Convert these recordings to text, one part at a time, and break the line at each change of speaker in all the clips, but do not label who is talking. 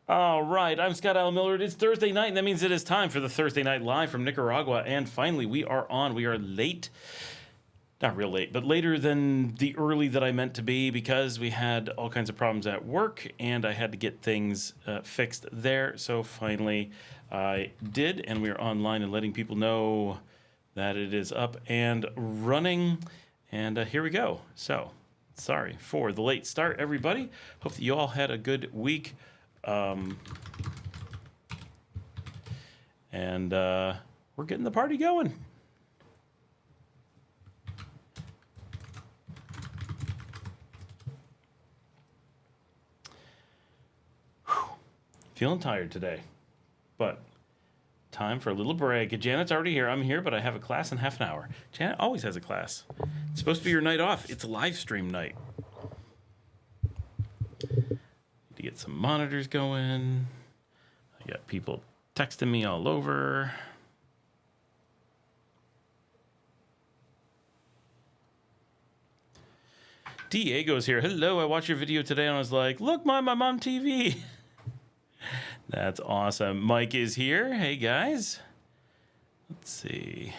All right, I'm Scott Al Miller. It's Thursday night, and that means it is time for the Thursday Night Live from Nicaragua. And finally, we are on. We are late. Not real late, but later than the early that I meant to be because we had all kinds of problems at work, and I had to get things fixed there. So finally, I did, and we are online and letting people know that it is up and running. And here we go. So, sorry for the late start, everybody. Hope that you all had a good week. We're getting the party going. Whew. Feeling tired today, but time for a little break. Janet's already here. I'm here, but I have a class in half an hour. Janet always has a class. It's supposed to be your night off. It's a live stream night. To get some monitors going. I got people texting me all over. Diego's here. Hello, I watched your video today and I was like, look, Mom, I'm on TV. That's awesome. Mike is here. Hey, guys. Let's see.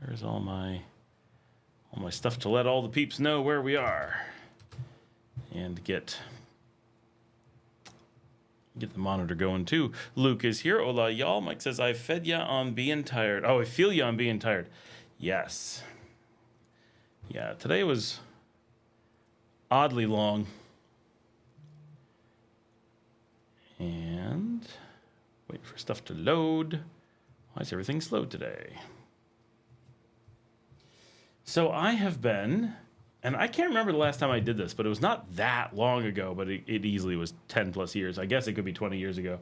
Where's all my stuff to let all the peeps know where we are and get the monitor going too. Luke is here. Hola, y'all. Mike says, I fed ya on being tired. Oh, I feel ya on being tired. Yes. Yeah, today was oddly long. And wait for stuff to load. Why is everything slow today? So I have been, and I can't remember the last time I did this, but it was not that long ago, but it easily was 10 plus years. I guess it could be 20 years ago.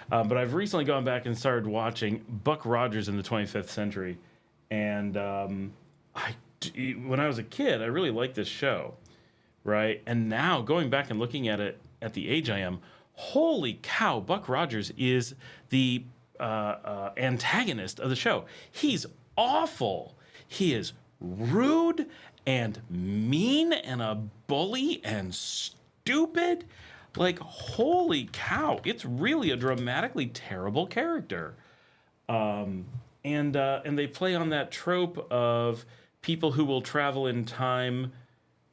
But I've recently gone back and started watching Buck Rogers in the 25th Century. And when I was a kid, I really liked this show, right? And now going back and looking at it at the age I am, holy cow, Buck Rogers is the antagonist of the show. He's awful. He is rude and mean and a bully and stupid. Like, holy cow, it's really a dramatically terrible character. And they play on that trope of people who will travel in time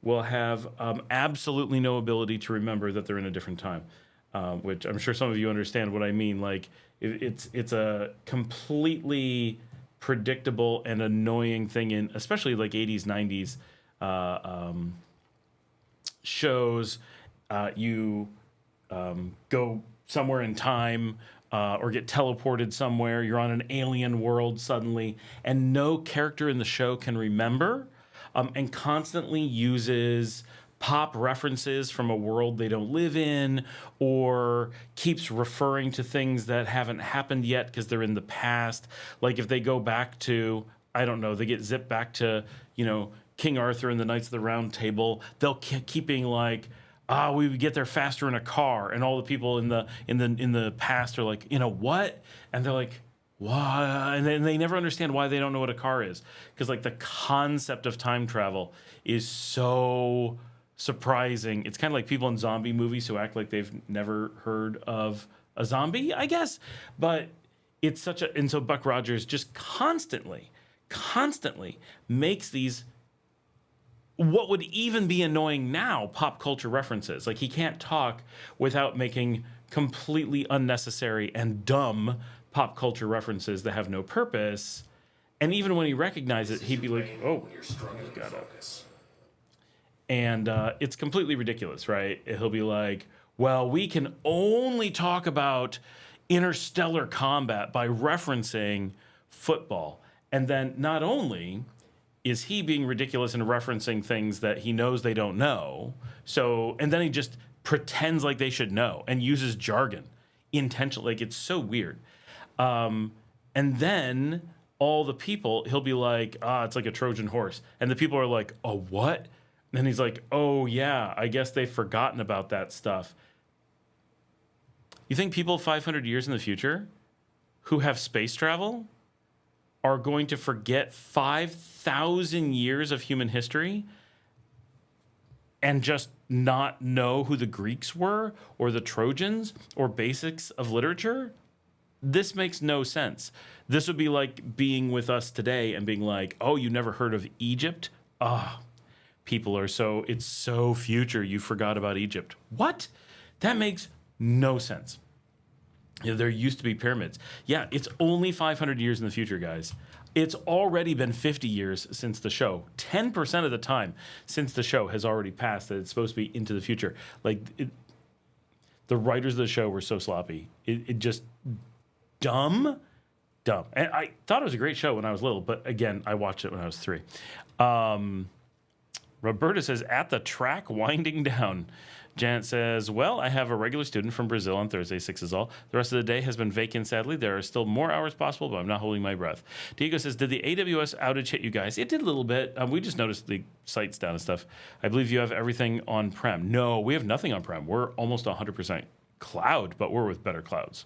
will have absolutely no ability to remember that they're in a different time, which I'm sure some of you understand what I mean. Like, it's a completely predictable and annoying thing in especially like 80s, 90s shows. You go somewhere in time or get teleported somewhere. You're on an alien world suddenly, and no character in the show can remember, and constantly uses pop references from a world they don't live in, or keeps referring to things that haven't happened yet because they're in the past. Like if they go back to, I don't know, they get zipped back to, King Arthur and the Knights of the Round Table, they'll keep being like, we would get there faster in a car, and all the people in the past are like, what? And they're like, why? And then they never understand why they don't know what a car is, because like the concept of time travel is so surprising. It's kind of like people in zombie movies who act like they've never heard of a zombie, I guess. But it's and so Buck Rogers just constantly makes these, what would even be annoying now, pop culture references. Like, he can't talk without making completely unnecessary and dumb pop culture references that have no purpose. And even when he recognizes it, he'd be like, oh, got it. And it's completely ridiculous, right? He'll be like, well, we can only talk about interstellar combat by referencing football. And then not only is he being ridiculous and referencing things that he knows they don't know, and then he just pretends like they should know and uses jargon intentionally. Like, it's so weird. And then all the people, he'll be like, it's like a Trojan horse. And the people are like, oh, what? And he's like, oh, yeah, I guess they've forgotten about that stuff. You think people 500 years in the future who have space travel are going to forget 5,000 years of human history and just not know who the Greeks were or the Trojans or basics of literature? This makes no sense. This would be like being with us today and being like, oh, you never heard of Egypt? Ah, people are it's so future, you forgot about Egypt. What? That makes no sense. There used to be pyramids. Yeah, it's only 500 years in the future, guys. It's already been 50 years since the show. 10% of the time since the show has already passed that it's supposed to be into the future. The writers of the show were so sloppy. It just dumb. And I thought it was a great show when I was little, but again, I watched it when I was 3. Roberta says, at the track winding down. Janet says, well, I have a regular student from Brazil on Thursday, 6 is all. The rest of the day has been vacant, sadly. There are still more hours possible, but I'm not holding my breath. Diego says, did the AWS outage hit you guys? It did a little bit. We just noticed the site's down and stuff. I believe you have everything on-prem. No, we have nothing on-prem. We're almost 100% cloud, but we're with better clouds.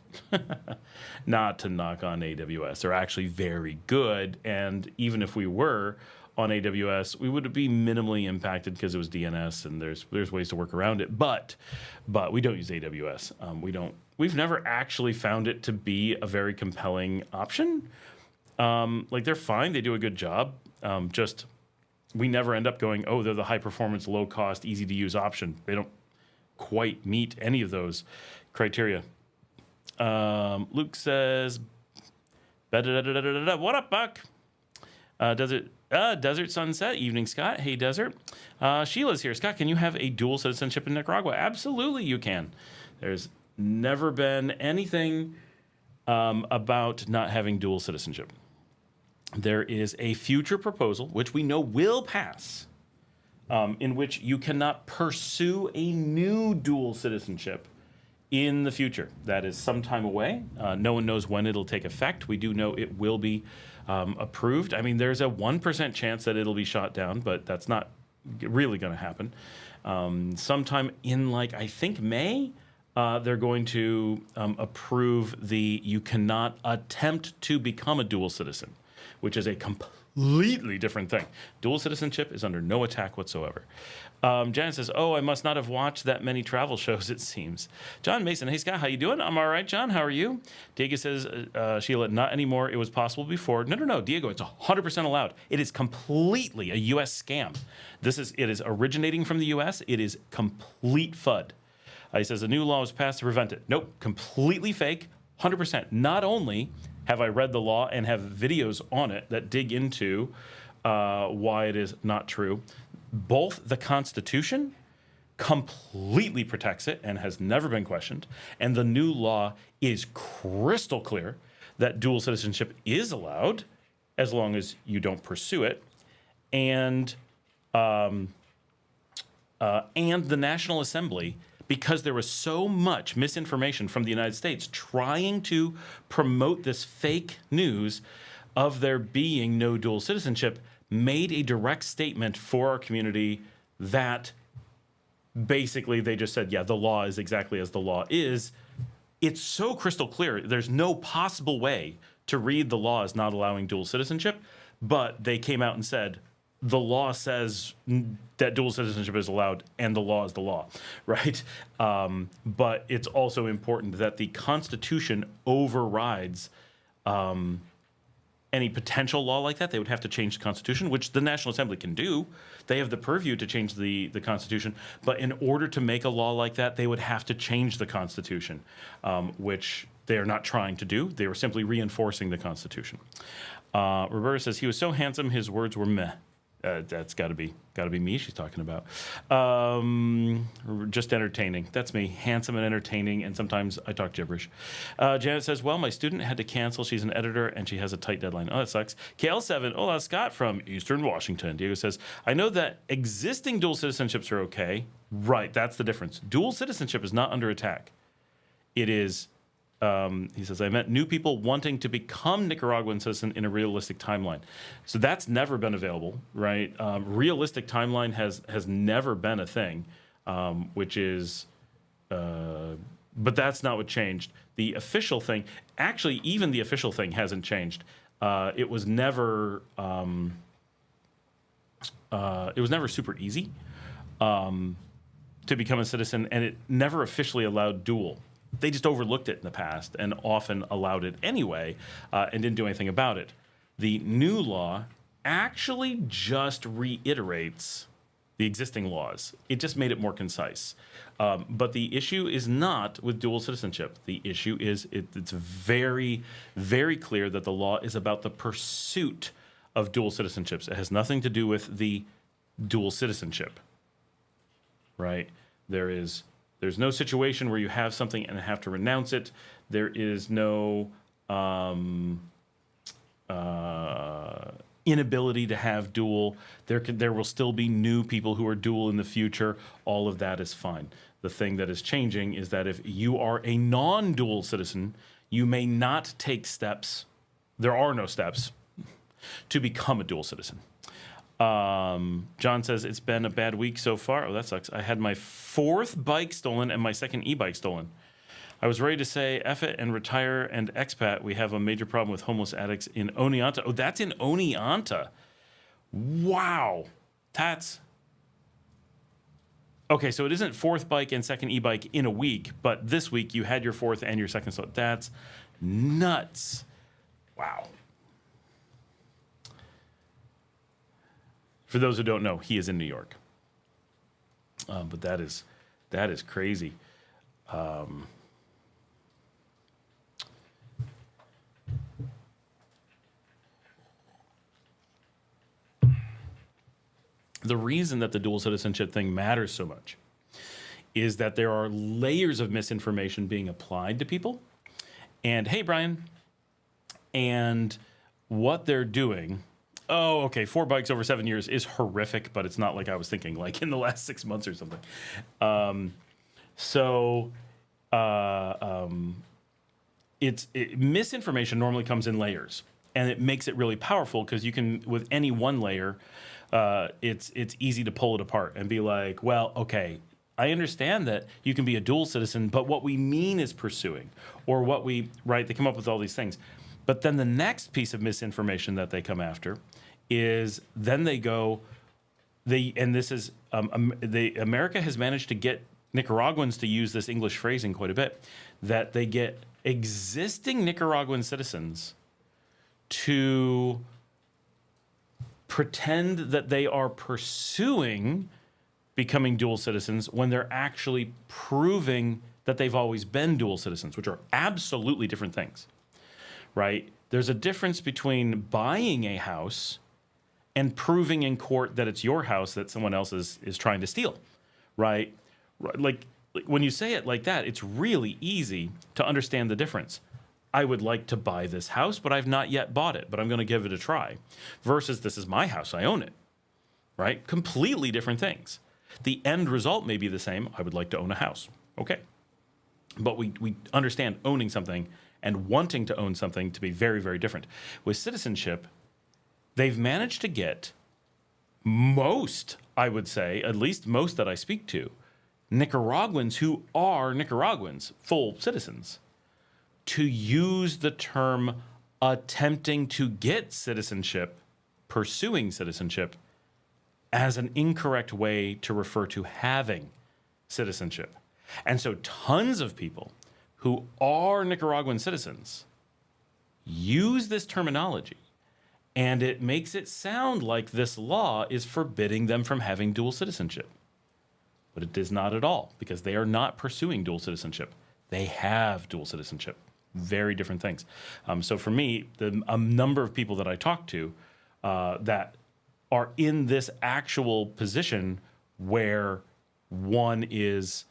Not to knock on AWS. They're actually very good, and even if we were on AWS, we would be minimally impacted because it was DNS, and there's ways to work around it. But we don't use AWS. We've never actually found it to be a very compelling option. They're fine. They do a good job. Just we never end up going, oh, they're the high performance, low cost, easy to use option. They don't quite meet any of those criteria. Luke says, what up, Buck? Desert Sunset, evening, Scott. Hey, Desert. Sheila's here. Scott, can you have a dual citizenship in Nicaragua? Absolutely, you can. There's never been anything about not having dual citizenship. There is a future proposal, which we know will pass, in which you cannot pursue a new dual citizenship in the future. That is some time away. No one knows when it'll take effect. We do know it will be approved. I mean, there's a 1% chance that it'll be shot down, but that's not really going to happen. Sometime in, I think May, they're going to approve you cannot attempt to become a dual citizen, which is a completely different thing. Dual citizenship is under no attack whatsoever. Janet says, oh, I must not have watched that many travel shows, it seems. John Mason, hey, Scott, how you doing? I'm all right, John. How are you? Diego says, Sheila, not anymore. It was possible before. No, Diego, it's 100% allowed. It is completely a U.S. scam. It is originating from the U.S. It is complete FUD. He says, a new law was passed to prevent it. Nope, completely fake, 100%. Not only have I read the law and have videos on it that dig into why it is not true, both the Constitution completely protects it and has never been questioned, and the new law is crystal clear that dual citizenship is allowed as long as you don't pursue it, and the National Assembly, because there was so much misinformation from the United States trying to promote this fake news of there being no dual citizenship, made a direct statement for our community that basically they just said, yeah, the law is exactly as the law is. It's so crystal clear. There's no possible way to read the law as not allowing dual citizenship, but they came out and said, the law says that dual citizenship is allowed and the law is the law, right? But it's also important that the Constitution overrides any potential law like that. They would have to change the Constitution, which the National Assembly can do. They have the purview to change the Constitution. But in order to make a law like that, they would have to change the Constitution, which they are not trying to do. They were simply reinforcing the Constitution. Roberta says, he was so handsome, his words were meh. That's got to be me she's talking about. Just entertaining. That's me. Handsome and entertaining, and sometimes I talk gibberish. Janet says, well, my student had to cancel. She's an editor, and she has a tight deadline. Oh, that sucks. KL7, hola, Scott from Eastern Washington. Diego says, I know that existing dual citizenships are okay. Right, that's the difference. Dual citizenship is not under attack. It is... he says, I met new people wanting to become Nicaraguan citizen in a realistic timeline. So that's never been available, right? Realistic timeline has never been a thing, which is, but that's not what changed. The official thing, actually, even the official thing hasn't changed. It was never super easy. to become a citizen, and it never officially allowed dual. They just overlooked it in the past and often allowed it anyway, and didn't do anything about it. The new law actually just reiterates the existing laws. It just made it more concise. But the issue is not with dual citizenship. The issue is it's very, very clear that the law is about the pursuit of dual citizenships. It has nothing to do with the dual citizenship, right? There's no situation where you have something and have to renounce it. There is no inability to have dual. There will still be new people who are dual in the future. All of that is fine. The thing that is changing is that if you are a non-dual citizen, you may not take steps. There are no steps to become a dual citizen. John says, it's been a bad week so far. Oh, that sucks. I had my 4th bike stolen and my 2nd e-bike stolen. I was ready to say F it and retire and expat. We have a major problem with homeless addicts in Oneonta. Oh, that's in Oneonta. Wow. That's... Okay, so it isn't 4th bike and 2nd e-bike in a week, but this week you had your 4th and your 2nd. So that's nuts. Wow. For those who don't know, he is in New York. But that is crazy. The reason that the dual citizenship thing matters so much is that there are layers of misinformation being applied to people. And hey, Brian, and what they're doing... Oh, okay, 4 bikes over 7 years is horrific, but it's not like I was thinking, like in the last 6 months or something. Misinformation normally comes in layers, and it makes it really powerful because you can, with any one layer, it's easy to pull it apart and be like, well, okay, I understand that you can be a dual citizen, but what we mean is pursuing, or what we, right, they come up with all these things. But then the next piece of misinformation that they come after is then they go, America has managed to get Nicaraguans to use this English phrasing quite a bit, that they get existing Nicaraguan citizens to pretend that they are pursuing becoming dual citizens when they're actually proving that they've always been dual citizens, which are absolutely different things. Right? There's a difference between buying a house and proving in court that it's your house that someone else is trying to steal, right? Like when you say it like that, it's really easy to understand the difference. I would like to buy this house, but I've not yet bought it, but I'm going to give it a try. Versus this is my house, I own it, right? Completely different things. The end result may be the same. I would like to own a house. Okay. But we understand owning something and wanting to own something to be very, very different. With citizenship, they've managed to get most, I would say, at least most that I speak to, Nicaraguans who are Nicaraguans, full citizens, to use the term attempting to get citizenship, pursuing citizenship, as an incorrect way to refer to having citizenship. And so tons of people who are Nicaraguan citizens use this terminology, and it makes it sound like this law is forbidding them from having dual citizenship. But it is not at all, because they are not pursuing dual citizenship. They have dual citizenship. Very different things. So for me, a number of people that I talk to that are in this actual position where one is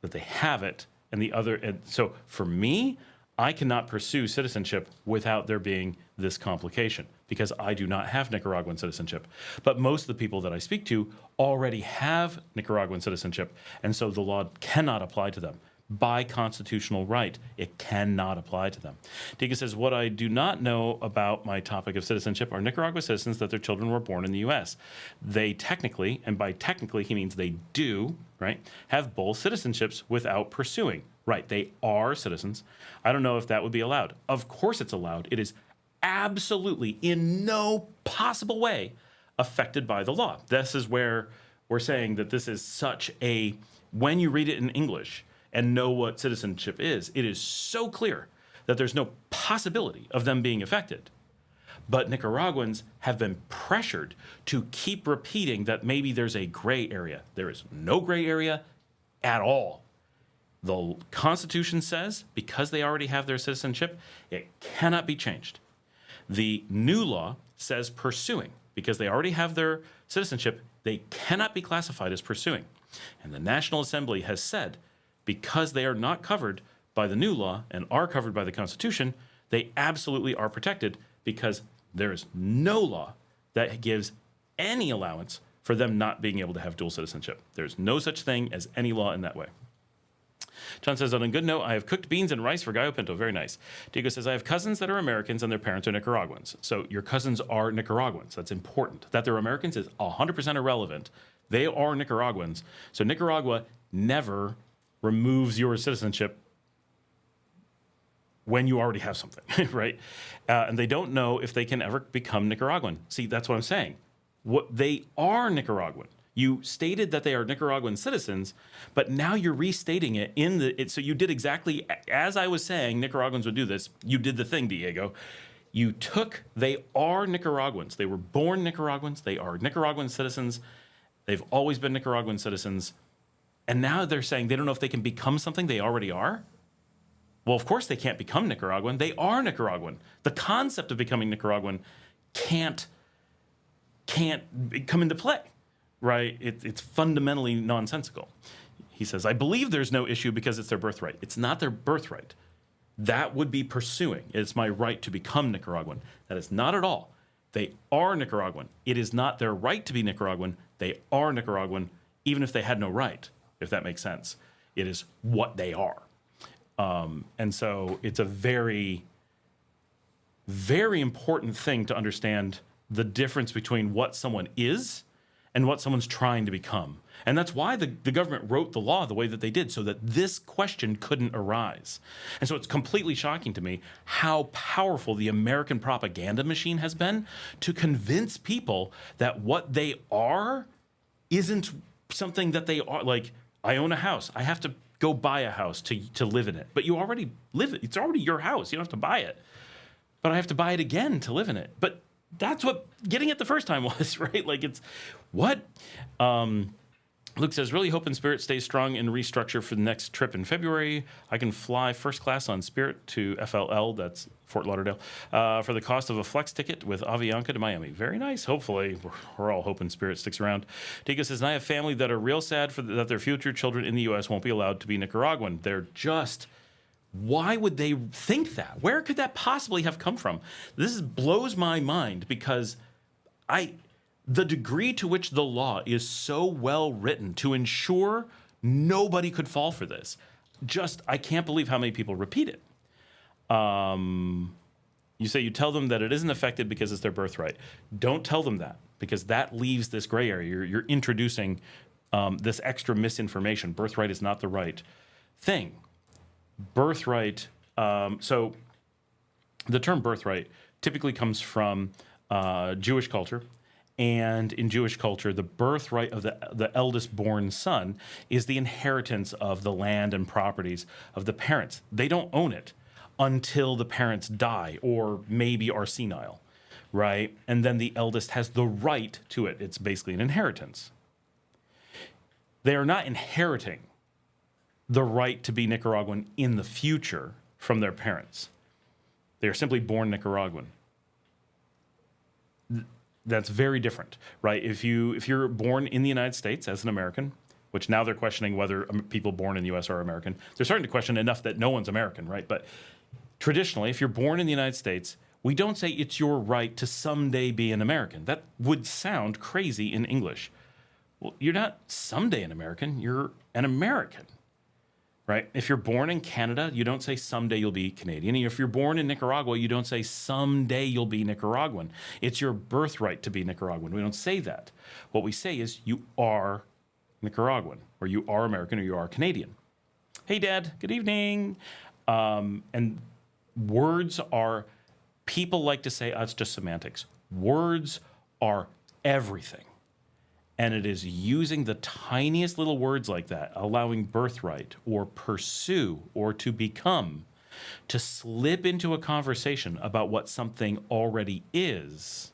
that they have it, and the other, and so for me, I cannot pursue citizenship without there being this complication, because I do not have Nicaraguan citizenship. But most of the people that I speak to already have Nicaraguan citizenship, and so the law cannot apply to them. By constitutional right, it cannot apply to them. Tika says, what I do not know about my topic of citizenship are Nicaragua citizens that their children were born in the U.S. They technically, and by technically he means they do, right, have both citizenships without pursuing. Right, they are citizens. I don't know if that would be allowed. Of course it's allowed. It is absolutely in no possible way affected by the law. This is where we're saying that this is such a when you read it in English and know what citizenship is, it is so clear that there's no possibility of them being affected. But Nicaraguans have been pressured to keep repeating that maybe there's a gray area. There is no gray area at all. The Constitution says because they already have their citizenship, it cannot be changed. The new law says pursuing. Because they already have their citizenship, they cannot be classified as pursuing. And the National Assembly has said because they are not covered by the new law and are covered by the Constitution, they absolutely are protected because there is no law that gives any allowance for them not being able to have dual citizenship. There's no such thing as any law in that way. John says, on a good note, I have cooked beans and rice for Gallo Pinto. Very nice. Diego says, I have cousins that are Americans and their parents are Nicaraguans. So your cousins are Nicaraguans. That's important. That they're Americans is 100% irrelevant. They are Nicaraguans. So Nicaragua never removes your citizenship when you already have something, right? And they don't know if they can ever become Nicaraguan. See, that's what I'm saying. They are Nicaraguan. You stated that they are Nicaraguan citizens, but now you're restating it so you did exactly as I was saying Nicaraguans would do this. You did the thing, Diego. They are Nicaraguans. They were born Nicaraguans. They are Nicaraguan citizens. They've always been Nicaraguan citizens. And now they're saying they don't know if they can become something they already are. Well, of course they can't become Nicaraguan. They are Nicaraguan. The concept of becoming Nicaraguan can't come into play. Right? It's fundamentally nonsensical. He says, I believe there's no issue because it's their birthright. It's not their birthright. That would be pursuing. It's my right to become Nicaraguan. That is not at all. They are Nicaraguan. It is not their right to be Nicaraguan. They are Nicaraguan, even if they had no right, if that makes sense. It is what they are. And so it's a very, very important thing to understand the difference between what someone is and what someone's trying to become. And that's why the government wrote the law the way that they did, so that this question couldn't arise. And so it's completely shocking to me how powerful the American propaganda machine has been to convince people that what they are isn't something that they are. Like, I own a house. I have to go buy a house to live in it. But you already live it. It's already your house. You don't have to buy it. But I have to buy it again to live in it. But that's what getting it the first time was, right? Like, it's what? Luke says, really hope Spirit stays strong and restructure for the next trip in February. I can fly first class on Spirit to FLL, that's Fort Lauderdale, for the cost of a flex ticket with Avianca to Miami. Very nice. Hopefully, we're all hoping Spirit sticks around. Diego says, and I have family that are real sad that their future children in the U.S. won't be allowed to be Nicaraguan. They're just... Why would they think that? Where could that possibly have come from? This blows my mind because the degree to which the law is so well written to ensure nobody could fall for this. I can't believe how many people repeat it. You say you tell them that it isn't affected because it's their birthright. Don't tell them that, because that leaves this gray area. You're introducing this extra misinformation. Birthright is not the right thing. Birthright, so the term birthright typically comes from Jewish culture. And in Jewish culture, the birthright of the eldest born son is the inheritance of the land and properties of the parents. They don't own it until the parents die or maybe are senile, right? And then the eldest has the right to it. It's basically an inheritance. They are not inheriting the right to be Nicaraguan in the future from their parents. They are simply born Nicaraguan. That's very different, right? If you're born in the United States as an American, which now they're questioning whether people born in the U.S. are American. They're starting to question enough that no one's American, right? But traditionally, if you're born in the United States, we don't say it's your right to someday be an American. That would sound crazy in English. Well, you're not someday an American, you're an American. Right? If you're born in Canada, you don't say someday you'll be Canadian. If you're born in Nicaragua, you don't say someday you'll be Nicaraguan. It's your birthright to be Nicaraguan. We don't say that. What we say is you are Nicaraguan, or you are American, or you are Canadian. Hey, Dad. Good evening. And words are, people like to say, oh, it's just semantics. Words are everything. And it is using the tiniest little words like that, allowing birthright or pursue or to become, to slip into a conversation about what something already is,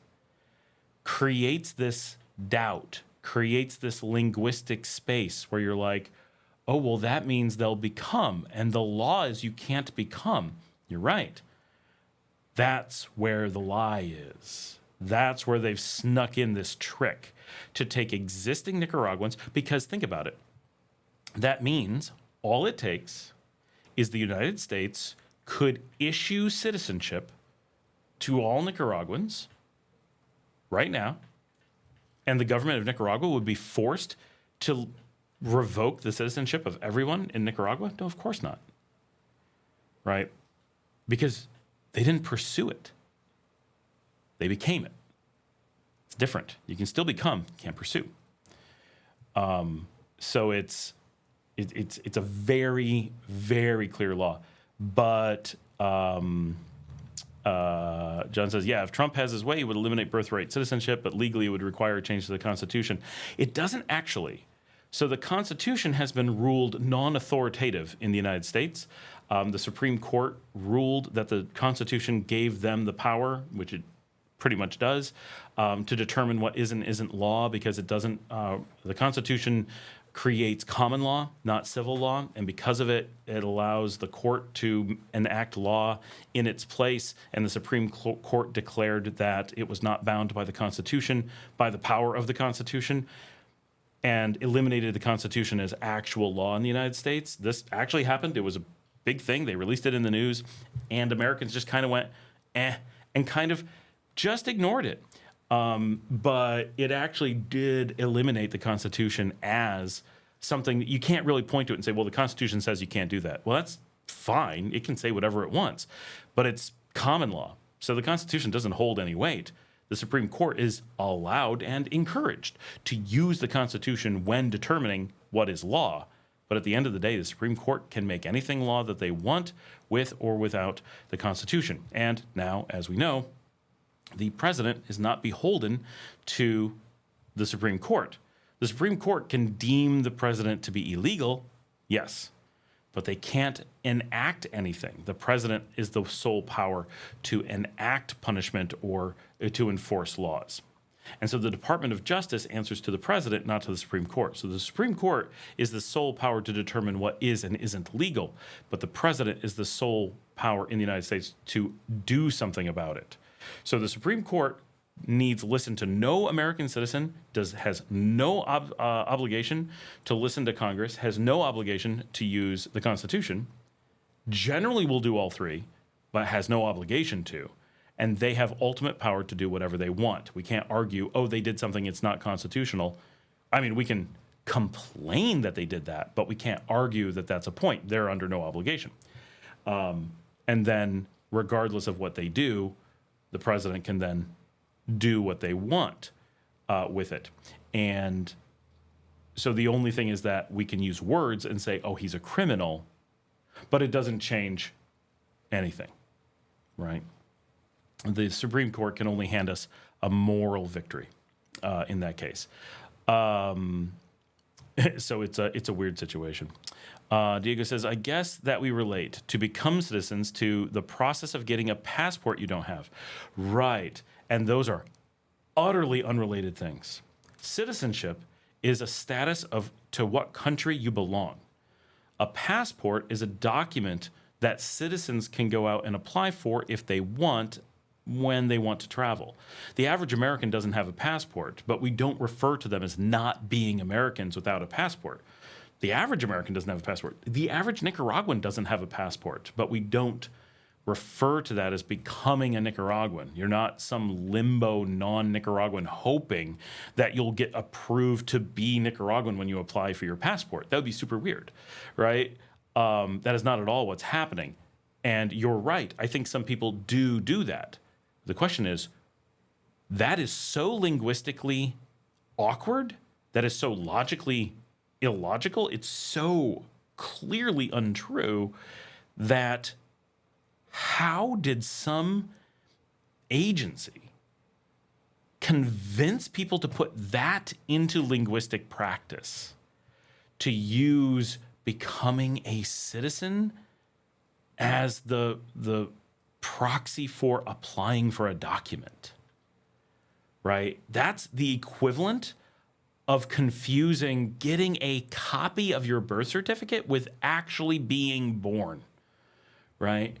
creates this doubt, creates this linguistic space where you're like, oh, well, that means they'll become. And the law is you can't become. You're right. That's where the lie is. That's where they've snuck in this trick to take existing Nicaraguans, because think about it. That means all it takes is the United States could issue citizenship to all Nicaraguans right now, and the government of Nicaragua would be forced to revoke the citizenship of everyone in Nicaragua? No, of course not. Right? Because they didn't pursue it. They became it. It's different. You can still become, can't pursue. So it's a very, very clear law. But John says, yeah, if Trump has his way, he would eliminate birthright citizenship, but legally it would require a change to the Constitution. It doesn't actually. So the Constitution has been ruled non-authoritative in the United States. The Supreme Court ruled that the Constitution gave them the power, which it pretty much does, to determine what is and isn't law, because it doesn't. The Constitution creates common law, not civil law, and because of it, it allows the court to enact law in its place, and the Supreme Court declared that it was not bound by the Constitution, by the power of the Constitution, and eliminated the Constitution as actual law in the United States. This actually happened. It was a big thing. They released it in the news, and Americans just kind of went, and kind of just ignored it. But it actually did eliminate the Constitution as something that you can't really point to it and say, well, the Constitution says you can't do that. Well, that's fine. It can say whatever it wants, but it's common law. So the Constitution doesn't hold any weight. The Supreme Court is allowed and encouraged to use the Constitution when determining what is law. But at the end of the day, the Supreme Court can make anything law that they want with or without the Constitution. And now, as we know, the president is not beholden to the Supreme Court. The Supreme Court can deem the president to be illegal, yes, but they can't enact anything. The president is the sole power to enact punishment or to enforce laws. And so the Department of Justice answers to the president, not to the Supreme Court. So the Supreme Court is the sole power to determine what is and isn't legal, but the president is the sole power in the United States to do something about it. So the Supreme Court needs listen to no American citizen, has no obligation to listen to Congress, has no obligation to use the Constitution, generally will do all three, but has no obligation to. And they have ultimate power to do whatever they want. We can't argue, oh, they did something, it's not constitutional. I mean, we can complain that they did that, but we can't argue that that's a point. They're under no obligation. And then, regardless of what they do, the president can then do what they want with it. And so the only thing is that we can use words and say, oh, he's a criminal, but it doesn't change anything, right? The Supreme Court can only hand us a moral victory in that case. So it's a weird situation. Diego says, I guess that we relate to become citizens to the process of getting a passport you don't have. Right. And those are utterly unrelated things. Citizenship is a status of to what country you belong. A passport is a document that citizens can go out and apply for if they want, when they want to travel. The average American doesn't have a passport, but we don't refer to them as not being Americans without a passport. The average American doesn't have a passport. The average Nicaraguan doesn't have a passport, but we don't refer to that as becoming a Nicaraguan. You're not some limbo non-Nicaraguan hoping that you'll get approved to be Nicaraguan when you apply for your passport. That would be super weird, right? That is not at all what's happening. And you're right. I think some people do that. The question is, that is so linguistically awkward, that is so logically illogical, it's so clearly untrue that how did some agency convince people to put that into linguistic practice, to use becoming a citizen as the proxy for applying for a document, right? That's the equivalent of confusing getting a copy of your birth certificate with actually being born, right?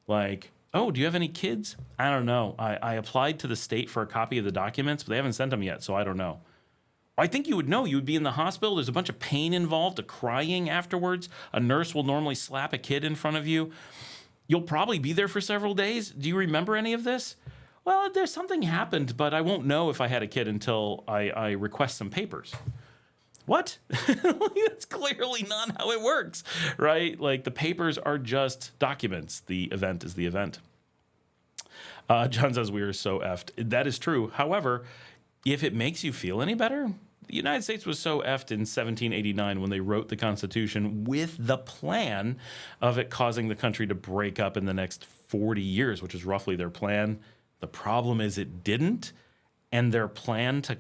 Like, oh, do you have any kids? I don't know. I applied to the state for a copy of the documents, but they haven't sent them yet, so I don't know. I think you would know. You would be in the hospital. There's a bunch of pain involved, a crying afterwards. A nurse will normally slap a kid in front of you. You'll probably be there for several days. Do you remember any of this? Well, there's something happened, but I won't know if I had a kid until I request some papers. What? That's clearly not how it works, right? Like, the papers are just documents. The event is the event. John says we are so effed. That is true. However, if it makes you feel any better, the United States was so effed in 1789 when they wrote the Constitution with the plan of it causing the country to break up in the next 40 years, which is roughly their plan. The problem is it didn't, and their plan to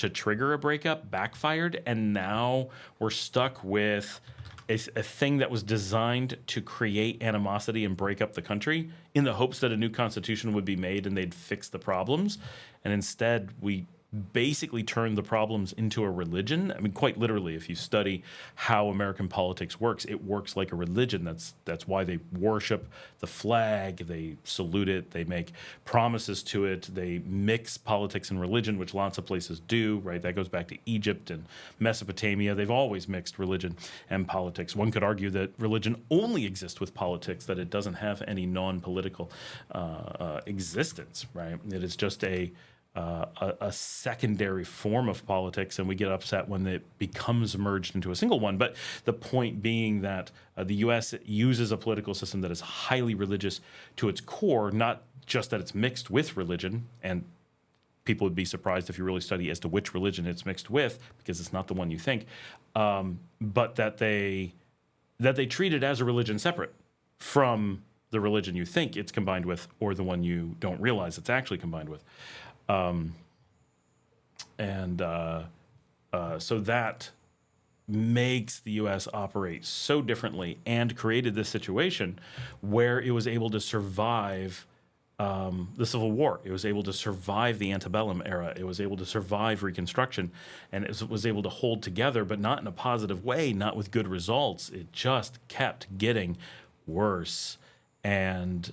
trigger a breakup backfired, and now we're stuck with a thing that was designed to create animosity and break up the country in the hopes that a new constitution would be made and they'd fix the problems. And instead, we basically turned the problems into a religion. I mean, quite literally, if you study how American politics works, it works like a religion. That's why they worship the flag, they salute it, they make promises to it, they mix politics and religion, which lots of places do, right? That goes back to Egypt and Mesopotamia. They've always mixed religion and politics. One could argue that religion only exists with politics, that it doesn't have any non-political existence, right? It is just a secondary form of politics, and we get upset when it becomes merged into a single one. But the point being that the U.S. uses a political system that is highly religious to its core, not just that it's mixed with religion, and people would be surprised if you really study as to which religion it's mixed with, because it's not the one you think, but that they treat it as a religion separate from the religion you think it's combined with, or the one you don't realize it's actually combined with. So that makes the U.S. operate so differently, and created this situation where it was able to survive the Civil War. It was able to survive the antebellum era. It was able to survive Reconstruction, and it was able to hold together, but not in a positive way, not with good results. It just kept getting worse, and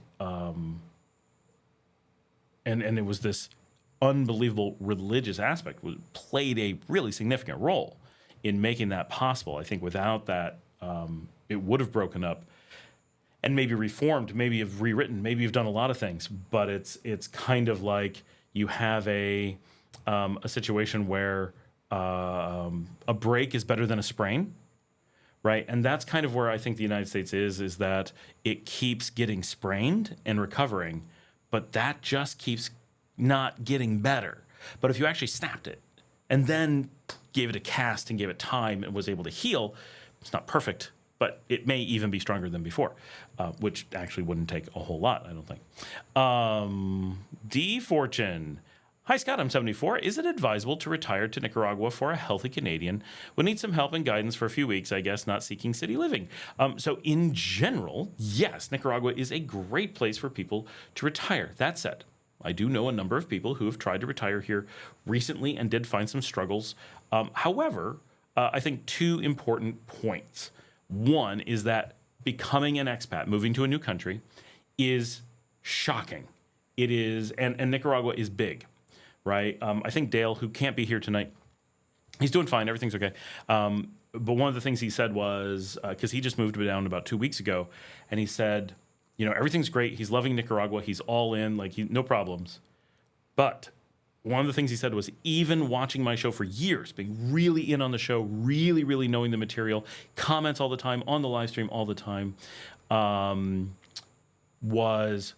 it was this unbelievable religious aspect played a really significant role in making that possible. I think without that, it would have broken up and maybe reformed, maybe have rewritten, maybe you've done a lot of things. But it's kind of like you have a situation where a break is better than a sprain, right? And that's kind of where I think the United States is that it keeps getting sprained and recovering, but that just keeps not getting better. But if you actually snapped it and then gave it a cast and gave it time and was able to heal, it's not perfect, but it may even be stronger than before, which actually wouldn't take a whole lot, I don't think. D Fortune. Hi, Scott, I'm 74. Is it advisable to retire to Nicaragua for a healthy Canadian? Would need some help and guidance for a few weeks, I guess, not seeking city living. So in general, yes, Nicaragua is a great place for people to retire. That said, I do know a number of people who have tried to retire here recently and did find some struggles. However, I think two important points. One is that becoming an expat, moving to a new country, is shocking. It is, and Nicaragua is big, right? I think Dale, who can't be here tonight, he's doing fine. Everything's okay. But one of the things he said was, because he just moved down about 2 weeks ago, and he said, everything's great. He's loving Nicaragua. He's all in, no problems. But one of the things he said was, even watching my show for years, being really in on the show, really, really knowing the material, comments all the time, on the live stream all the time, was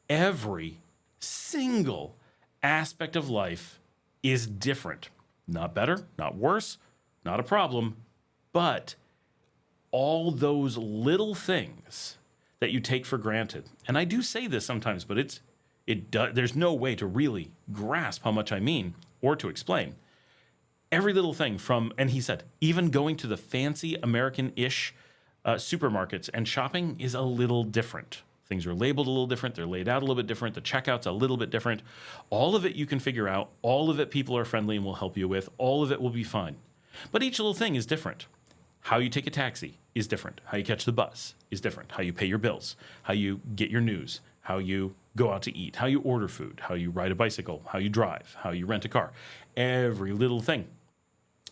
every single aspect of life is different. Not better, not worse, not a problem, but all those little things that you take for granted. And I do say this sometimes, but it's There's no way to really grasp how much I mean or to explain. Every little thing and he said, even going to the fancy American-ish supermarkets and shopping is a little different. Things are labeled a little different. They're laid out a little bit different. The checkout's a little bit different. All of it you can figure out. All of it people are friendly and will help you with. All of it will be fine. But each little thing is different. How you take a taxi is different. How you catch the bus is different. How you pay your bills. How you get your news. How you go out to eat. How you order food. How you ride a bicycle. How you drive. How you rent a car. Every little thing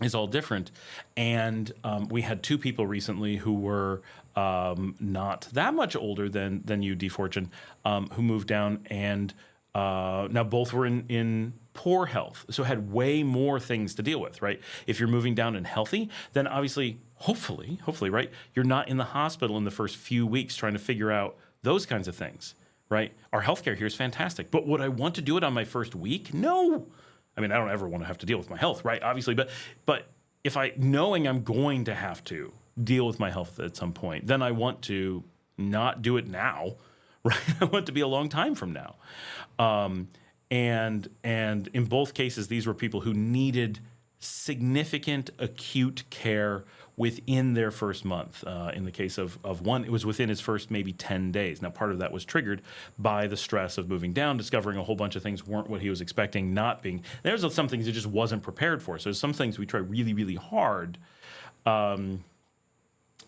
is all different. And we had 2 people recently who were not that much older than you, D Fortune, who moved down, and now both were in poor health, so had way more things to deal with, right? If you're moving down and healthy, then obviously, hopefully, right, you're not in the hospital in the first few weeks trying to figure out those kinds of things, right? Our healthcare here is fantastic, but would I want to do it on my first week? No. I mean, I don't ever want to have to deal with my health, right? Obviously, but if knowing I'm going to have to deal with my health at some point, then I want to not do it now, right? I want it to be a long time from now. And in both cases, these were people who needed significant acute care within their first month. In the case of one, it was within his first maybe 10 days. Now, part of that was triggered by the stress of moving down, discovering a whole bunch of things weren't what he was expecting, there's some things he just wasn't prepared for. So some things we try really, really hard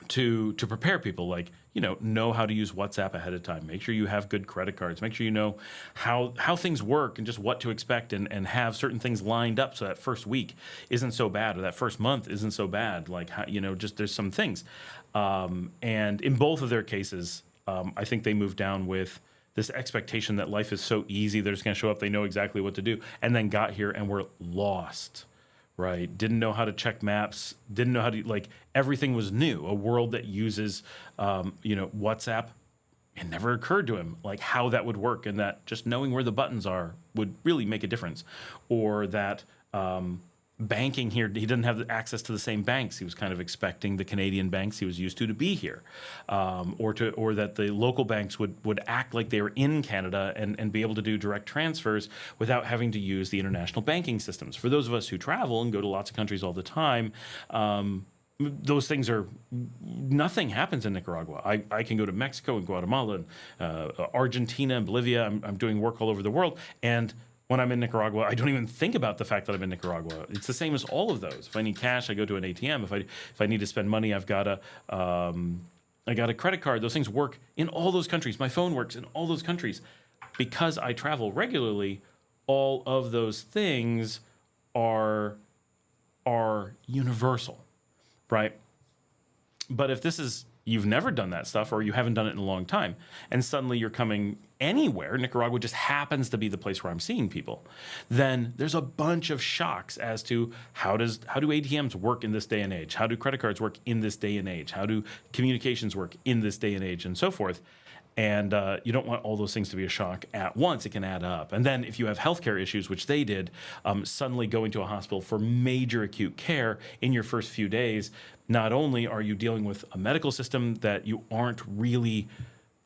to prepare people, like, know how to use WhatsApp ahead of time. Make sure you have good credit cards. Make sure you know how things work and just what to expect, and have certain things lined up so that first week isn't so bad, or that first month isn't so bad. Like, just there's some things. And in both of their cases, I think they moved down with this expectation that life is so easy. They're just going to show up. They know exactly what to do, and then got here and were lost. Right, didn't know how to check maps, didn't know how to, everything was new. A world that uses, WhatsApp, it never occurred to him, how that would work, and that just knowing where the buttons are would really make a difference. Or that banking here, he didn't have access to the same banks. He was kind of expecting the Canadian banks he was used to be here, or that the local banks would act like they were in Canada and be able to do direct transfers without having to use the international banking systems. For those of us who travel and go to lots of countries all the time, those things nothing happens in Nicaragua. I can go to Mexico and Guatemala and Argentina and Bolivia. I'm doing work all over the world, and when I'm in Nicaragua, I don't even think about the fact that I'm in Nicaragua. It's the same as all of those. If I need cash, I go to an ATM. If I need to spend money, I've got a credit card. Those things work in all those countries. My phone works in all those countries. Because I travel regularly, all of those things are universal, right? But if you've never done that stuff, or you haven't done it in a long time, and suddenly you're coming anywhere, Nicaragua just happens to be the place where I'm seeing people, then there's a bunch of shocks as to how do ATMs work in this day and age? How do credit cards work in this day and age? How do communications work in this day and age, and so forth? And you don't want all those things to be a shock at once. It can add up. And then if you have healthcare issues, which they did, suddenly going to a hospital for major acute care in your first few days, not only are you dealing with a medical system that you aren't really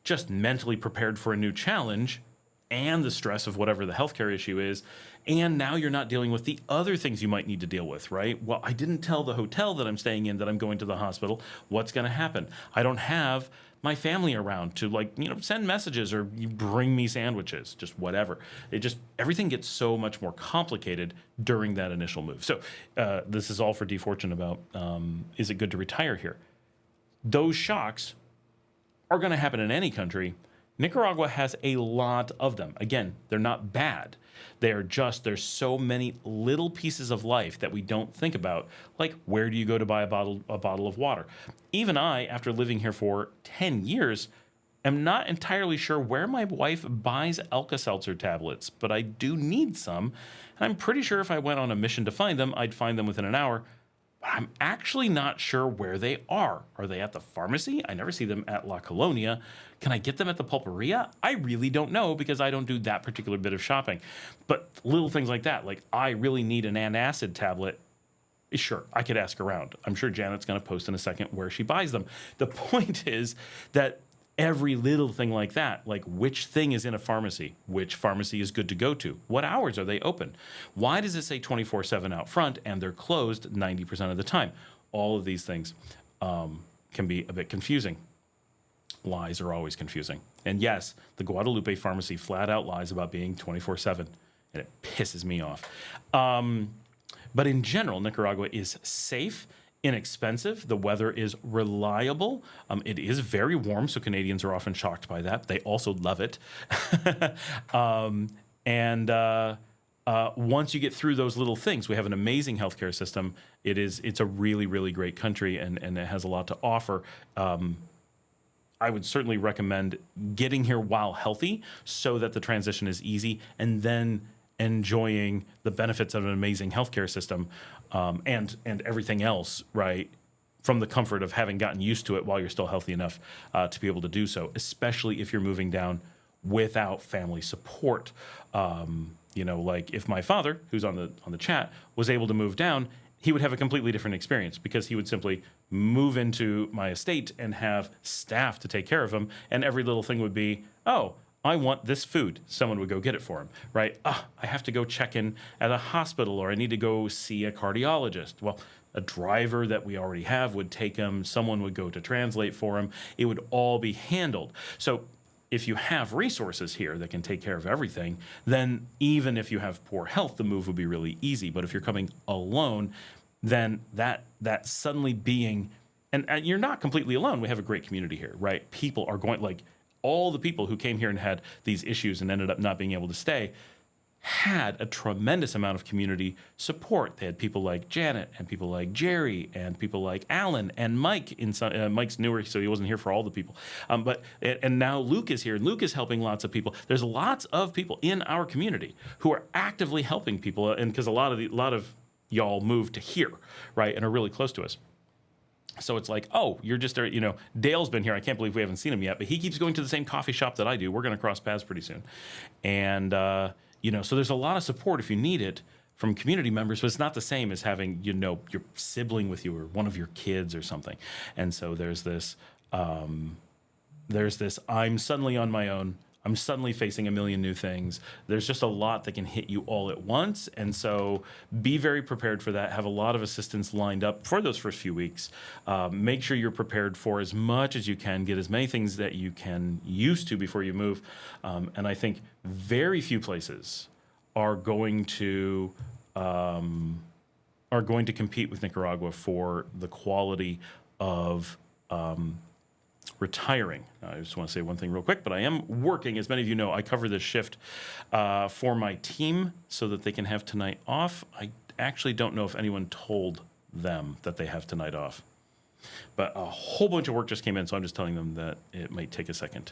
just mentally prepared for a new challenge, and the stress of whatever the healthcare issue is, and now you're not dealing with the other things you might need to deal with, right? Well, I didn't tell the hotel that I'm staying in that I'm going to the hospital. What's going to happen? I don't have my family around to send messages or bring me sandwiches, just whatever. Everything gets so much more complicated during that initial move. So this is all for D Fortune about, is it good to retire here? Those shocks are going to happen in any country. Nicaragua has a lot of them. Again, they're not bad. There's so many little pieces of life that we don't think about, like where do you go to buy a bottle of water? Even I, after living here for 10 years, am not entirely sure where my wife buys Alka-Seltzer tablets, but I do need some. And I'm pretty sure if I went on a mission to find them, I'd find them within an hour. But I'm actually not sure where they are. Are they at the pharmacy? I never see them at La Colonia. Can I get them at the pulperia? I really don't know, because I don't do that particular bit of shopping. But little things like that, like I really need an antacid tablet. Sure, I could ask around. I'm sure Janet's going to post in a second where she buys them. The point is that every little thing like that, like which thing is in a pharmacy, which pharmacy is good to go to, what hours are they open, why does it say 24/7 out front and they're closed 90% of the time? All of these things can be a bit confusing. Lies are always confusing. And yes, the Guadalupe pharmacy flat out lies about being 24/7, and it pisses me off. But in general, Nicaragua is safe, inexpensive. The weather is reliable. It is very warm, so Canadians are often shocked by that. They also love it. Once you get through those little things, we have an amazing healthcare system. It's a really, really great country, and it has a lot to offer. I would certainly recommend getting here while healthy so that the transition is easy, and then enjoying the benefits of an amazing healthcare system and everything else, right, from the comfort of having gotten used to it while you're still healthy enough to be able to do so, especially if you're moving down without family support. Like if my father, who's on the chat, was able to move down, he would have a completely different experience because he would simply move into my estate and have staff to take care of him. And every little thing would be, oh, I want this food. Someone would go get it for him, right? I have to go check in at a hospital, or I need to go see a cardiologist. Well, a driver that we already have would take him. Someone would go to translate for him. It would all be handled. So if you have resources here that can take care of everything, then even if you have poor health, the move would be really easy. But if you're coming alone, then that suddenly being, and you're not completely alone. We have a great community here, right? People are going, like all the people who came here and had these issues and ended up not being able to stay had a tremendous amount of community support. They had people like Janet and people like Jerry and people like Alan and Mike. Mike's newer, so he wasn't here for all the people. And now Luke is here, and Luke is helping lots of people. There's lots of people in our community who are actively helping people, and because a lot of y'all moved to here, right, and are really close to us. So it's like, oh, you're just, Dale's been here. I can't believe we haven't seen him yet, but he keeps going to the same coffee shop that I do. We're going to cross paths pretty soon. And, so there's a lot of support if you need it from community members, but it's not the same as having, your sibling with you or one of your kids or something. And so there's this, I'm suddenly on my own. I'm suddenly facing a million new things. There's just a lot that can hit you all at once. And so be very prepared for that. Have a lot of assistance lined up for those first few weeks. Make sure you're prepared for as much as you can. Get as many things that you can used to before you move. And I think very few places are going to compete with Nicaragua for the quality of retiring. I just want to say one thing real quick, but I am working. As many of you know, I cover this shift for my team so that they can have tonight off. I actually don't know if anyone told them that they have tonight off. But a whole bunch of work just came in, so I'm just telling them that it might take a second.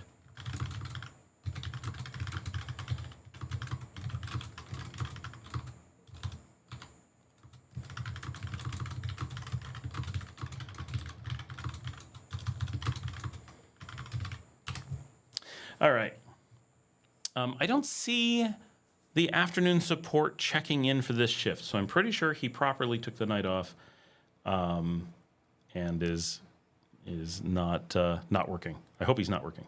All right. I don't see the afternoon support checking in for this shift, so I'm pretty sure he properly took the night off, and is not working. I hope he's not working.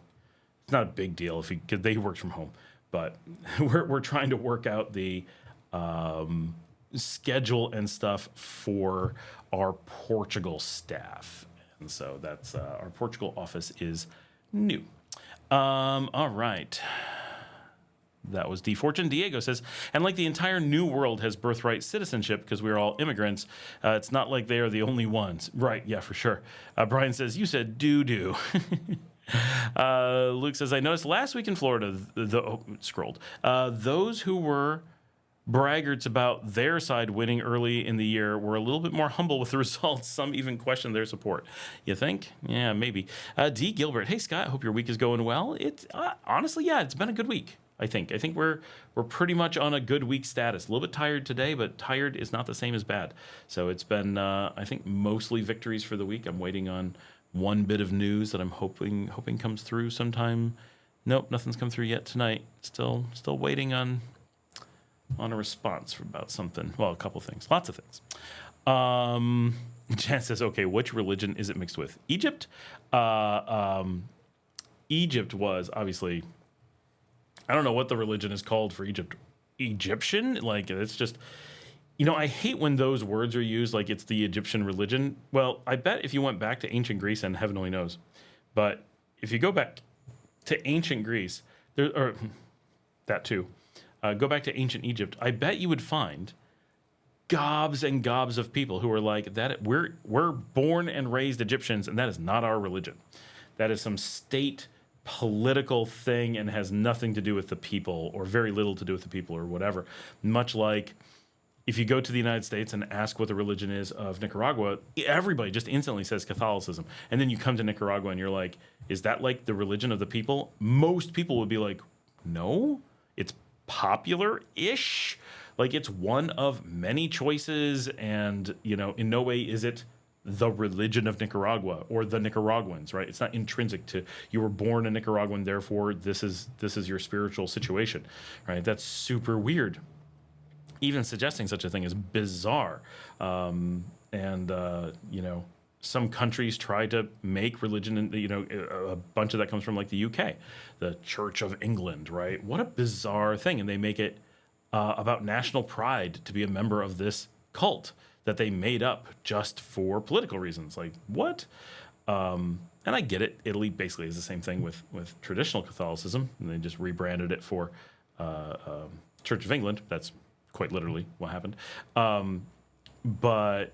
It's not a big deal if he works from home, but we're trying to work out the schedule and stuff for our Portugal staff, and so that's our Portugal office is new. All right. That was D. Fortune. Diego says, and like the entire new world has birthright citizenship because we're all immigrants, it's not like they are the only ones. Right, yeah, for sure. Brian says, you said doo-doo. Luke says, I noticed last week in Florida, scrolled, those who were braggarts about their side winning early in the year were a little bit more humble with the results. Some even questioned their support. You think? Yeah, maybe. D. Gilbert, hey Scott, hope your week is going well. It's honestly, yeah, it's been a good week. I think we're pretty much on a good week status. A little bit tired today, but tired is not the same as bad. So it's been, I think, mostly victories for the week. I'm waiting on one bit of news that I'm hoping comes through sometime. Nope, nothing's come through yet tonight. Still waiting on a response about something. Well, a couple things. Lots of things. Jan says, okay, which religion is it mixed with? Egypt? Egypt was obviously, I don't know what the religion is called for Egypt. Egyptian? Like, it's just, I hate when those words are used, like it's the Egyptian religion. Well, I bet if you went back to ancient Greece, and heaven only knows, but if you go back to ancient Greece, or that too, go back to ancient Egypt, I bet you would find gobs and gobs of people who are like that. We're born and raised Egyptians, and that is not our religion. That is some state political thing and has nothing to do with the people, or very little to do with the people, or whatever. Much like if you go to the United States and ask what the religion is of Nicaragua, everybody just instantly says Catholicism. And then you come to Nicaragua and you're like, is that like the religion of the people? Most people would be like, no, it's popular-ish. Like, it's one of many choices, and, in no way is it the religion of Nicaragua or the Nicaraguans, right? It's not intrinsic to, you were born a Nicaraguan, therefore this is your spiritual situation, right? That's super weird. Even suggesting such a thing is bizarre. Some countries try to make religion, and a bunch of that comes from like the UK, the Church of England, right? What a bizarre thing. And they make it about national pride to be a member of this cult that they made up just for political reasons. Like, what? And I get it. Italy basically is the same thing with traditional Catholicism, and they just rebranded it for Church of England. That's quite literally what happened. But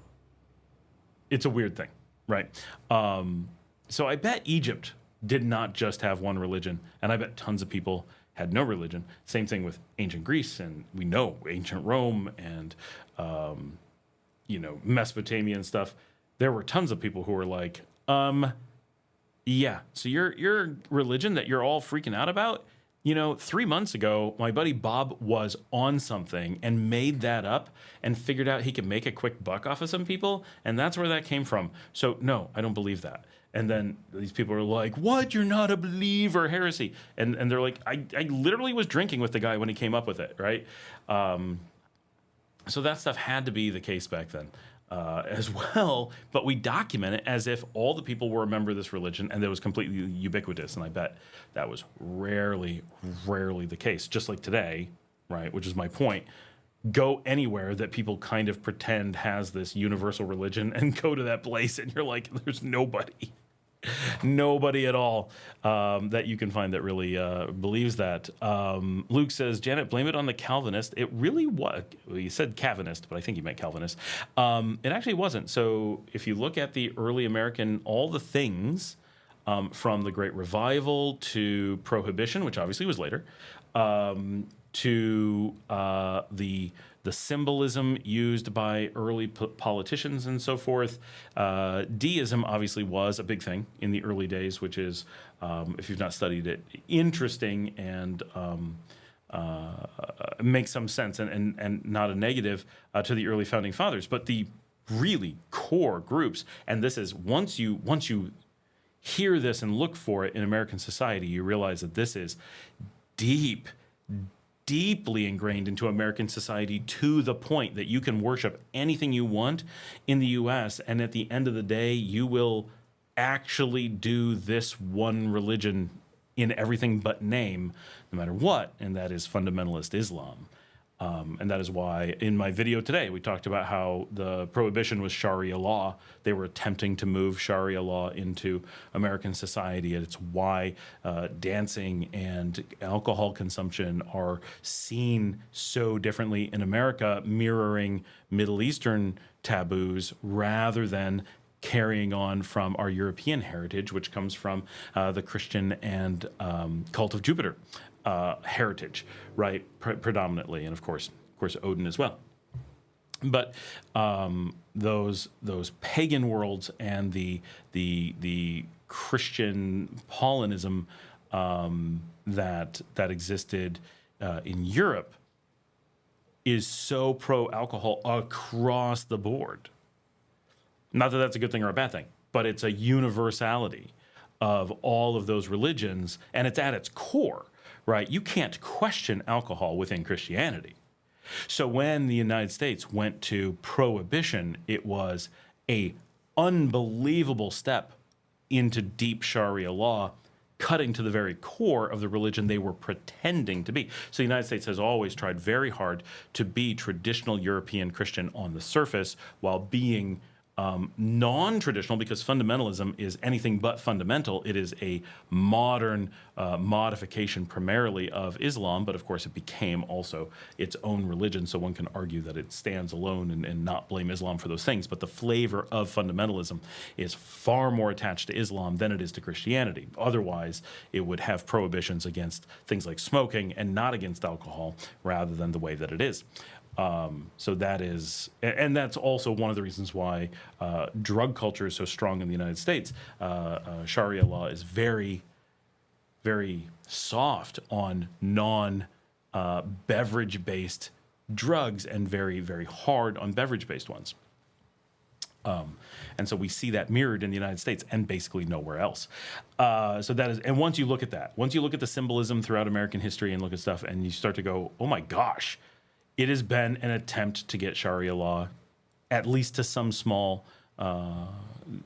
it's a weird thing, right? So I bet Egypt did not just have one religion, and I bet tons of people had no religion. Same thing with ancient Greece, and we know ancient Rome, and Mesopotamia and stuff. There were tons of people who were like, yeah, so your religion that you're all freaking out about, 3 months ago, my buddy Bob was on something and made that up and figured out he could make a quick buck off of some people, and that's where that came from. So no, I don't believe that. And then these people are like, what? You're not a believer, heresy. And they're like, I literally was drinking with the guy when he came up with it, right? So that stuff had to be the case back then as well. But we document it as if all the people were a member of this religion, and it was completely ubiquitous. And I bet that was rarely the case. Just like today, right, which is my point. Go anywhere that people kind of pretend has this universal religion and go to that place, and you're like, there's nobody at all that you can find that really believes that. Luke says, Janet, blame it on the Calvinist. It really was. Well, he said Calvinist, but I think he meant Calvinist. It actually wasn't. So if you look at the early American, all the things from the Great Revival to Prohibition, which obviously was later, to the symbolism used by early politicians and so forth. Deism obviously was a big thing in the early days, which is, if you've not studied it, interesting and makes some sense and not a negative to the early founding fathers. But the really core groups, and this is once you hear this and look for it in American society, you realize that this is deeply ingrained into American society, to the point that you can worship anything you want in the U.S., and at the end of the day, you will actually do this one religion in everything but name, no matter what, and that is fundamentalist Islam. And that is why in my video today, we talked about how the prohibition was Sharia law. They were attempting to move Sharia law into American society. And it's why dancing and alcohol consumption are seen so differently in America, mirroring Middle Eastern taboos rather than carrying on from our European heritage, which comes from the Christian and cult of Jupiter heritage, right, predominantly, and of course Odin as well. But those pagan worlds and the Christian Paulinism that existed in Europe is so pro-alcohol across the board. Not that that's a good thing or a bad thing, but it's a universality of all of those religions, and it's at its core, right? You can't question alcohol within Christianity. So when the United States went to prohibition, it was a unbelievable step into deep Sharia law cutting to the very core of the religion they were pretending to be. So the United States has always tried very hard to be traditional European Christian on the surface while being non-traditional, because fundamentalism is anything but fundamental. It is a modern modification primarily of Islam, but of course it became also its own religion, so one can argue that it stands alone and not blame Islam for those things. But the flavor of fundamentalism is far more attached to Islam than it is to Christianity. Otherwise, it would have prohibitions against things like smoking and not against alcohol, rather than the way that it is. So that is, and that's also one of the reasons why drug culture is so strong in the United States. Sharia law is very, very soft on non-beverage-based drugs and very, very hard on beverage-based ones. And so we see that mirrored in the United States and basically nowhere else. So that is, and once you look at that, once you look at the symbolism throughout American history and look at stuff, and you start to go, oh my gosh, it has been an attempt to get Sharia law, at least to some small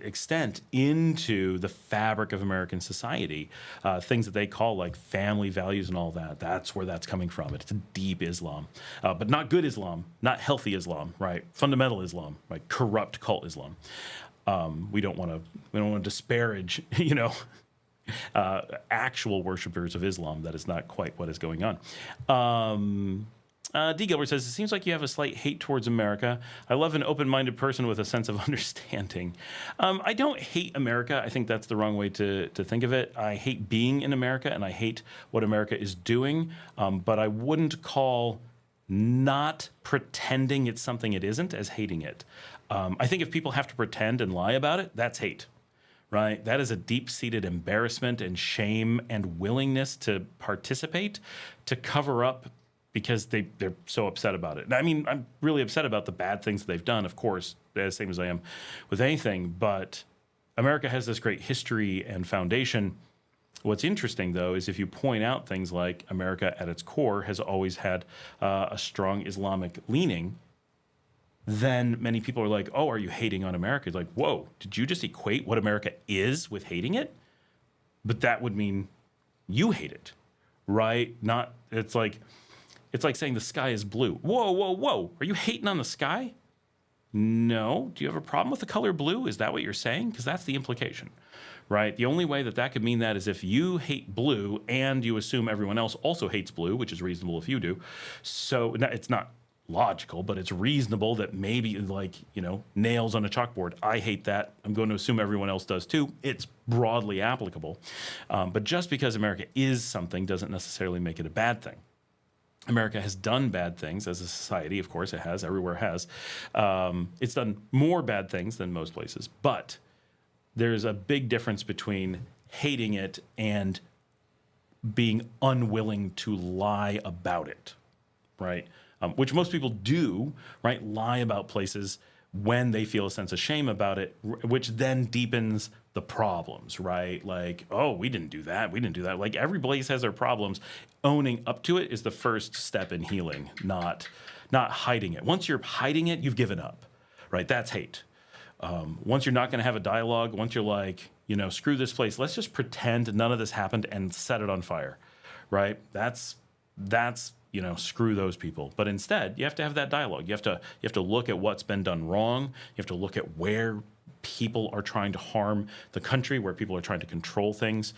extent, into the fabric of American society. Things that they call like family values and all that. That's where that's coming from. It's a deep Islam, but not good Islam, not healthy Islam, right? Fundamental Islam, right? Corrupt cult Islam. We don't want to disparage, actual worshipers of Islam. That is not quite what is going on. D. Gilbert says, it seems like you have a slight hate towards America. I love an open-minded person with a sense of understanding. I don't hate America. I think that's the wrong way to think of it. I hate being in America, and I hate what America is doing, but I wouldn't call not pretending it's something it isn't as hating it. I think if people have to pretend and lie about it, that's hate. Right? That is a deep-seated embarrassment and shame and willingness to participate, to cover up because they're so upset about it. I mean, I'm really upset about the bad things that they've done, of course, the same as I am with anything, but America has this great history and foundation. What's interesting, though, is if you point out things like America at its core has always had a strong Islamic leaning, then many people are like, oh, are you hating on America? It's like, whoa, did you just equate what America is with hating it? But that would mean you hate it, right? It's like saying the sky is blue. Whoa, whoa, whoa. Are you hating on the sky? No. Do you have a problem with the color blue? Is that what you're saying? Because that's the implication, right? The only way that could mean that is if you hate blue and you assume everyone else also hates blue, which is reasonable if you do. So it's not logical, but it's reasonable that maybe nails on a chalkboard. I hate that. I'm going to assume everyone else does too. It's broadly applicable. But just because America is something doesn't necessarily make it a bad thing. America has done bad things as a society. Of course, it has. Everywhere has. It's done more bad things than most places. But there's a big difference between hating it and being unwilling to lie about it, right? Which most people do, right? Lie about places when they feel a sense of shame about it, which then deepens the problems, right? Like, oh, we didn't do that. We didn't do that. Like, every place has their problems. Owning up to it is the first step in healing, not hiding it. Once you're hiding it, you've given up, right? That's hate. Once you're not going to have a dialogue, once you're like, screw this place, let's just pretend none of this happened and set it on fire, right? That's screw those people. But instead, you have to have that dialogue. You have to look at what's been done wrong. You have to look at where people are trying to harm the country, where people are trying to control things.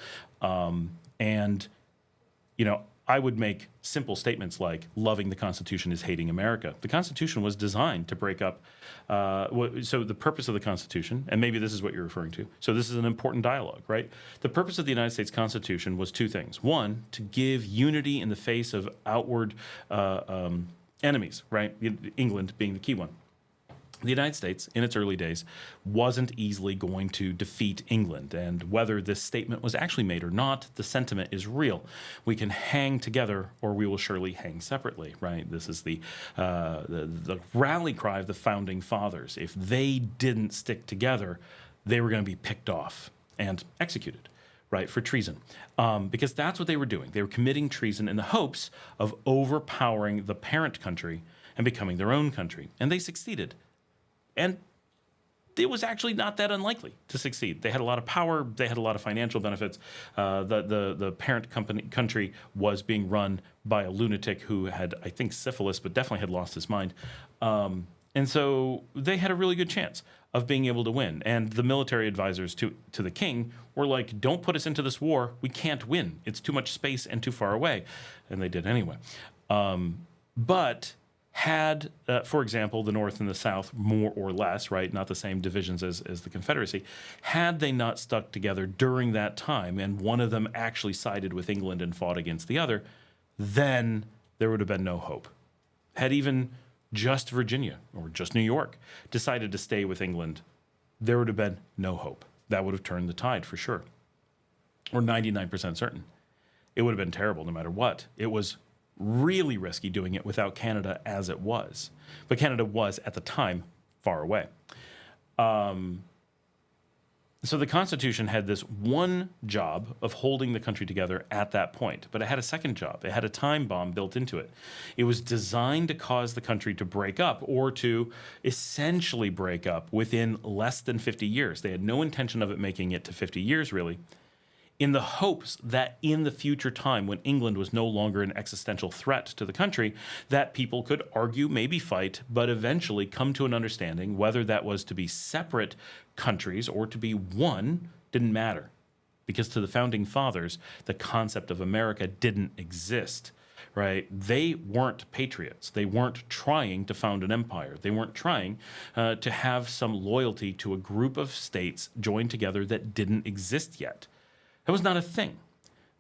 I would make simple statements like loving the Constitution is hating America. The Constitution was designed to break up. So the purpose of the Constitution, and maybe this is what you're referring to. So this is an important dialogue, right? The purpose of the United States Constitution was two things. One, to give unity in the face of outward enemies, right? England being the key one. The United States, in its early days, wasn't easily going to defeat England. And whether this statement was actually made or not, the sentiment is real. We can hang together or we will surely hang separately, right? This is the rally cry of the Founding Fathers. If they didn't stick together, they were going to be picked off and executed, right, for treason. Because that's what they were doing. They were committing treason in the hopes of overpowering the parent country and becoming their own country. And they succeeded. And it was actually not that unlikely to succeed. They had a lot of power. They had a lot of financial benefits. The parent country was being run by a lunatic who had, I think, syphilis, but definitely had lost his mind. And so they had a really good chance of being able to win. And the military advisors to the king were like, don't put us into this war. We can't win. It's too much space and too far away. And they did anyway. But had, for example, the North and the South, more or less, right, not the same divisions as the Confederacy, had they not stuck together during that time and one of them actually sided with England and fought against the other, then there would have been no hope. Had even just Virginia or just New York decided to stay with England, there would have been no hope. That would have turned the tide for sure. Or 99% certain. It would have been terrible no matter what. It was really risky doing it without Canada as it was. But Canada was, at the time, far away. So the Constitution had this one job of holding the country together at that point, but it had a second job. It had a time bomb built into it. It was designed to cause the country to break up or to essentially break up within less than 50 years. They had no intention of it making it to 50 years, really, in the hopes that in the future time, when England was no longer an existential threat to the country, that people could argue, maybe fight, but eventually come to an understanding, whether that was to be separate countries or to be one, didn't matter. Because to the founding fathers, the concept of America didn't exist, right? They weren't patriots. They weren't trying to found an empire. They weren't trying to have some loyalty to a group of states joined together that didn't exist yet. That was not a thing.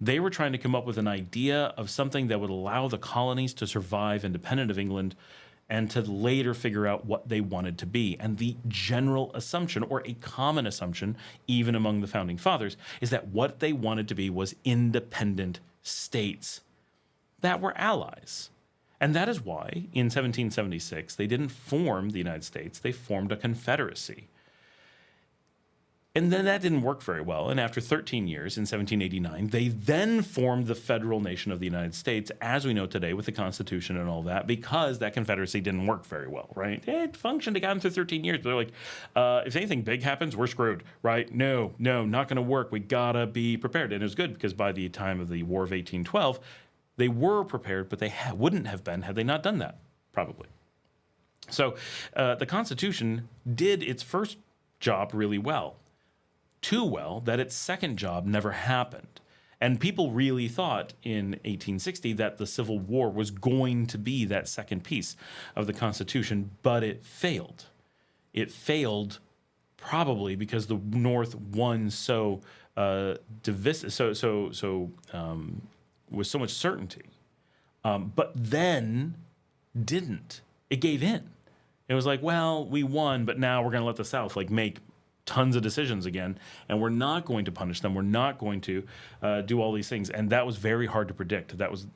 They were trying to come up with an idea of something that would allow the colonies to survive independent of England and to later figure out what they wanted to be. And the general assumption, or a common assumption, even among the founding fathers, is that what they wanted to be was independent states that were allies. And that is why, in 1776, they didn't form the United States, they formed a confederacy. And then that didn't work very well. And after 13 years, in 1789, they then formed the federal nation of the United States, as we know today, with the Constitution and all that, because that confederacy didn't work very well, right? It functioned, it got them through 13 years. But they're like, if anything big happens, we're screwed, right? No, not going to work. We got to be prepared. And it was good because by the time of the War of 1812, they were prepared, but they wouldn't have been had they not done that, probably. So the Constitution did its first job really well. Too well that its second job never happened. And people really thought in 1860 that the Civil War was going to be that second piece of the Constitution, but it failed. It failed probably because the North won with so much certainty, but then didn't. It gave in. It was like, well, we won, but now we're going to let the South make tons of decisions again, and we're not going to punish them. We're not going to do all these things. And that was very hard to predict that was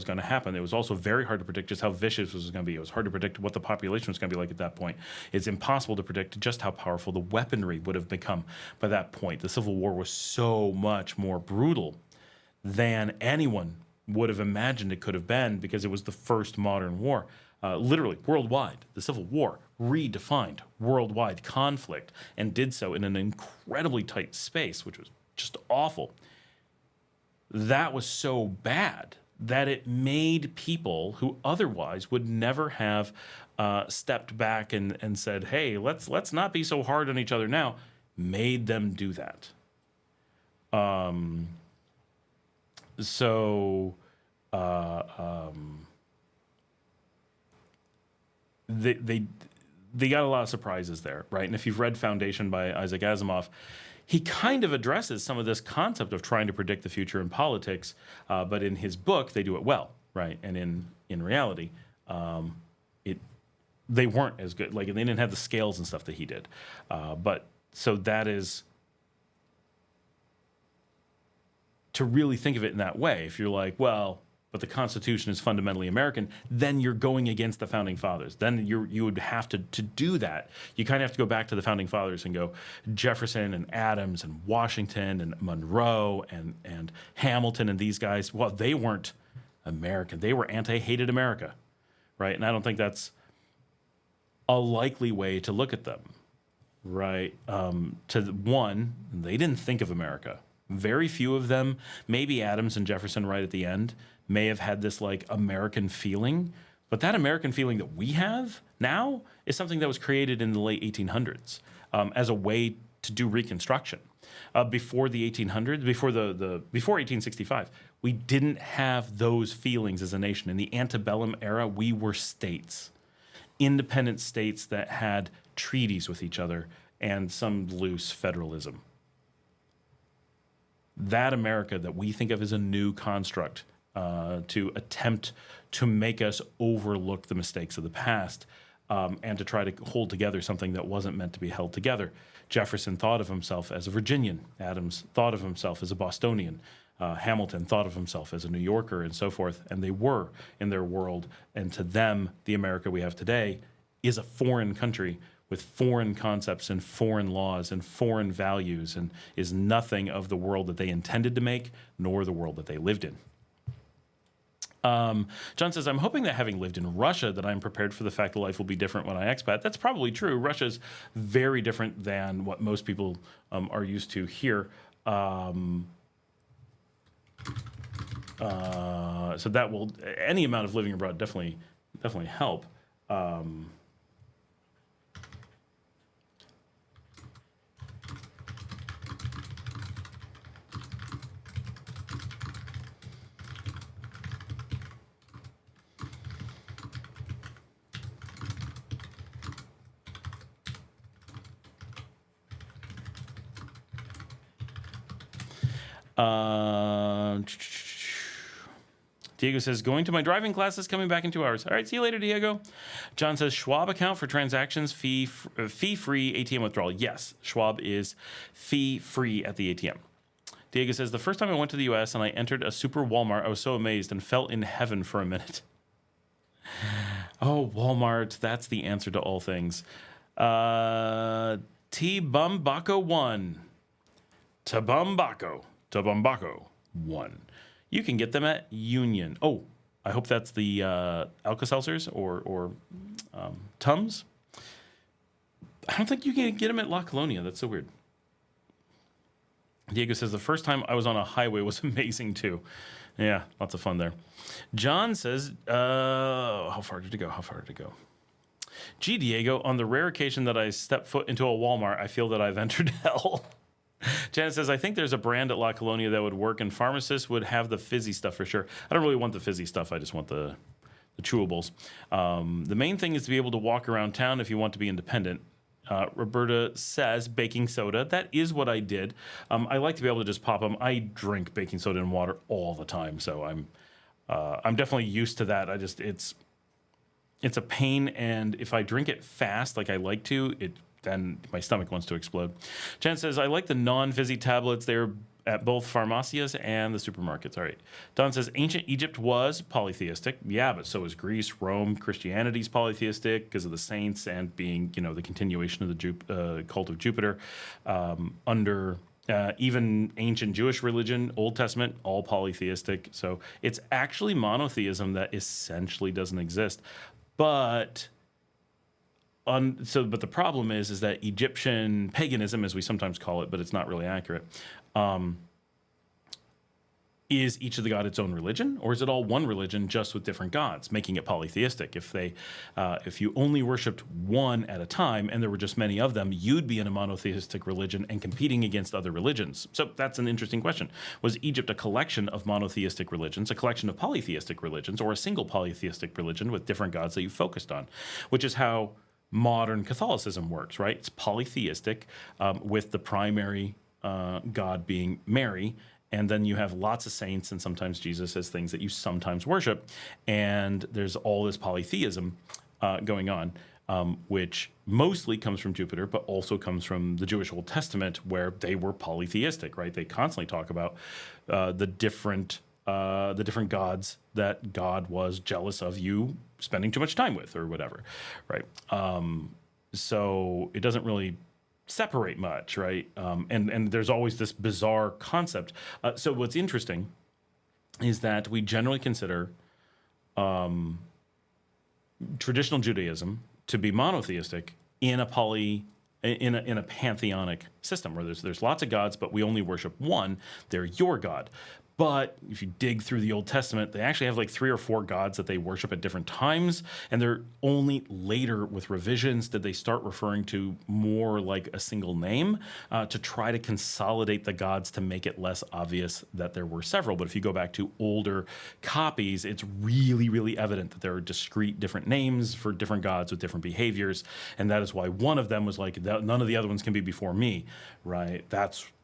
going to happen. It was also very hard to predict just how vicious it was going to be. It was hard to predict what the population was going to be like at that point. It's impossible to predict just how powerful the weaponry would have become by that point. The Civil War was so much more brutal than anyone would have imagined it could have been, because it was the first modern war. Literally, worldwide. The Civil War redefined worldwide conflict and did so in an incredibly tight space, which was just awful. That was so bad that it made people who otherwise would never have stepped back and said, hey, let's not be so hard on each other now, made them do that. They got a lot of surprises there, right? And if you've read Foundation by Isaac Asimov, he kind of addresses some of this concept of trying to predict the future in politics, but in his book, they do it well, right? And in reality, they weren't as good. They didn't have the scales and stuff that he did. But so that is, to really think of it in that way, if you're like, well, but the Constitution is fundamentally American, then you're going against the Founding Fathers. Then you would have to do that. You kind of have to go back to the Founding Fathers and go Jefferson and Adams and Washington and Monroe and Hamilton and these guys. Well, they weren't American. They were anti-hated America, right? And I don't think that's a likely way to look at them. right? One, they didn't think of America. Very few of them, maybe Adams and Jefferson right at the end, may have had this like American feeling. But that American feeling that we have now is something that was created in the late 1800s as a way to do Reconstruction. Before the 1800s, before 1865, we didn't have those feelings as a nation. In the antebellum era, we were states, independent states that had treaties with each other and some loose federalism. That America that we think of as a new construct to attempt to make us overlook the mistakes of the past and to try to hold together something that wasn't meant to be held together. Jefferson thought of himself as a Virginian. Adams thought of himself as a Bostonian. Hamilton thought of himself as a New Yorker and so forth, and they were in their world. And to them, the America we have today is a foreign country with foreign concepts and foreign laws and foreign values, and is nothing of the world that they intended to make, nor the world that they lived in. John says, I'm hoping that having lived in Russia that I'm prepared for the fact that life will be different when I expat. That's probably true. Russia's very different than what most people are used to here. So that will, any amount of living abroad definitely help. Diego says, going to my driving classes, coming back in 2 hours. All right, see you later, Diego. John says, Schwab account for transactions, fee-free ATM withdrawal. Yes, Schwab is fee-free at the ATM. Diego says, the first time I went to the U.S. and I entered a super Walmart, I was so amazed and felt in heaven for a minute. Oh, Walmart, that's the answer to all things. T-Bumbaco1. Tabumbaco 1. You can get them at Union. Oh, I hope that's the Alka-Seltzers or Tums. I don't think you can get them at La Colonia. That's so weird. Diego says, the first time I was on a highway was amazing too. Yeah, lots of fun there. John says, how far did it go? Gee, Diego, on the rare occasion that I step foot into a Walmart, I feel that I've entered hell. Janet says, I think there's a brand at La Colonia that would work, and pharmacists would have the fizzy stuff for sure. I don't really want the fizzy stuff. I just want the chewables. The main thing is to be able to walk around town if you want to be independent. Roberta says baking soda. That is what I did. I like to be able to just pop them. I drink baking soda and water all the time, so I'm definitely used to that. It's a pain, and if I drink it fast like I like to, then my stomach wants to explode. Jan says, I like the non-fizzy tablets. They're at both pharmacias and the supermarkets. All right. Don says, ancient Egypt was polytheistic. Yeah, but so is Greece, Rome. Christianity's polytheistic because of the saints and being, the continuation of the cult of Jupiter. Under even ancient Jewish religion, Old Testament, all polytheistic. So it's actually monotheism that essentially doesn't exist. But the problem is that Egyptian paganism, as we sometimes call it, but it's not really accurate, is each of the god its own religion, or is it all one religion just with different gods, making it polytheistic? If you only worshipped one at a time and there were just many of them, you'd be in a monotheistic religion and competing against other religions. So that's an interesting question. Was Egypt a collection of monotheistic religions, a collection of polytheistic religions, or a single polytheistic religion with different gods that you focused on? Which is how modern Catholicism works, right? It's polytheistic with the primary God being Mary, and then you have lots of saints and sometimes Jesus as things that you sometimes worship, and there's all this polytheism going on, which mostly comes from Jupiter, but also comes from the Jewish Old Testament where they were polytheistic, right? They constantly talk about the different gods that God was jealous of you spending too much time with or whatever, right? So it doesn't really separate much, right? And there's always this bizarre concept. So what's interesting is that we generally consider traditional Judaism to be monotheistic in a in a pantheonic system where there's lots of gods, but we only worship one. They're your God. But if you dig through the Old Testament, they actually have like 3 or 4 gods that they worship at different times. And they're only later with revisions did they start referring to more like a single name to try to consolidate the gods to make it less obvious that there were several. But if you go back to older copies, it's really, really evident that there are discrete different names for different gods with different behaviors. And that is why one of them was like, none of the other ones can be before me, right?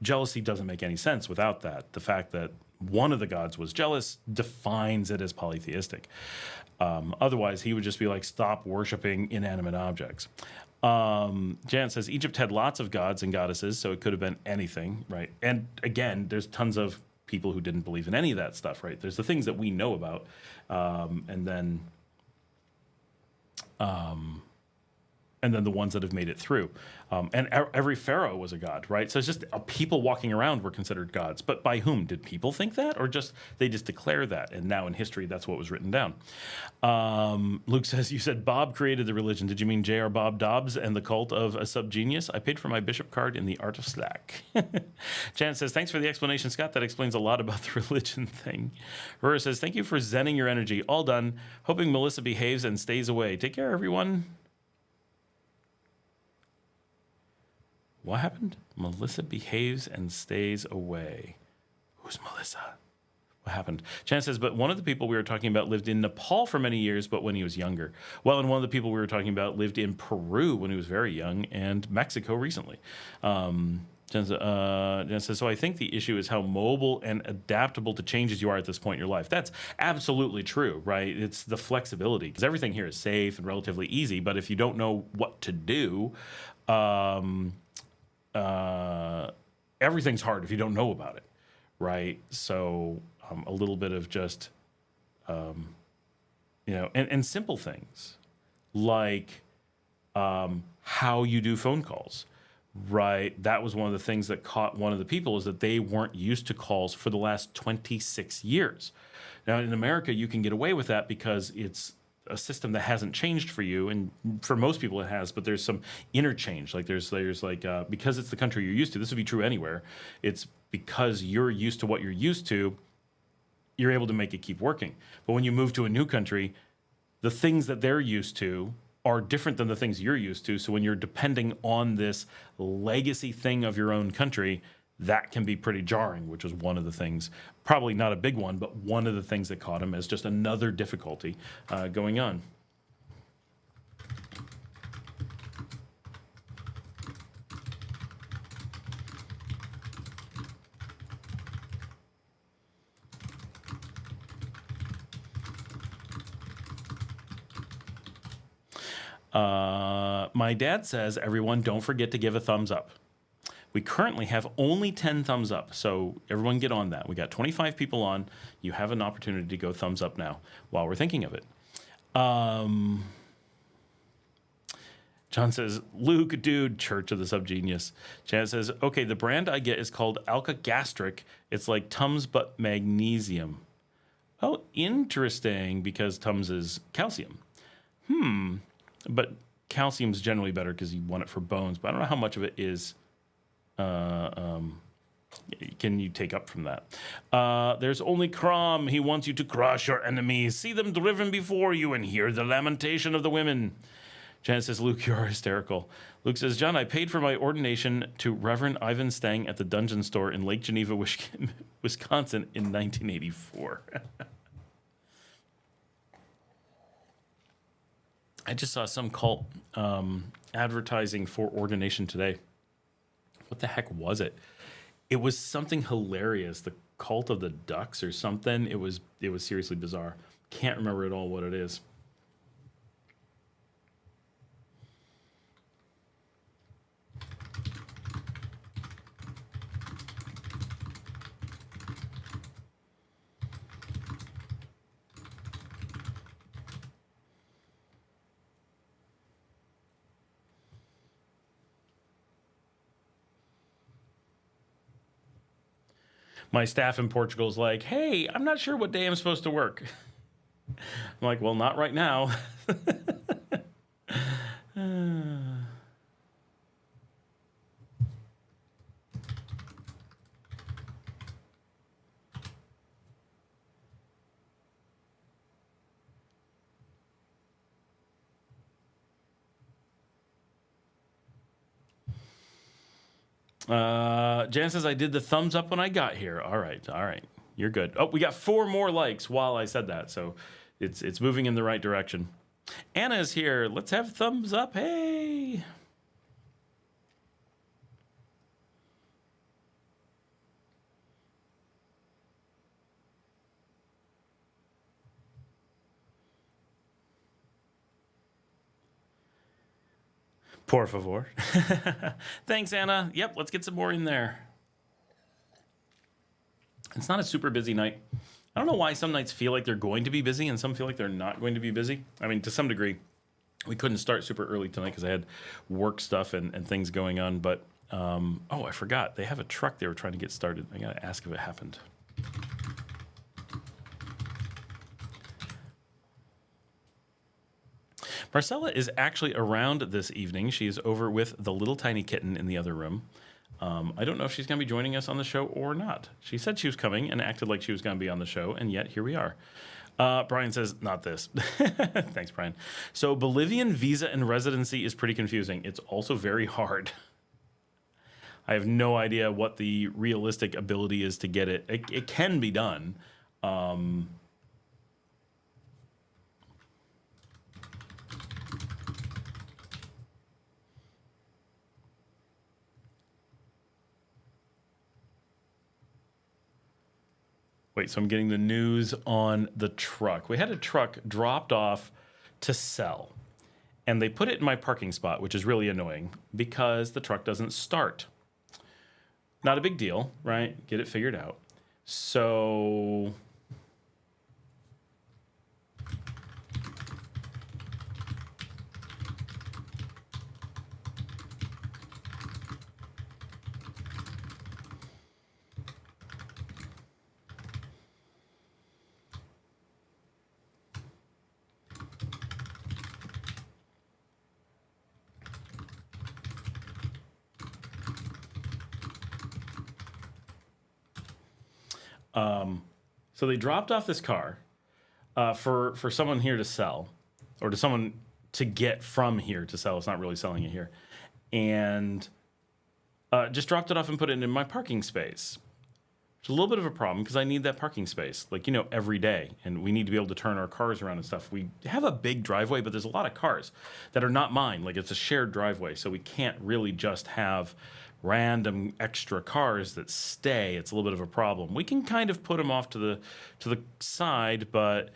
Jealousy doesn't make any sense without that. The fact that one of the gods was jealous defines it as polytheistic. Otherwise, he would just be like, stop worshiping inanimate objects. Jan says, Egypt had lots of gods and goddesses, so it could have been anything, right? And again, there's tons of people who didn't believe in any of that stuff, right? There's the things that we know about, and then the ones that have made it through. And every pharaoh was a god, right? So it's just people walking around were considered gods. But by whom? Did people think that? Or they just declare that? And now in history, that's what was written down. Luke says, you said Bob created the religion. Did you mean J.R. Bob Dobbs and the cult of a subgenius? I paid for my bishop card in the art of Slack. Jan says, thanks for the explanation, Scott. That explains a lot about the religion thing. Rura says, thank you for zenning your energy. All done. Hoping Melissa behaves and stays away. Take care, everyone. What happened? Melissa behaves and stays away. Who's Melissa? What happened? Chan says, but one of the people we were talking about lived in Nepal for many years, but when he was younger. Well, and one of the people we were talking about lived in Peru when he was very young, and Mexico recently. Jen says, so I think the issue is how mobile and adaptable to changes you are at this point in your life. That's absolutely true, right? It's the flexibility, because everything here is safe and relatively easy, but if you don't know what to do, everything's hard if you don't know about it, right? So a little bit of just, and simple things like how you do phone calls, right? That was one of the things that caught one of the people, is that they weren't used to calls for the last 26 years. Now, in America, you can get away with that because it's a system that hasn't changed for you, and for most people it has, but there's some interchange. Like there's like because it's the country you're used to. This would be true anywhere. It's because you're used to what you're used to, you're able to make it keep working. But when you move to a new country, the things that they're used to are different than the things you're used to. So when you're depending on this legacy thing of your own country, that can be pretty jarring, which is one of the things, probably not a big one, but one of the things that caught him as just another difficulty going on. My dad says, everyone, don't forget to give a thumbs up. We currently have only 10 thumbs up, so everyone get on that. We got 25 people on. You have an opportunity to go thumbs up now while we're thinking of it. John says, Luke, dude, Church of the Subgenius. Chad says, okay, the brand I get is called Alka Gastric. It's like Tums but magnesium. Oh, interesting, because Tums is calcium. But calcium's generally better because you want it for bones, but I don't know how much of it is... can you take up from that? There's only Crom. He wants you to crush your enemies, see them driven before you, and hear the lamentation of the women. Janet says, Luke, you're hysterical. Luke says, John, I paid for my ordination to Reverend Ivan Stang at the Dungeon Store in Lake Geneva, Wisconsin in 1984. I just saw some cult advertising for ordination today. What the heck was it? It was something hilarious. The Cult of the Ducks or something. It was seriously bizarre. Can't remember at all what it is. My staff in Portugal is like, hey, I'm not sure what day I'm supposed to work. I'm like, well, not right now. Jan says, I did the thumbs up when I got here. All right. You're good. Oh, we got 4 more likes while I said that, so it's moving in the right direction. Anna is here. Let's have thumbs up. Hey. Por favor. Thanks, Anna. Yep, let's get some more in there. It's not a super busy night. I don't know why some nights feel like they're going to be busy and some feel like they're not going to be busy. I mean, to some degree, we couldn't start super early tonight because I had work stuff and things going on. But, oh, I forgot. They have a truck they were trying to get started. I got to ask if it happened. Marcela is actually around this evening. She is over with the little tiny kitten in the other room. I don't know if she's going to be joining us on the show or not. She said she was coming and acted like she was going to be on the show, and yet here we are. Brian says, not this. Thanks, Brian. So Bolivian visa and residency is pretty confusing. It's also very hard. I have no idea what the realistic ability is to get it. It can be done. Wait, so I'm getting the news on the truck. We had a truck dropped off to sell, and they put it in my parking spot, which is really annoying because the truck doesn't start. Not a big deal, right? Get it figured out. So So they dropped off this car for someone here to sell, or to someone to get from here to sell. It's not really selling it here. And just dropped it off and put it in my parking space. It's a little bit of a problem because I need that parking space, like, you know, every day. And we need to be able to turn our cars around and stuff. We have a big driveway, but there's a lot of cars that are not mine. Like, it's a shared driveway, so we can't really just have random extra cars that stay. It's a little bit of a problem. We can kind of put them off to the side, but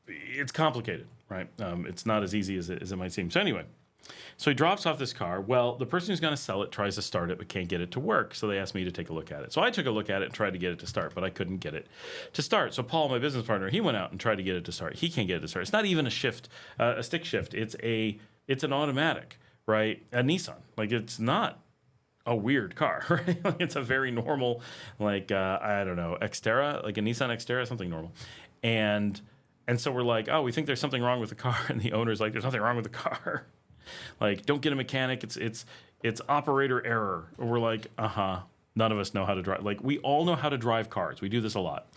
it's complicated, right? It's not as easy as it might seem. So anyway, so he drops off this car. Well, the person who's going to sell it tries to start it but can't get it to work. So they asked me to take a look at it. So I took a look at it and tried to get it to start, but I couldn't get it to start. So Paul, my business partner, he went out and tried to get it to start. He can't get it to start. It's not even a shift, a stick shift. It's an automatic, right? A Nissan. Like, it's not a weird car, right? Like, it's a very normal, like, I don't know, Xterra, like a Nissan Xterra, something normal. And so we're like, oh, we think there's something wrong with the car. And the owner's like, there's nothing wrong with the car. Like, don't get a mechanic. It's operator error. And we're like, none of us know how to drive. Like, we all know how to drive cars. We do this a lot.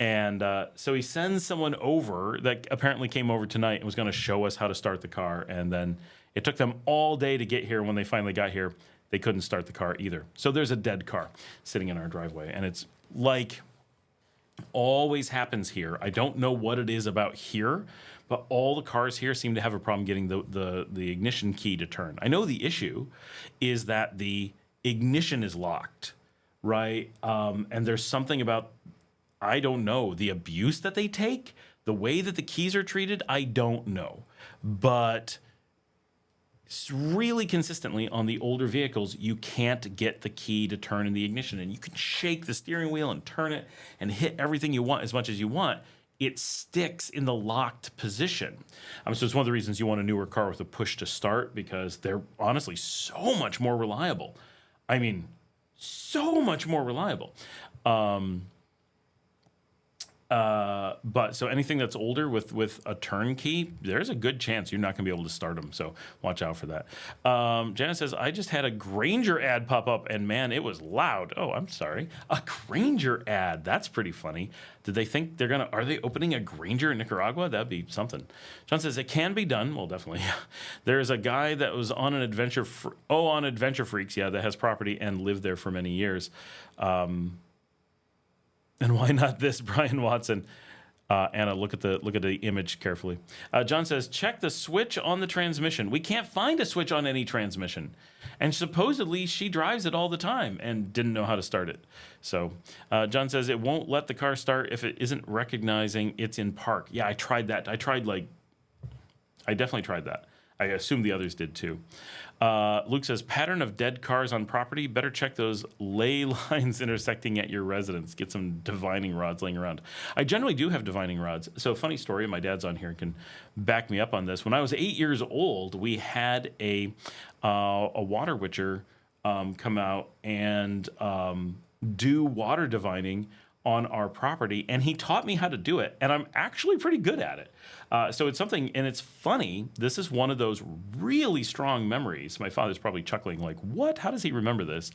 And so he sends someone over that apparently came over tonight and was going to show us how to start the car. And then it took them all day to get here. When they finally got here, they couldn't start the car either. So there's a dead car sitting in our driveway. And it's like always happens here. I don't know what it is about here, but all the cars here seem to have a problem getting the ignition key to turn. I know the issue is that the ignition is locked, right? And there's something about, I don't know, the abuse that they take, the way that the keys are treated, I don't know. But really consistently on the older vehicles, you can't get the key to turn in the ignition. And you can shake the steering wheel and turn it and hit everything you want as much as you want. It sticks in the locked position. So it's one of the reasons you want a newer car with a push to start, because they're honestly so much more reliable. I mean, so much more reliable. But so anything that's older with a turnkey, there's a good chance you're not going to be able to start them. So watch out for that. Janice says, I just had a Granger ad pop up and man, it was loud. Oh, I'm sorry. A Granger ad. That's pretty funny. Did they think are they opening a Granger in Nicaragua? That'd be something. John says, it can be done. Well, definitely. There's a guy that was on an on Adventure Freaks. Yeah, that has property and lived there for many years. And why not this, Brian Watson? Anna, look at the image carefully. John says, check the switch on the transmission. We can't find a switch on any transmission. And supposedly she drives it all the time and didn't know how to start it. So John says, it won't let the car start if it isn't recognizing it's in park. Yeah, I tried that. I definitely tried that. I assume the others did too. Luke says, pattern of dead cars on property. Better check those ley lines intersecting at your residence. Get some divining rods laying around. I generally do have divining rods. So funny story, my dad's on here and can back me up on this. When I was 8 years old, we had a water witcher come out and do water divining on our property, and he taught me how to do it, and I'm actually pretty good at it. So it's something, and it's funny. This is one of those really strong memories. My father's probably chuckling like, what? How does he remember this?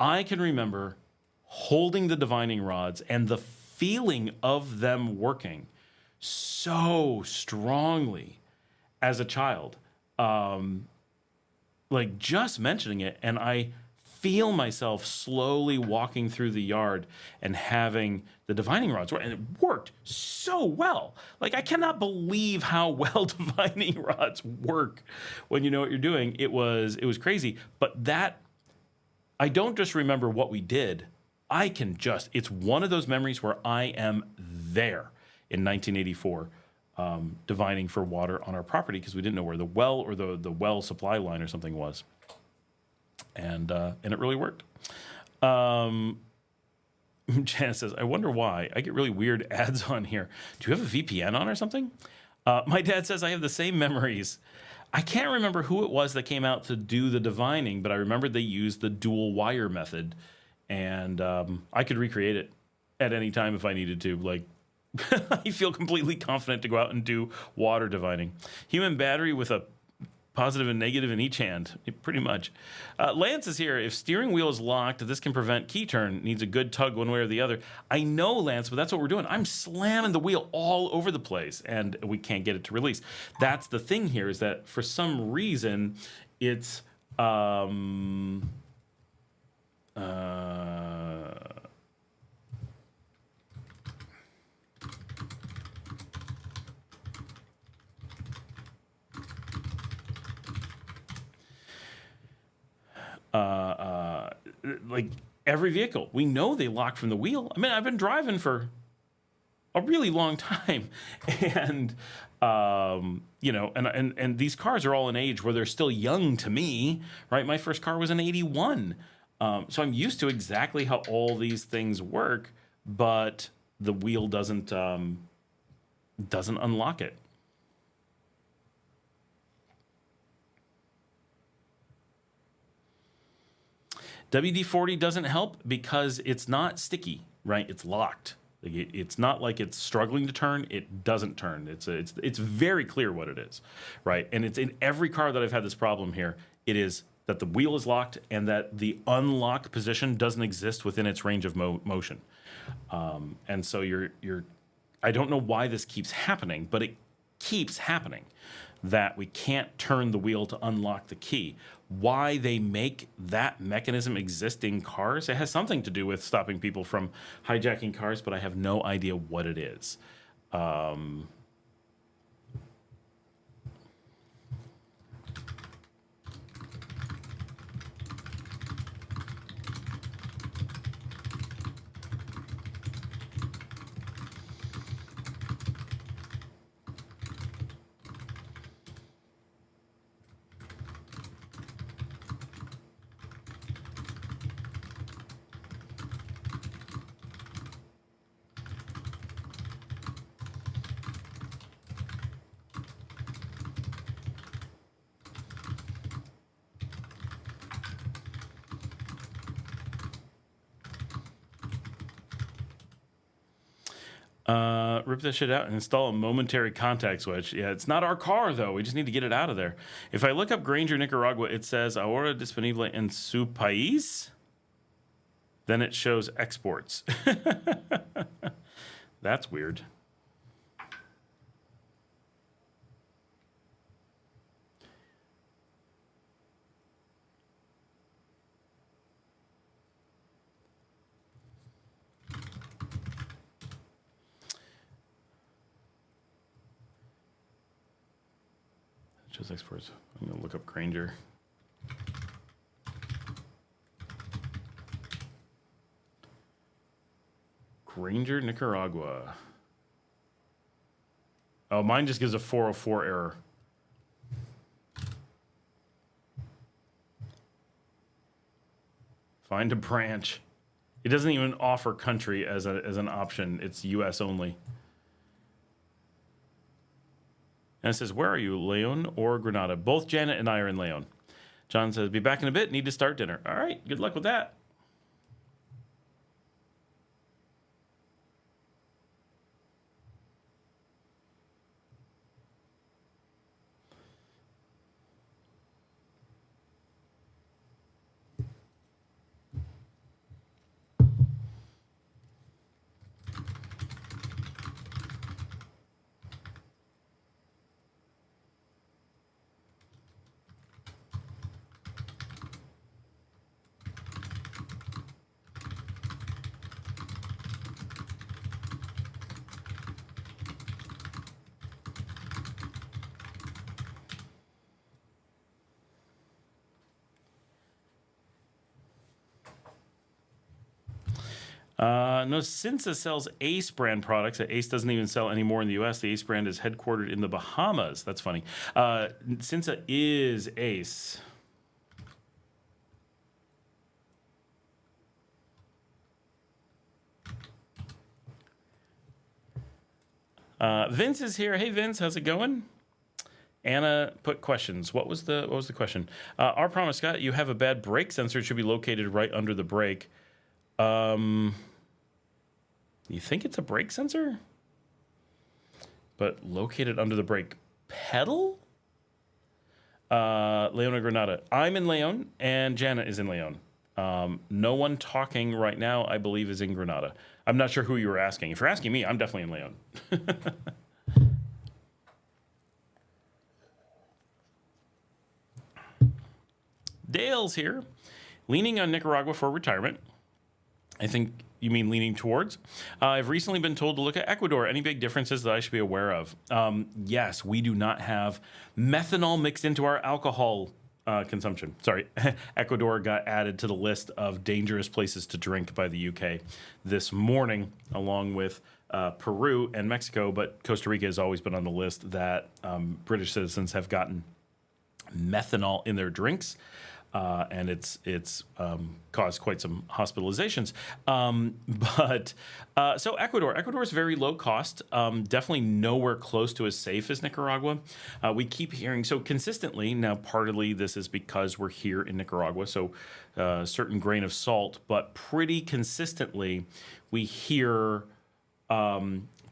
I can remember holding the divining rods and the feeling of them working so strongly as a child. Like just mentioning it, and I feel myself slowly walking through the yard and having the divining rods work, and it worked so well. Like, I cannot believe how well divining rods work when you know what you're doing. It was crazy, but that, I don't just remember what we did. It's one of those memories where I am there in 1984, divining for water on our property because we didn't know where the well or the well supply line or something was. And it really worked. Janice says, I wonder why. I get really weird ads on here. Do you have a VPN on or something? My dad says I have the same memories. I can't remember who it was that came out to do the divining, but I remember they used the dual wire method. And I could recreate it at any time if I needed to. Like, I feel completely confident to go out and do water divining. Human battery with a positive and negative in each hand, pretty much. Lance is here. If steering wheel is locked, this can prevent key turn. Needs a good tug one way or the other. I know, Lance, but that's what we're doing. I'm slamming the wheel all over the place, and we can't get it to release. That's the thing here, is that for some reason, it's... like every vehicle, we know they lock from the wheel. I mean, I've been driving for a really long time, and and these cars are all in age where they're still young to me, right? My first car was an '81, so I'm used to exactly how all these things work, but the wheel doesn't unlock it. WD-40 doesn't help because it's not sticky, right? It's locked. It's not like it's struggling to turn. It doesn't turn. It's very clear what it is, right? And it's in every car that I've had this problem here. It is that the wheel is locked and that the unlock position doesn't exist within its range of motion. And so I don't know why this keeps happening, but it keeps happening, that we can't turn the wheel to unlock the key. Why they make that mechanism exist in cars, it has something to do with stopping people from hijacking cars, but I have no idea what it is. Rip that shit out and install a momentary contact switch. Yeah, it's not our car, though. We just need to get it out of there. If I look up Granger, Nicaragua, it says ahora disponible en su país. Then it shows exports. That's weird. Shows exports. I'm going to look up Granger. Granger, Nicaragua. Oh, mine just gives a 404 error. Find a branch. It doesn't even offer country as an option. It's U.S. only. And it says, where are you, Leon or Granada? Both Janet and I are in Leon. John says, be back in a bit. Need to start dinner. All right. Good luck with that. No, Cinsa sells Ace brand products. Ace doesn't even sell anymore in the U.S. The Ace brand is headquartered in the Bahamas. That's funny. Cinsa is Ace. Vince is here. Hey, Vince, how's it going? Anna put questions. What was the question? Our promise, Scott, you have a bad brake sensor. It should be located right under the brake. You think it's a brake sensor? But located under the brake pedal? Leon or Granada. I'm in Leon, and Janet is in Leon. No one talking right now, I believe, is in Granada. I'm not sure who you were asking. If you're asking me, I'm definitely in Leon. Dale's here. Leaning on Nicaragua for retirement. I think you mean leaning towards. I've recently been told to look at Ecuador. Any big differences that I should be aware of? Yes, we do not have methanol mixed into our alcohol consumption. Sorry, Ecuador got added to the list of dangerous places to drink by the UK this morning, along with Peru and Mexico. But Costa Rica has always been on the list that British citizens have gotten methanol in their drinks. And it's caused quite some hospitalizations. So Ecuador is very low cost, definitely nowhere close to as safe as Nicaragua. We keep hearing, so consistently, now partly this is because we're here in Nicaragua, so a certain grain of salt, but pretty consistently we hear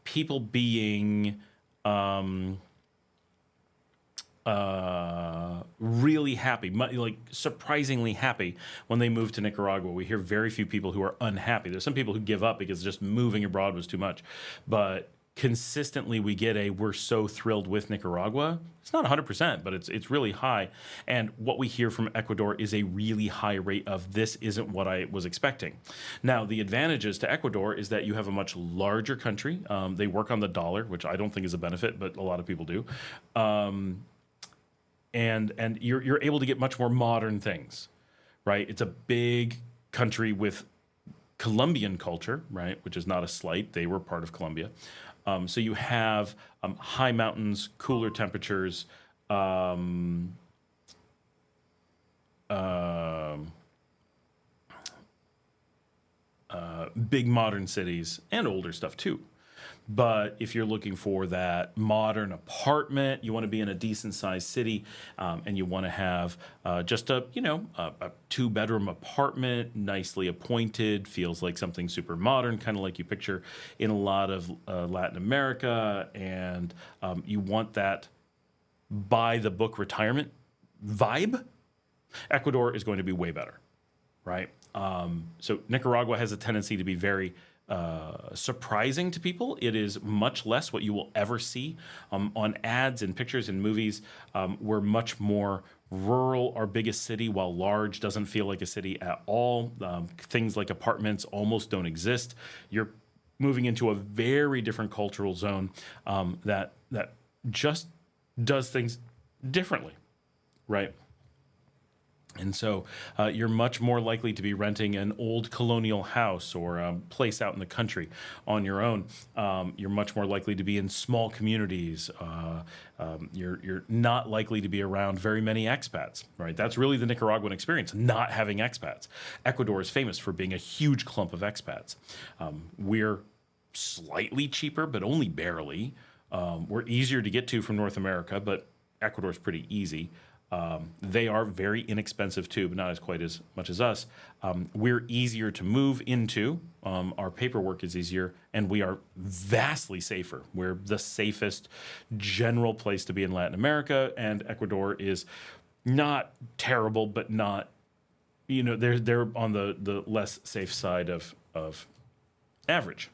people being really happy, like surprisingly happy when they move to Nicaragua. We hear very few people who are unhappy. There's some people who give up because just moving abroad was too much. But consistently we get we're so thrilled with Nicaragua. It's not 100%, but it's really high. And what we hear from Ecuador is a really high rate of this isn't what I was expecting. Now, the advantages to Ecuador is that you have a much larger country. They work on the dollar, which I don't think is a benefit, but a lot of people do. And you're able to get much more modern things, right? It's a big country with Colombian culture, right? Which is not a slight. They were part of Colombia. So you have high mountains, cooler temperatures, big modern cities, and older stuff too. But if you're looking for that modern apartment, you want to be in a decent sized city, and you want to have just a, a 2-bedroom apartment, nicely appointed, feels like something super modern, kind of like you picture in a lot of Latin America, and you want that by the book retirement vibe, Ecuador is going to be way better, right? So Nicaragua has a tendency to be very surprising to people. It is much less what you will ever see on ads and pictures and movies. We're much more rural. Our biggest city, while large, doesn't feel like a city at all. Things like apartments almost don't exist. You're moving into a very different cultural zone that just does things differently, right? And so you're much more likely to be renting an old colonial house or a place out in the country on your own. You're much more likely to be in small communities. You're not likely to be around very many expats, right? That's really the Nicaraguan experience, not having expats. Ecuador is famous for being a huge clump of expats. We're slightly cheaper, but only barely. We're easier to get to from North America, but Ecuador's pretty easy. They are very inexpensive too, but not as quite as much as us. We're easier to move into. Our paperwork is easier, and we are vastly safer. We're the safest general place to be in Latin America, and Ecuador is not terrible, but not, they're on the less safe side of average.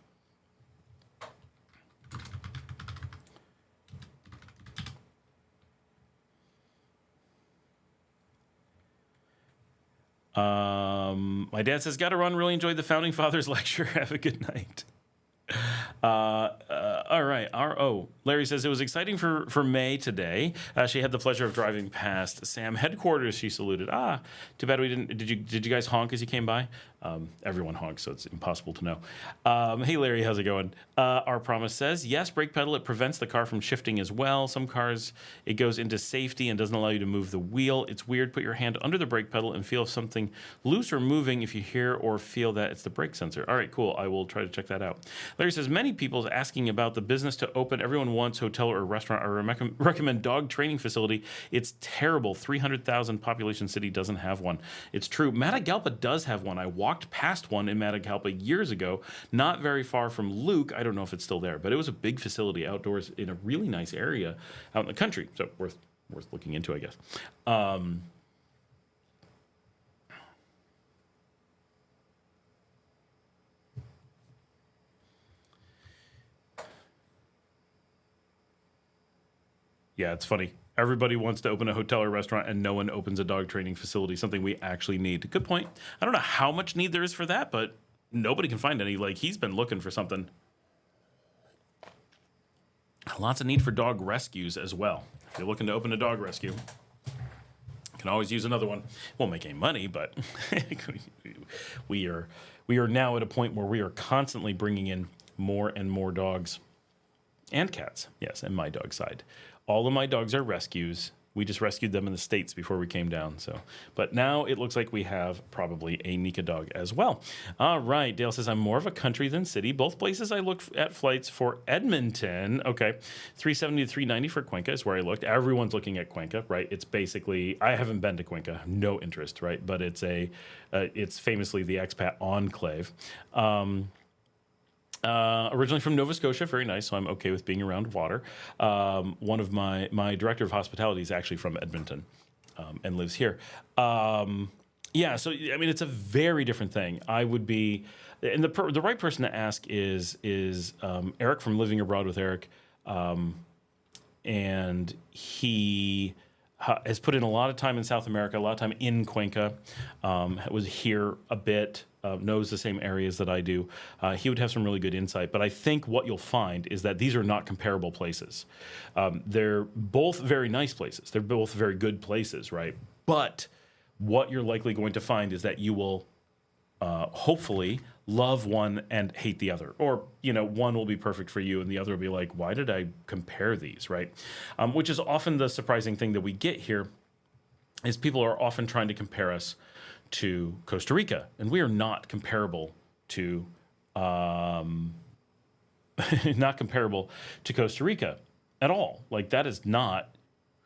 My dad says, "Gotta run. Really enjoyed the Founding Fathers lecture. Have a good night." All right. Larry says it was exciting for May today. She had the pleasure of driving past Sam headquarters. She saluted. Too bad we didn't. Did you guys honk as you came by? Everyone honks, so it's impossible to know. Hey Larry, how's it going? Our promise says yes. Brake pedal, it prevents the car from shifting as well. Some cars it goes into safety and doesn't allow you to move the wheel. It's weird. Put your hand under the brake pedal and feel if something loose or moving. If you hear or feel that, it's the brake sensor. All right, cool. I will try to check that out. Larry says many people asking about the business to open. Everyone wants hotel or restaurant or recommend dog training facility. It's terrible. 300,000 population city doesn't have one. It's true. Matagalpa does have one. I walked past one in Matagalpa years ago, not very far from Luke. I don't know if it's still there, but it was a big facility outdoors in a really nice area out in the country. So worth looking into, I guess. Yeah, it's funny. Everybody wants to open a hotel or restaurant, and no one opens a dog training facility, something we actually need. Good point. I don't know how much need there is for that, but nobody can find any. Like, he's been looking for something. Lots of need for dog rescues as well. If you're looking to open a dog rescue, you can always use another one. Won't make any money, but we are now at a point where we are constantly bringing in more and more dogs and cats. Yes, and my dog side. All of my dogs are rescues. We just rescued them in the States before we came down. But now it looks like we have probably a Nika dog as well. All right. Dale says, I'm more of a country than city. Both places I looked at flights for Edmonton. Okay. 370 to 390 for Cuenca is where I looked. Everyone's looking at Cuenca, right? It's basically, I haven't been to Cuenca, no interest, right? But it's famously the expat enclave. Originally from Nova Scotia, very nice, so I'm okay with being around water. One of my director of hospitality is actually from Edmonton and lives here. Yeah, so I mean, it's a very different thing. I would be, and the right person to ask is Eric from Living Abroad with Eric, and he has put in a lot of time in South America, a lot of time in Cuenca, was here a bit, knows the same areas that I do. He would have some really good insight. But I think what you'll find is that these are not comparable places. They're both very nice places. They're both very good places, right? But what you're likely going to find is that you will hopefully love one and hate the other. Or, one will be perfect for you and the other will be like, why did I compare these, right? Which is often the surprising thing that we get here is people are often trying to compare us to Costa Rica. And we are not comparable to not comparable to Costa Rica at all. Like, that is not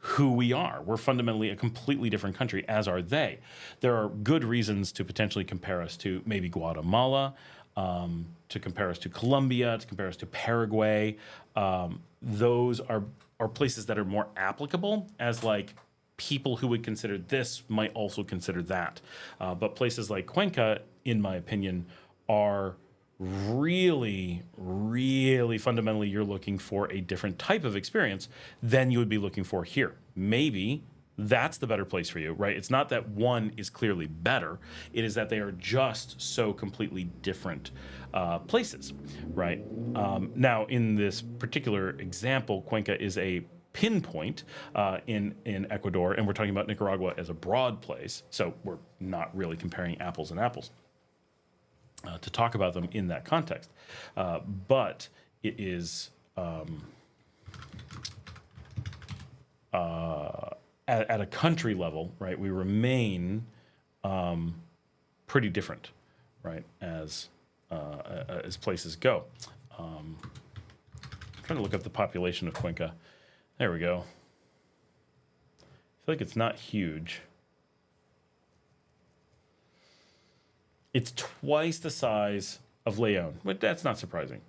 who we are. We're fundamentally a completely different country, as are they. There are good reasons to potentially compare us to maybe Guatemala, to compare us to Colombia, to compare us to Paraguay. Those are places that are more applicable as like people who would consider this might also consider that. But places like Cuenca, in my opinion, are really, really fundamentally, you're looking for a different type of experience than you would be looking for here. Maybe that's the better place for you, right? It's not that one is clearly better. It is that they are just so completely different places, right? Now, in this particular example, Cuenca is a pinpoint in Ecuador, and we're talking about Nicaragua as a broad place. So we're not really comparing apples and apples. To talk about them in that context. But it is at a country level, right? We remain pretty different, right? As places go. I'm trying to look up the population of Cuenca. There we go. I feel like it's not huge. It's twice the size of León, but that's not surprising.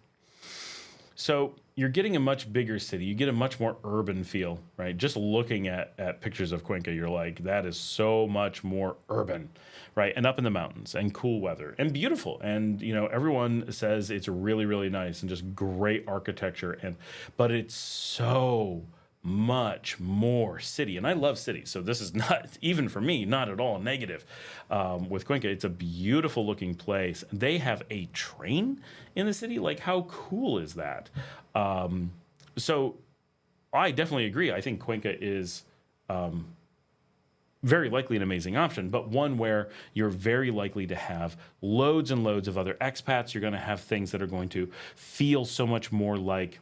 So you're getting a much bigger city. You get a much more urban feel, right? Just looking at pictures of Cuenca, you're like, that is so much more urban, right? And up in the mountains and cool weather and beautiful. And, you know, everyone says it's really, really nice and just great architecture. But it's so much more city, and I love cities, so this is not, even for me, not at all negative. With Cuenca, it's a beautiful looking place. They have a train in the city. Like, how cool is that? So I definitely agree. I think Cuenca is very likely an amazing option, but one where you're very likely to have loads and loads of other expats. You're going to have things that are going to feel so much more like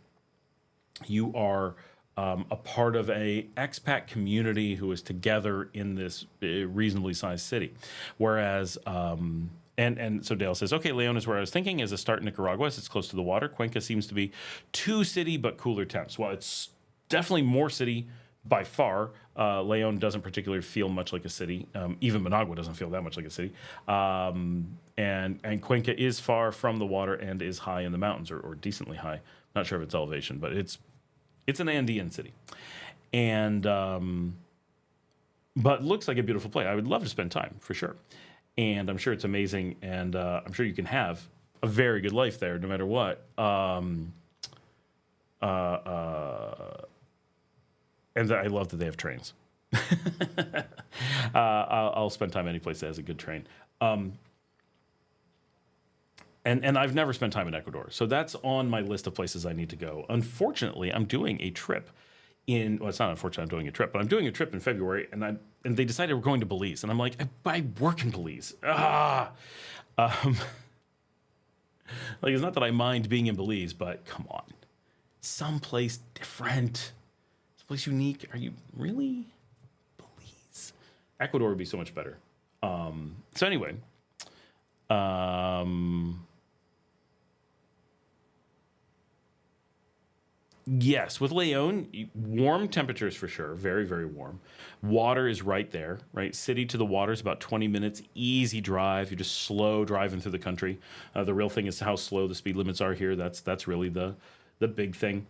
you are a part of a expat community who is together in this reasonably sized city. Whereas, and so Dale says, okay, León is where I was thinking as a start in Nicaragua, as it's close to the water. Cuenca seems to be too city, but cooler temps. Well, it's definitely more city by far. León doesn't particularly feel much like a city. Even Managua doesn't feel that much like a city. And Cuenca is far from the water and is high in the mountains, or decently high. Not sure of its elevation, but it's an Andean city, and but looks like a beautiful place. I would love to spend time for sure, and I'm sure it's amazing, and I'm sure you can have a very good life there no matter what. And I love that they have trains. I'll spend time any place that has a good train. And I've never spent time in Ecuador, so that's on my list of places I need to go. Unfortunately, I'm doing a trip well, it's not unfortunate I'm doing a trip, but I'm doing a trip in February, and they decided we're going to Belize, and I'm like, I work in Belize. Like, it's not that I mind being in Belize, but come on, someplace different, someplace unique. Are you really? Belize? Ecuador would be so much better. So anyway, yes, with León, warm temperatures for sure, very, very warm. Water is right there, right? City to the water is about 20 minutes, easy drive. You're just slow driving through the country. The real thing is how slow the speed limits are here. That's really the big thing.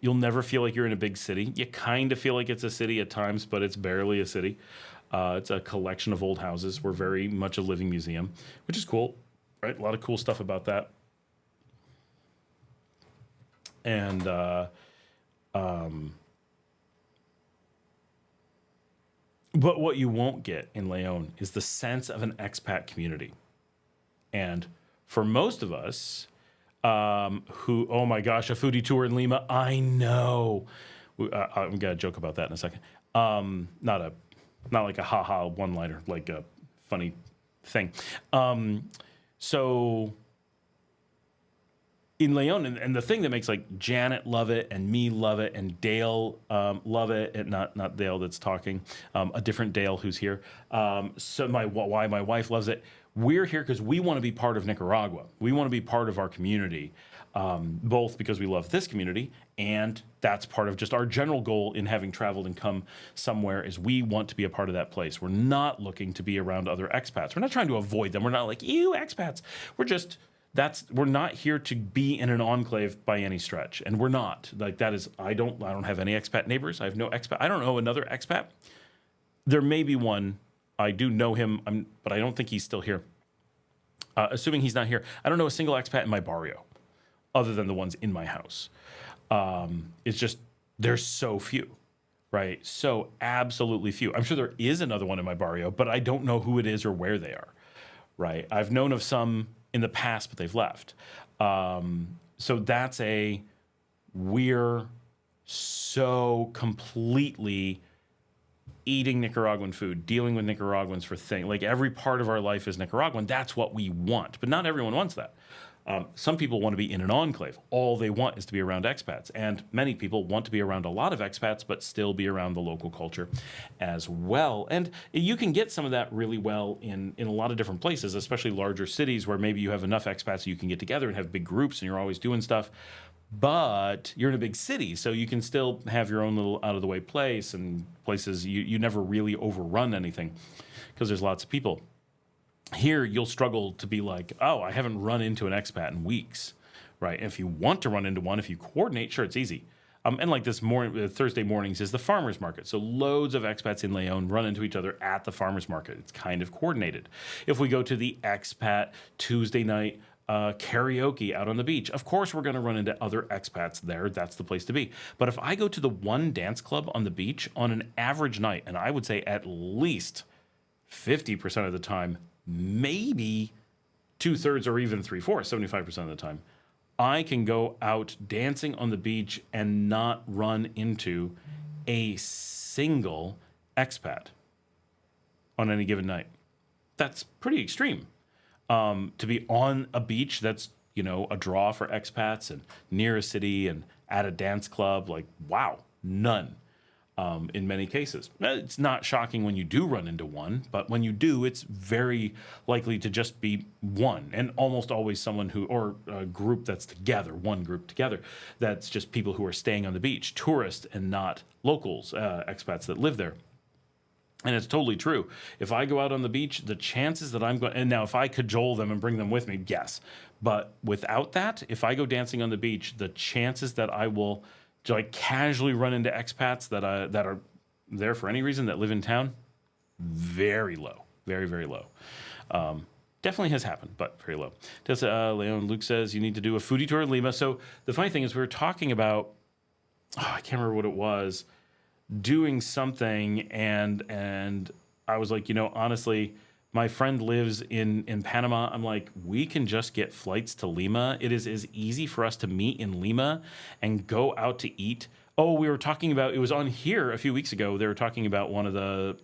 You'll never feel like you're in a big city. You kind of feel like it's a city at times, but it's barely a city. It's a collection of old houses. We're very much a living museum, which is cool, right? A lot of cool stuff about that. And but what you won't get in León is the sense of an expat community. And for most of us, who, oh my gosh, a foodie tour in Lima, I know. I'm gonna joke about that in a second. Not like a ha-ha one-liner, like a funny thing. So in León, and the thing that makes like Janet love it and me love it and Dale love it, and not Dale that's talking, a different Dale who's here. So why my wife loves it. we're here because we want to be part of Nicaragua. We want to be part of our community, both because we love this community, and that's part of just our general goal in having traveled and come somewhere is we want to be a part of that place. We're not looking to be around other expats. We're not trying to avoid them. We're not like, you expats. We're not here to be in an enclave by any stretch. And we're not. Like that is, I don't have any expat neighbors. I have no expat. I don't know another expat. There may be one. I do know him, but I don't think he's still here. Assuming he's not here, I don't know a single expat in my barrio other than the ones in my house. It's just, there's so few, right? So absolutely few. I'm sure there is another one in my barrio, but I don't know who it is or where they are, right? I've known of some in the past, but they've left. So we're so completely eating Nicaraguan food, dealing with Nicaraguans for things. Like every part of our life is Nicaraguan. That's what we want, but not everyone wants that. Some people want to be in an enclave. All they want is to be around expats. And many people want to be around a lot of expats, but still be around the local culture as well. And you can get some of that really well in a lot of different places, especially larger cities where maybe you have enough expats so you can get together and have big groups and you're always doing stuff. But you're in a big city, so you can still have your own little out-of-the-way place and places you never really overrun anything because there's lots of people. Here, you'll struggle to be like, oh, I haven't run into an expat in weeks, right? And if you want to run into one, if you coordinate, sure, it's easy. And like this morning, Thursday mornings is the farmer's market. So loads of expats in Leon run into each other at the farmer's market. It's kind of coordinated. If we go to the expat Tuesday night karaoke out on the beach, of course we're going to run into other expats there. That's the place to be. But if I go to the one dance club on the beach on an average night, and I would say at least 50% of the time, maybe 2/3 or even 3/4, 75% of the time, I can go out dancing on the beach and not run into a single expat on any given night. That's pretty extreme. To be on a beach that's, a draw for expats and near a city and at a dance club, like, wow, none. In many cases. It's not shocking when you do run into one, but when you do, it's very likely to just be one, and almost always someone or a group that's together, one group together, that's just people who are staying on the beach, tourists and not locals, expats that live there. And it's totally true. If I go out on the beach, the chances that I'm going, and now if I cajole them and bring them with me, yes. But without that, if I go dancing on the beach, the chances that I will casually run into expats that are there for any reason that live in town, very low, very, very low. Definitely has happened, but very low. Leon Luke says you need to do a foodie tour in Lima. So the funny thing is we were talking about, I can't remember what it was, doing something, and I was like, honestly, my friend lives in Panama. I'm like, we can just get flights to Lima. It is as easy for us to meet in Lima and go out to eat. Oh, we were talking about, it was on here a few weeks ago. They were talking about one of the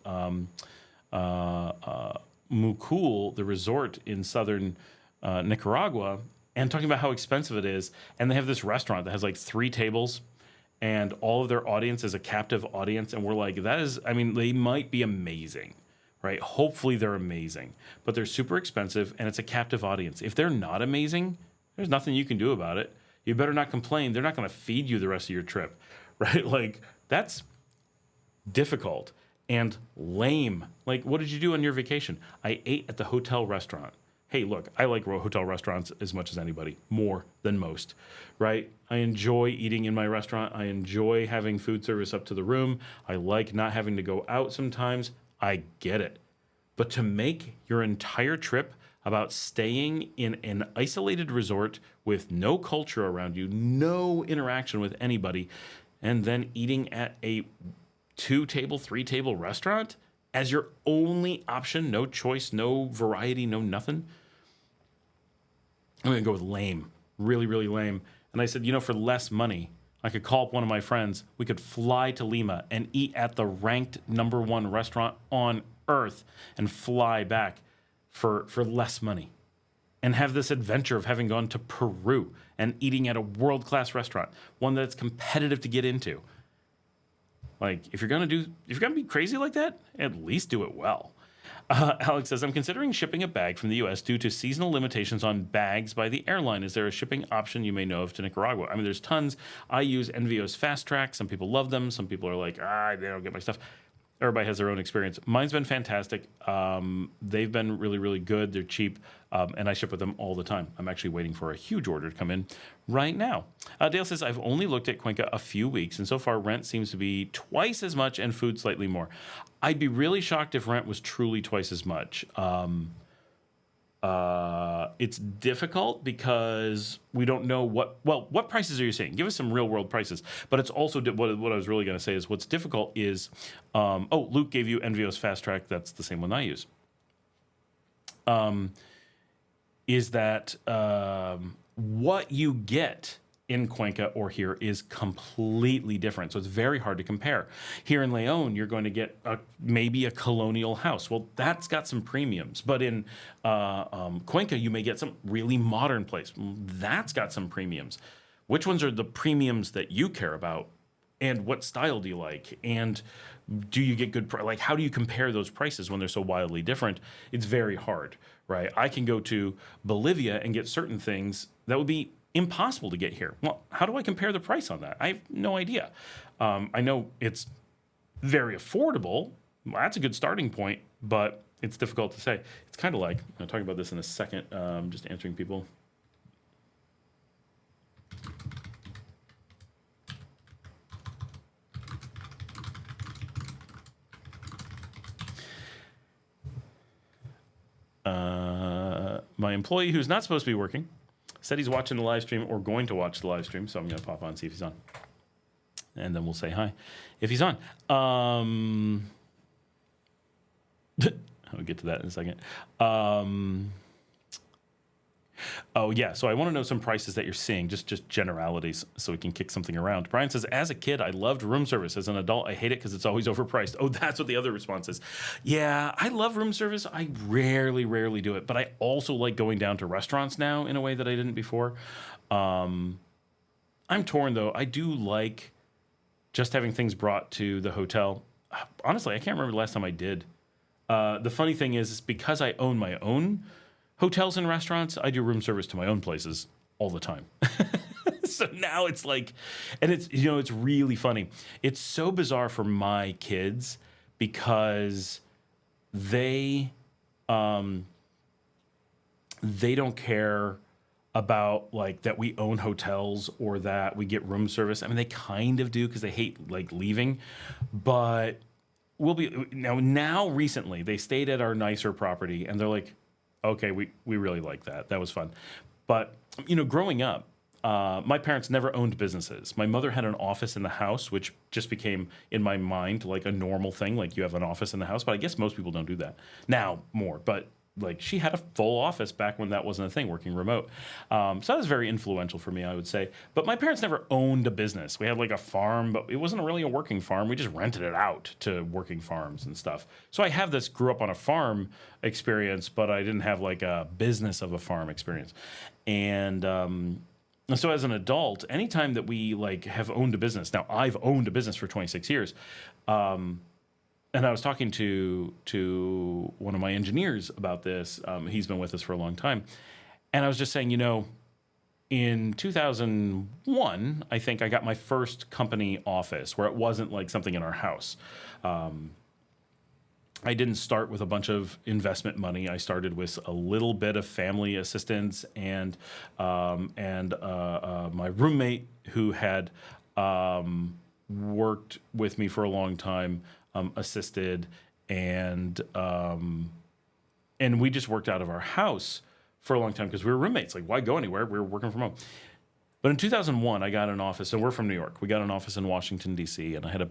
Mucul, the resort in southern Nicaragua, and talking about how expensive it is. And they have this restaurant that has like 3 tables, and all of their audience is a captive audience. And we're like, they might be amazing. Right? Hopefully they're amazing, but they're super expensive and it's a captive audience. If they're not amazing, there's nothing you can do about it. You better not complain. They're not going to feed you the rest of your trip, right? Like that's difficult and lame. Like, what did you do on your vacation? I ate at the hotel restaurant. Hey, look, I like hotel restaurants as much as anybody, more than most, right? I enjoy eating in my restaurant. I enjoy having food service up to the room. I like not having to go out sometimes. I get it. But to make your entire trip about staying in an isolated resort with no culture around you, no interaction with anybody, and then eating at a 2-table, 3-table restaurant as your only option, no choice, no variety, no nothing, I'm going to go with lame. Really, really lame. And I said, for less money, I could call up one of my friends. We could fly to Lima and eat at the ranked #1 restaurant on earth and fly back for less money and have this adventure of having gone to Peru and eating at a world-class restaurant, one that's competitive to get into. Like, if you're going to be crazy like that, at least do it well. Alex says, I'm considering shipping a bag from the U.S. due to seasonal limitations on bags by the airline. Is there a shipping option you may know of to Nicaragua? I mean, there's tons. I use NVO's Fast Track. Some people love them. Some people are like, they don't get my stuff. Everybody has their own experience. Mine's been fantastic. They've been really, really good. They're cheap, and I ship with them all the time. I'm actually waiting for a huge order to come in right now. Dale says, I've only looked at Cuenca a few weeks, and so far rent seems to be twice as much and food slightly more. I'd be really shocked if rent was truly twice as much. It's difficult because we don't know what prices are you seeing? Give us some real world prices. But it's also, what I was really going to say is what's difficult is, Luke gave you NVO's Fast Track. That's the same one I use. Is that what you get in Cuenca or here is completely different. So it's very hard to compare. Here in Leon, you're going to get maybe a colonial house. Well, that's got some premiums. But in Cuenca, you may get some really modern place. That's got some premiums. Which ones are the premiums that you care about? And what style do you like? And do you get good, like how do you compare those prices when they're so wildly different? It's very hard, right? I can go to Bolivia and get certain things that would be impossible to get here. Well, how do I compare the price on that? I have no idea. I know it's very affordable. Well, that's a good starting point, but it's difficult to say. It's kind of like, I'll talk about this in a second, just answering people. My employee who's not supposed to be working said he's watching the live stream or going to watch the live stream, so I'm going to pop on and see if he's on. And then we'll say hi if he's on. I'll get to that in a second. Oh, yeah, so I want to know some prices that you're seeing, just generalities, so we can kick something around. Brian says, as a kid, I loved room service. As an adult, I hate it because it's always overpriced. Oh, that's what the other response is. Yeah, I love room service. I rarely do it, but I also like going down to restaurants now in a way that I didn't before. I'm torn, though. I do like just having things brought to the hotel. Honestly, I can't remember the last time I did. The funny thing is because I own my own hotels and restaurants, I do room service to my own places all the time. So now it's like, and it's, it's really funny. It's so bizarre for my kids because they don't care about like that we own hotels or that we get room service. I mean, they kind of do because they hate like leaving, but we'll be now recently they stayed at our nicer property and they're like, okay, we really like that. That was fun. But, growing up, my parents never owned businesses. My mother had an office in the house, which just became, in my mind, like a normal thing. Like, you have an office in the house. But I guess most people don't do that. Now, more. But, like, she had a full office back when that wasn't a thing, working remote. So that was very influential for me, I would say. But my parents never owned a business. We had, like, a farm, but it wasn't really a working farm. We just rented it out to working farms and stuff. So I have this grew up on a farm experience, but I didn't have, like, a business of a farm experience. And so as an adult, anytime that we, like, have owned a business, now I've owned a business for 26 years, and I was talking to one of my engineers about this. He's been with us for a long time. And I was just saying, in 2001, I think I got my first company office where it wasn't like something in our house. I didn't start with a bunch of investment money. I started with a little bit of family assistance and my roommate who had worked with me for a long time assisted, and we just worked out of our house for a long time because we were roommates. Like, why go anywhere? We were working from home. But in 2001, I got an office, and we're from New York. We got an office in Washington, D.C., and I had a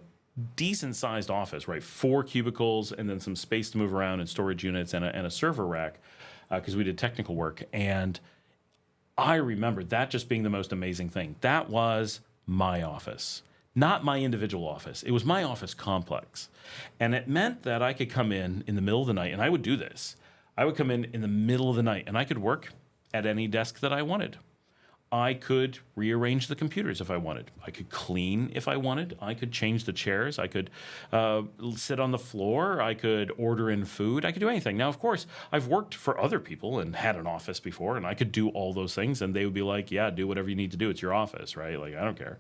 decent-sized office, right? 4 cubicles and then some space to move around and storage units and a server rack because we did technical work. And I remember that just being the most amazing thing. That was my office. Not my individual office. It was my office complex. And it meant that I could come in the middle of the night, and I would do this. I would come in the middle of the night, and I could work at any desk that I wanted. I could rearrange the computers if I wanted. I could clean if I wanted. I could change the chairs. I could sit on the floor. I could order in food. I could do anything. Now, of course, I've worked for other people and had an office before, and I could do all those things, and they would be like, yeah, do whatever you need to do. It's your office, right? Like, I don't care.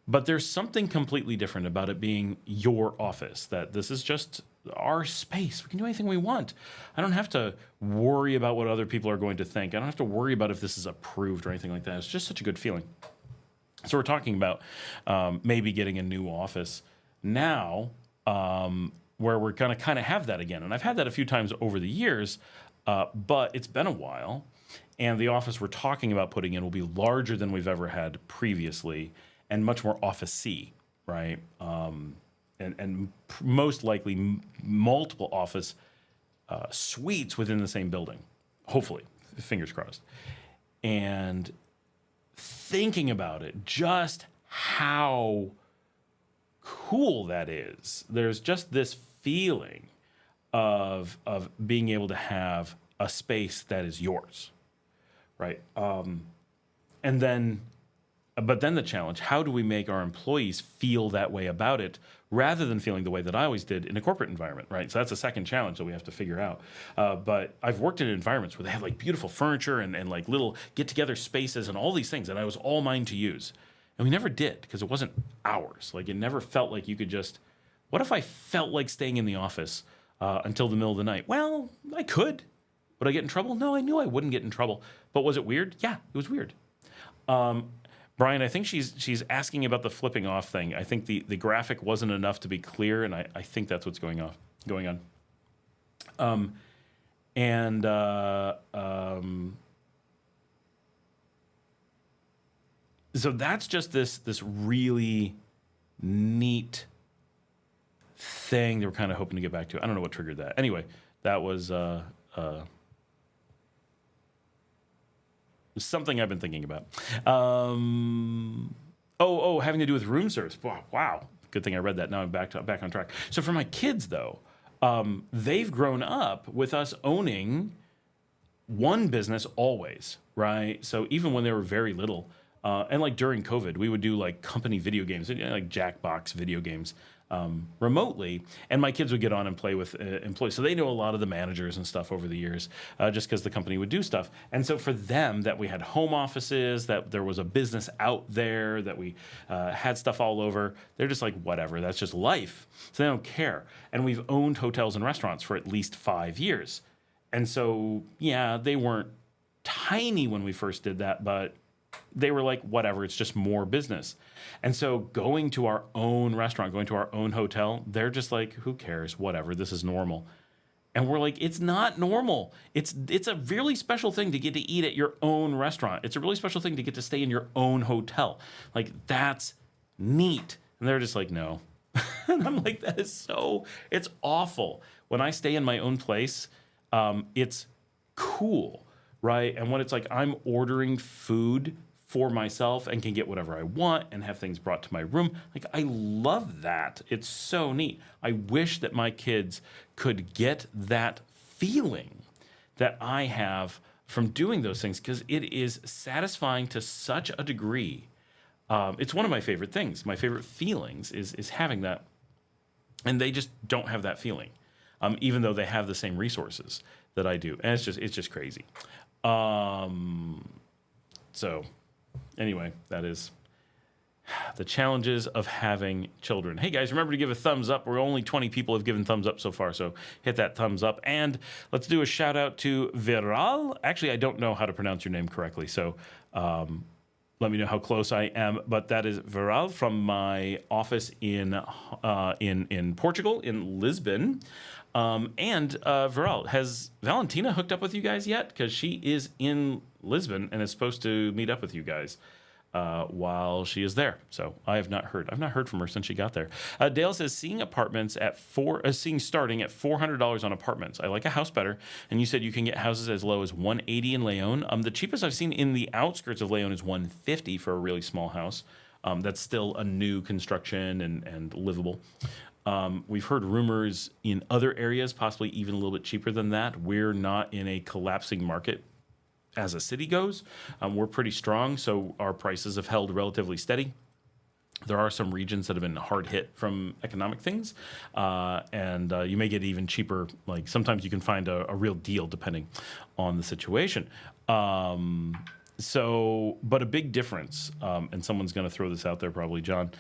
But there's something completely different about it being your office, that this is just our space. We can do anything we want. I don't have to worry about what other people are going to think. I don't have to worry about if this is approved or anything like that. It's just such a good feeling. So we're talking about maybe getting a new office now, where we're going to kind of have that again. And I've had that a few times over the years, but it's been a while. And the office we're talking about putting in will be larger than we've ever had previously, and much more office-y, right? And most likely multiple office suites within the same building, hopefully, fingers crossed. And thinking about it, just how cool that is. There's just this feeling of being able to have a space that is yours, right? But then the challenge, how do we make our employees feel that way about it rather than feeling the way that I always did in a corporate environment, right? So that's a second challenge that we have to figure out. But I've worked in environments where they had like beautiful furniture and like little get-together spaces and all these things, and I was all mine to use. And we never did because it wasn't ours. Like, it never felt like you could just, what if I felt like staying in the office until the middle of the night? Well, I could. Would I get in trouble? No, I knew I wouldn't get in trouble. But was it weird? Yeah, it was weird. Brian, I think she's asking about the flipping off thing. I think the graphic wasn't enough to be clear, and I think that's what's going on. So that's just this really neat thing that we're kind of hoping to get back to. I don't know what triggered that. Anyway, that was something I've been thinking about. Having to do with room service. Wow. Good thing I read that. Now I'm back on track. So for my kids, though, they've grown up with us owning one business always, right? So even when they were very little, and like during COVID, we would do like company video games, like Jackbox video games, remotely, and my kids would get on and play with employees. So they know a lot of the managers and stuff over the years, just because the company would do stuff. And so for them, that we had home offices, that there was a business out there, that we had stuff all over, they're just like, whatever, that's just life. So they don't care. And we've owned hotels and restaurants for at least 5 years. And so, yeah, they weren't tiny when we first did that, but they were like, whatever, it's just more business. And so going to our own restaurant, going to our own hotel, they're just like, who cares? Whatever, this is normal. And we're like, it's not normal. It's a really special thing to get to eat at your own restaurant. It's a really special thing to get to stay in your own hotel. Like, that's neat. And they're just like, no. And I'm like, it's awful. When I stay in my own place, it's cool, right? And when it's like I'm ordering food for myself and can get whatever I want and have things brought to my room, like, I love that. It's so neat. I wish that my kids could get that feeling that I have from doing those things, because it is satisfying to such a degree. It's one of my favorite things. My favorite feelings is having that. And they just don't have that feeling, even though they have the same resources that I do. And it's just crazy. So anyway, that is the challenges of having children. Hey guys, remember to give a thumbs up. We're only 20 people have given thumbs up so far, so hit that thumbs up. And let's do a shout out to Viral. Actually, I don't know how to pronounce your name correctly, so let me know how close I am. But that is Viral from my office in Portugal, in Lisbon. And Viral, has Valentina hooked up with you guys yet? Because she is in Lisbon and is supposed to meet up with you guys while she is there. So I have not heard. I've not heard from her since she got there. Dale says, seeing apartments seeing starting at $400 on apartments. I like a house better. And you said you can get houses as low as $180 in Leon. The cheapest I've seen in the outskirts of Leon is $150 for a really small house. That's still a new construction and livable. We've heard rumors in other areas, possibly even a little bit cheaper than that. We're not in a collapsing market as a city goes. We're pretty strong, so our prices have held relatively steady. There are some regions that have been hard hit from economic things, and you may get even cheaper. Like sometimes you can find a real deal depending on the situation. But a big difference, and someone's going to throw this out there probably, John,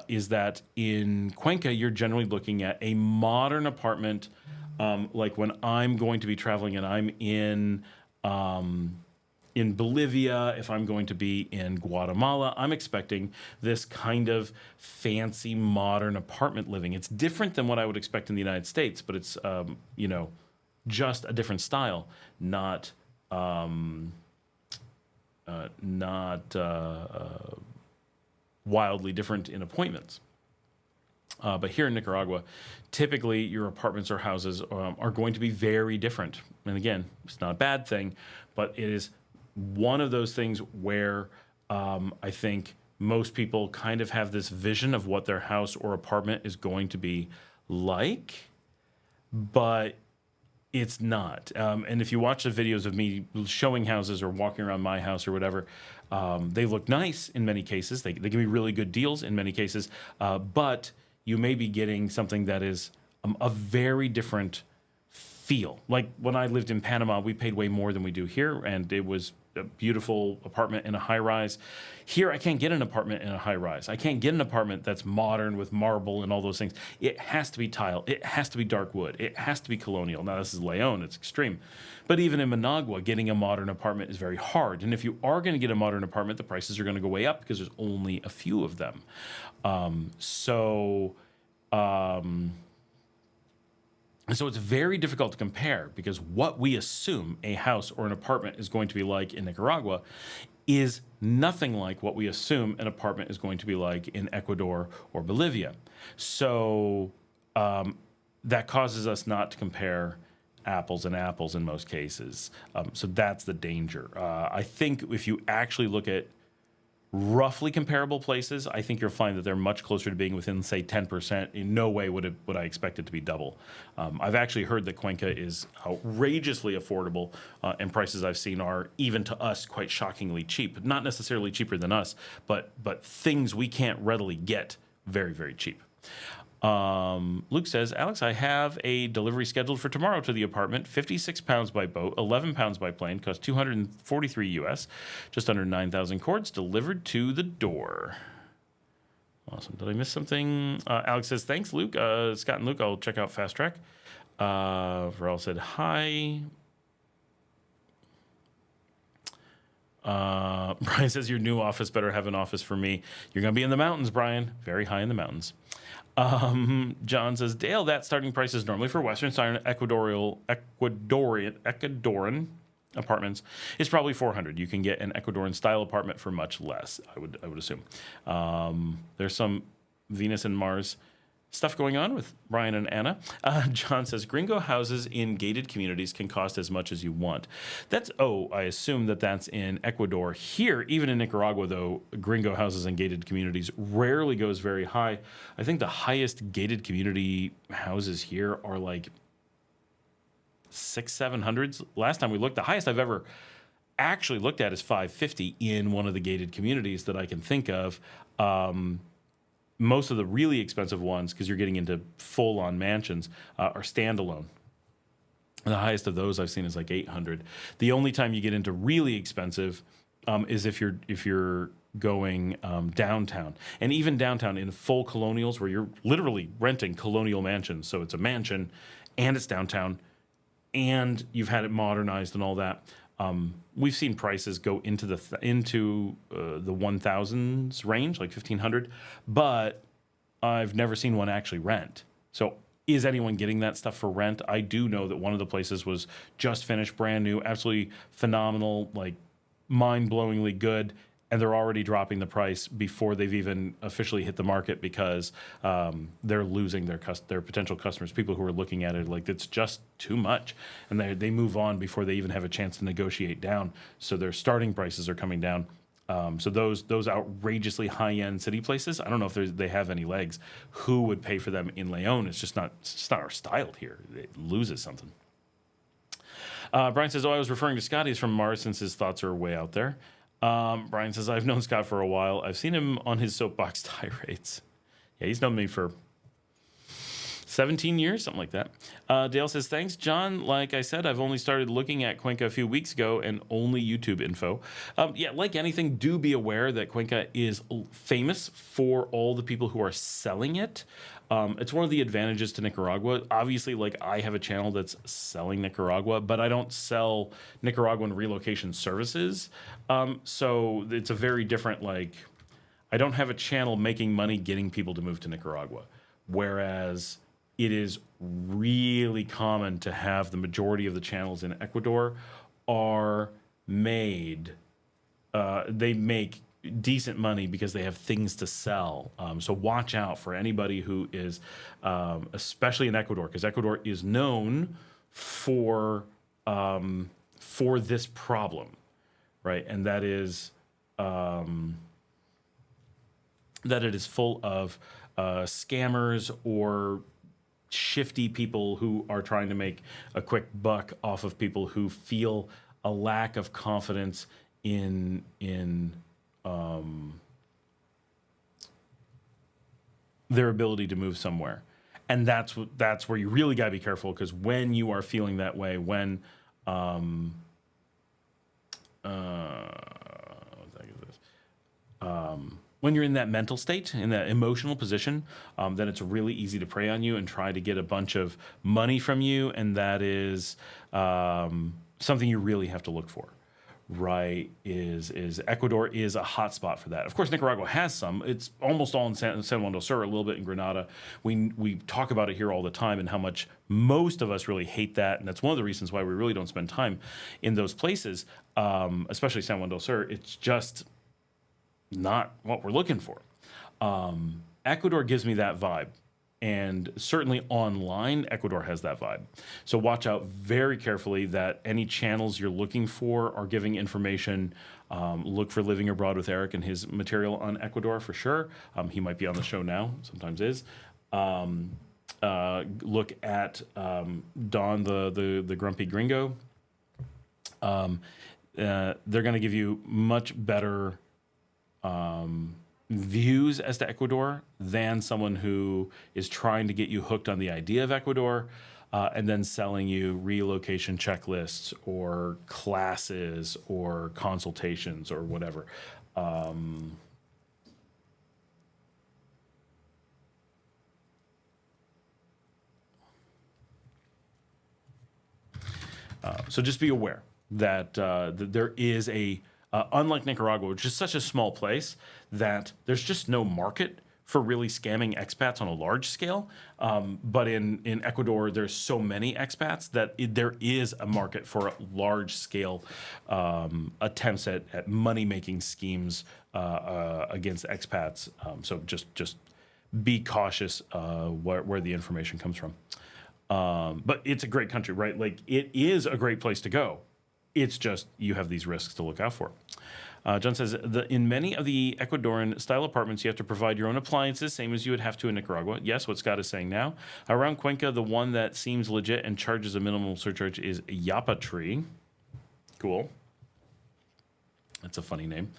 is that in Cuenca, you're generally looking at a modern apartment. Like when I'm going to be traveling and I'm in Bolivia, if I'm going to be in Guatemala, I'm expecting this kind of fancy modern apartment living. It's different than what I would expect in the United States, but it's just a different style, not wildly different in appointments. But here in Nicaragua, typically your apartments or houses are going to be very different. And again, it's not a bad thing, but it is one of those things where I think most people kind of have this vision of what their house or apartment is going to be like, but it's not. And if you watch the videos of me showing houses or walking around my house or whatever, they look nice in many cases. They give me really good deals in many cases, but you may be getting something that is a very different feel. Like when I lived in Panama, we paid way more than we do here, and it was a beautiful apartment in a high rise. Here, I can't get an apartment in a high rise. I can't get an apartment that's modern with marble and all those things. It has to be tile. It has to be dark wood. It has to be colonial. Now, this is Leon. It's extreme. But even in Managua, getting a modern apartment is very hard. And if you are going to get a modern apartment, the prices are going to go way up because there's only a few of them. So it's very difficult to compare because what we assume a house or an apartment is going to be like in Nicaragua is nothing like what we assume an apartment is going to be like in Ecuador or Bolivia. So that causes us not to compare apples and apples in most cases. So that's the danger. I think if you actually look at roughly comparable places, I think you'll find that they're much closer to being within, say, 10%. In no way would I expect it to be double. I've actually heard that Cuenca is outrageously affordable, and prices I've seen are, even to us, quite shockingly cheap. Not necessarily cheaper than us, but things we can't readily get very, very cheap. Luke says, Alex, I have a delivery scheduled for tomorrow to the apartment, 56 pounds by boat, 11 pounds by plane, cost 243 US, just under 9,000 cords, delivered to the door. Awesome. Did I miss something? Alex says, thanks, Luke. Scott and Luke, I'll check out Fast Track. Varel said, hi. Brian says, your new office better have an office for me. You're going to be in the mountains, Brian. Very high in the mountains. John says, Dale, that starting price is normally for Western style Ecuadorian apartments. It's probably $400. You can get an Ecuadorian style apartment for much less, I would assume. There's some Venus and Mars stuff going on with Brian and Anna. John says, gringo houses in gated communities can cost as much as you want. I assume that's in Ecuador. Here, even in Nicaragua, though, gringo houses and gated communities rarely goes very high. I think the highest gated community houses here are like 600-700s. Last time we looked, the highest I've ever actually looked at is 550 in one of the gated communities that I can think of. Most of the really expensive ones, because you're getting into full-on mansions, are standalone. The highest of those I've seen is like 800. The only time you get into really expensive is if you're going downtown, and even downtown in full colonials, where you're literally renting colonial mansions. So it's a mansion, and it's downtown, and you've had it modernized and all that. We've seen prices go into the 1,000s range, like 1,500, but I've never seen one actually rent. So is anyone getting that stuff for rent? I do know that one of the places was just finished, brand new, absolutely phenomenal, like mind-blowingly good, and they're already dropping the price before they've even officially hit the market because they're losing their potential customers, people who are looking at it like it's just too much, and they move on before they even have a chance to negotiate down. So their starting prices are coming down. So those outrageously high-end city places, I don't know if they have any legs. Who would pay for them in Leon? It's just not our style here. It loses something. Brian says, I was referring to Scott. He's from Mars since his thoughts are way out there. Brian says, I've known Scott for a while. I've seen him on his soapbox tirades. Yeah, he's known me for 17 years, something like that. Dale says, thanks, John. Like I said, I've only started looking at Cuenca a few weeks ago and only YouTube info. Yeah, like anything, do be aware that Cuenca is famous for all the people who are selling it. It's one of the advantages to Nicaragua. Obviously, like I have a channel that's selling Nicaragua, but I don't sell Nicaraguan relocation services. So it's a very different, like, I don't have a channel making money getting people to move to Nicaragua. Whereas it is really common to have the majority of the channels in Ecuador are made, they make decent money because they have things to sell. So watch out for anybody who is, especially in Ecuador, because Ecuador is known for this problem, right? And that is that it is full of scammers or shifty people who are trying to make a quick buck off of people who feel a lack of confidence in their ability to move somewhere. And that's where you really got to be careful, because when you are feeling that way, when when you're in that mental state, in that emotional position, then it's really easy to prey on you and try to get a bunch of money from you, and that is something you really have to look for, right? Is Ecuador is a hot spot for that. Of course, Nicaragua has some. It's almost all in San Juan del Sur, a little bit in Granada. We talk about it here all the time and how much most of us really hate that, and that's one of the reasons why we really don't spend time in those places, especially San Juan del Sur. It's just not what we're looking for. Ecuador gives me that vibe, and certainly online, Ecuador has that vibe. So watch out very carefully that any channels you're looking for are giving information. Look for Living Abroad with Eric and his material on Ecuador for sure. He might be on the show now, sometimes is. Look at Don, the Grumpy Gringo. They're going to give you much better views as to Ecuador than someone who is trying to get you hooked on the idea of Ecuador, and then selling you relocation checklists or classes or consultations or whatever. So just be aware that, that there is a unlike Nicaragua, which is such a small place that there's just no market for really scamming expats on a large scale. But in Ecuador, there's so many expats that there is a market for large scale attempts at money-making schemes against expats. So just be cautious where the information comes from. But it's a great country, right? Like, it is a great place to go. It's just you have these risks to look out for. John says, in many of the Ecuadorian-style apartments, you have to provide your own appliances, same as you would have to in Nicaragua. Yes, what Scott is saying now. Around Cuenca, the one that seems legit and charges a minimal surcharge is Yapa Tree. Cool. That's a funny name.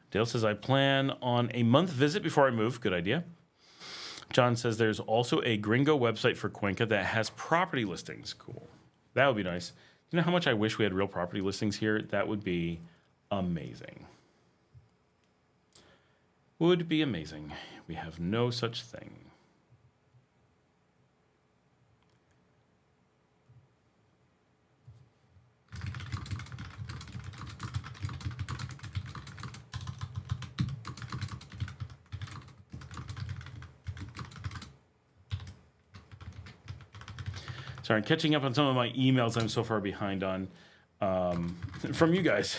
Dale says, I plan on a month visit before I move. Good idea. John says, there's also a gringo website for Cuenca that has property listings. Cool. That would be nice. You know how much I wish we had real property listings here? That would be amazing. Would be amazing. We have no such thing. Sorry, I'm catching up on some of my emails I'm so far behind on from you guys.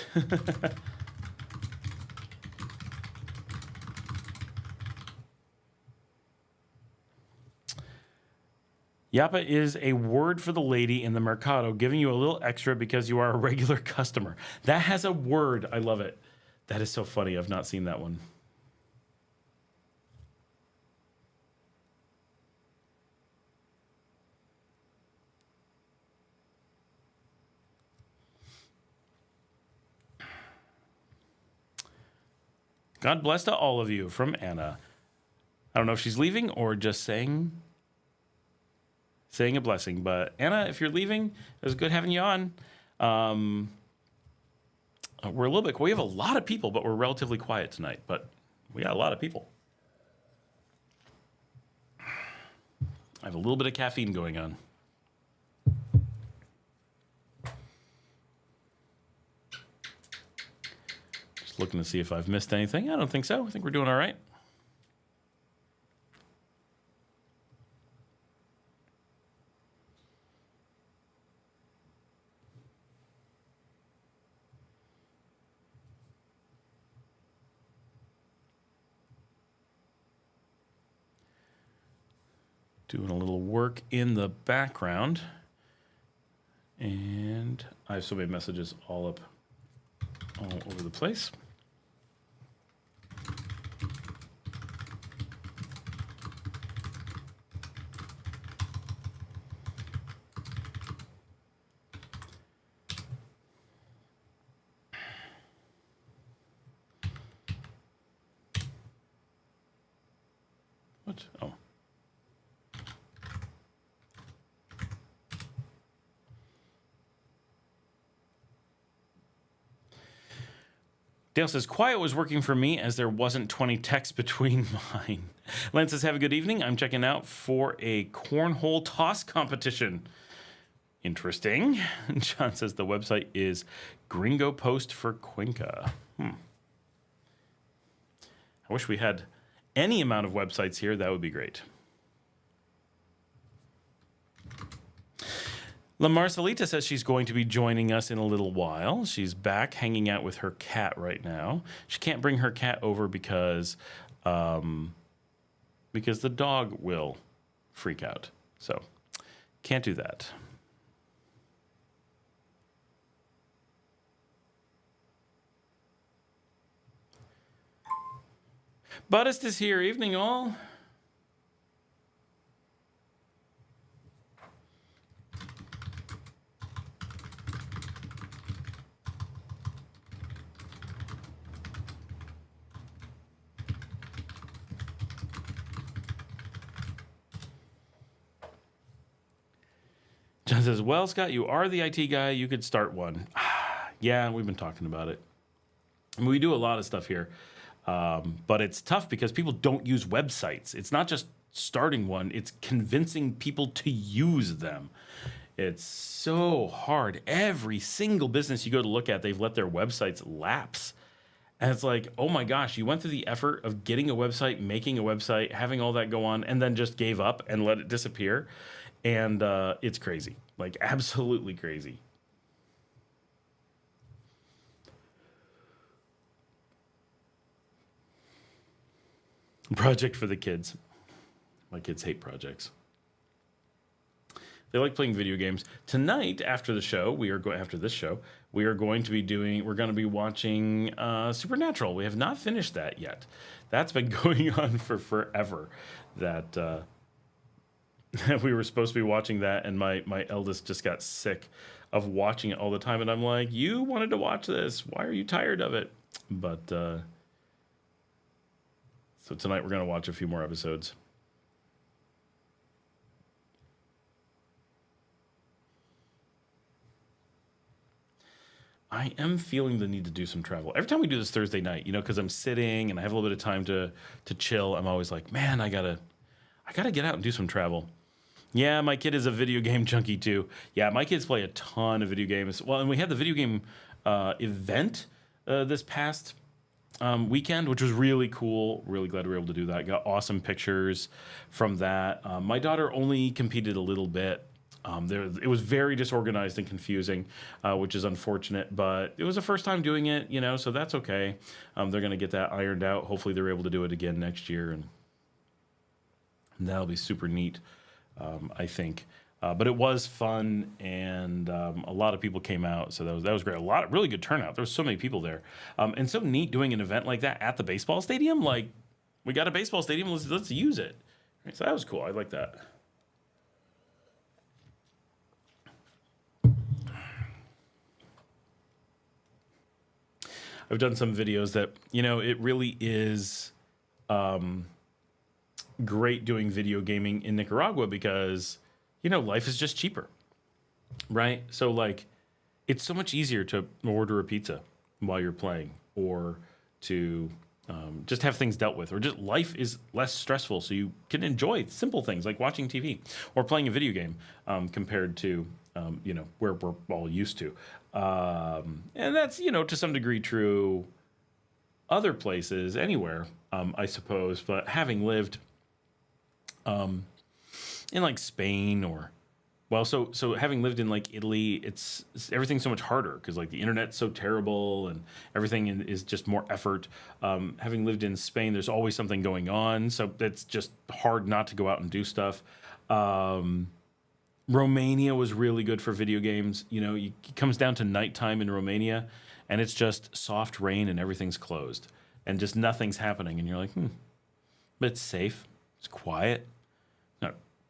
Yapa is a word for the lady in the mercado, giving you a little extra because you are a regular customer. That has a word. I love it. That is so funny. I've not seen that one. God bless to all of you from Anna. I don't know if she's leaving or just saying a blessing. But Anna, if you're leaving, it was good having you on. We're a little bit, we have a lot of people, but we're relatively quiet tonight. But we got a lot of people. I have a little bit of caffeine going on. Just looking to see if I've missed anything. I don't think so. I think we're doing all right. Doing a little work in the background. And I have so many messages all over the place. What? Oh. Dale says, quiet was working for me as there wasn't 20 texts between mine. Lance says, have a good evening. I'm checking out for a cornhole toss competition. Interesting. John says the website is Gringo Post for Cuenca. I wish we had any amount of websites here. That would be great. La Marcelita says she's going to be joining us in a little while. She's back hanging out with her cat right now. She can't bring her cat over because the dog will freak out. So can't do that. Buddhist is here. Evening all. John says, well, Scott, you are the IT guy. You could start one. Yeah, we've been talking about it. I mean, we do a lot of stuff here. But it's tough because people don't use websites. It's not just starting one. It's convincing people to use them. It's so hard. Every single business you go to look at, they've let their websites lapse. And it's like, oh my gosh, you went through the effort of getting a website, making a website, having all that go on, and then just gave up and let it disappear. And it's crazy, like absolutely crazy. Project for the kids. My kids hate projects. They like playing video games. Tonight, after the show, we are going to be watching Supernatural. We have not finished that yet. That's been going on for forever. That we were supposed to be watching that, and my eldest just got sick of watching it all the time. And I'm like, you wanted to watch this. Why are you tired of it? But so tonight we're going to watch a few more episodes. I am feeling the need to do some travel. Every time we do this Thursday night, because I'm sitting and I have a little bit of time to chill, I'm always like, man, I gotta get out and do some travel. Yeah, my kid is a video game junkie too. Yeah, my kids play a ton of video games. Well, and we had the video game event this past weekend, which was really cool. Really glad we were able to do that. Got awesome pictures from that. My daughter only competed a little bit. It was very disorganized and confusing, which is unfortunate, but it was the first time doing it, so that's okay. They're going to get that ironed out. Hopefully they're able to do it again next year, and that'll be super neat. I think. But it was fun, and a lot of people came out, so that was great. A lot of really good turnout. There was so many people there, and so neat doing an event like that at the baseball stadium. Like, we got a baseball stadium, let's use it. Right, so that was cool. I like that. I've done some videos that, it really is great doing video gaming in Nicaragua because, life is just cheaper, right? So, like, it's so much easier to order a pizza while you're playing, or to just have things dealt with, or just life is less stressful, so you can enjoy simple things like watching TV or playing a video game compared to where we're all used to. And that's, to some degree true other places, anywhere, I suppose. But having lived in like Spain, or so having lived in like Italy, it's everything's so much harder because like the internet's so terrible and everything is just more effort. Having lived in Spain, there's always something going on, so it's just hard not to go out and do stuff. Romania was really good for video games. It comes down to nighttime in Romania, and it's just soft rain and everything's closed, and just nothing's happening, and you're like, but it's safe, it's quiet.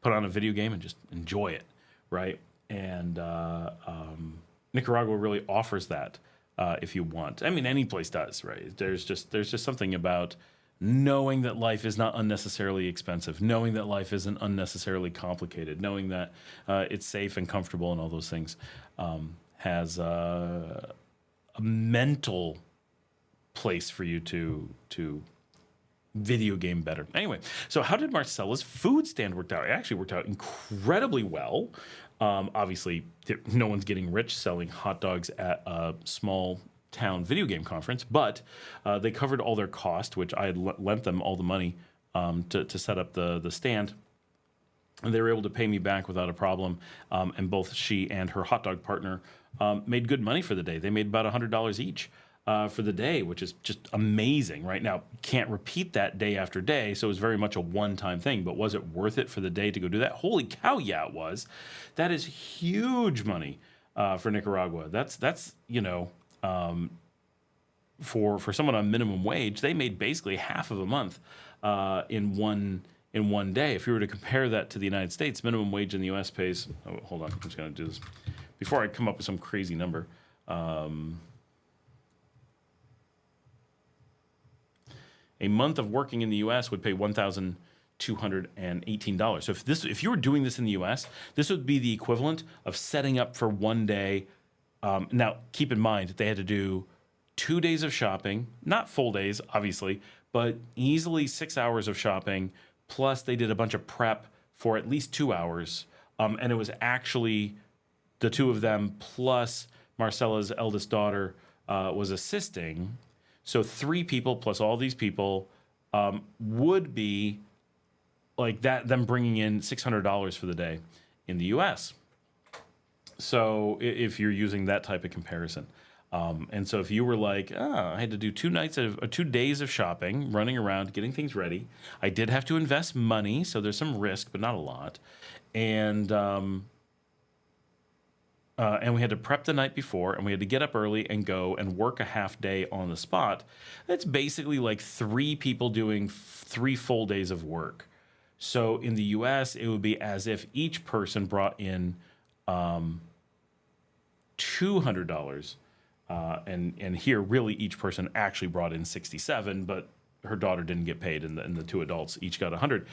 Put on a video game and just enjoy it, right? And Nicaragua really offers that if you want. I mean, any place does, right? There's just something about knowing that life is not unnecessarily expensive, knowing that life isn't unnecessarily complicated, knowing that it's safe and comfortable and all those things, has a mental place for you to video game better. Anyway, so how did Marcela's food stand work out? It actually worked out incredibly well. Obviously, no one's getting rich selling hot dogs at a small town video game conference, but they covered all their cost, which I had lent them all the money to set up the stand, and they were able to pay me back without a problem. And both she and her hot dog partner made good money for the day. They made about $100 each for the day, which is just amazing. Right now, can't repeat that day after day, so it was very much a one-time thing. But was it worth it for the day to go do that? Holy cow, yeah, it was. That is huge money for Nicaragua. That's for someone on minimum wage, they made basically half of a month in one day. If you were to compare that to the United States, minimum wage in the U.S. pays. Oh, hold on, I'm just going to do this before I come up with some crazy number. A month of working in the U.S. would pay $1,218. So if you were doing this in the U.S., this would be the equivalent of setting up for one day. Now, keep in mind, they had to do 2 days of shopping, not full days, obviously, but easily 6 hours of shopping. Plus, they did a bunch of prep for at least 2 hours. And it was actually the two of them plus Marcela's eldest daughter was assisting. So 3 people plus all these people would be like that, them bringing in $600 for the day in the U.S. So if you're using that type of comparison. And so if you were like, I had to do 2 days of shopping, running around, getting things ready. I did have to invest money, so there's some risk, but not a lot. And we had to prep the night before, and we had to get up early and go and work a half day on the spot. That's basically like 3 people doing 3 full days of work. So in the U.S., it would be as if each person brought in $200. And here, really, each person actually brought in 67, but her daughter didn't get paid, and the 2 adults each got 100.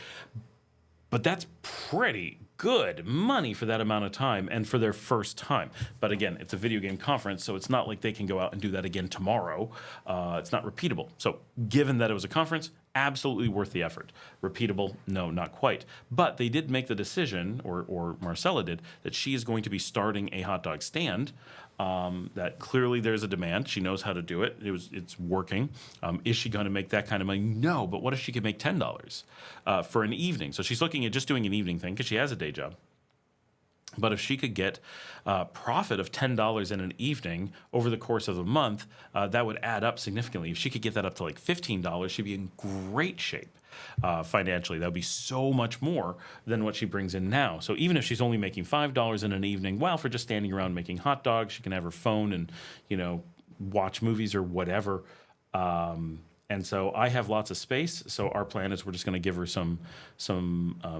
But that's pretty good money for that amount of time and for their first time. But again, it's a video game conference, so it's not like they can go out and do that again tomorrow. It's not repeatable. So given that it was a conference, absolutely worth the effort. Repeatable? No, not quite. But they did make the decision, or Marcela did, that she is going to be starting a hot dog stand. That clearly there's a demand. She knows how to do it. It's working. Is she going to make that kind of money? No, but what if she could make $10 for an evening? So she's looking at just doing an evening thing because she has a day job. But if she could get profit of $10 in an evening over the course of a month, that would add up significantly. If she could get that up to like $15, she'd be in great shape. financially. That would be so much more than what she brings in now. So even if she's only making $5 in an evening, well, for just standing around making hot dogs, she can have her phone and, watch movies or whatever. And so I have lots of space. So our plan is we're just going to give her some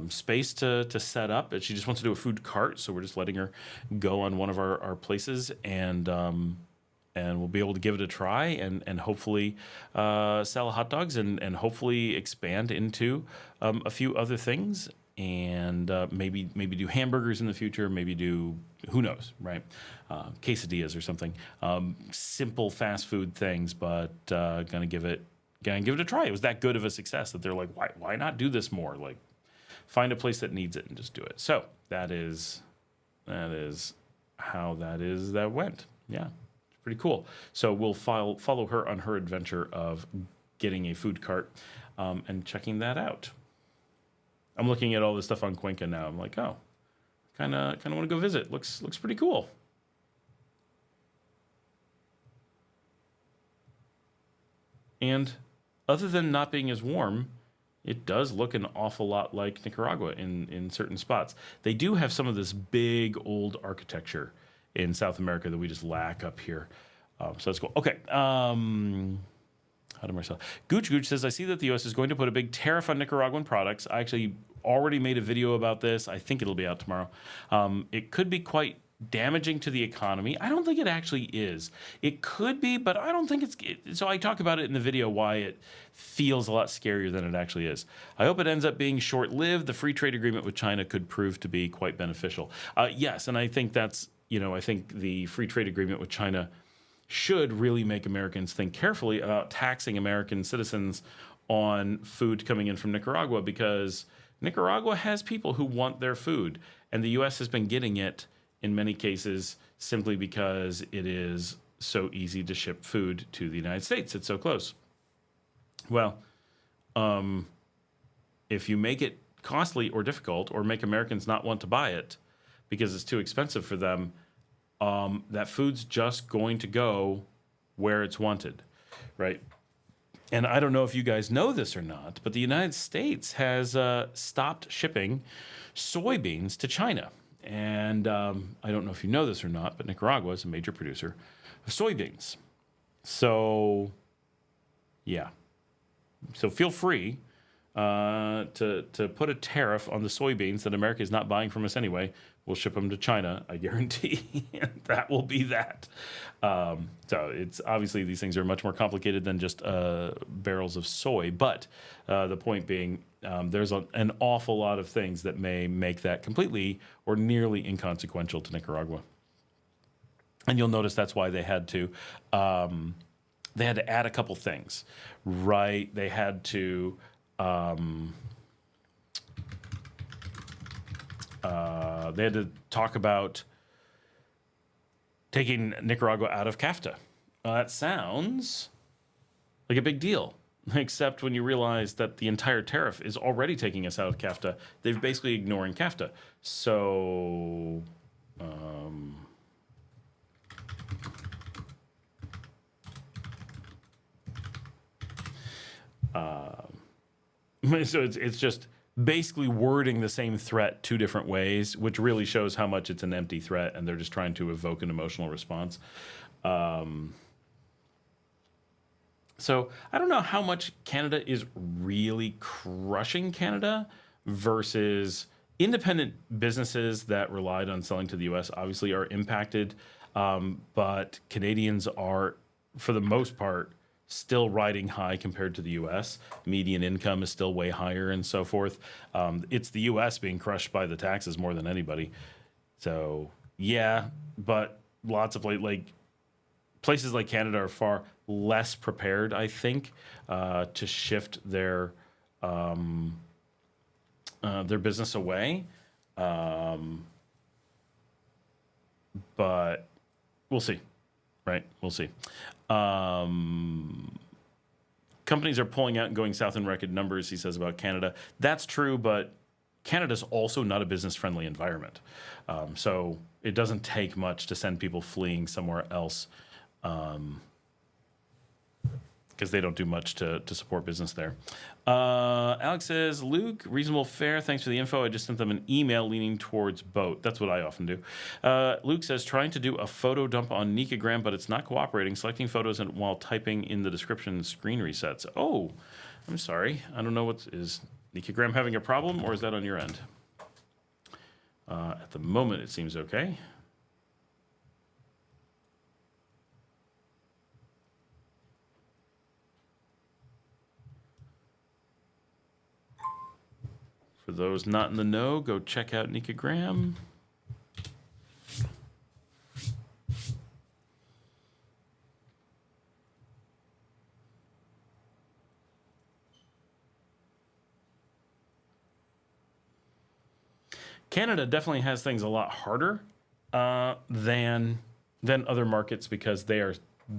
space to set up. And she just wants to do a food cart, so we're just letting her go on one of our places, and we'll be able to give it a try, and hopefully sell hot dogs, and hopefully expand into a few other things, and maybe do hamburgers in the future. Maybe do, who knows, right? Quesadillas or something. Simple fast food things, but gonna give it a try. It was that good of a success that they're like, why not do this more? Like, find a place that needs it and just do it. So that is how that went. Yeah, it's pretty cool. So we'll follow her on her adventure of getting a food cart and checking that out. I'm looking at all this stuff on Cuenca now. I'm like, oh, kind of want to go visit. Looks pretty cool. And other than not being as warm, it does look an awful lot like Nicaragua in certain spots. They do have some of this big old architecture in South America that we just lack up here. So that's cool. Okay. How to Marcela? Gooch says, I see that the U.S. is going to put a big tariff on Nicaraguan products. I actually already made a video about this. I think it'll be out tomorrow. It could be quite damaging to the economy. I don't think it actually is. It could be, but I don't think it's... So I talk about it in the video why it feels a lot scarier than it actually is. I hope it ends up being short-lived. The free trade agreement with China could prove to be quite beneficial. Yes, and I think that's... I think the free trade agreement with China should really make Americans think carefully about taxing American citizens on food coming in from Nicaragua, because Nicaragua has people who want their food, and the U.S. has been getting it in many cases simply because it is so easy to ship food to the United States. It's so close. Well, if you make it costly or difficult, or make Americans not want to buy it because it's too expensive for them, that food's just going to go where it's wanted, right? And I don't know if you guys know this or not, but the United States has stopped shipping soybeans to China. And I don't know if you know this or not, but Nicaragua is a major producer of soybeans. So, yeah. So feel free to put a tariff on the soybeans that America is not buying from us anyway. We'll ship them to China, I guarantee. That will be that. So it's obviously these things are much more complicated than just barrels of soy. But the point being, there's an awful lot of things that may make that completely or nearly inconsequential to Nicaragua. And you'll notice that's why they had to add a couple things, right? They had to talk about taking Nicaragua out of CAFTA. That sounds like a big deal, except when you realize that the entire tariff is already taking us out of CAFTA. They're basically ignoring CAFTA. So, so it's just basically wording the same threat two different ways, which really shows how much it's an empty threat, and they're just trying to evoke an emotional response. So I don't know how much Canada is really crushing Canada versus independent businesses that relied on selling to the U.S. obviously are impacted, but Canadians are, for the most part, still riding high compared to the U.S. Median income is still way higher and so forth. It's the U.S. being crushed by the taxes more than anybody. So, yeah, but lots of places like Canada are far less prepared, I think, to shift their business away. But we'll see, right? We'll see. Companies are pulling out and going south in record numbers, he says about Canada. That's true, but Canada's also not a business-friendly environment. So it doesn't take much to send people fleeing somewhere else. because they don't do much to support business there. Alex says, Luke, reasonable fare. Thanks for the info. I just sent them an email leaning towards boat. That's what I often do. Luke says, trying to do a photo dump on Nicagram, but it's not cooperating. Selecting photos and while typing in the description, screen resets. Oh, I'm sorry. I don't know is Nicagram having a problem, or is that on your end? At the moment, it seems okay. For those not in the know, go check out Nicagram. Canada definitely has things a lot harder than other markets because they are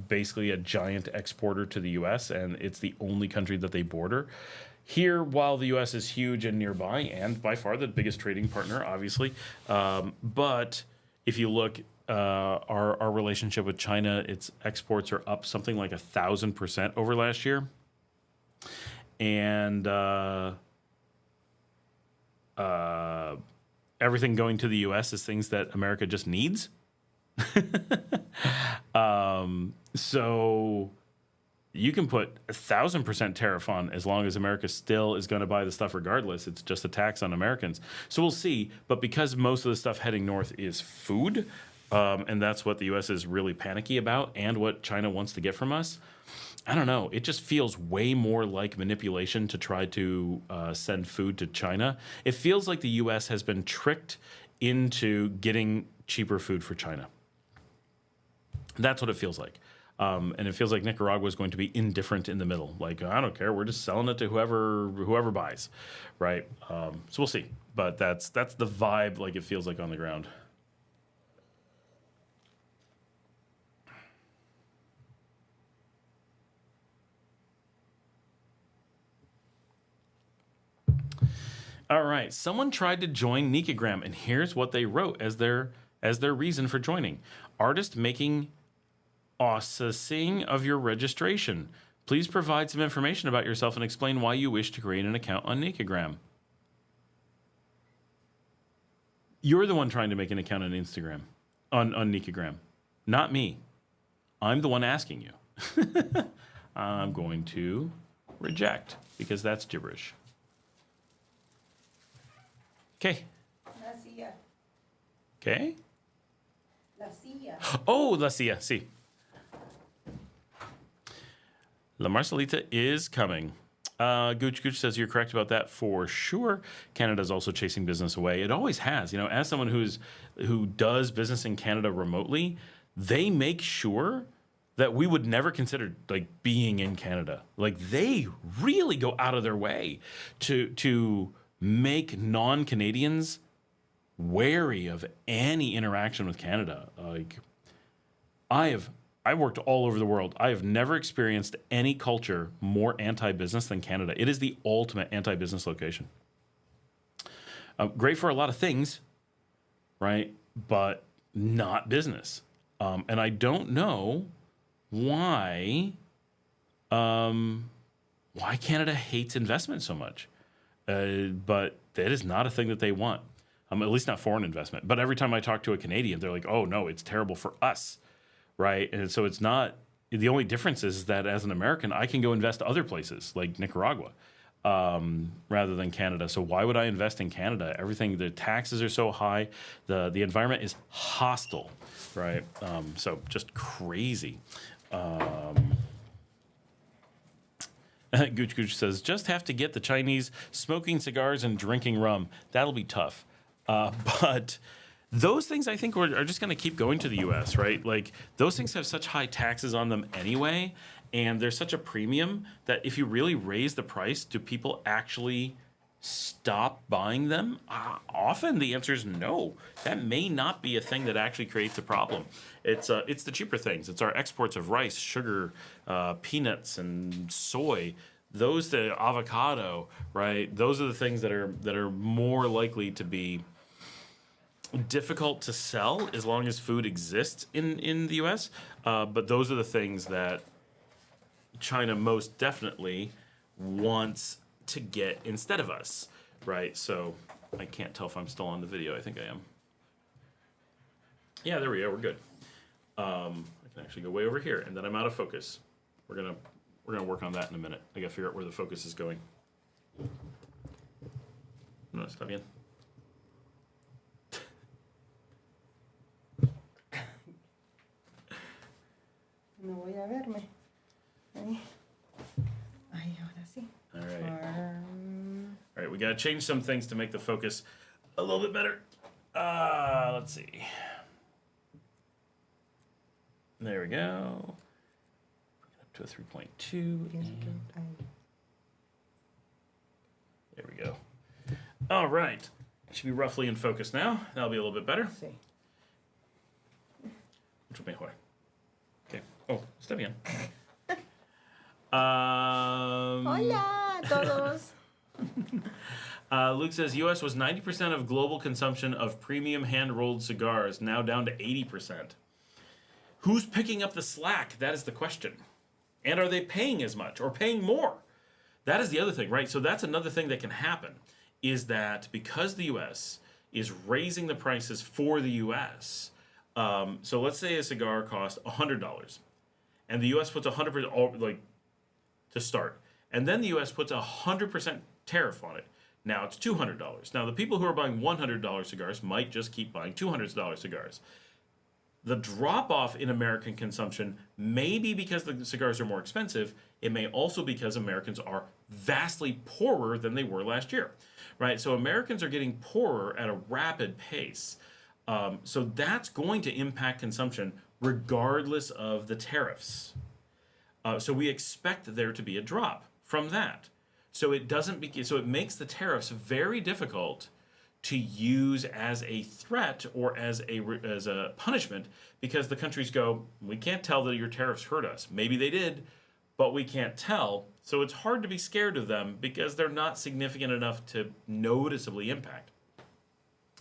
basically a giant exporter to the U.S. and it's the only country that they border. Here, while the U.S. is huge and nearby, and by far the biggest trading partner, obviously, but if you look, our relationship with China, its exports are up something like 1,000% over last year, and everything going to the U.S. is things that America just needs. So you can put 1,000% tariff on as long as America still is going to buy the stuff regardless. It's just a tax on Americans. So we'll see. But because most of the stuff heading north is food, and that's what the U.S. is really panicky about and what China wants to get from us, I don't know. It just feels way more like manipulation to try to send food to China. It feels like the U.S. has been tricked into getting cheaper food for China. That's what it feels like. And it feels like Nicaragua is going to be indifferent in the middle. Like, I don't care. We're just selling it to whoever buys, right? So we'll see. But that's the vibe like it feels like on the ground. All right. Someone tried to join Nicagram, and here's what they wrote as their reason for joining. Artist making processing of your registration. Please provide some information about yourself and explain why you wish to create an account on Nicagram. You're the one trying to make an account on Instagram, on Nicagram, not me. I'm the one asking you. I'm going to reject because that's gibberish. Okay. Okay. Oh, la silla, sí. La Marcelita is coming. Gooch says you're correct about that for sure. Canada's also chasing business away. It always has. You know, as someone who does business in Canada remotely, they make sure that we would never consider like being in Canada. Like they really go out of their way to make non-Canadians wary of any interaction with Canada. Like I worked all over the world. I have never experienced any culture more anti-business than Canada. It is the ultimate anti-business location. Great for a lot of things, right? But not business. And I don't know why Canada hates investment so much. But that is not a thing that they want. At least not foreign investment. But every time I talk to a Canadian, they're like, oh, no, it's terrible for us. Right. And so it's not, the only difference is that as an American, I can go invest other places like Nicaragua rather than Canada. So why would I invest in Canada? Everything, the taxes are so high. The environment is hostile. Right. So just crazy. Gooch says, just have to get the Chinese smoking cigars and drinking rum. That'll be tough. But those things I think are just going to keep going to the U.S., right? Like those things have such high taxes on them anyway, and there's such a premium that if you really raise the price, do people actually stop buying them? Often the answer is no. That may not be a thing that actually creates a problem. It's the cheaper things. It's our exports of rice, sugar, peanuts, and soy. Those, the avocado, right? Those are the things that are more likely to be difficult to sell as long as food exists in the U.S. But those are the things that China most definitely wants to get instead of us, right? So I can't tell if I'm still on the video. I think I am. Yeah, there we go. We're good. I can actually go way over here, and then I'm out of focus. We're gonna work on that in a minute. I gotta figure out where the focus is going. No, está bien.
No voy a verme. Ahí. Ay, ahora sí.
All right. All right, we gotta change some things to make the focus a little bit better. Let's see. There we go. Bring it up to a 3.2. There we go. All right. Should be roughly in focus now. That'll be a little bit better.
Sí.
Mucho mejor. Okay. Oh, está bien.
Hola, todos.
Luke says U.S. was 90% of global consumption of premium hand-rolled cigars, now down to 80%. Who's picking up the slack? That is the question. And are they paying as much or paying more? That is the other thing, right? So that's another thing that can happen, is that because the U.S. is raising the prices for the U.S., so let's say a cigar costs $100, and the U.S. puts 100%, like, to start, and then the U.S. puts 100% tariff on it. Now it's $200. Now the people who are buying $100 cigars might just keep buying $200 cigars. The drop-off in American consumption may be because the cigars are more expensive. It may also be because Americans are vastly poorer than they were last year, right? So Americans are getting poorer at a rapid pace. So that's going to impact consumption regardless of the tariffs. So we expect there to be a drop from that. So it makes the tariffs very difficult to use as a threat or as a punishment, because the countries go, we can't tell that your tariffs hurt us. Maybe they did, but we can't tell. So it's hard to be scared of them because they're not significant enough to noticeably impact.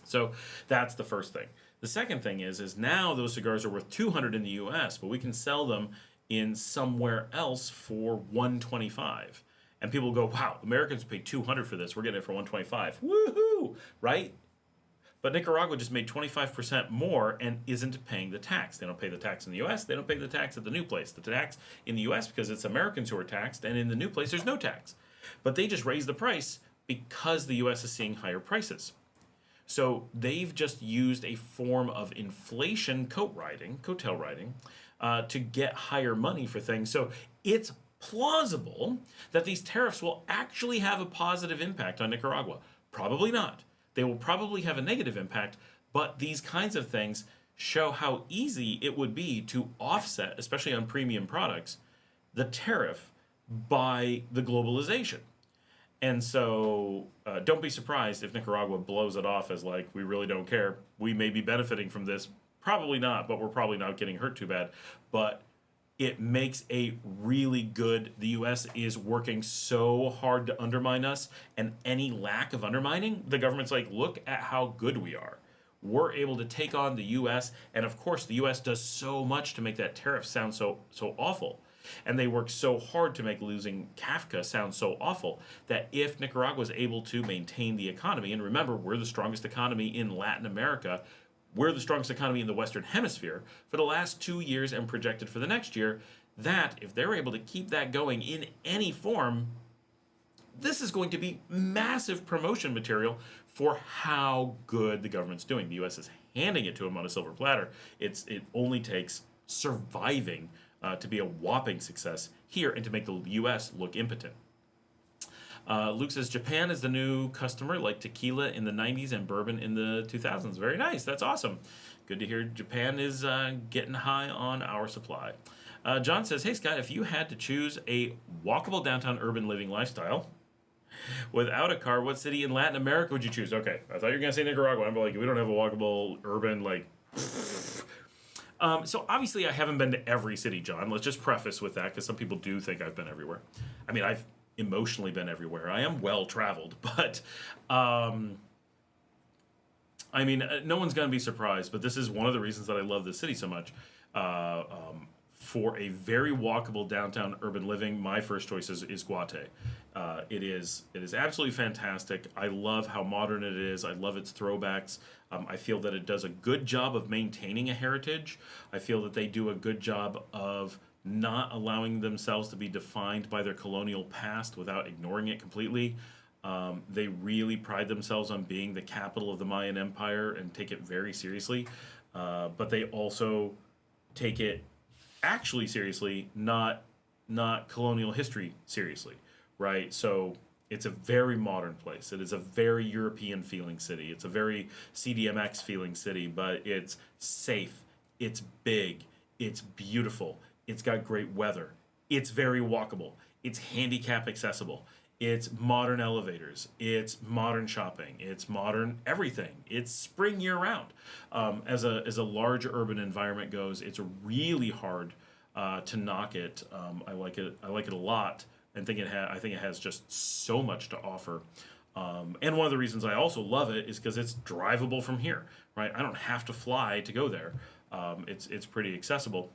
So that's the first thing. The second thing is now those cigars are worth $200 in the US, but we can sell them in somewhere else for $125. And people go, wow, Americans paid $200 for this. We're getting it for $125. Woohoo! Right? But Nicaragua just made 25% more and isn't paying the tax. They don't pay the tax in the U.S. They don't pay the tax at the new place. The tax in the U.S. because it's Americans who are taxed, and in the new place there's no tax. But they just raised the price because the U.S. is seeing higher prices. So they've just used a form of inflation coattail riding, to get higher money for things. So it's plausible that these tariffs will actually have a positive impact on Nicaragua. Probably not. They will probably have a negative impact, but these kinds of things show how easy it would be to offset, especially on premium products, the tariff by the globalization. And so don't be surprised if Nicaragua blows it off as like, we really don't care. We may be benefiting from this. Probably not, but we're probably not getting hurt too bad. But it makes a really good, the U.S. is working so hard to undermine us, and any lack of undermining, the government's like, look at how good we are. We're able to take on the U.S., and of course the U.S. does so much to make that tariff sound so awful. And they work so hard to make losing Kafka sound so awful that if Nicaragua is able to maintain the economy, and remember, we're the strongest economy in Latin America, we're the strongest economy in the Western Hemisphere for the last 2 years and projected for the next year, that if they're able to keep that going in any form, this is going to be massive promotion material for how good the government's doing. The U.S. is handing it to them on a silver platter. It only takes surviving to be a whopping success here and to make the U.S. look impotent. Luke says, Japan is the new customer, like tequila in the 90s and bourbon in the 2000s. Very nice. That's awesome. Good to hear Japan is getting high on our supply. John says, hey, Scott, if you had to choose a walkable downtown urban living lifestyle without a car, what city in Latin America would you choose? Okay, I thought you were going to say Nicaragua. I'm like, we don't have a walkable urban, like... So obviously I haven't been to every city, John. Let's just preface with that, because some people do think I've been everywhere. I mean, I've emotionally been everywhere. I am well traveled, but I mean, no one's going to be surprised, but this is one of the reasons that I love this city so much. for a very walkable downtown urban living, my first choice is Guate. It is absolutely fantastic. I love how modern it is. I love its throwbacks. I feel that it does a good job of maintaining a heritage. I feel that they do a good job of not allowing themselves to be defined by their colonial past without ignoring it completely. They really pride themselves on being the capital of the Mayan Empire and take it very seriously. But they also take it actually seriously, not colonial history seriously, right? So it's a very modern place. It is a very European feeling city. It's a very CDMX feeling city, but it's safe. It's big. It's beautiful. It's got great weather. It's very walkable. It's handicap accessible. It's modern elevators. It's modern shopping. It's modern everything. It's spring year round. As a large urban environment goes, it's really hard to knock it. I like it. I like it a lot, and I think it has just so much to offer. And one of the reasons I also love it is because it's drivable from here. Right, I don't have to fly to go there. It's pretty accessible.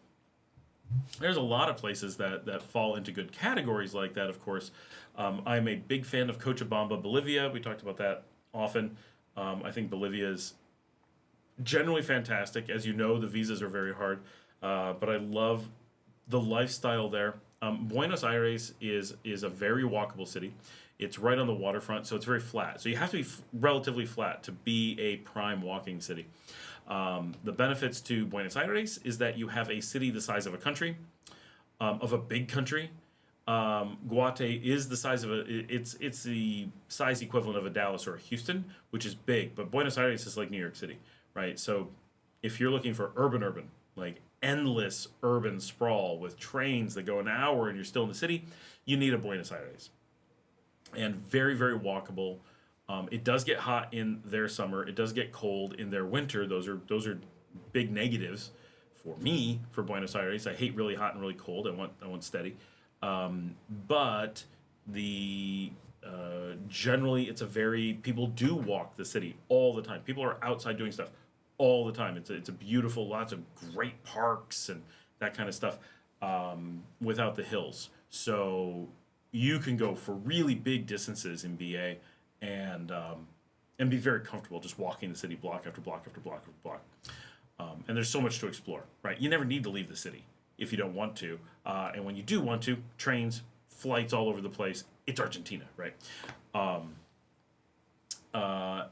There's a lot of places that fall into good categories like that, of course. I'm a big fan of Cochabamba, Bolivia. We talked about that often. I think Bolivia is generally fantastic. As you know, the visas are very hard, but I love the lifestyle there. Buenos Aires is a very walkable city. It's right on the waterfront, so it's very flat. So you have to be relatively flat to be a prime walking city. The benefits to Buenos Aires is that you have a city the size of a country, of a big country. Guate is the size of it's the size equivalent of a Dallas or a Houston, which is big, but Buenos Aires is like New York City, right? So if you're looking for urban, like endless urban sprawl with trains that go an hour and you're still in the city, you need a Buenos Aires. And very, very walkable. It does get hot in their summer. It does get cold in their winter. Those are big negatives for me for Buenos Aires. I hate really hot and really cold. I want steady. But the generally it's a very people do walk the city all the time. People are outside doing stuff all the time. It's a beautiful, lots of great parks and that kind of stuff without the hills. So you can go for really big distances in BA and be very comfortable just walking the city block after block after block after block. And there's so much to explore, right? You never need to leave the city if you don't want to. And when you do want to, trains, flights all over the place. It's Argentina, right?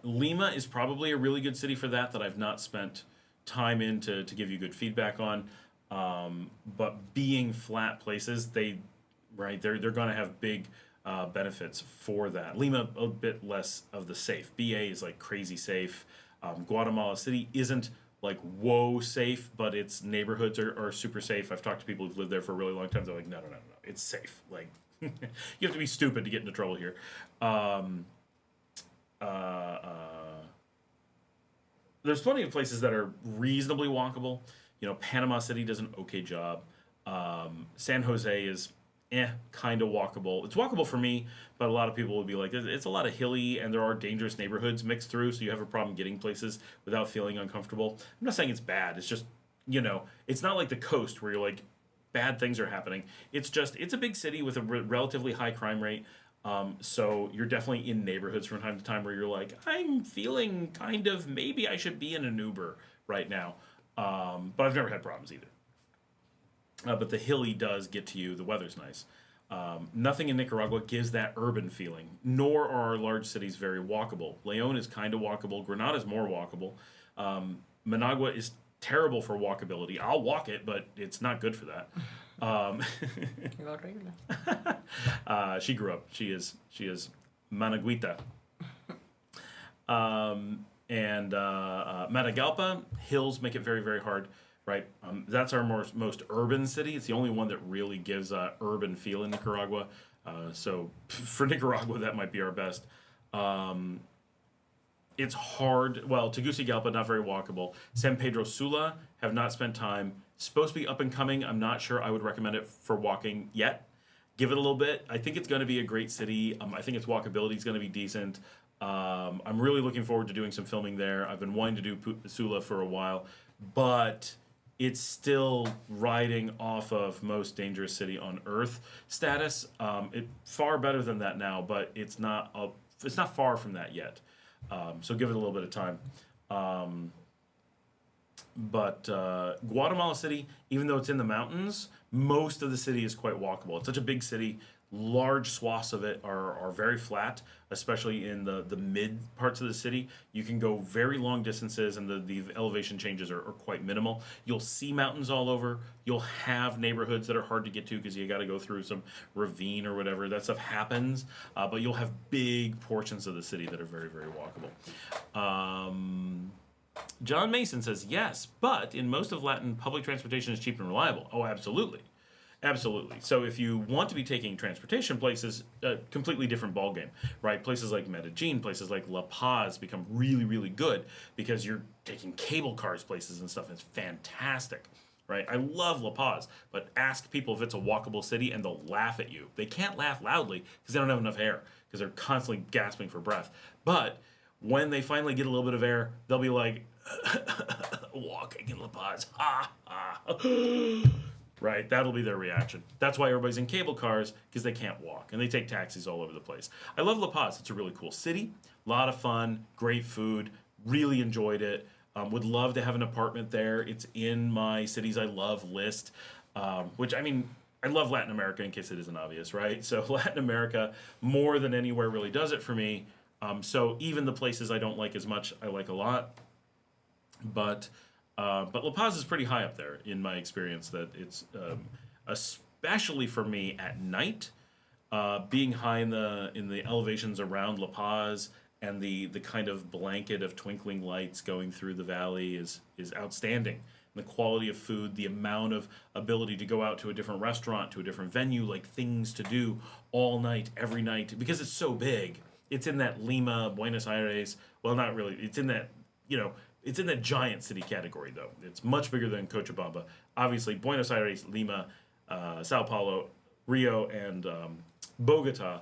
Lima is probably a really good city for that I've not spent time in to give you good feedback on. But being flat places, they're going to have big benefits for that. Lima, a bit less of the safe. BA is like crazy safe. Guatemala City isn't like whoa safe, but its neighborhoods are super safe. I've talked to people who've lived there for a really long time. They're like, no, it's safe. Like, you have to be stupid to get into trouble here. There's plenty of places that are reasonably walkable. Panama City does an okay job. San Jose is kind of walkable. It's walkable for me, but a lot of people would be like, it's a lot of hilly and there are dangerous neighborhoods mixed through, so you have a problem getting places without feeling uncomfortable. I'm not saying it's bad. It's just, it's not like the coast where you're like, bad things are happening. It's a big city with a relatively high crime rate. So you're definitely in neighborhoods from time to time where you're like, I'm feeling kind of, maybe I should be in an Uber right now. But I've never had problems either. But the hilly does get to you. The weather's nice. Nothing in Nicaragua gives that urban feeling, nor are our large cities very walkable. Leon is kind of walkable. Granada is more walkable. Managua is terrible for walkability. I'll walk it, but it's not good for that. She grew up. She is Managuita. And Matagalpa, hills make it very, very hard. Right, that's our most urban city. It's the only one that really gives a urban feel in Nicaragua. So for Nicaragua, that might be our best. It's hard. Well, Tegucigalpa, not very walkable. San Pedro Sula, have not spent time. Supposed to be up and coming. I'm not sure I would recommend it for walking yet. Give it a little bit. I think it's going to be a great city. I think its walkability is going to be decent. I'm really looking forward to doing some filming there. I've been wanting to do Sula for a while, but it's still riding off of most dangerous city on earth status. It far better than that now, but it's not far from that yet. So give it a little bit of time. But Guatemala City, even though it's in the mountains, most of the city is quite walkable. It's such a big city. Large swaths of it are very flat, especially in the mid parts of the city. You can go very long distances, and the elevation changes are quite minimal. You'll see mountains all over. You'll have neighborhoods that are hard to get to because you got to go through some ravine or whatever. That stuff happens, but you'll have big portions of the city that are very, very walkable. John Mason says, yes, but in most of Latin, public transportation is cheap and reliable. Oh, absolutely. Absolutely. So if you want to be taking transportation places, a completely different ballgame, right? Places like Medellin, places like La Paz become really, really good because you're taking cable cars places and stuff. It's fantastic, right? I love La Paz, but ask people if it's a walkable city and they'll laugh at you. They can't laugh loudly because they don't have enough air because they're constantly gasping for breath. But when they finally get a little bit of air, they'll be like, walking in La Paz, ha, ha. Right, that'll be their reaction. That's why everybody's in cable cars, because they can't walk, and they take taxis all over the place. I love La Paz. It's a really cool city, a lot of fun, great food, really enjoyed it. Would love to have an apartment there. It's in my cities I love list, which, I mean, I love Latin America, in case it isn't obvious, right? So Latin America, more than anywhere, really does it for me. So even the places I don't like as much, I like a lot. But La Paz is pretty high up there in my experience. That it's especially for me at night, being high in the elevations around La Paz and the kind of blanket of twinkling lights going through the valley is outstanding. And the quality of food, the amount of ability to go out to a different restaurant, to a different venue, like things to do all night, every night, because it's so big. It's in that Lima, Buenos Aires. Well, not really. It's in that, it's in that giant city category, though. It's much bigger than Cochabamba. Obviously, Buenos Aires, Lima, Sao Paulo, Rio, and Bogota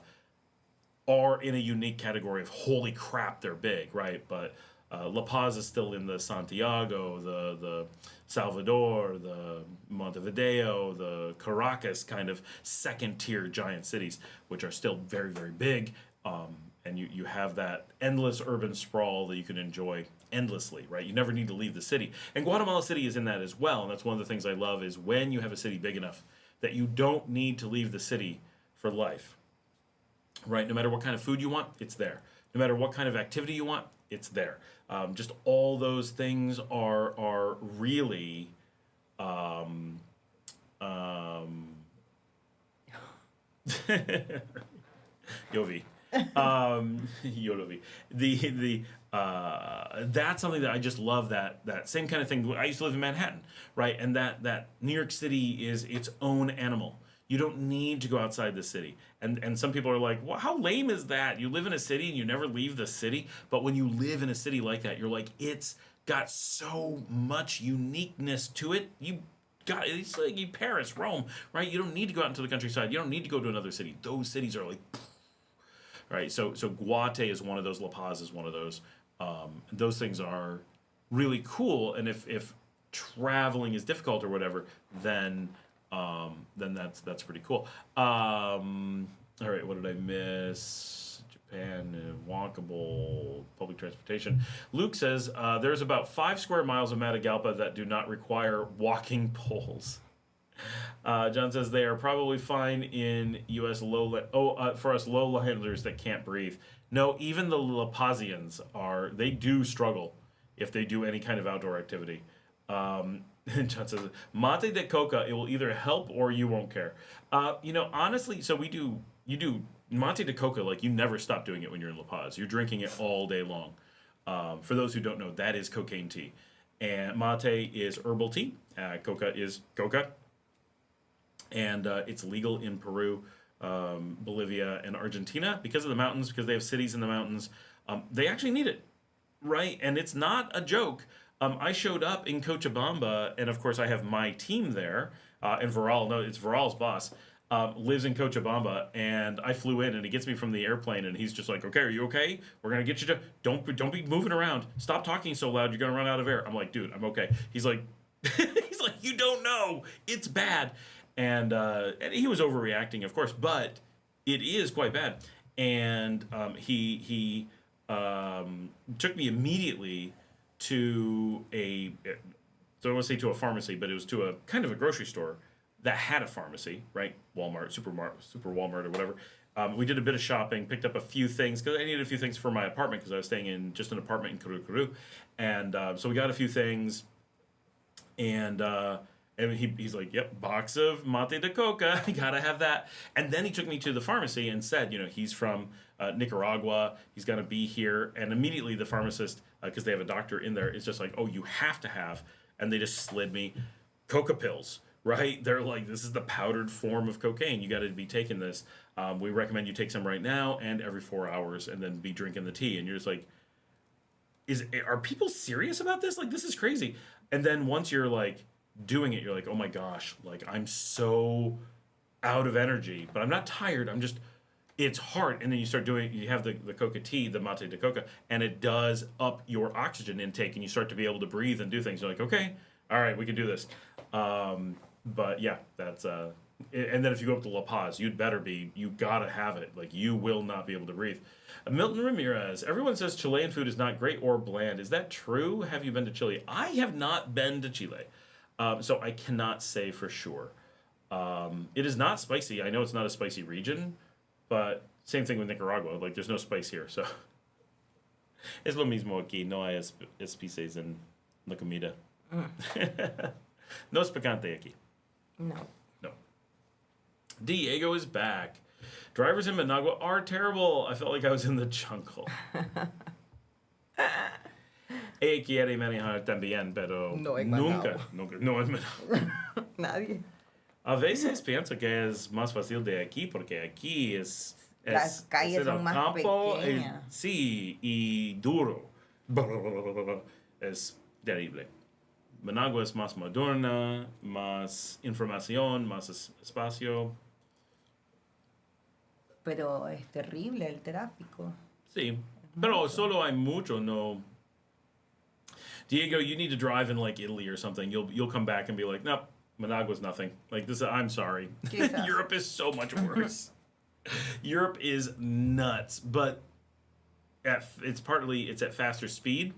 are in a unique category of holy crap, they're big, right? But La Paz is still in the Santiago, the Salvador, the Montevideo, the Caracas kind of second-tier giant cities, which are still very, very big. And you have that endless urban sprawl that you can enjoy endlessly, right? You never need to leave the city. And Guatemala City is in that as well. And that's one of the things I love is when you have a city big enough that you don't need to leave the city for life, right? No matter what kind of food you want, it's there. No matter what kind of activity you want, it's there. Just all those things are really Yovi. Yodovi. That's something that I just love, that same kind of thing. I used to live in Manhattan, right? And that New York City is its own animal. You don't need to go outside the city. And some people are like, well, how lame is that? You live in a city and you never leave the city. But when you live in a city like that, you're like, it's got so much uniqueness to it. It's like Paris, Rome, right? You don't need to go out into the countryside. You don't need to go to another city. Those cities are like, right? So Guate is one of those. La Paz is one of those. Those things are really cool. And if traveling is difficult or whatever, then that's pretty cool. All right, what did I miss? Japan, walkable public transportation. Luke says there's about 5 square miles of Matagalpa that do not require walking poles. John says they are probably fine in U.S. for us lowlanders that can't breathe. No, even the La Pazians they do struggle if they do any kind of outdoor activity. And John says, mate de coca, it will either help or you won't care. Honestly, so you do mate de coca, like you never stop doing it when you're in La Paz. You're drinking it all day long. For those who don't know, that is cocaine tea. And mate is herbal tea. Coca is coca. And it's legal in Peru, Bolivia, and Argentina because of the mountains, because they have cities in the mountains. They actually need it, right? And it's not a joke. I showed up in Cochabamba, and of course I have my team there, and it's Viral's boss, lives in Cochabamba, and I flew in, and he gets me from the airplane, and he's just like, okay, are you okay? We're going to get you to, don't be moving around. Stop talking so loud, you're going to run out of air. I'm like, dude, I'm okay. He's like, He's like, you don't know. It's bad. And he was overreacting, of course, but it is quite bad. And he took me immediately to so I want to say to a pharmacy, but it was to a kind of a grocery store that had a pharmacy, right? Walmart, Super Walmart or whatever. We did a bit of shopping, picked up a few things, because I needed a few things for my apartment, because I was staying in just an apartment in Kuru. And so we got a few things, and he's like, yep, box of mate de coca, gotta have that. And then he took me to the pharmacy and said, he's from Nicaragua, he's gonna be here. And immediately the pharmacist, because they have a doctor in there, is just like, oh, you have to have, and they just slid me coca pills, right? They're like, this is the powdered form of cocaine, you gotta be taking this. We recommend you take some right now and every 4 hours, and then be drinking the tea. And you're just like, are people serious about this? Like, this is crazy. And then once you're like doing it, you're like, oh my gosh, like I'm so out of energy, but I'm not tired. It's hard. And then you start doing, you have the coca tea, the mate de coca, and it does up your oxygen intake, and you start to be able to breathe and do things. You're like, okay, all right, we can do this. But yeah, that's, and then if you go up to La Paz, you gotta have it. Like, you will not be able to breathe. Milton Ramirez, everyone says Chilean food is not great or bland. Is that true? Have you been to Chile? I have not been to Chile. So I cannot say for sure. It is not spicy. I know it's not a spicy region, but same thing with Nicaragua. Like, there's no spice here, so. Es lo mismo aquí. No hay especies en la comida. No es picante aquí.
No.
No. Diego is back. Drivers in Managua are terrible. I felt like I was in the jungle. Ella quiere manejar también, pero
no en
nunca. No en Managua.
Nadie.
A veces pienso que es más fácil de aquí, porque aquí
las calles son más pequeñas.
Sí, y duro. Es terrible. Managua es más moderna, más información, más espacio.
Pero es terrible el tráfico.
Sí, pero solo hay mucho, no. Diego, you need to drive in like Italy or something. You'll come back and be like, nope, Managua's nothing. Like this, I'm sorry. Europe is so much worse. Europe is nuts, but it's at faster speed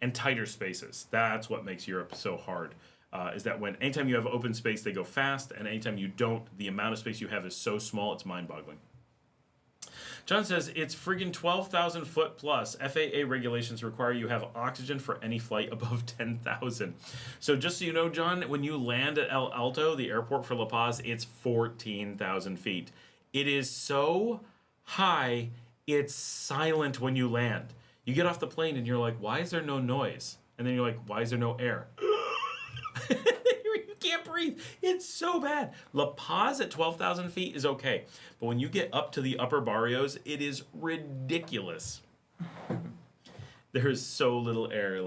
and tighter spaces. That's what makes Europe so hard. Is that when anytime you have open space, they go fast, and anytime you don't, the amount of space you have is so small, it's mind-boggling. John says, it's friggin' 12,000 foot plus. FAA regulations require you have oxygen for any flight above 10,000. So just so you know, John, when you land at El Alto, the airport for La Paz, it's 14,000 feet. It is so high, it's silent when you land. You get off the plane and you're like, why is there no noise? And then you're like, why is there no air? You can't breathe. It's so bad. La Paz at 12,000 feet is okay. But when you get up to the upper barrios, it is ridiculous. There's so little air.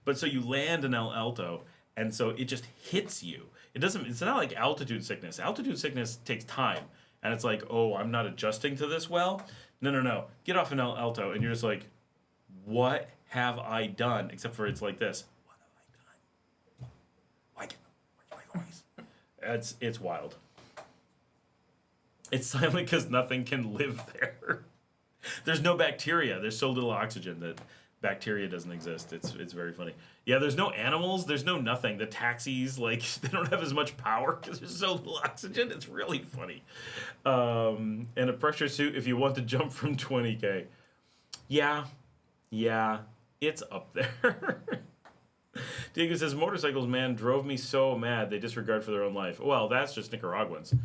But so you land in El Alto, and so it just hits you. It's not like altitude sickness. Altitude sickness takes time. And it's like, oh, I'm not adjusting to this well. No. Get off in El Alto, and you're just like, what have I done? Except for it's like this. Where's my voice? It's wild. It's silent because nothing can live there. There's no bacteria. There's so little oxygen that bacteria doesn't exist. It's very funny. Yeah, there's no animals. There's no nothing. The taxis, they don't have as much power because there's so little oxygen. It's really funny. And a pressure suit if you want to jump from 20K. Yeah, it's up there. Diego says, motorcycles, man, drove me so mad they disregard for their own life. Well, that's just Nicaraguans.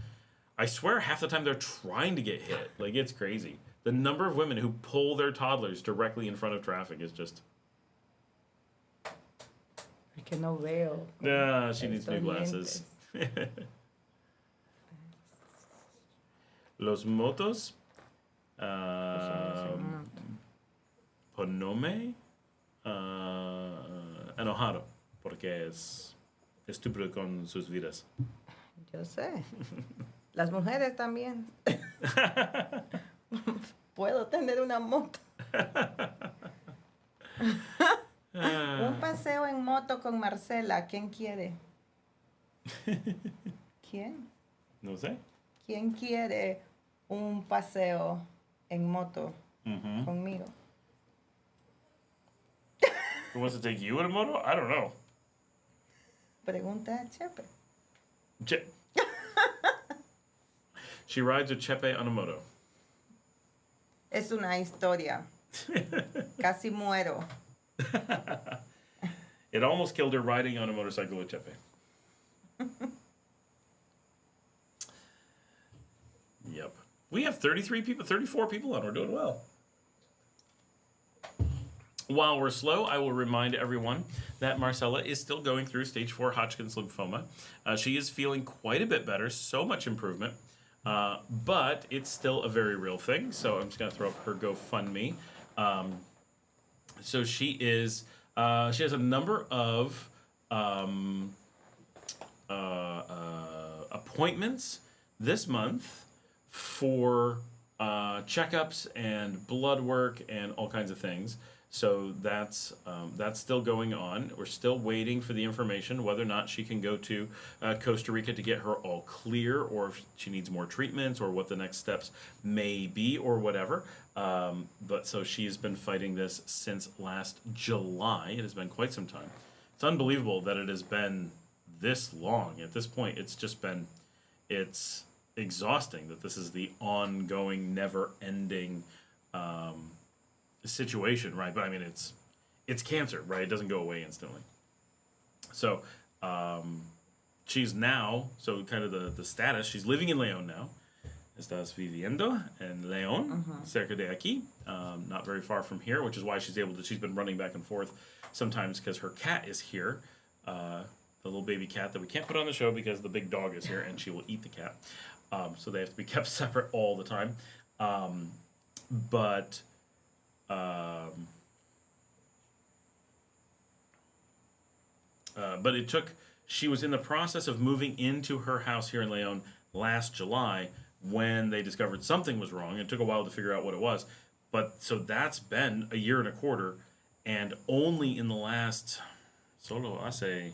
I swear half the time they're trying to get hit. It's crazy. The number of women who pull their toddlers directly in front of traffic is just...
Es que no veo.
Nah, she needs new glasses. Los motos. Ponome. Enojado. Porque es estúpido con sus vidas.
Yo sé. Las mujeres también. Puedo tener una moto. Un paseo en moto con Marcela. ¿Quién quiere? ¿Quién?
No sé.
¿Quién quiere un paseo en moto conmigo?
Who wants to take you in a moto? I don't know.
Pregunta a Chepe.
She rides with Chepe on a moto.
Es una historia. Casi muero.
It almost killed her riding on a motorcycle with Chepe. Yep. We have 34 people on. We're doing well. While we're slow, I will remind everyone that Marcela is still going through stage 4 Hodgkin's lymphoma. She is feeling quite a bit better, so much improvement, but it's still a very real thing. So I'm just going to throw up her GoFundMe. So she has a number of appointments this month for checkups and blood work and all kinds of things. So that's still going on. We're still waiting for the information whether or not she can go to Costa Rica to get her all clear, or if she needs more treatments, or what the next steps may be, or whatever. But so she's been fighting this since last July. It has been quite some time. It's unbelievable that it has been this long. At this point, it's exhausting that this is the ongoing, never-ending situation, right? But I mean, it's cancer, right? It doesn't go away instantly. So she's now, so kind of the status, she's living in León now. Estás viviendo en León, cerca de aquí, not very far from here, which is why she's been running back and forth sometimes because her cat is here, the little baby cat that we can't put on the show because the big dog is here and she will eat the cat. So they have to be kept separate all the time. But she was in the process of moving into her house here in León last July when they discovered something was wrong. It took a while to figure out what it was. But so that's been a year and a quarter, and only in the last, solo hace,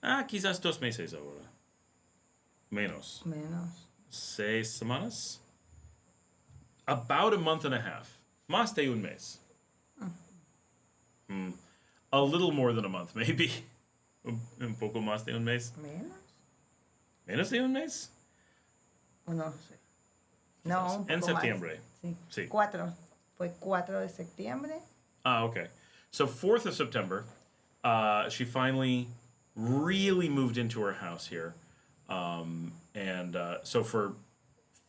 quizás 2 meses ahora. Menos. 6 semanas? About a month and a half. Más de un mes. A little more than a month, maybe. Un poco más de un mes. ¿Menos de un mes?
No sé. No,
en septiembre.
Sí.
Sí.
4. Fue 4 de septiembre.
Okay. So 4th of September, she finally really moved into her house here. So for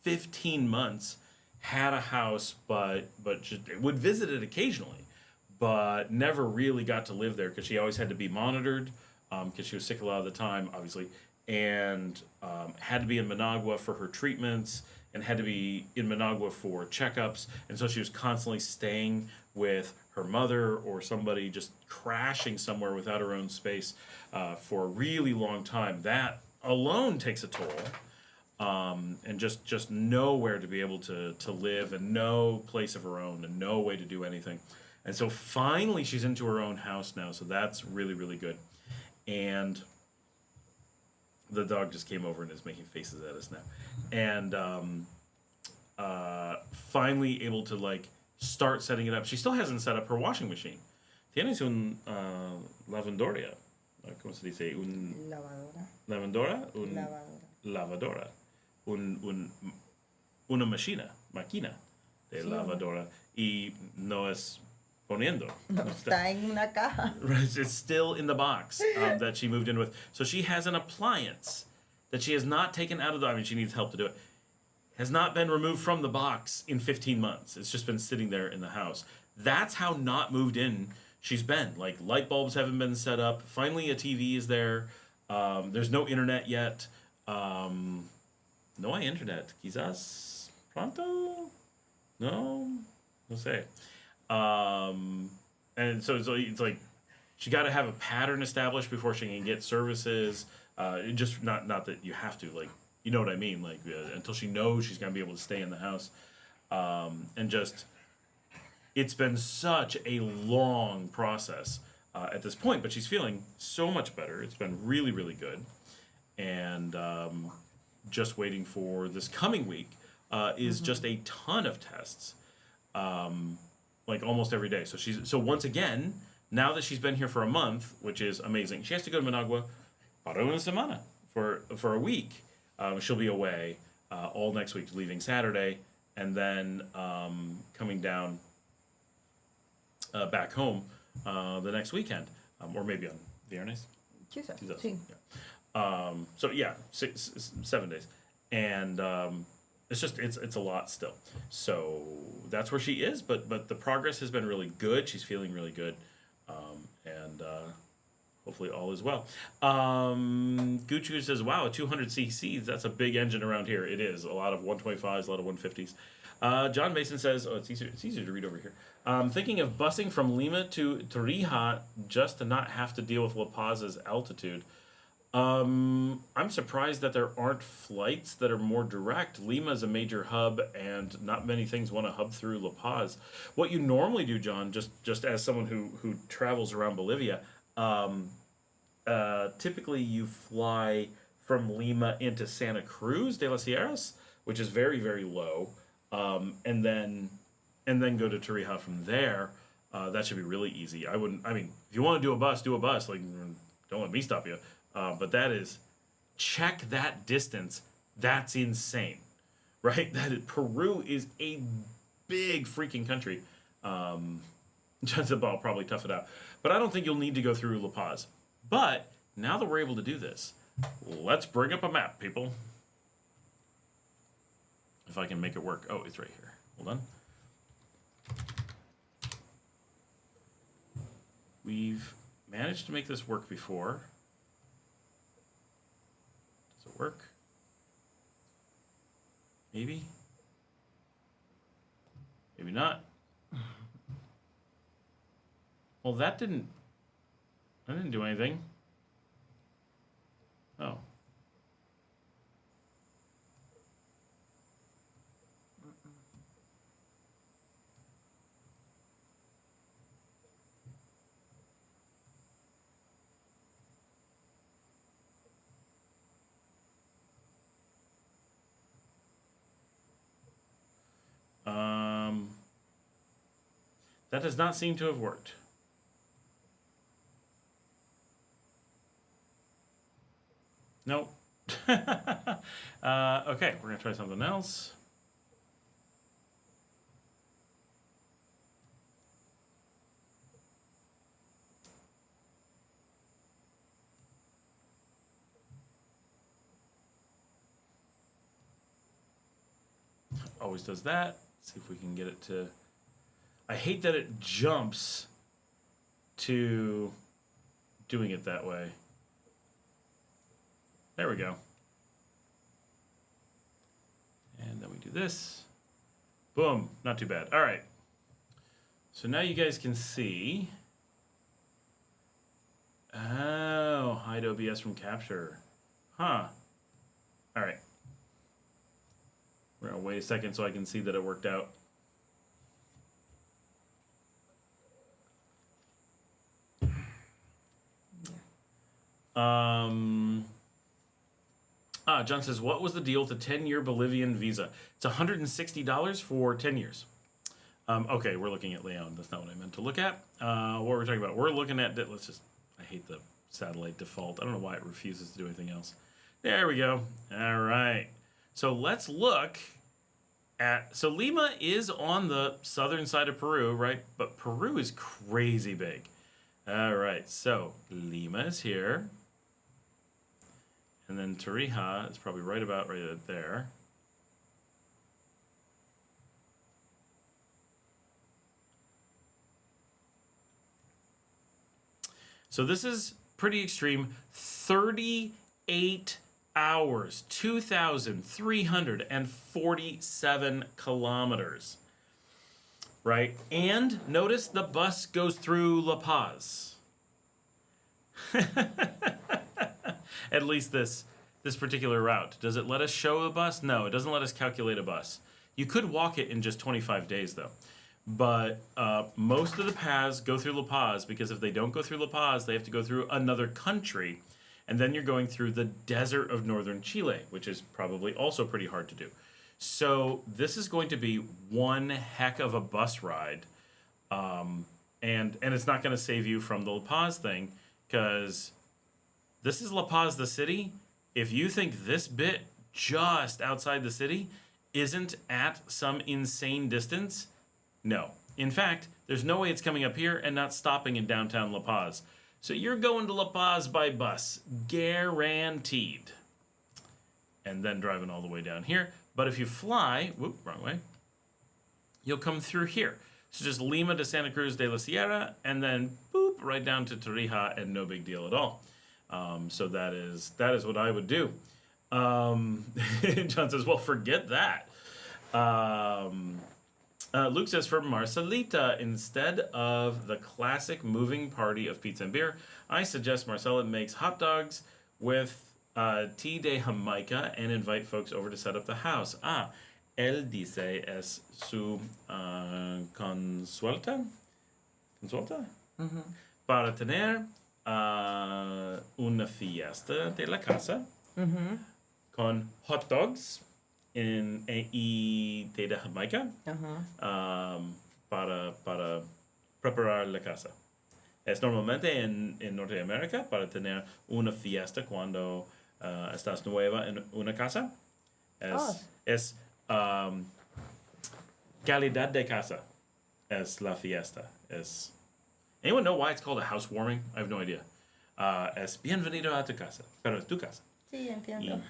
15 months, had a house, but just would visit it occasionally, but never really got to live there because she always had to be monitored because she was sick a lot of the time, obviously, and had to be in Managua for her treatments and had to be in Managua for checkups. And so she was constantly staying with her mother or somebody, just crashing somewhere without her own space for a really long time. That alone takes a toll. And just nowhere to be able to live, and no place of her own, and no way to do anything. And so finally she's into her own house now, so that's really, really good. And the dog just came over and is making faces at us now. And finally able to like start setting it up. She still hasn't set up her washing machine. Tienes un lavandoria. ¿Cómo se dice? Un lavadora. Lavadora. Una máquina de lavadora, y no es poniendo.
No, está en una caja.
It's still in the box that she moved in with. So she has an appliance that she has not taken out of the, I mean, she needs help to do it, has not been removed from the box in 15 months. It's just been sitting there in the house. That's how not moved in she's been. Like, light bulbs haven't been set up. Finally, a TV is there. There's no internet yet. No hay internet. Quizás pronto? No sé. And so it's like she got to have a pattern established before she can get services. Just not that you have to, like, you know what I mean, like until she knows she's gonna be able to stay in the house. And just it's been such a long process at this point, but she's feeling so much better. It's been really, really good. And just waiting for this coming week is just a ton of tests, like almost every day. So once again, now that she's been here for a month, which is amazing, she has to go to Managua para una semana for a week. She'll be away all next week, leaving Saturday, and then coming down back home the next weekend, or maybe on Viernes.
Quizás,
Quizás,
sí.
yeah. So yeah, 7 days, and it's a lot still. So that's where she is, but the progress has been really good. She's feeling really good, and hopefully all is well. Gucci says, "Wow, 200 cc's. That's a big engine around here. It is a lot of 125s, a lot of 150s." John Mason says, "Oh, it's easier to read over here. Thinking of busing from Lima to Tarija just to not have to deal with La Paz's altitude. I'm surprised that there aren't flights that are more direct. Lima is a major hub, and not many things want to hub through La Paz. What you normally do, John, just as someone who travels around Bolivia, typically you fly from Lima into Santa Cruz de las Sierras, which is very, very low, and then go to Tarija from there. That should be really easy. I mean, if you want to do a bus, Like, don't let me stop you. But check that distance. That's insane, right? Peru is a big freaking country. Just about probably tough it out. But I don't think you'll need to go through La Paz. But now that we're able to do this, let's bring up a map, people. If I can make it work. Oh, it's right here. Hold on. We've managed to make this work before. Does it work? Maybe? Maybe not. Well, that didn't do anything. Oh. That does not seem to have worked. Nope. Okay, we're gonna try something else. Always does that. See if we can get it to... I hate that it jumps to doing it that way. There we go. And then we do this. Boom. Not too bad. All right. So now you guys can see. Oh, hide OBS from capture. Huh. All right. We're going to wait a second so I can see that it worked out. John says, what was the deal with the 10-year Bolivian visa? It's $160 for 10 years. Okay, we're looking at Leon. That's not what I meant to look at. What we're talking about, we're looking at, I hate the satellite default. I don't know why it refuses to do anything else. There we go. All right. So let's look at, so Lima is on the southern side of Peru, right? But Peru is crazy big. All right, so Lima is here. And then Tarija is probably right there. So this is pretty extreme. 38 hours, 2,347 kilometers. Right? And notice the bus goes through La Paz. At least this particular route. Does it let us show a bus? No, it doesn't let us calculate a bus. You could walk it in just 25 days, though. But most of the paths go through La Paz, because if they don't go through La Paz, they have to go through another country. And then you're going through the desert of northern Chile, which is probably also pretty hard to do. So this is going to be one heck of a bus ride. And it's not going to save you from the La Paz thing, because this is La Paz, the city. If you think this bit just outside the city isn't at some insane distance, no. In fact, there's no way it's coming up here and not stopping in downtown La Paz. So you're going to La Paz by bus, guaranteed. And then driving all the way down here. But if you fly, whoop, wrong way, you'll come through here. So just Lima to Santa Cruz de la Sierra, and then boop, right down to Tarija, and no big deal at all. So that is what I would do. John says, well, forget that. Luke says, for Marcelita, instead of the classic moving party of pizza and beer, I suggest Marcela makes hot dogs with tea de Jamaica and invite folks over to set up the house. Él dice es su consulta para tener una fiesta de la casa con hot dogs y té de Jamaica para preparar la casa. Es normalmente en Norteamérica para tener una fiesta cuando estás nueva en una casa. Es calidad de casa es la fiesta. Anyone know why it's called a housewarming? I have no idea. Es bienvenido a tu casa, pero es tu casa.
Sí, entiendo.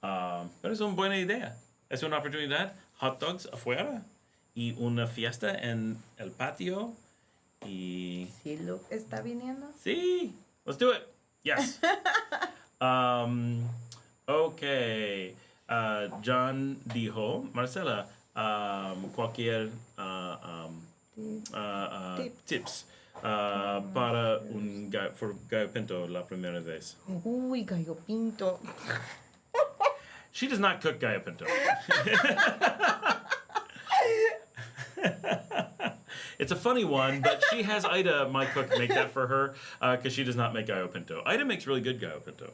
Pero es una buena idea. Es una oportunidad. Hot dogs afuera y una fiesta en el patio. Y...
¿Sí Luke está viniendo?
Sí. Let's do it. Yes. Okay. John dijo, Marcela, cualquier tips para un gallo pinto la primera vez.
Uy, gallo pinto.
She does not cook gallo pinto. It's a funny one, but she has Ida, my cook, make that for her because she does not make gallo pinto. Ida makes really good gallo pinto.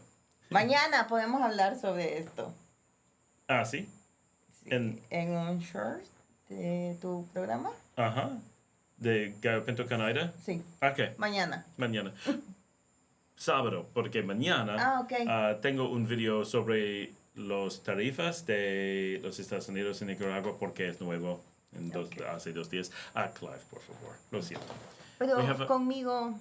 Mañana podemos hablar sobre esto.
Ah, ¿sí?
Sí, en un short de tu programa.
Ajá. ¿De gallo pinto con Ida?
Sí.
Okay.
Mañana.
Sábado, porque mañana
okay.
Tengo un video sobre los tarifas de los Estados Unidos en Nicaragua porque es nuevo hace 2 días. Clive, por favor. Lo siento.
Pero conmigo,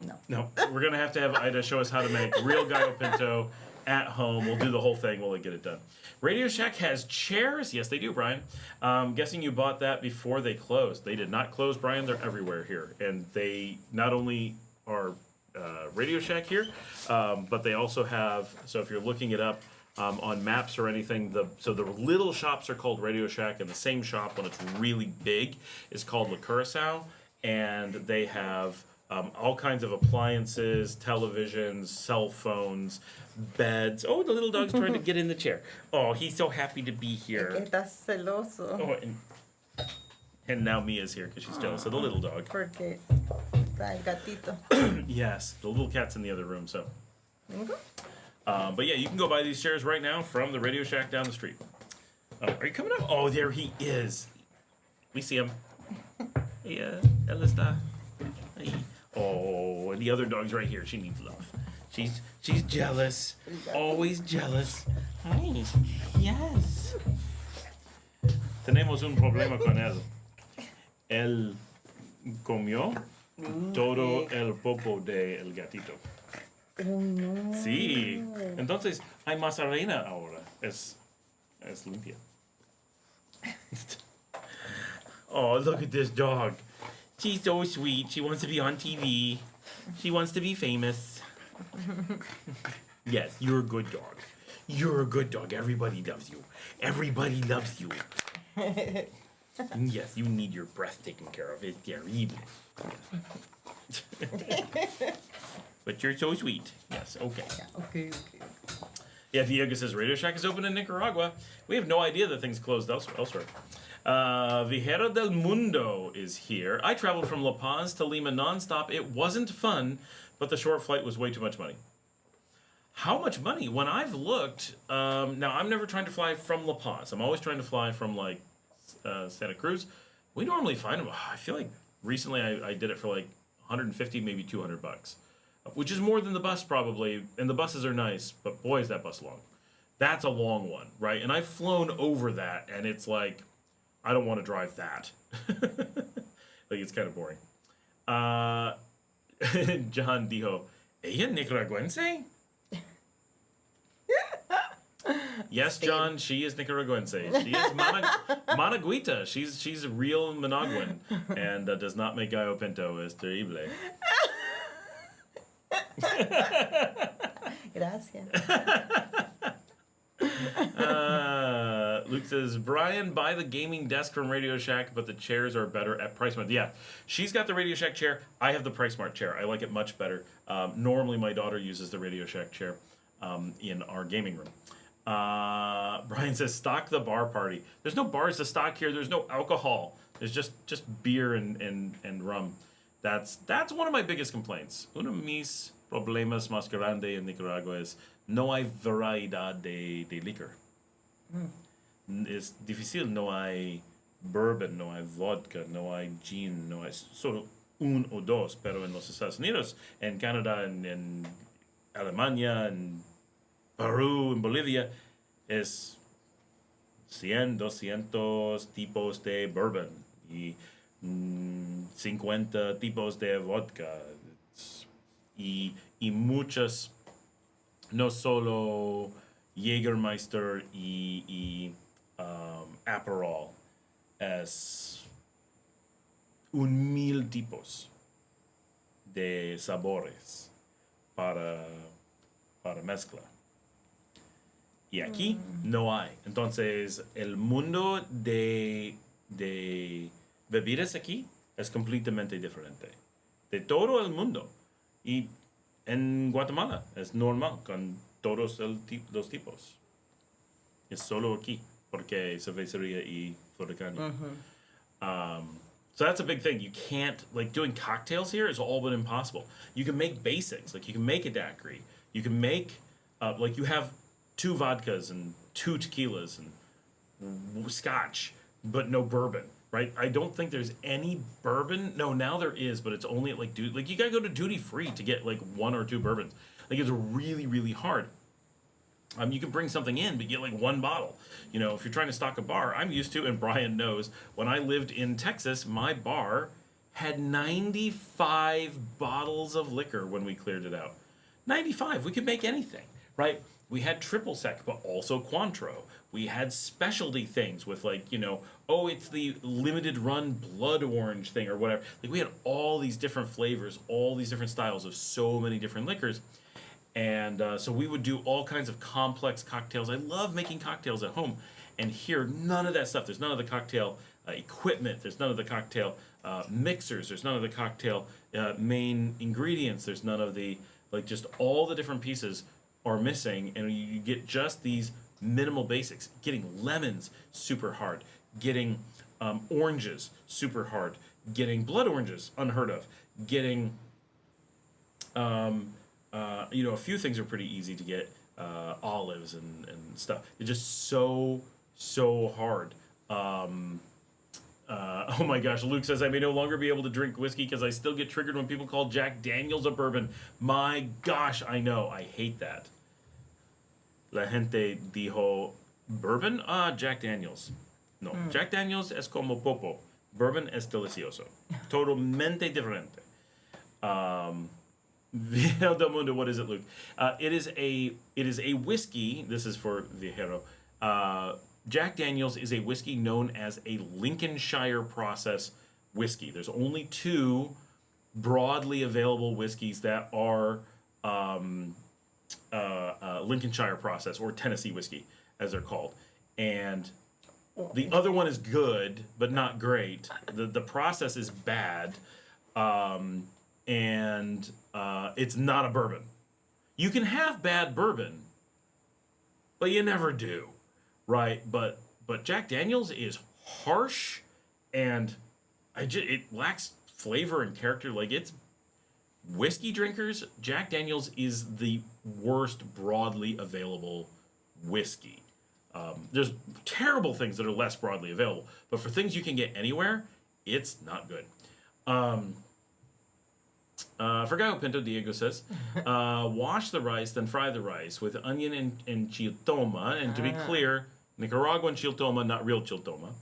no.
No, we're going to have Ida show us how to make real gallo pinto at home. We'll do the whole thing. We'll get it done. Radio Shack has chairs. Yes, they do, Brian. Guessing you bought that before they closed. They did not close, Brian. They're everywhere here. And they not only are Radio Shack here, but they also have, so if you're looking it up on maps or anything, the little shops are called Radio Shack, and the same shop, when it's really big, is called La Curacao. And they have all kinds of appliances, televisions, cell phones, beds. Oh, the little dog's trying to get in the chair. Oh, he's so happy to be here.
Estás celoso.
Oh, and now Mia's here because she's jealous of the little dog.
Porque está el gatito.
Yes, the little cat's in the other room, so. But yeah, you can go buy these chairs right now from the Radio Shack down the street. Are you coming up? Oh, there he is. We see him. Yeah, él está. Oh, and the other dog's right here. She needs love. She's jealous. Always jealous. Hi. Yes. Tenemos un problema con él. Él comió todo el popo del gatito.
No.
Sí. Entonces, hay más arena ahora. Es limpia. Oh, look at this dog. She's so sweet. She wants to be on TV. She wants to be famous. Yes, you're a good dog. You're a good dog. Everybody loves you. Everybody loves you. Yes, you need your breath taken care of. It's terrible. But you're so sweet. Yes, okay.
Yeah, okay.
Yeah, Diego says Radio Shack is open in Nicaragua. We have no idea that things closed elsewhere. Viajero del Mundo is here. I traveled from La Paz to Lima nonstop. It wasn't fun, but the short flight was way too much money. How much money? When I've looked, now I'm never trying to fly from La Paz. I'm always trying to fly from like Santa Cruz. We normally find them. I feel like recently I did it for like 150, maybe $200, which is more than the bus probably. And the buses are nice, but boy, is that bus long. That's a long one, right? And I've flown over that, and it's like, I don't want to drive that. Like, it's kind of boring. John dijo, ¿Ella Nicaragüense? Yes, John, she is Nicaraguense. She is Managuita. She's a real Managüen, and does not make gallo pinto. Es terrible.
Gracias.
Luke says, Brian, buy the gaming desk from Radio Shack, but the chairs are better at PriceSmart. Yeah, she's got the Radio Shack chair. I have the PriceSmart chair. I like it much better. Normally, my daughter uses the Radio Shack chair in our gaming room. Brian says, stock the bar party. There's no bars to stock here. There's no alcohol. There's just beer and rum. That's one of my biggest complaints. Uno de mis problemas más grande en Nicaragua es no hay variedad de licor. Es difícil, no hay bourbon, no hay vodka, no hay gin, no hay solo un o dos, pero en los Estados Unidos, en Canadá, en Alemania, en Perú, en Bolivia, es 100, 200 tipos de bourbon y 50 tipos de vodka y muchas, no solo Jägermeister y Aperol, es 1000 tipos de sabores para mezcla. Y aquí no hay. Entonces, el mundo de bebidas aquí es completamente diferente. De todo el mundo. Y en Guatemala es normal con todos los tipos. Es solo aquí, porque cervecería y Furacán. So that's a big thing. You can't, like, doing cocktails here is all but impossible. You can make basics. Like, you can make a daiquiri. You can make, like, you have 2 vodkas and 2 tequilas and scotch, but no bourbon, right? I don't think there's any bourbon. No, now there is, but it's only at, like, you gotta go to duty free to get, like, 1 or 2 bourbons. Like, it's really, really hard. You can bring something in, but get like 1 bottle. You know, if you're trying to stock a bar, I'm used to, and Brian knows, when I lived in Texas, my bar had 95 bottles of liquor when we cleared it out. 95. We could make anything, right? We had triple sec, but also Cointreau. We had specialty things with, like, you know, oh, it's the limited run blood orange thing or whatever. Like, we had all these different flavors, all these different styles of so many different liquors. And so we would do all kinds of complex cocktails. I love making cocktails at home. And here, none of that stuff. There's none of the cocktail equipment. There's none of the cocktail mixers. There's none of the cocktail main ingredients. There's none of the, like, just all the different pieces are missing. And you get just these minimal basics. Getting lemons, super hard. Getting oranges, super hard. Getting blood oranges, unheard of. Getting... you know, a few things are pretty easy to get, olives and stuff. It's just so hard. Oh my gosh, Luke says, I may no longer be able to drink whiskey because I still get triggered when people call Jack Daniels a bourbon. My gosh, I know. I hate that. La gente dijo, bourbon? Jack Daniels. No, Jack Daniels es como popo. Bourbon es delicioso. Totalmente diferente. Viajero del Mundo, what is it, Luke? It is a whiskey. This is for Viajero. Jack Daniels is a whiskey known as a Lincolnshire process whiskey. There's only 2 broadly available whiskeys that are Lincolnshire process, or Tennessee whiskey, as they're called. And the other one is good, but not great. The process is bad. And it's not a bourbon. You can have bad bourbon, but you never do, right? But Jack Daniels is harsh, and it lacks flavor and character. Like, it's whiskey drinkers. Jack Daniel's is the worst broadly available whiskey. There's terrible things that are less broadly available, but for things you can get anywhere, it's not good. Forgot Pinto, Diego says. Wash the rice, then fry the rice with onion and chiltoma. And to be clear, Nicaraguan chiltoma, not real chiltoma,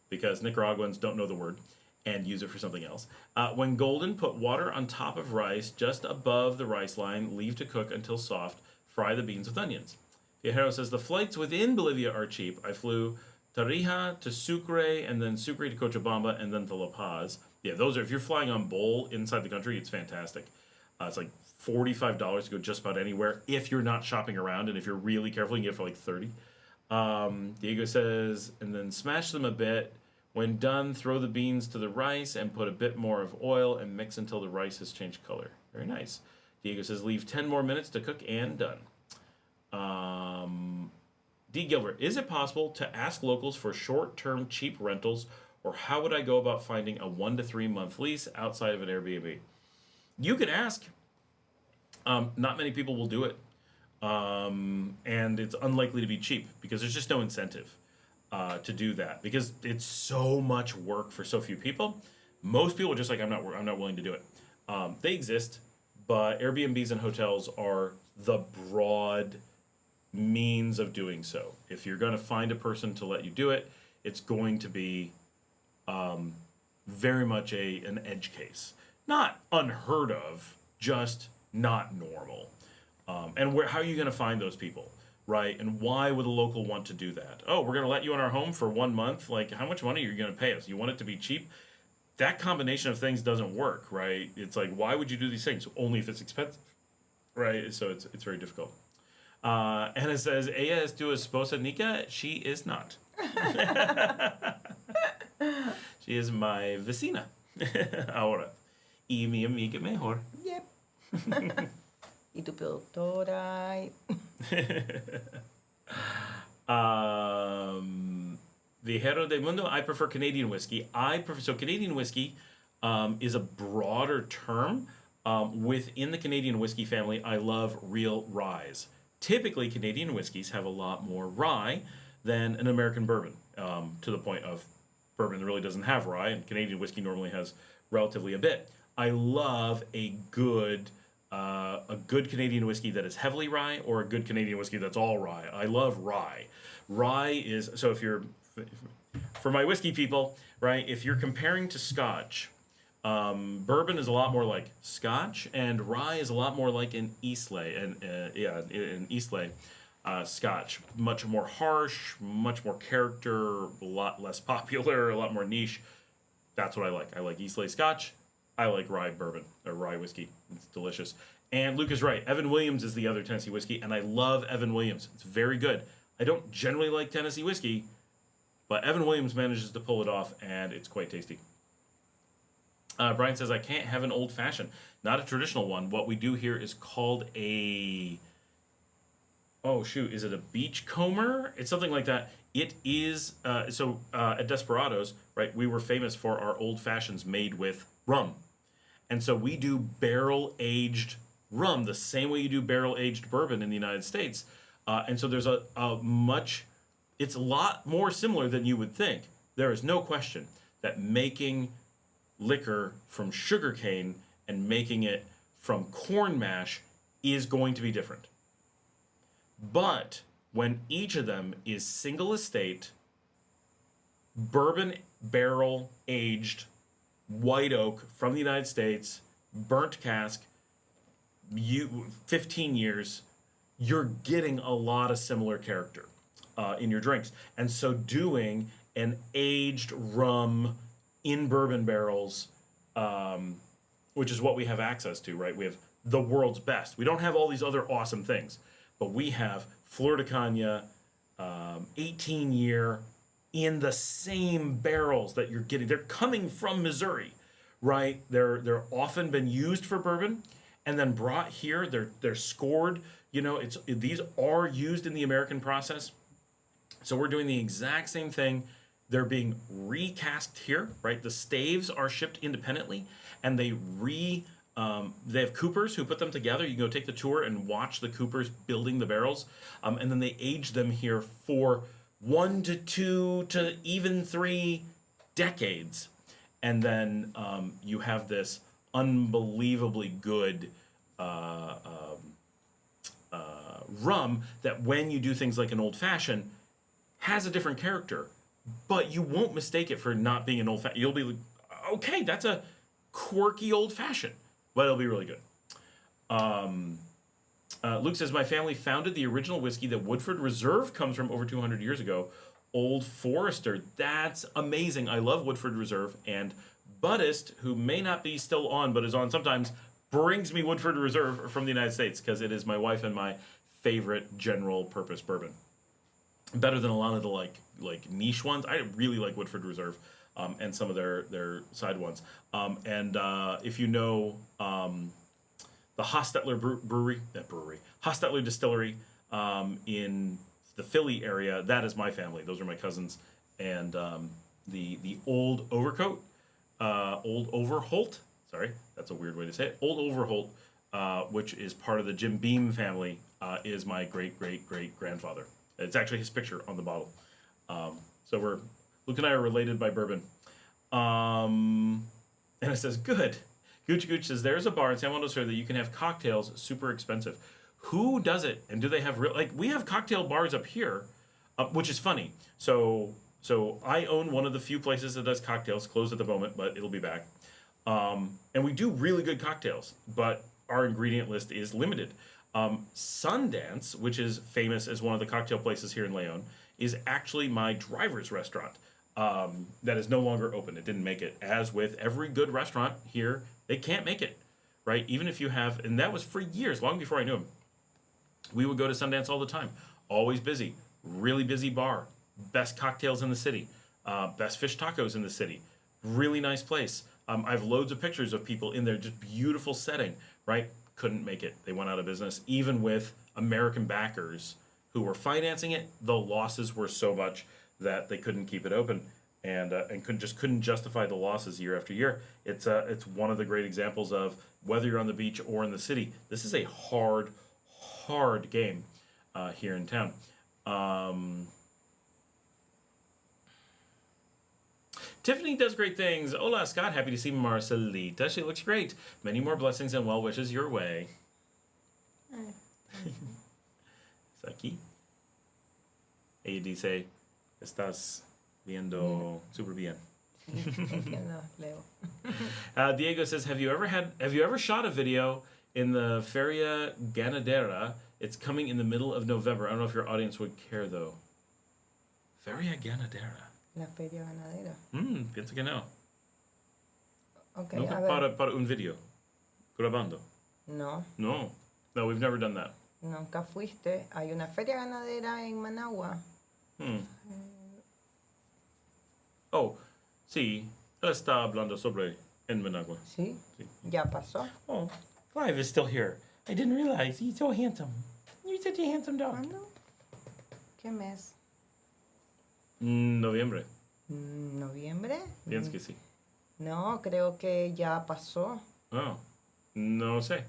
because Nicaraguans don't know the word and use it for something else. When golden, put water on top of rice just above the rice line. Leave to cook until soft. Fry the beans with onions. Viajero says, the flights within Bolivia are cheap. I flew Tarija to Sucre, and then Sucre to Cochabamba, and then to La Paz. Yeah, those are, if you're flying on Bol inside the country, it's fantastic. It's like $45 to go just about anywhere if you're not shopping around, and if you're really careful, you can get it for like 30. Diego says, and then smash them a bit. When done, throw the beans to the rice and put a bit more of oil and mix until the rice has changed color. Very nice. Diego says, leave 10 more minutes to cook and done. D. Gilbert, is it possible to ask locals for short-term cheap rentals, or how would I go about finding a 1 to 3 month lease outside of an Airbnb? You can ask. Not many people will do it. And it's unlikely to be cheap because there's just no incentive to do that, because it's so much work for so few people. Most people are just like, I'm not willing to do it. They exist, but Airbnbs and hotels are the broad means of doing so. If you're going to find a person to let you do it, it's going to be very much an edge case. Not unheard of, just not normal. And how are you going to find those people, right? And why would a local want to do that? Oh, we're going to let you in our home for 1 month. Like, how much money are you going to pay us? You want it to be cheap? That combination of things doesn't work, right? It's like, why would you do these things? Only if it's expensive, right? So it's very difficult. And it says, ella es tu esposa Nika? She is not. She is my vecina. Ahora. Y mi amiga mejor.
Yep. Y tu productora.
Viajero del Mundo, I prefer Canadian whiskey. So Canadian whiskey is a broader term. Within the Canadian whiskey family, I love real ryes. Typically, Canadian whiskeys have a lot more rye than an American bourbon, to the point of bourbon really doesn't have rye, and Canadian whiskey normally has relatively a bit. I love a good Canadian whiskey that is heavily rye, or a good Canadian whiskey that's all rye. I love rye. Rye is, so for my whiskey people, right, if you're comparing to Scotch, bourbon is a lot more like Scotch, and rye is a lot more like an Islay, an Islay Scotch. Much more harsh, much more character, a lot less popular, a lot more niche. That's what I like. I like Islay Scotch. I like rye bourbon, or rye whiskey. It's delicious. And Luke is right. Evan Williams is the other Tennessee whiskey, and I love Evan Williams. It's very good. I don't generally like Tennessee whiskey, but Evan Williams manages to pull it off, and it's quite tasty. Brian says, I can't have an old fashioned. Not a traditional one. What we do here is called is it a beachcomber? It's something like that. It is, at Desperados, right, we were famous for our old fashions made with rum. And so we do barrel-aged rum the same way you do barrel-aged bourbon in the United States. And so there's it's a lot more similar than you would think. There is no question that making liquor from sugarcane and making it from corn mash is going to be different. But when each of them is single estate, bourbon barrel aged, white oak from the United States, burnt cask, 15 years, you're getting a lot of similar character in your drinks. And so doing an aged rum in bourbon barrels, which is what we have access to, right? We have the world's best. We don't have all these other awesome things, but we have Flor de Caña, 18-year, in the same barrels that you're getting. They're coming from Missouri, right? They're often been used for bourbon and then brought here. They're scored. These are used in the American process. So we're doing the exact same thing they're being recast here, right? The staves are shipped independently, and they have coopers who put them together. You can go take the tour and watch the coopers building the barrels, and then they age them here for 1 to 2 to even 3 decades, and then you have this unbelievably good rum that, when you do things like an old fashioned, has a different character, but you won't mistake it for not being an old fashioned. You'll be like, okay, that's a quirky old fashioned, but it'll be really good. Luke says, my family founded the original whiskey that Woodford Reserve comes from over 200 years ago, Old Forester. That's amazing. I love Woodford Reserve. And Buddhist, who may not be still on, but is on sometimes, brings me Woodford Reserve from the United States, because it is my wife and my favorite general purpose bourbon. Better than a lot of the like niche ones. I really like Woodford Reserve, and some of their side ones. If you know the Hostetler Hostetler Distillery in the Philly area, that is my family. Those are my cousins. And the Old Overcoat, Old Overholt, sorry, that's a weird way to say it. Old Overholt, which is part of the Jim Beam family, is my great-great-great-grandfather. It's actually his picture on the bottle. So Luke and I are related by bourbon. And it says, good. Gooch says, there's a bar in San Juan del Sur that you can have cocktails super expensive. Who does it? And do they have we have cocktail bars up here, which is funny. So I own one of the few places that does cocktails, closed at the moment, but it'll be back. And we do really good cocktails, but our ingredient list is limited. Sundance, which is famous as one of the cocktail places here in Leon, is actually my driver's restaurant. That is no longer open. It didn't make it. As with every good restaurant here, they can't make it, right? Even if you have, and that was for years, long before I knew him. We would go to Sundance all the time. Always busy. Really busy bar. Best cocktails in the city. Best fish tacos in the city. Really nice place. I have loads of pictures of people in there, just beautiful setting, right? Couldn't make it. They went out of business. Even with American backers who were financing it, the losses were so much that they couldn't keep it open, and couldn't justify the losses year after year. It's one of the great examples of, whether you're on the beach or in the city, this is a hard game here in town. Tiffany does great things. Hola, Scott. Happy to see Marcelita. She looks great. Many more blessings and well wishes your way. Saki. Ella dice, estás viendo super bien. Diego says, have you ever shot a video in the Feria Ganadera? It's coming in the middle of November. I don't know if your audience would care, though. Feria Ganadera.
La Feria Ganadera.
Pienso que no.
Okay,
Nunca para un video. Grabando.
No,
we've never done that.
nunca fuiste. Hay una feria ganadera en Managua.
Oh, sí. Él está hablando sobre en Managua.
Sí, ya pasó.
Oh, Clive is still here. I didn't realize. He's so handsome. You're such a handsome dog.
¿Cuándo? ¿Qué mes?
Noviembre.
¿Noviembre?
Pienso que sí.
No, creo que ya pasó.
Oh, no sé.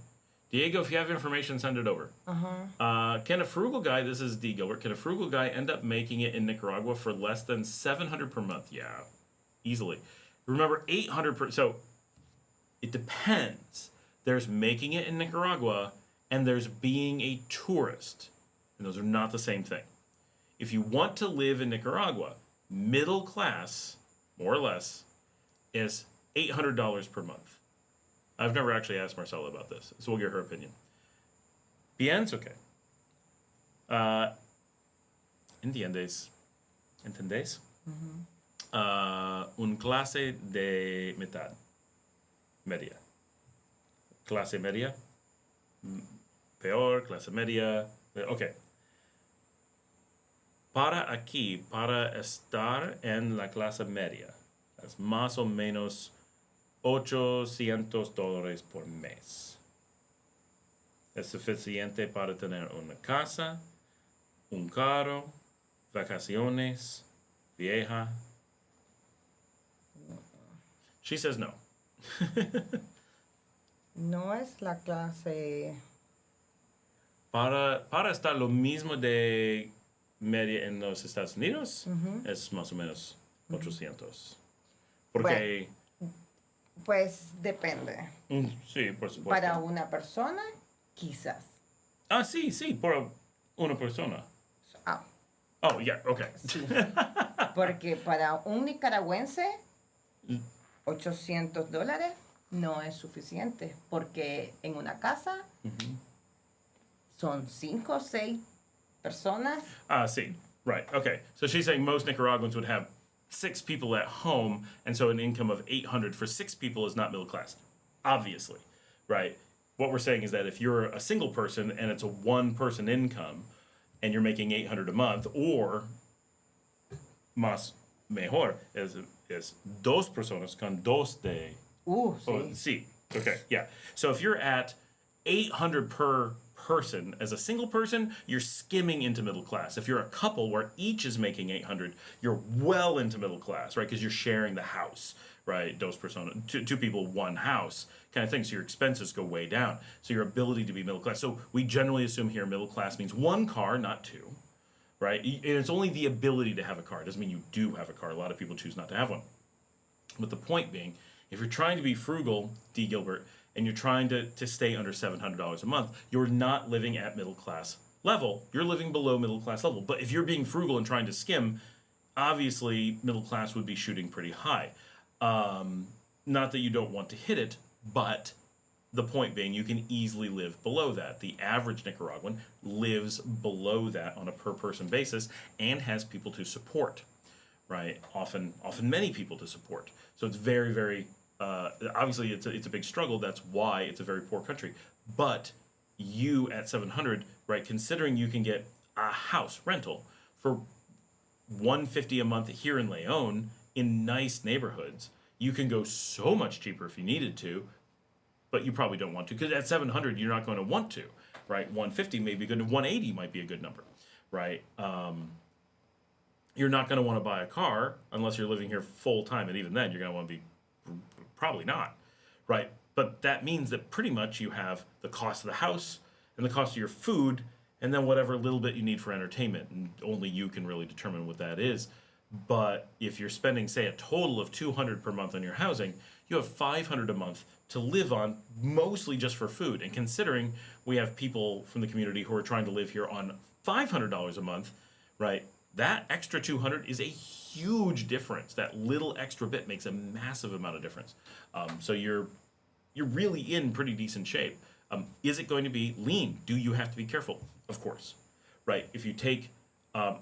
Diego, if you have information, send it over. Can a frugal guy, this is D. Gilbert, can a frugal guy end up making it in Nicaragua for less than $700 per month? Yeah, easily. Remember, $800 per, so it depends. There's making it in Nicaragua, and there's being a tourist. And those are not the same thing. If you want to live in Nicaragua, middle class, more or less, is $800 per month. I've never actually asked Marcela about this, so we'll get her opinion. Bien, okay. ¿Entiendes? ¿Entendés? Un clase de mitad. Media. Clase media. Peor, clase media. Okay. Para aquí, para estar en la clase media, es más o menos $800 por mes. Es suficiente para tener una casa, un carro, vacaciones, vieja, She says no.
No es la clase.
Para estar lo mismo de media en los Estados Unidos, es más o menos 800. Porque...
Pues depende.
Sí, por supuesto.
Para una persona, quizás.
Ah, sí, por una persona.
Ah,
Oh, yeah, okay.
sí. Porque para un nicaragüense, $800 no es suficiente. Porque en una casa son 5 o 6 personas.
Ah, sí. Right. Okay. So she's saying most Nicaraguans would have 6 people at home, and so an income of $800 for 6 people is not middle class. Obviously, right? What we're saying is that if you're a single person and it's a 1-person income, and you're making $800 a month, or más mejor es dos personas con dos de.
Sí.
Sí. Okay. Yeah. So if you're at $800 per person as a single person, you're skimming into middle class. If you're a couple where each is making $800, you're well into middle class, right? Because you're sharing the house, right? Dos personas, two people, one house kind of thing. So your expenses go way down. So your ability to be middle class. So we generally assume here middle class means 1 car, not 2, right? And it's only the ability to have a car. It doesn't mean you do have a car. A lot of people choose not to have one. But the point being, if you're trying to be frugal, D. Gilbert, and you're trying to stay under $700 a month, you're not living at middle class level. You're living below middle class level. But if you're being frugal and trying to skim, obviously middle class would be shooting pretty high. Not that you don't want to hit it, but the point being you can easily live below that. The average Nicaraguan lives below that on a per person basis and has people to support, right? Often many people to support. So it's very, very obviously it's a big struggle. That's why it's a very poor country. But you at 700, right, considering you can get a house rental for $150 a month here in Leon in nice neighborhoods, you can go so much cheaper if you needed to, but you probably don't want to, because at 700 you're not going to want to, right? 150 may be good, 180 might be a good number, right? You're not going to want to buy a car unless you're living here full time, and even then you're going to want to be probably not, right? But that means that pretty much you have the cost of the house and the cost of your food, and then whatever little bit you need for entertainment, and only you can really determine what that is. But if you're spending, say, a total of $200 per month on your housing, you have $500 a month to live on, mostly just for food. And considering we have people from the community who are trying to live here on $500 a month, right? That extra $200 is a huge difference. That little extra bit makes a massive amount of difference. So you're really in pretty decent shape. Is it going to be lean? Do you have to be careful? Of course, right? If you take,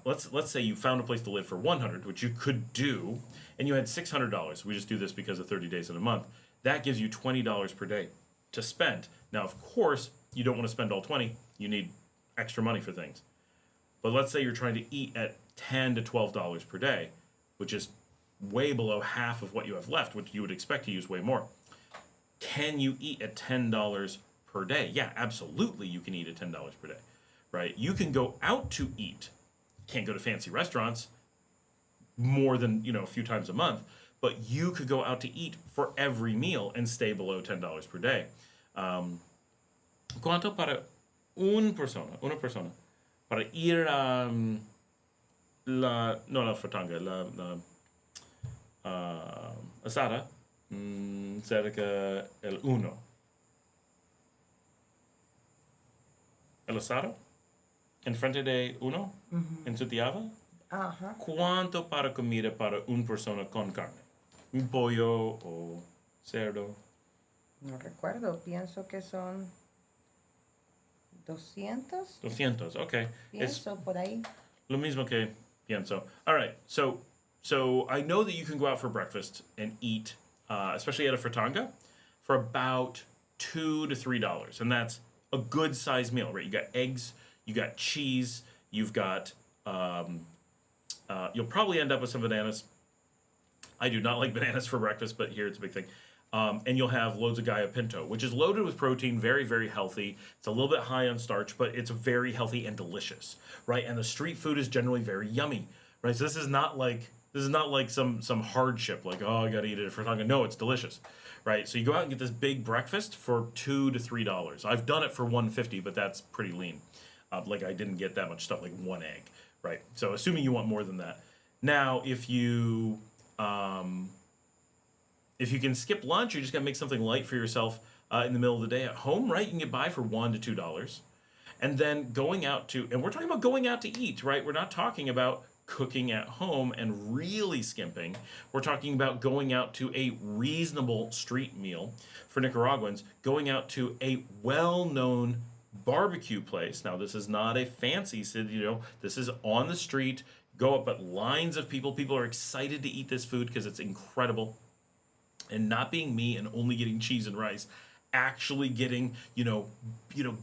let's say you found a place to live for $100, which you could do, and you had $600. We just do this because of 30 days in a month. That gives you $20 per day to spend. Now, of course, you don't want to spend all 20. You need extra money for things. But let's say you're trying to eat at $10 to $12 per day, which is way below half of what you have left, which you would expect to use way more. Can you eat at $10 per day? Yeah, absolutely you can eat at $10 per day, right? You can go out to eat. Can't go to fancy restaurants more than, a few times a month, but you could go out to eat for every meal and stay below $10 per day. ¿Cuánto para una persona, para ir a la fratanga, la asada, cerca el uno? El asado? Enfrente de uno? En Santiago?
Ajá.
¿Cuánto para comida para una persona con carne? ¿Un pollo o cerdo?
No recuerdo, pienso que son 200.
200, okay.
Pienso por ahí.
Lo mismo que pienso. All right, so I know that you can go out for breakfast and eat, especially at a fratanga, for about $2 to $3, and that's a good sized meal, right? You got eggs, you got cheese, you've got, you'll probably end up with some bananas. I do not like bananas for breakfast, but here it's a big thing. And you'll have loads of gallo pinto, which is loaded with protein, very, very healthy. It's a little bit high on starch, but it's very healthy and delicious, right? And the street food is generally very yummy, right? So this is not like This is not like some hardship, like, oh, I gotta eat it for taco. No, it's delicious, right? So you go out and get this big breakfast for $2 to $3. I've done it for $1.50, but that's pretty lean. Like I didn't get that much stuff, like one egg, right? So assuming you want more than that. Now, if you can skip lunch, you're just gonna make something light for yourself in the middle of the day at home, right? You can get by for $1 to $2. And then going out to, and we're talking about going out to eat, right? We're not talking about cooking at home and really skimping. We're talking about going out to a reasonable street meal for Nicaraguans, going out to a well-known barbecue place. Now, this is not a fancy city, this is on the street. Go up, but lines of people. People are excited to eat this food because it's incredible. And not being me and only getting cheese and rice, actually getting,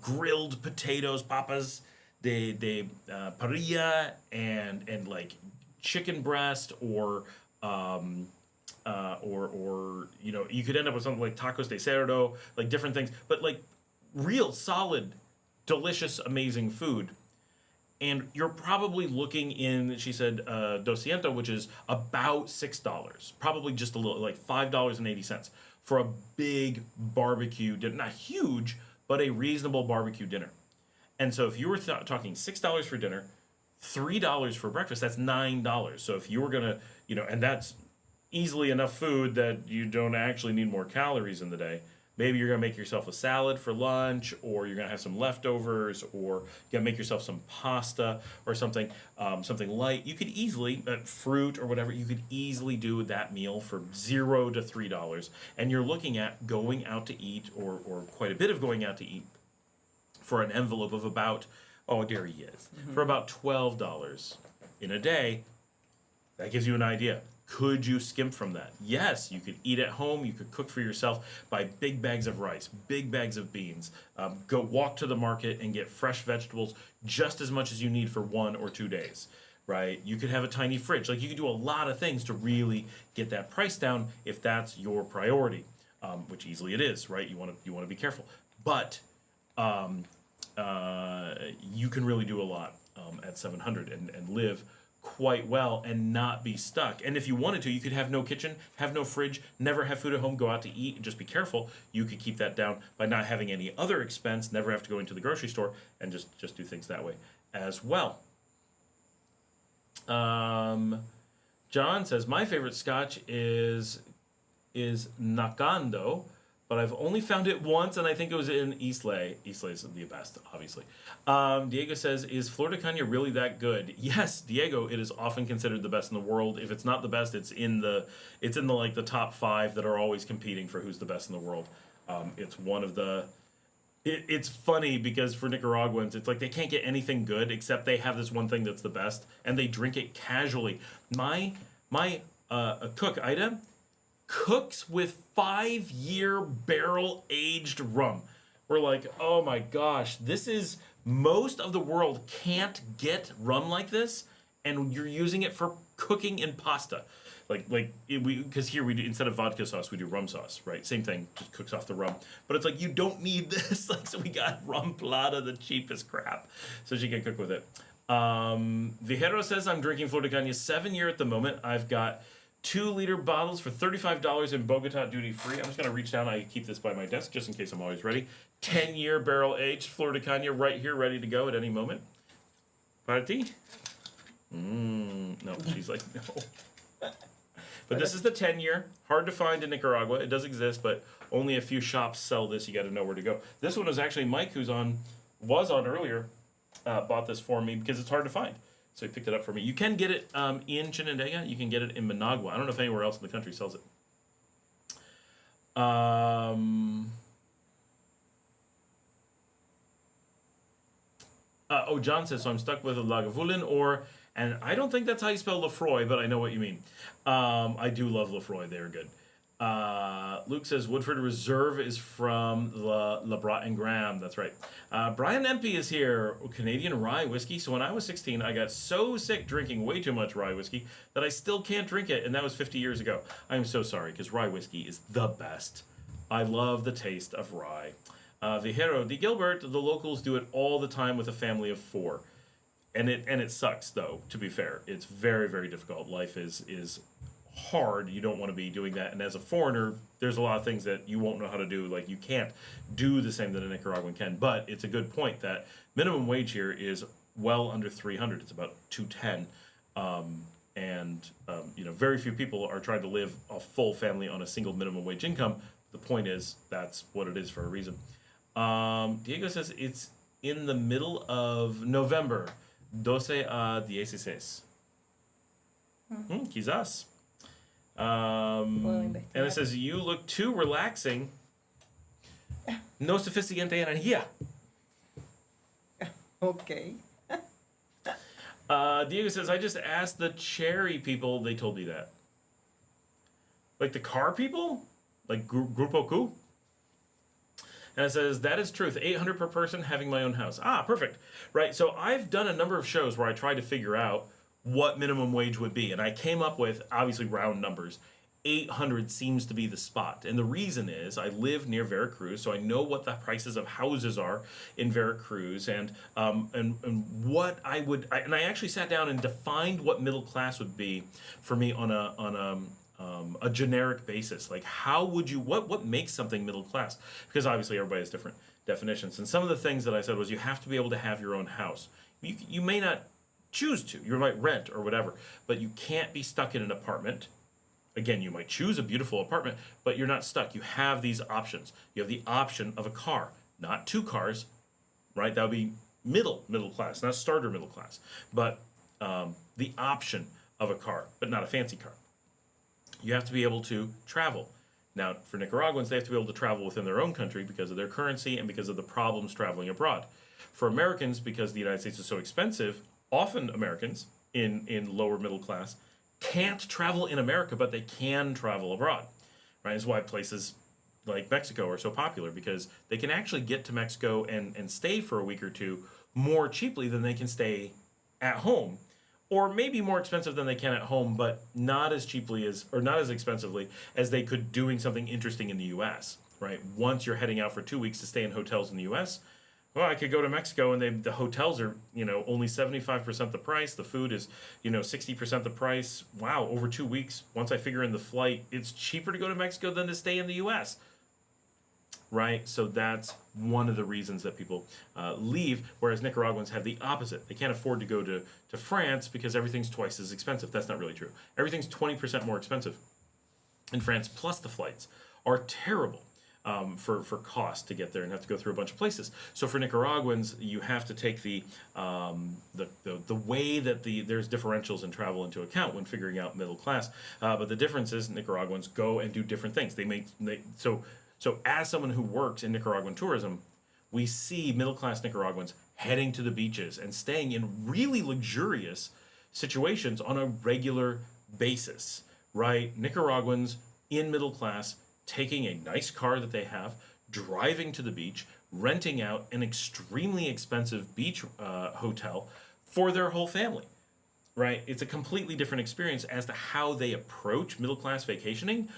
grilled potatoes, papas, de parrilla, and like chicken breast, or you could end up with something like tacos de cerdo, like different things, but like real solid, delicious, amazing food. And you're probably looking in, she said, 200, which is about $6, probably just a little, like $5.80 for a big barbecue dinner. Not huge, but a reasonable barbecue dinner. And so if you were talking $6 for dinner, $3 for breakfast, that's $9. So if you were going to, and that's easily enough food that you don't actually need more calories in the day. Maybe you're going to make yourself a salad for lunch, or you're going to have some leftovers, or you're going to make yourself some pasta or something light. You could easily, fruit or whatever, you could easily do that meal for $0 to $3. And you're looking at going out to eat, or quite a bit of going out to eat, for an envelope of about, there he is, for about $12 in a day. That gives you an idea. Could you skimp from that? Yes, you could eat at home. You could cook for yourself, buy big bags of rice, big bags of beans. Go walk to the market and get fresh vegetables, just as much as you need for 1 or 2 days, right? You could have a tiny fridge. Like, you could do a lot of things to really get that price down if that's your priority, which easily it is, right? You want to be careful, but you can really do a lot at 700 and live quite well and not be stuck. And if you wanted to, you could have no kitchen, have no fridge, never have food at home, go out to eat, and just be careful. You could keep that down by not having any other expense, never have to go into the grocery store, and just do things that way as well. John says, my favorite scotch is Nakando, but I've only found it once, and I think it was in Islay. Islay is the best, obviously. Diego says, is Flor de Caña really that good? Yes, Diego, it is often considered the best in the world. If it's not the best, it's in the like the top 5 that are always competing for who's the best in the world. It's one of the. It's funny because for Nicaraguans, it's like they can't get anything good except they have this one thing that's the best, and they drink it casually. My cook Ida cooks with 5-year barrel-aged rum. We're like, oh my gosh, most of the world can't get rum like this, and you're using it for cooking in pasta. Because here we do, instead of vodka sauce, we do rum sauce, right? Same thing, just cooks off the rum. But it's like, you don't need this. So we got rum plata, the cheapest crap, so she can cook with it. Vijero says, I'm drinking Flor de Caña 7-year at the moment. I've got 2-liter bottles for $35 in Bogota duty free. I'm just going to reach down. I keep this by my desk just in case I'm always ready. 10-year barrel aged Flor de Caña right here, ready to go at any moment. Para ti? No, she's like, no. But this is the 10-year. Hard to find in Nicaragua. It does exist, but only a few shops sell this. You got to know where to go. This one was actually Mike, was on earlier, bought this for me because it's hard to find. So he picked it up for me. You can get it in Chinandega. You can get it in Managua. I don't know if anywhere else in the country sells it. John says, so I'm stuck with a Lagavulin and I don't think that's how you spell Lefroy, but I know what you mean. I do love Lefroy. They're good. Luke says, Woodford Reserve is from La Brat and Graham. That's right. Brian Empey is here. Canadian rye whiskey. So when I was 16, I got so sick drinking way too much rye whiskey that I still can't drink it. And that was 50 years ago. I'm so sorry, because rye whiskey is the best. I love the taste of rye. Vijero de Gilbert, the locals do it all the time with a family of 4. and it sucks though. To be fair, it's very very difficult. Life is hard. You don't want to be doing that. And as a foreigner, there's a lot of things that you won't know how to do. Like you can't do the same that a Nicaraguan can. But it's a good point that minimum wage here is well under 300. It's about 210. Very few people are trying to live a full family on a single minimum wage income. The point is, that's what it is for a reason. Diego says it's in the middle of November. 12 a 16. Quizás. And it says, you look too relaxing. No sophisticated energía.
Okay.
Diego says, I just asked the cherry people. They told me that. Like the car people? Like Grupo Q? And it says, that is truth. 800 per person, having my own house. Ah, perfect. Right, so I've done a number of shows where I tried to figure out what minimum wage would be. And I came up with, obviously, round numbers. 800 seems to be the spot. And the reason is I live near Veracruz, so I know what the prices of houses are in Veracruz and what I would... I actually sat down and defined what middle class would be for me on a generic basis. Like, how would you... What makes something middle class? Because obviously everybody has different definitions. And some of the things that I said was you have to be able to have your own house. You may not choose to. You might rent or whatever. But you can't be stuck in an apartment. Again, you might choose a beautiful apartment, but you're not stuck. You have these options. You have the option of a car, not 2 cars, right? That would be middle class, not starter middle class. But the option of a car, but not a fancy car. You have to be able to travel. Now, for Nicaraguans, they have to be able to travel within their own country because of their currency and because of the problems traveling abroad. For Americans, because the United States is so expensive, often Americans in lower middle class can't travel in America, but they can travel abroad, right? That's why places like Mexico are so popular, because they can actually get to Mexico and stay for a week or two more cheaply than they can stay at home, or maybe more expensive than they can at home, but not as cheaply as, or not as expensively as they could doing something interesting in the U.S., right? Once you're heading out for 2 weeks to stay in hotels in the U.S., well, I could go to Mexico and the hotels are, only 75% the price. The food is, 60% the price. Wow, over 2 weeks, once I figure in the flight, it's cheaper to go to Mexico than to stay in the U.S., right? So that's one of the reasons that people leave, whereas Nicaraguans have the opposite. They can't afford to go to France because everything's twice as expensive. That's not really true. Everything's 20% more expensive in France, plus the flights are terrible. For cost to get there and have to go through a bunch of places. So for Nicaraguans, you have to take the way that there's differentials in travel into account when figuring out middle class. But the difference is Nicaraguans go and do different things. So as someone who works in Nicaraguan tourism, we see middle class Nicaraguans heading to the beaches and staying in really luxurious situations on a regular basis, right? Nicaraguans in middle class taking a nice car that they have, driving to the beach, renting out an extremely expensive beach hotel for their whole family, right? It's a completely different experience as to how they approach middle-class vacationing,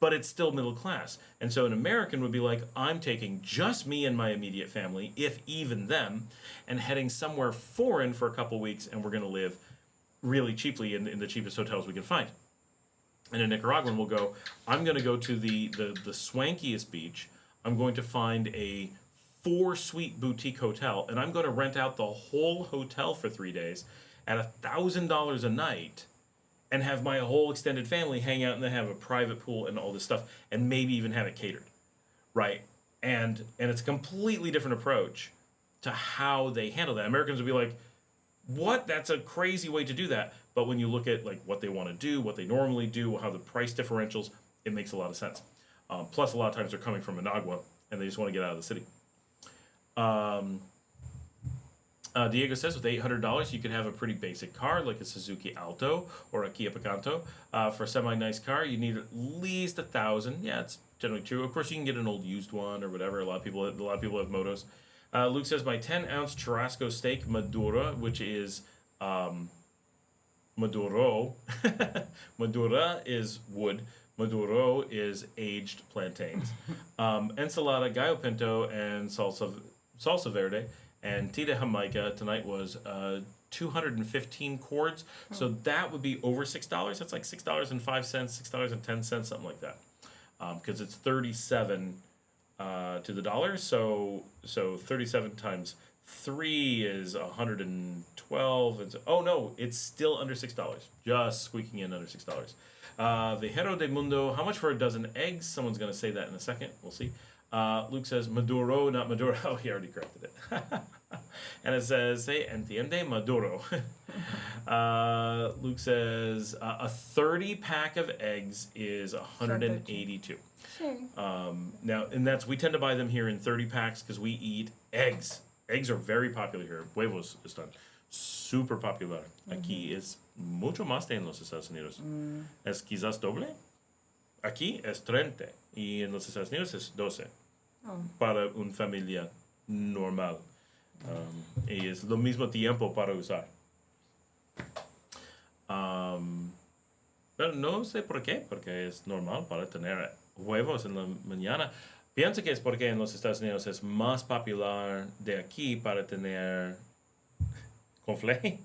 but it's still middle class. And so an American would be like, I'm taking just me and my immediate family, if even them, and heading somewhere foreign for a couple weeks, and we're going to live really cheaply in the cheapest hotels we can find. And a Nicaraguan will go, I'm going to go to the swankiest beach. I'm going to find a 4-suite boutique hotel, and I'm going to rent out the whole hotel for 3 days at $1,000 a night and have my whole extended family hang out and they have a private pool and all this stuff and maybe even have it catered, right? And it's a completely different approach to how they handle that. Americans would be like, what? That's a crazy way to do that. But when you look at like what they want to do, what they normally do, how the price differentials, it makes a lot of sense. Plus, a lot of times they're coming from Managua and they just want to get out of the city. Diego says with $800, you could have a pretty basic car like a Suzuki Alto or a Kia Picanto. For a semi-nice car, you need at least $1,000. Yeah, it's generally true. Of course, you can get an old used one or whatever. A lot of people have motos. Luke says my 10-ounce churrasco steak Madura, which is Maduro. Madura is wood. Maduro is aged plantains. Ensalada, gallo pinto, and salsa verde, And Tita Jamaica tonight was 215 cords. So that would be over $6. That's like $6.05, $6.10, something like that. Because it's 37 to the dollar. So 37 times 3 is 112. And so, oh no, it's still under $6. Just squeaking in under $6. Vejero de Mundo, how much for a dozen eggs? Someone's going to say that in a second. We'll see. Luke says Maduro, not Maduro. Oh, he already corrected it. And it says, hey, entiende Maduro. Luke says a 30-pack of eggs is 182. Now, and we tend to buy them here in 30 packs because we eat eggs. Eggs are very popular here. Huevos están super popular. Aquí es mucho más en los Estados Unidos. Es quizás doble. Aquí es 30 y en los Estados Unidos es 12 para una familia normal. Y es lo mismo tiempo para usar. Pero no sé por qué, porque es normal para tener huevos en la mañana. Pienso que es porque en los Estados Unidos es más popular de aquí para tener conflé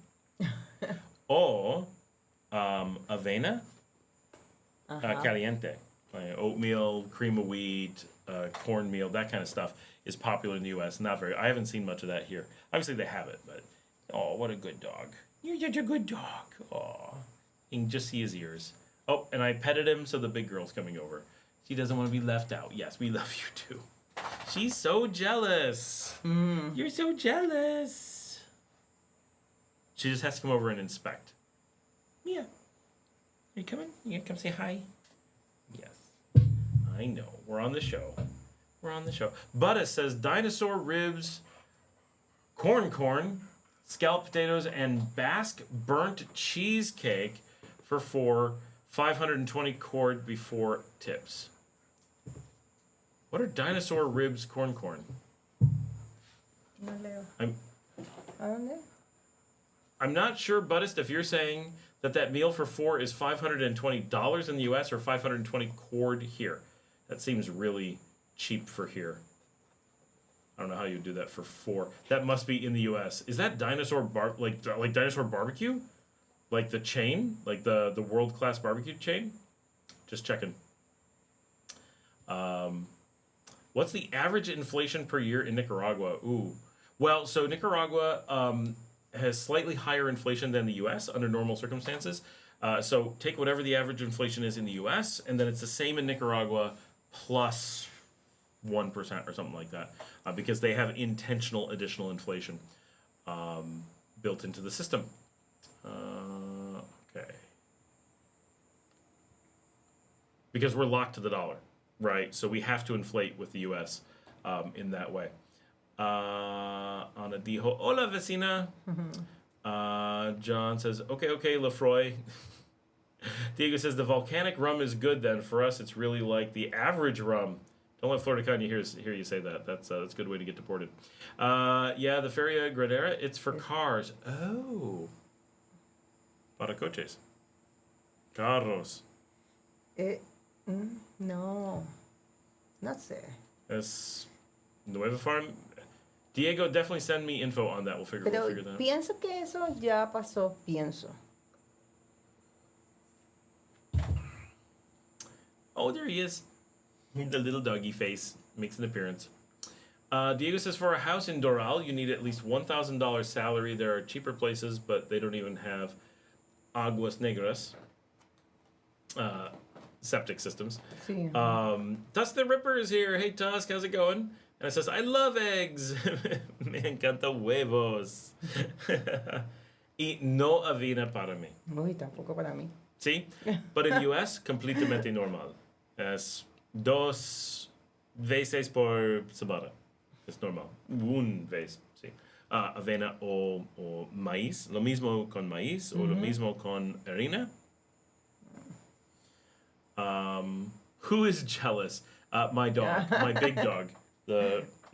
o avena caliente. Oatmeal, cream of wheat, cornmeal, that kind of stuff is popular in the U.S. I haven't seen much of that here. Obviously they have it, but oh, what a good dog. You're such a good dog. Oh, you can just see his ears. Oh, and I petted him, so the big girl's coming over. She doesn't want to be left out. Yes, we love you too. She's so jealous. You're so jealous. She just has to come over and inspect. Mia, are you coming? You gonna come say hi? Yes. I know. We're on the show. Butta says dinosaur ribs, corn, scalloped potatoes, and Basque burnt cheesecake for 520 cord before tips. What are dinosaur ribs, corn?
No leo.
I'm not sure, Buddhist, if you're saying that meal for 4 is $520 in the U.S. or 520 cord here. That seems really cheap for here. I don't know how you do that for 4. That must be in the U.S. Is that dinosaur like dinosaur barbecue? Like the chain? Like the world-class barbecue chain? Just checking. What's the average inflation per year in Nicaragua? Ooh. Well, so Nicaragua has slightly higher inflation than the U.S. under normal circumstances. So take whatever the average inflation is in the U.S., and then it's the same in Nicaragua plus 1% or something like that, because they have intentional additional inflation built into the system. Okay. Because we're locked to the dollar, right? So we have to inflate with the U.S. In that way. Ana dijo, hola vecina. John says, okay, Lefroy. Diego says, the volcanic rum is good then. For us, it's really like the average rum. Don't let Florida Con hear you say that. That's a good way to get deported. Yeah, the Feria Gradera, it's for cars. Oh. Para coches. Carros.
No. No sé.
Es Nueva Farm. Diego, definitely send me info on that. We'll figure that out.
Pienso que eso ya pasó, pienso.
Oh, there he is. The little doggy face makes an appearance. Diego says, for a house in Doral, you need at least $1,000 salary. There are cheaper places, but they don't even have aguas negras septic systems.
Sí.
Tusk the Ripper is here. Hey, Tusk, how's it going? And it says, I love eggs. Me encanta huevos. Y no avena para mí.
Uy, tampoco para mí.
Sí, but in the U.S., completamente normal. Es 2 veces por semana. Es normal. Un vez, sí. Avena o maíz. Lo mismo con maíz o lo mismo con harina. Who is jealous? My dog, my big dog.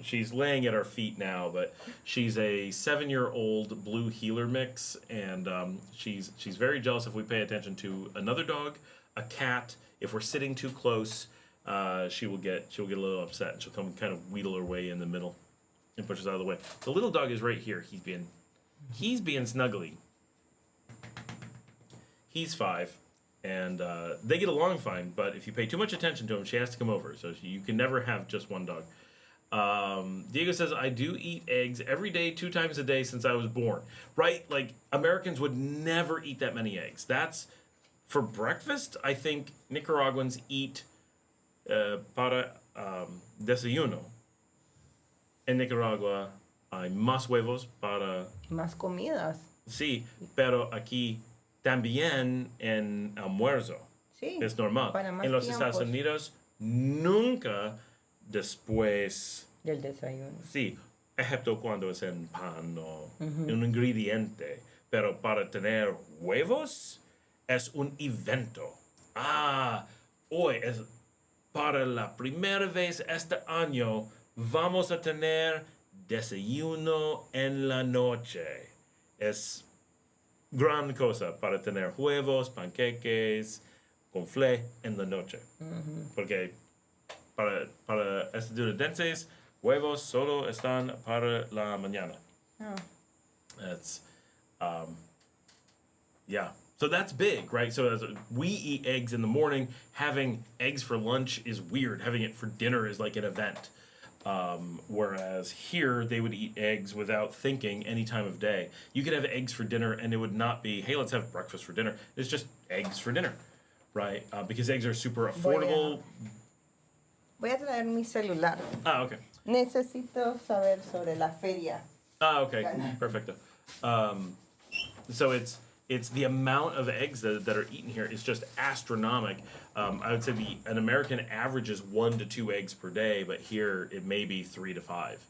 She's laying at our feet now, but she's a 7-year-old blue heeler mix, and she's very jealous if we pay attention to another dog, a cat. If we're sitting too close, she'll get a little upset, and she'll come kind of wheedle her way in the middle. and pushes out of the way. The little dog is right here. He's being snuggly. He's 5, and they get along fine, but if you pay too much attention to him, she has to come over. So you can never have just one dog. Diego says, I do eat eggs every day, 2 times a day since I was born. Right? Like, Americans would never eat that many eggs. That's, for breakfast, I think Nicaraguans eat para desayuno. En Nicaragua hay más huevos para...
Más comidas.
Sí, pero aquí también en almuerzo.
Sí.
Es normal.
Para más
En los
tiempos.
Estados Unidos, nunca después...
Del desayuno.
Sí, excepto cuando es en pan o un ingrediente. Pero para tener huevos es un evento. Hoy es para la primera vez este año vamos a tener desayuno en la noche. Es gran cosa para tener huevos, panqueques, conflé en la noche. Porque para estadounidenses, huevos solo están para la mañana.
Oh.
That's, yeah. So that's big, right? So as we eat eggs in the morning. Having eggs for lunch is weird. Having it for dinner is like an event. Whereas here, they would eat eggs without thinking any time of day. You could have eggs for dinner, and it would not be, hey, let's have breakfast for dinner. It's just eggs for dinner, right? Because eggs are super affordable.
Voy a traer mi celular.
Okay.
Necesito saber sobre la feria.
Okay. Perfecto. So it's the amount of eggs that are eaten here is just astronomical. I would say an American averages 1 to 2 eggs per day, but here it may be 3 to 5.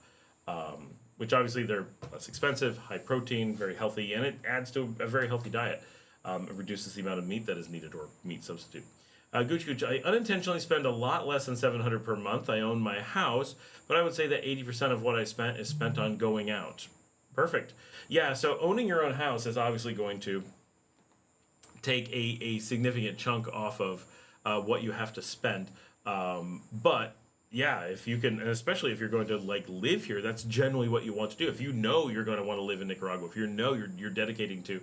Which obviously they're less expensive, high protein, very healthy, and it adds to a very healthy diet. It reduces the amount of meat that is needed or meat substitute. Gooch, I unintentionally spend a lot less than $700 per month. I own my house, but I would say that 80% of what I spent is spent on going out. Perfect. Yeah, so owning your own house is obviously going to take a significant chunk off of what you have to spend. But yeah, if you can, and especially if you're going to like live here, that's generally what you want to do. If you know you're going to want to live in Nicaragua, if you know you're dedicating to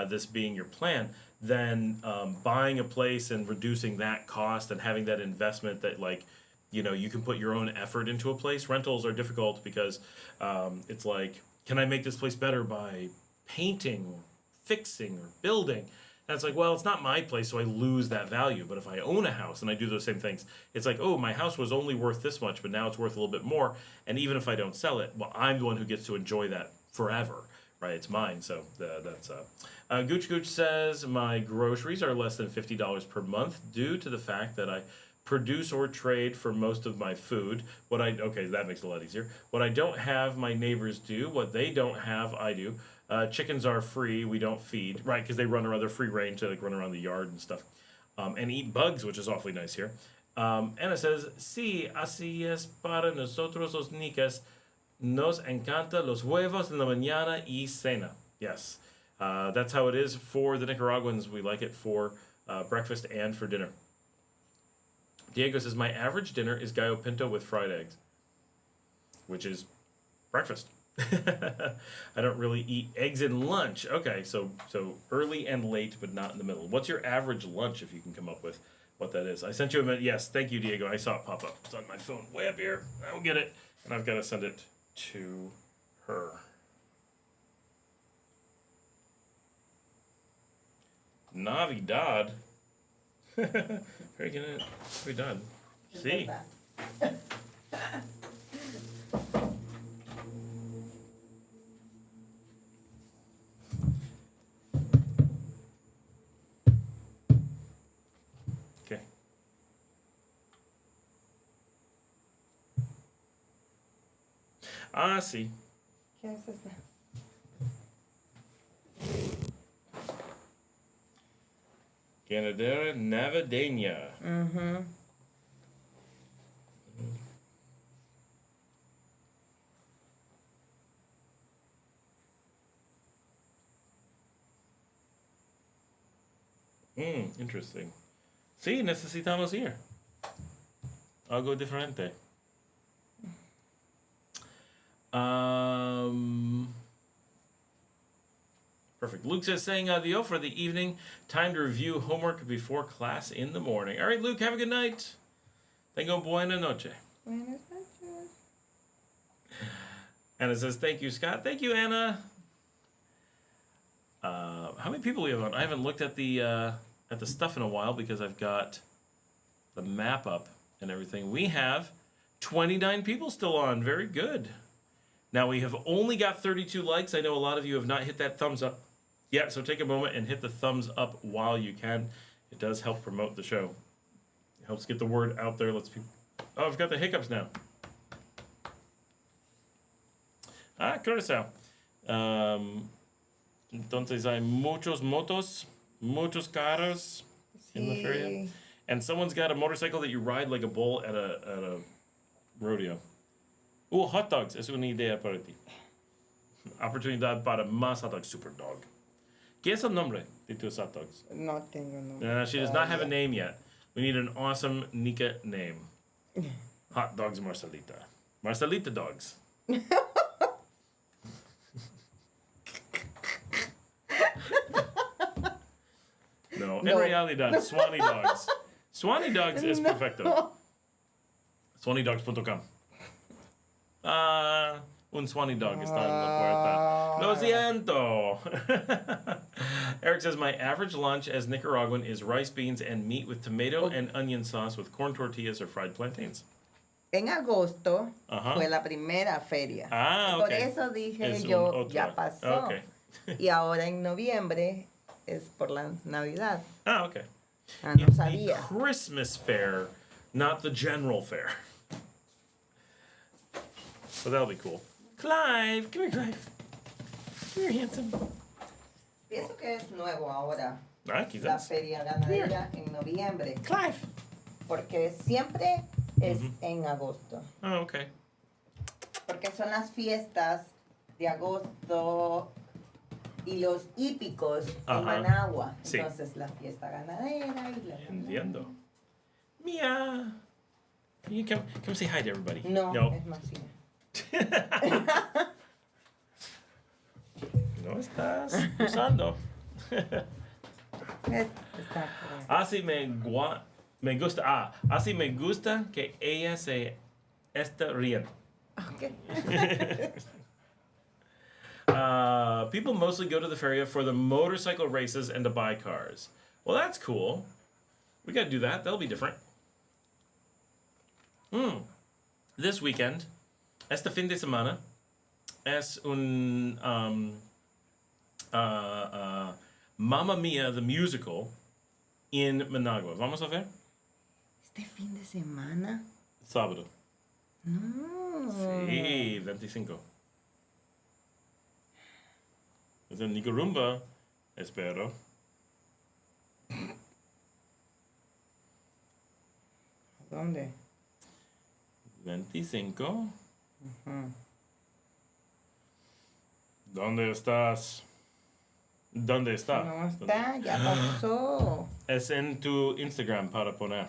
this being your plan, then buying a place and reducing that cost and having that investment that like, you know, you can put your own effort into a place. Rentals are difficult because it's like, can I make this place better by painting or fixing or building? And it's like, well, it's not my place, so I lose that value. But if I own a house and I do those same things, it's like, oh, my house was only worth this much, but now it's worth a little bit more. And even if I don't sell it, well, I'm the one who gets to enjoy that forever, right? It's mine. So that's Gooch says, my groceries are less than $50 per month due to the fact that I produce or trade for most of my food. Okay, that makes it a lot easier. What I don't have, my neighbors do. What they don't have, I do. Chickens are free. We don't feed, right? Because they run around. They're free range. They like run around the yard and stuff, and eat bugs, which is awfully nice here. And it says, sí, así es para nosotros los nicas. Nos encanta los huevos en la mañana y cena. Yes, that's how it is for the Nicaraguans. We like it for breakfast and for dinner. Diego says, my average dinner is gallo pinto with fried eggs, which is breakfast. I don't really eat eggs in lunch. Okay, so early and late, but not in the middle. What's your average lunch, if you can come up with what that is? I sent you a minute. Yes, thank you, Diego. I saw it pop up. It's on my phone way up here. I will get it, and I've got to send it to her. Navidad. Very good. Navidad. Sí. Okay. Sí.
¿Qué haces?
Ganadera navideña. Interesting. Sí, necesitamos ir. Algo diferente. perfect. Luke says, saying adios for the evening. Time to review homework before class in the morning. All right, Luke, have a good night. Tengo buena noche.
Buenas noches.
Anna says, thank you, Scott. Thank you, Anna. How many people we have on? I haven't looked at the stuff in a while because I've got the map up and everything. We have 29 people still on. Very good. Now we have only got 32 likes. I know a lot of you have not hit that thumbs up yet, so take a moment and hit the thumbs up while you can. It does help promote the show. It helps get the word out there. Let's people. Oh, I've got the hiccups now. Curacao. Entonces hay muchos motos, muchos carros in the feria. And someone's got a motorcycle that you ride like a bull at a rodeo. Hot dogs es una idea para ti. Oportunidad para más hot dogs. Super dog. ¿Qué es el nombre de tus hot dogs?
No tengo nombre.
She does not have a name yet. We need an awesome Nika name. Hot dogs Marcelita. Marcelita dogs. No, en realidad, Swanee Dogs. Swanee Dogs es perfecto. SwaneeDogs.com. Un Swanee Dog está en la puerta. Lo siento. Eric says, my average lunch as Nicaraguan is rice, beans, and meat with tomato and onion sauce with corn tortillas or fried plantains.
En agosto fue la primera feria.
Okay.
Por eso dije yo, ya pasó.
Okay.
Y ahora en noviembre es por la Navidad.
Okay.
No sabía.
The Christmas fair, not the general fair. So that'll be cool. Clive, come here, Clive. Come here, handsome.
Pienso que es nuevo ahora.
Quizás.
La feria ganadera en noviembre.
Clive.
Porque siempre es en agosto.
Okay.
Porque son las fiestas de agosto y los hípicos en Managua.
Sí.
Entonces la fiesta ganadera y la...
Entiendo. Mia. Can you come say hi to everybody?
No. Es Marcela.
No estás usando. Así me gusta. Así me gusta que ella se está riendo.
Okay.
People mostly go to the feria for the motorcycle races and to buy cars. Well, that's cool. We got to do that. That'll be different. This weekend, este fin de semana, es un Mamma Mia, the musical, in Managua. ¿Vamos a ver?
¿Este fin de semana?
Sábado.
No.
Sí, 25. Es en Nicaragua, espero.
¿Dónde?
25. ¿Dónde estás? ¿Dónde está?
No está, ya pasó.
Es en tu Instagram para poner.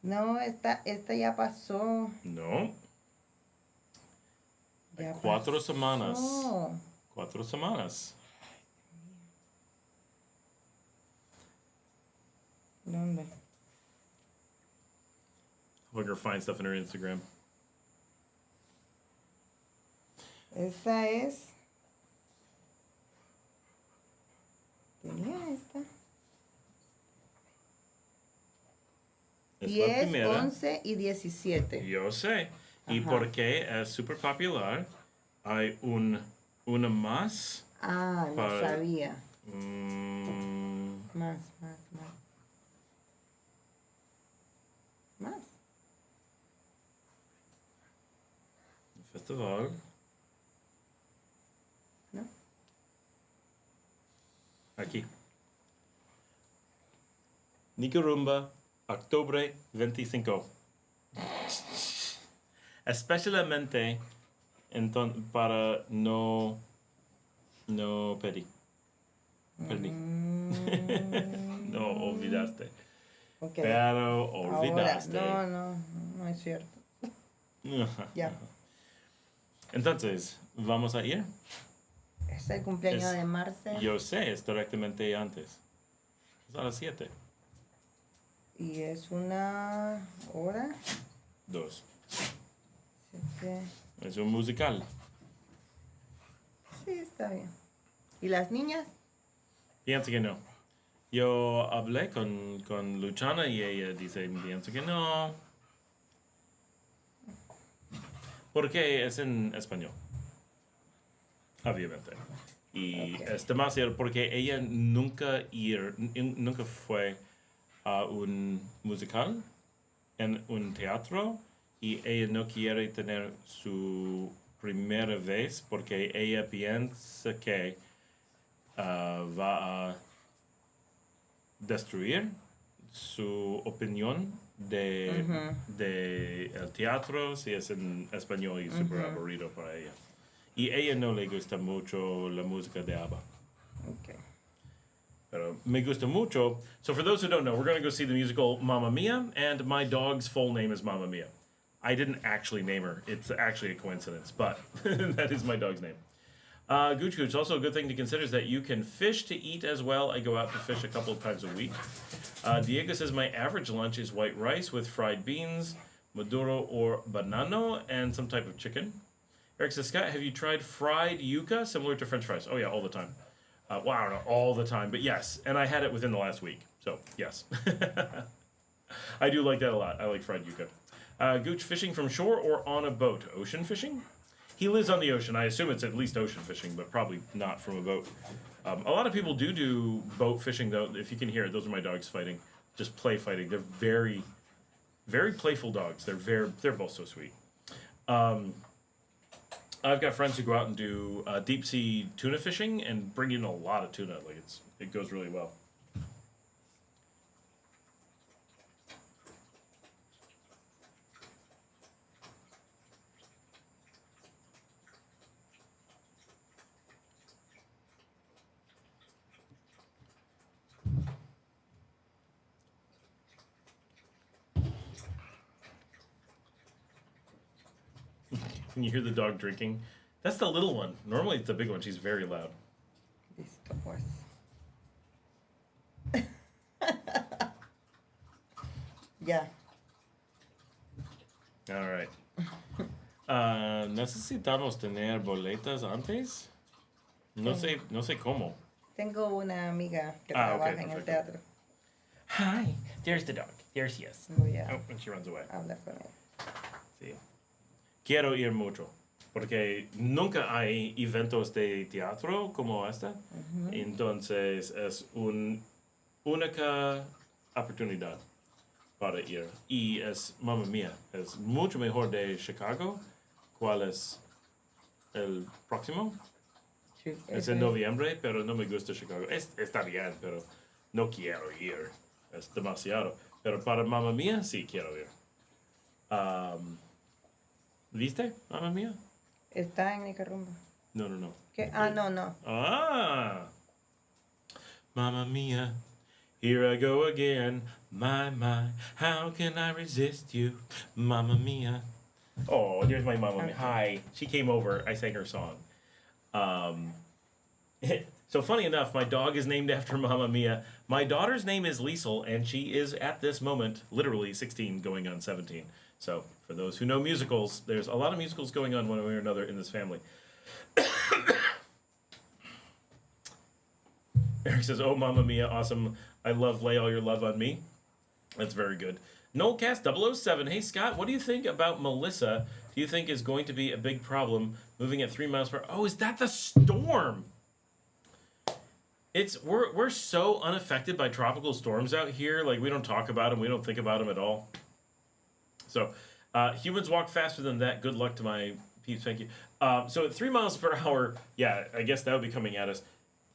No, esta ya pasó.
No.
Ya
4
pasó.
semanas. 4 semanas.
¿Dónde?
Look her find stuff in her Instagram.
Esta es. Tenía esta.
Es
10, 11 y 17.
Yo sé. Y porque es súper popular, hay una más.
No sabía. Más.
Festival.
No.
Aquí. Nicaragua, octubre 25. Especialmente para no pedir. No olvidaste.
Okay.
Pero olvidaste.
Ahora, no es cierto. Ya.
Entonces, ¿vamos a ir?
Es el cumpleaños de Marcela.
Yo sé, es directamente antes. Es a las 7.
Y es 1 hora.
2.
7.
Es un musical.
Sí, está bien. ¿Y las niñas?
Pienso que no. Yo hablé con Luciana y ella dice, pienso que no. Porque es en español. Obviamente. Y
Ok.
es demasiado porque ella nunca fue a un musical en un teatro y ella no quiere tener su primera vez porque ella piensa que va a destruir su opinión de el teatro si es en español y súper aburrido para ella. Y a ella no le gusta mucho la música de ABBA.
Okay.
Pero me gusta mucho. So for those who don't know, we're going to go see the musical Mamma Mia, and my dog's full name is Mamma Mia. I didn't actually name her. It's actually a coincidence, but that is my dog's name. Gooch Gooch, also a good thing to consider is that you can fish to eat as well. I go out to fish a couple of times a week. Diego says my average lunch is white rice with fried beans, maduro or banano, and some type of chicken. Eric says, Scott, have you tried fried yuca similar to French fries? Oh yeah, all the time. Well, I don't know, all the time, but yes. And I had it within the last week, so yes. I do like that a lot. I like fried yuca. Gooch, fishing from shore or on a boat? Ocean fishing? He lives on the ocean. I assume it's at least ocean fishing, but probably not from a boat. A lot of people do boat fishing, though. If you can hear it, those are my dogs fighting. Just play fighting. They're very, very playful dogs. They're both so sweet. I've got friends who go out and do deep sea tuna fishing and bring in a lot of tuna. Like it goes really well. Can you hear the dog drinking? That's the little one. Normally it's the big one. She's very loud.
Listo, pues. Ya.
All right. Necesitamos tener boletas antes. No sé cómo.
Tengo una amiga que
Ah,
trabaja
okay,
en el
perfecto.
teatro.
Hi. There's the dog. There she is.
Voy a
Oh, and she runs away.
hablar con ella.
Sí. Quiero ir mucho. Porque nunca hay eventos de teatro como esta. Entonces es una única oportunidad para ir. Y es, mamma mía, es mucho mejor de Chicago. ¿Cuál es el próximo?
Sí,
Es en noviembre, pero no me gusta Chicago. Está bien, pero no quiero ir. Es demasiado. Pero para Mamma Mía, sí quiero ir. ¿Viste Mamma Mía?
Está en Nicaragua.
No.
¿Qué? Ah, no.
Ah! Mamma Mia, here I go again. My, how can I resist you? Mamma Mia. Oh, there's my Mamma Mia. Hi. She came over. I sang her song. So funny enough, my dog is named after Mamma Mia. My daughter's name is Liesel, and she is at this moment literally 16, going on 17. So for those who know musicals, there's a lot of musicals going on one way or another in this family. Eric says, oh, Mamma Mia, awesome. I lay all your love on me. That's very good. Noelcast007, hey, Scott, what do you think about Melissa? Do you think is going to be a big problem moving at 3 miles per hour? Oh, is that the storm? We're so unaffected by tropical storms out here. Like, we don't talk about them. We don't think about them at all. So, humans walk faster than that. Good luck to my peeps. Thank you. So at 3 miles per hour, yeah, I guess that would be coming at us.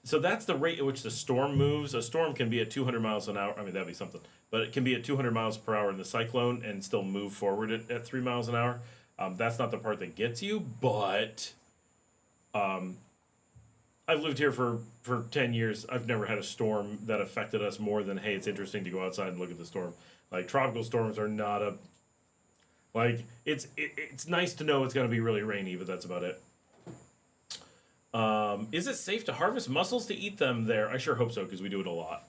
So that's the rate at which the storm moves. A storm can be at 200 miles an hour. I mean, that'd be something. But it can be at 200 miles per hour in the cyclone and still move forward at 3 miles an hour. That's not the part that gets you, but I've lived here for 10 years. I've never had a storm that affected us more than, hey, it's interesting to go outside and look at the storm. Like, tropical storms are not Like, it's nice to know it's going to be really rainy, but that's about it. Is it safe to harvest mussels to eat them there? I sure hope so, because we do it a lot.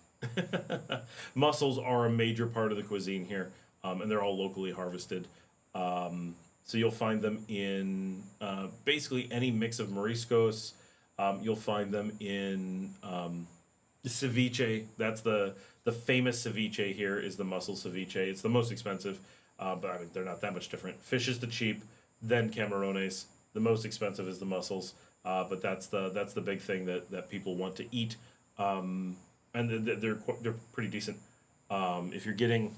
Mussels are a major part of the cuisine here, and they're all locally harvested. So you'll find them in basically any mix of mariscos. You'll find them in ceviche. That's the famous ceviche here is the mussel ceviche. It's the most expensive, but I mean, they're not that much different. Fish is the cheap, then camarones. The most expensive is the mussels, but that's the big thing that people want to eat, and they're pretty decent. If you're getting,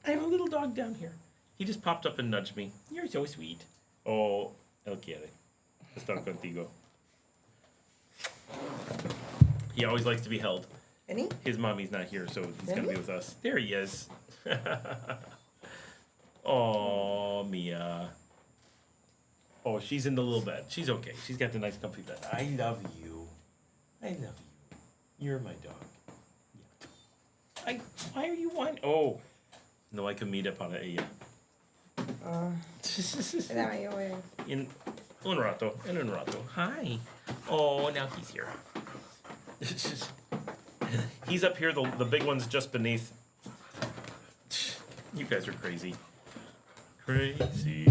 I have a little dog down here. He just popped up and nudged me. You're so sweet. Oh, él quiere estar contigo. He always likes to be held.
Any?
His mommy's not here, so he's going to be with us. There he is. Oh, Mia. Oh, she's in the little bed. She's okay. She's got the nice comfy bed. I love you. I love you. You're my dog. Yeah. Why are you whining? Oh. No hay comida para ella.
Espérame, yo voy.
In un rato. Hi. Oh, now he's here. He's up here. The big one's just beneath. You guys are crazy. Crazy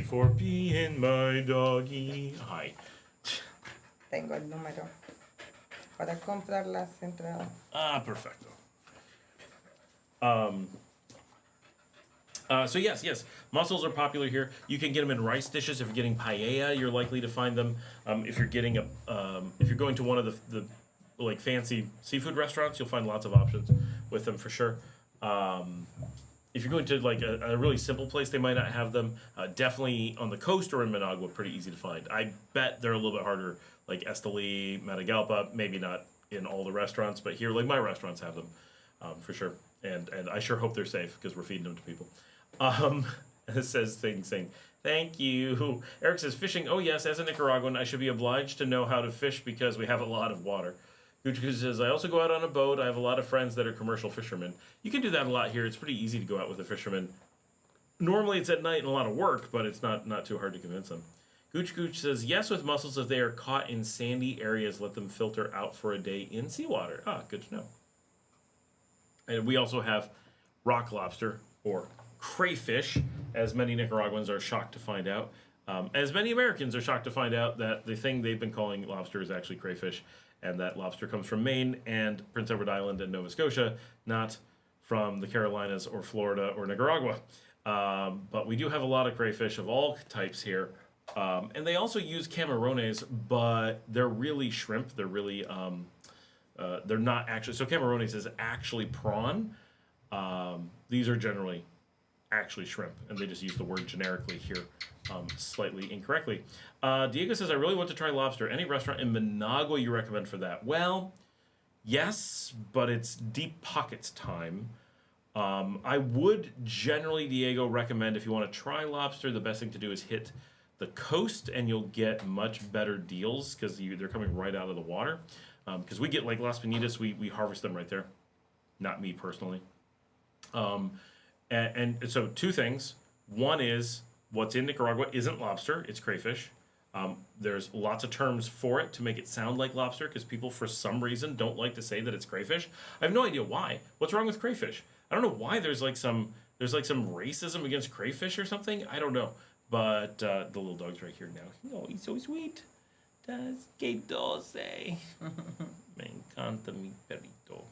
for being my doggy. Hi.
Tengo el número para comprar las entradas.
Ah, perfecto. So yes, mussels are popular here. You can get them in rice dishes. If you're getting paella, you're likely to find them. If you're getting if you're going to one of the like fancy seafood restaurants, you'll find lots of options with them for sure. If you're going to like a really simple place, they might not have them. Definitely on the coast or in Managua, pretty easy to find. I bet they're a little bit harder, like Esteli, Matagalpa, maybe not in all the restaurants, but here, like my restaurants have them for sure. And I sure hope they're safe because we're feeding them to people. It says saying, thank you. Eric says, fishing, oh yes, as a Nicaraguan, I should be obliged to know how to fish because we have a lot of water. Gucci says, I also go out on a boat. I have a lot of friends that are commercial fishermen. You can do that a lot here. It's pretty easy to go out with a fisherman. Normally it's at night and a lot of work, but it's not too hard to convince them. Gooch says, yes, with mussels, if they are caught in sandy areas, let them filter out for a day in seawater. Ah, good to know. And we also have rock lobster, or crayfish, as many Nicaraguans are shocked to find out. As many Americans are shocked to find out that the thing they've been calling lobster is actually crayfish, and that lobster comes from Maine and Prince Edward Island and Nova Scotia, not from the Carolinas or Florida or Nicaragua. But we do have a lot of crayfish of all types here. And they also use camarones, but they're really shrimp. They're really, they're not actually, so camarones is actually prawn. These are generally actually shrimp, and they just use the word generically here slightly incorrectly. Diego says, I really want to try lobster. Any restaurant in Managua you recommend for that? Well, yes, but it's deep pockets time. I would generally, Diego, recommend if you want to try lobster, the best thing to do is hit the coast, and you'll get much better deals because they're coming right out of the water. Because we get like Las Piñitas, we harvest them right there. Not me personally. And so two things. One is what's in Nicaragua isn't lobster, it's crayfish. There's lots of terms for it to make it sound like lobster because people for some reason don't like to say that it's crayfish. I have no idea why. What's wrong with crayfish? I don't know why there's like some racism against crayfish or something. I don't know. But the little dog's right here now. Oh, he's so sweet. Que dulce. Me encanta mi perrito.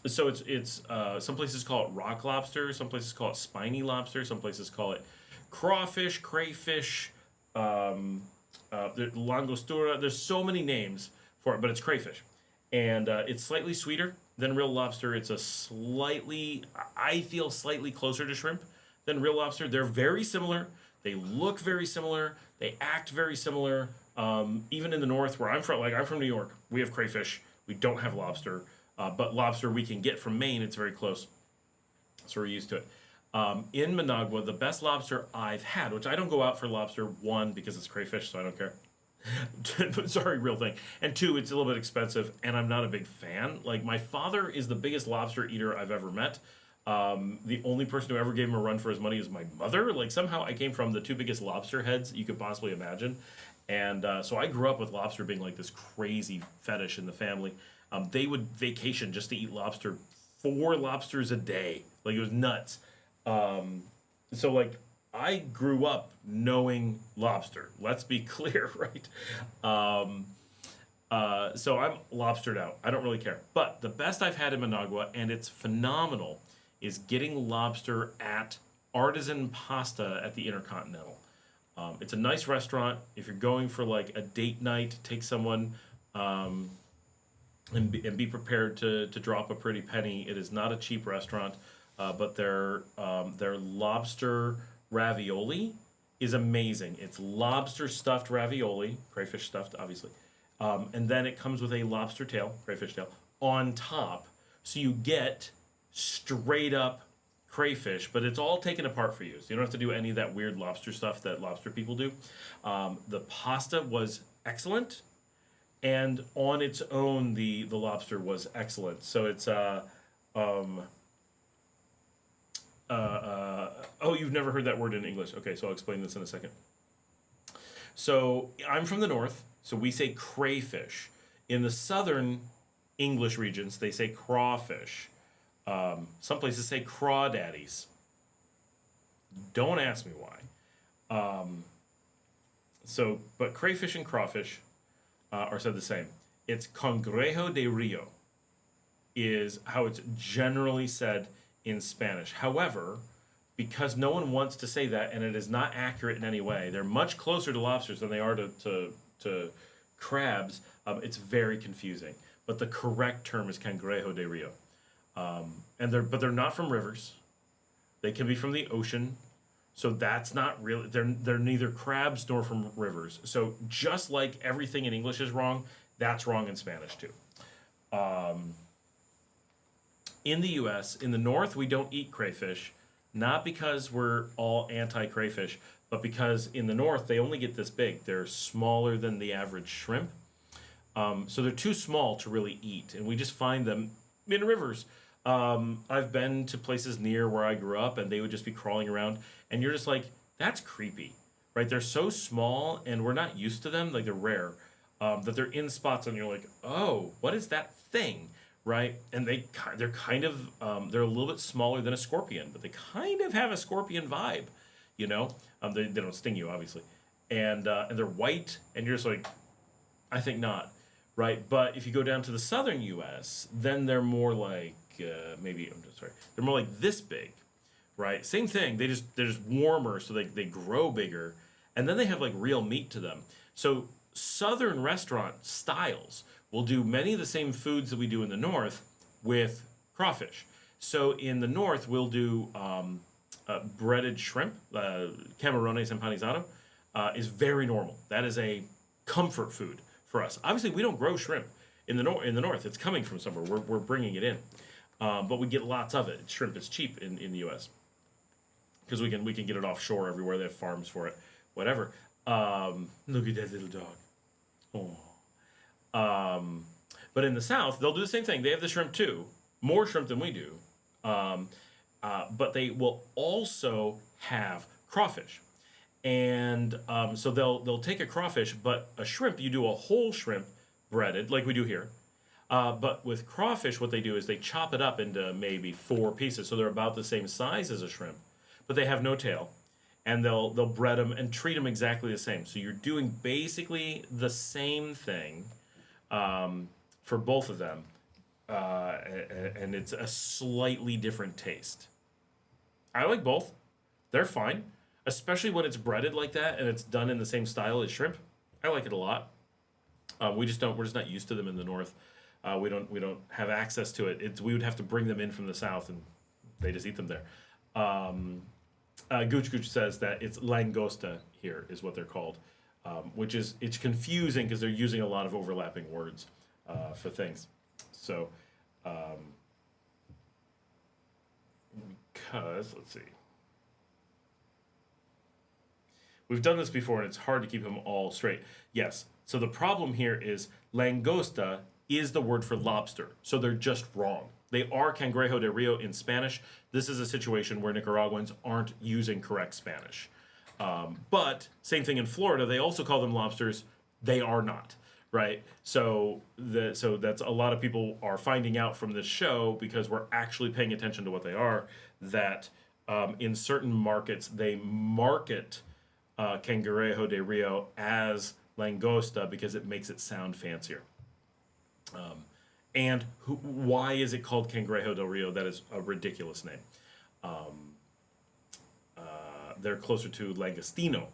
So it's some places call it rock lobster, some places call it spiny lobster, some places call it crawfish, crayfish, langostura. There's so many names for it, but it's crayfish. And it's slightly sweeter than real lobster. It's I feel slightly closer to shrimp than real lobster. They're very similar. They look very similar. They act very similar. Even in the north where I'm from, like I'm from New York, we have crayfish. We don't have lobster. But lobster we can get from Maine. It's very close. So we're used to it. In Managua, the best lobster I've had, which I don't go out for lobster, one, because it's crayfish, so I don't care. Sorry, real thing. And two, it's a little bit expensive, and I'm not a big fan. Like, my father is the biggest lobster eater I've ever met. The only person who ever gave him a run for his money is my mother. Like somehow I came from the two biggest lobster heads you could possibly imagine. And so I grew up with lobster being like this crazy fetish in the family. They would vacation just to eat lobster, 4 lobsters a day. Like it was nuts. So like I grew up knowing lobster. Let's be clear, right? So I'm lobstered out. I don't really care. But the best I've had in Managua, and it's phenomenal, is getting lobster at Artisan Pasta at the Intercontinental. It's a nice restaurant. If you're going for like a date night, take someone and be prepared to drop a pretty penny. It is not a cheap restaurant, but their lobster ravioli is amazing. It's lobster stuffed ravioli, crayfish stuffed, obviously. And then it comes with a lobster tail, crayfish tail, on top. So you get straight up crayfish, but it's all taken apart for you. So you don't have to do any of that weird lobster stuff that lobster people do. The pasta was excellent, and on its own, the lobster was excellent. So it's oh, you've never heard that word in English. Okay, so I'll explain this in a second. So I'm from the north, so we say crayfish. In the southern English regions, they say crawfish. Some places say crawdaddies. Don't ask me why. But crayfish and crawfish are said the same. It's cangrejo de rio is how it's generally said in Spanish. However, because no one wants to say that, and it is not accurate in any way, they're much closer to lobsters than they are to crabs. It's very confusing. But the correct term is cangrejo de rio. But they're not from rivers. They can be from the ocean. So that's not really, they're neither crabs nor from rivers. So just like everything in English is wrong, that's wrong in Spanish too. In the US, in the north, we don't eat crayfish, not because we're all anti-crayfish, but because in the north, they only get this big. They're smaller than the average shrimp. So they're too small to really eat, and we just find them in rivers. I've been to places near where I grew up, and they would just be crawling around, and you're just like, that's creepy, right? They're so small, and we're not used to them, like they're rare, that they're in spots, and you're like, oh, what is that thing, right? And they're kind of, they're a little bit smaller than a scorpion, but they kind of have a scorpion vibe, you know? They don't sting you, obviously. And they're white, and you're just like, I think not, right? But if you go down to the southern U.S., then they're more like, they're more like this big, right? Same thing. They're just warmer, so they grow bigger, and then they have like real meat to them. So southern restaurant styles will do many of the same foods that we do in the north with crawfish. So in the north, we'll do breaded shrimp, camarones empanizado, is very normal. That is a comfort food for us. Obviously, we don't grow shrimp in the north. It's coming from somewhere. We're bringing it in. But we get lots of it. Shrimp is cheap in the U.S. because we can get it offshore everywhere. They have farms for it, whatever. Look at that little dog. Oh. But in the South, they'll do the same thing. They have the shrimp too, more shrimp than we do. But they will also have crawfish, and so they'll take a crawfish, but a shrimp, you do a whole shrimp breaded like we do here. But with crawfish, what they do is they chop it up into maybe 4 pieces, so they're about the same size as a shrimp, but they have no tail, and they'll bread them and treat them exactly the same. So you're doing basically the same thing for both of them, and it's a slightly different taste. I like both; they're fine, especially when it's breaded like that and it's done in the same style as shrimp. I like it a lot. We're just not used to them in the north. We don't have access to it. We would have to bring them in from the south, and they just eat them there. Gooch Gooch says that it's langosta here is what they're called, which is it's confusing because they're using a lot of overlapping words for things. So, because let's see, we've done this before, and it's hard to keep them all straight. Yes. So the problem here is langosta is the word for lobster. So they're just wrong. They are Cangrejo de Rio in Spanish. This is a situation where Nicaraguans aren't using correct Spanish. But same thing in Florida. They also call them lobsters. They are not, right? So that's a lot of people are finding out from this show, because we're actually paying attention to what they are, that in certain markets they market Cangrejo de Rio as langosta because it makes it sound fancier. And why is it called Cangrejo del Rio? That is a ridiculous name. They're closer to langostino,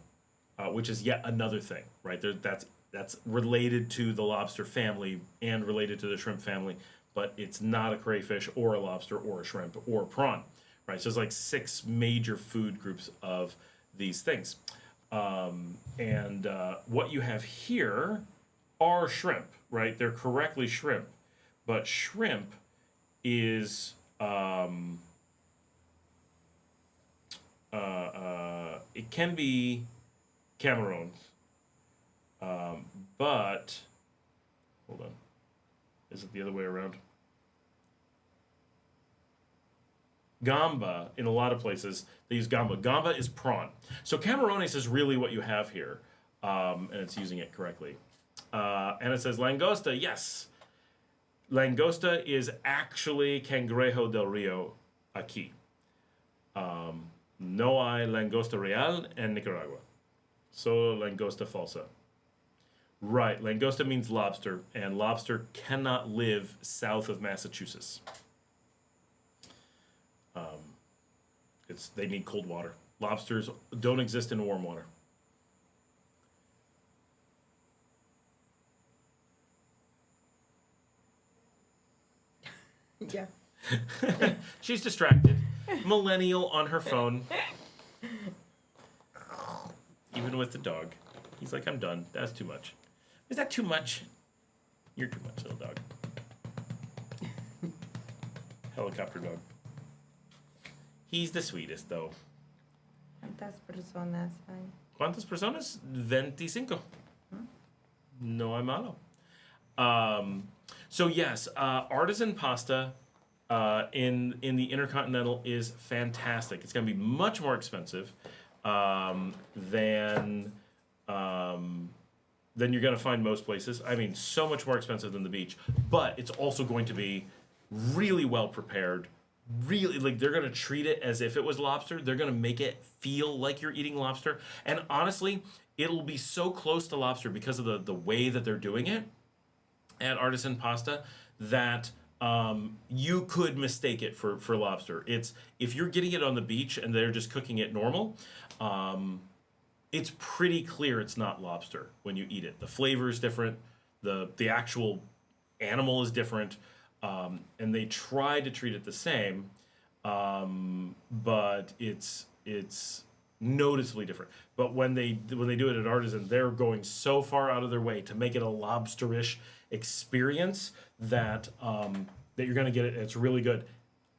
which is yet another thing, right? That's related to the lobster family and related to the shrimp family, but it's not a crayfish or a lobster or a shrimp or a prawn, right? So there's like 6 major food groups of these things. What you have here are shrimp, right? They're correctly shrimp, but shrimp is it can be Cameroons, but hold on, is it the other way around? Gamba, in a lot of places they use gamba. Gamba is prawn. So Camarones is really what you have here, and it's using it correctly. And it says langosta. Yes, langosta is actually Cangrejo del Rio aquí. No hay langosta real en Nicaragua. Solo langosta falsa. Right, langosta means lobster, and lobster cannot live south of Massachusetts. They need cold water. Lobsters don't exist in warm water.
Yeah.
She's distracted. Millennial on her phone. Even with the dog. He's like, I'm done. That's too much. Is that too much? You're too much, little dog. Helicopter dog. He's the sweetest, though.
¿Cuántas personas hay?
¿Cuántas personas? 25. No hay malo. So yes, artisan pasta in the Intercontinental is fantastic. It's going to be much more expensive than you're going to find most places. I mean, so much more expensive than the beach. But it's also going to be really well prepared. Really, like, they're going to treat it as if it was lobster. They're going to make it feel like you're eating lobster. And honestly, it'll be so close to lobster because of the way that they're doing it at artisan pasta that you could mistake it for lobster. If you're getting it on the beach and they're just cooking it normal, it's pretty clear it's not lobster when you eat it. The flavor is different. The actual animal is different. And they try to treat it the same, but it's noticeably different. But when they do it at artisan, they're going so far out of their way to make it a lobsterish experience that you're going to get it. It's really good.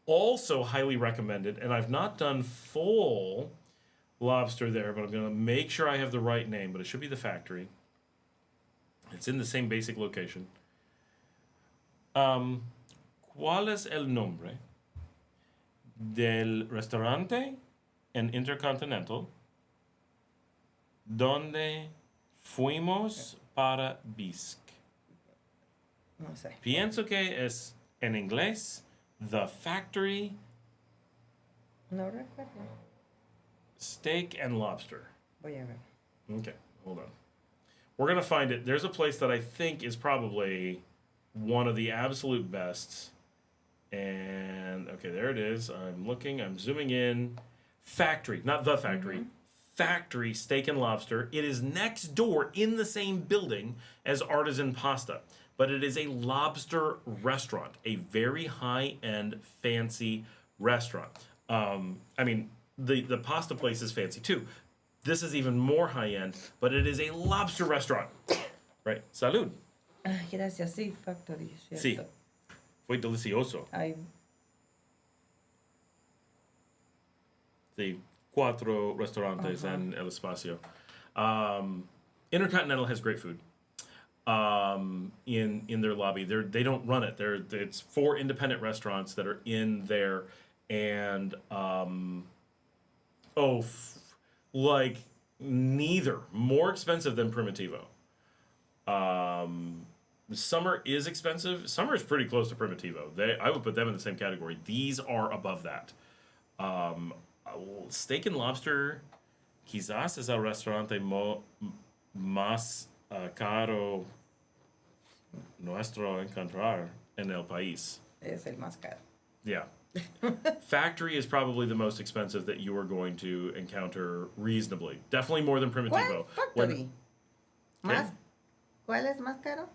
Also highly recommended, and I've not done full lobster there, but I'm going to make sure I have the right name, but it should be the factory. It's in the same basic location. ¿Cuál es el nombre del restaurante en Intercontinental donde fuimos para Bisque?
No sé.
Pienso que es en inglés The Factory
No recuerdo.
Steak and Lobster.
Voy a ver.
Okay, hold on. We're going to find it. There's a place that I think is probably one of the absolute best. And, okay, there it is. I'm looking. I'm zooming in. Factory. Not The Factory. Mm-hmm. Factory Steak and Lobster. It is next door in the same building as Artisan Pasta. But it is a lobster restaurant. A very high-end, fancy restaurant. I mean, the pasta place is fancy, too. This is even more high-end, but it is a lobster restaurant. Right? Salud.
Gracias, sí, Factory. ¿Cierto?
Sí. Fue delicioso.
Ay.
The 4 restaurantes en el espacio. Intercontinental has great food. in their lobby. They don't run it. It's 4 independent restaurants that are in there, and like neither more expensive than Primitivo. Summer is expensive. Summer is pretty close to Primitivo. I would put them in the same category. These are above that. Steak and Lobster, quizás es el restaurante más caro nuestro encontrar en el país.
Es el más caro.
Yeah. Factory is probably the most expensive that you are going to encounter reasonably. Definitely more than Primitivo.
¿Cuál factory? ¿Cuál es más caro?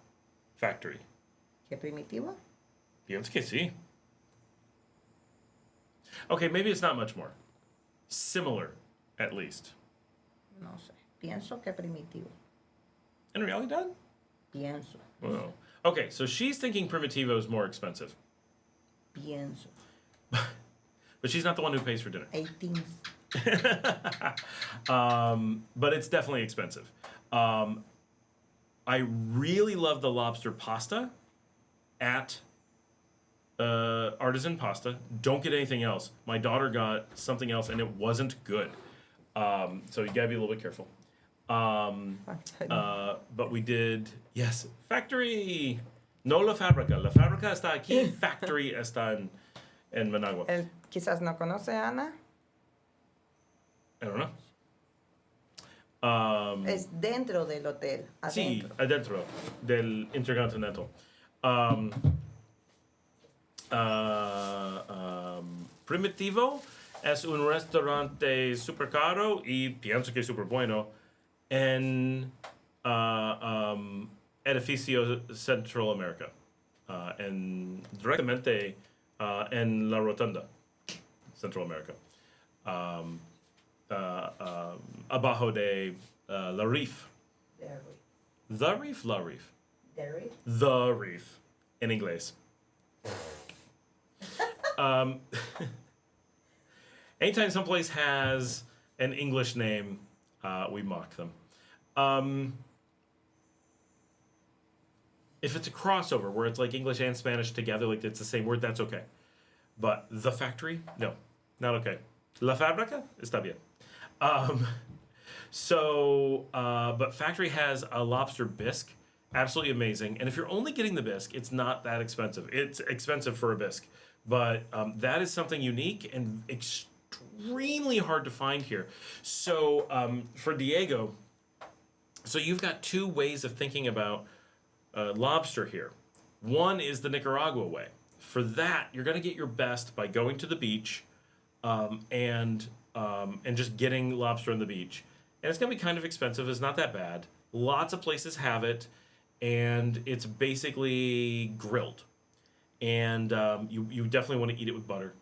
Factory.
¿Que Primitivo?
Pienso que sí. Okay, maybe it's not much more. Similar, at least.
No sé. Pienso que Primitivo.
In realidad?
Pienso.
Oh. Okay, so she's thinking Primitivo is more expensive.
Pienso.
But she's not the one who pays for dinner.
18.
But it's definitely expensive. I really love the lobster pasta at Artisan Pasta. Don't get anything else. My daughter got something else and it wasn't good. So you gotta be a little bit careful. But we did, yes, Factory. No La Fábrica. La Fábrica está aquí. Factory está en Managua.
Él quizás no conoce a Ana.
I don't know.
Es dentro del hotel.
Sí,
Adentro.
adentro del Intercontinental. Primitivo es un restaurante super caro y pienso que super bueno en edificio Central America. Directamente en la Rotonda, Central America. Abajo de La Reef. The Reef? La Reef. The Reef. En inglés. Anytime someplace has an English name, we mock them. If it's a crossover where it's like English and Spanish together, like it's the same word, that's okay. But the factory, no, not okay. La fábrica, está bien. But factory has a lobster bisque, absolutely amazing. And if you're only getting the bisque, it's not that expensive. It's expensive for a bisque, but that is something unique and extremely hard to find here. So for Diego, so you've got 2 ways of thinking about lobster here. One is the Nicaragua way. For that, you're going to get your best by going to the beach and just getting lobster on the beach. And it's going to be kind of expensive. It's not that bad. Lots of places have it, and it's basically grilled. And you definitely want to eat it with butter.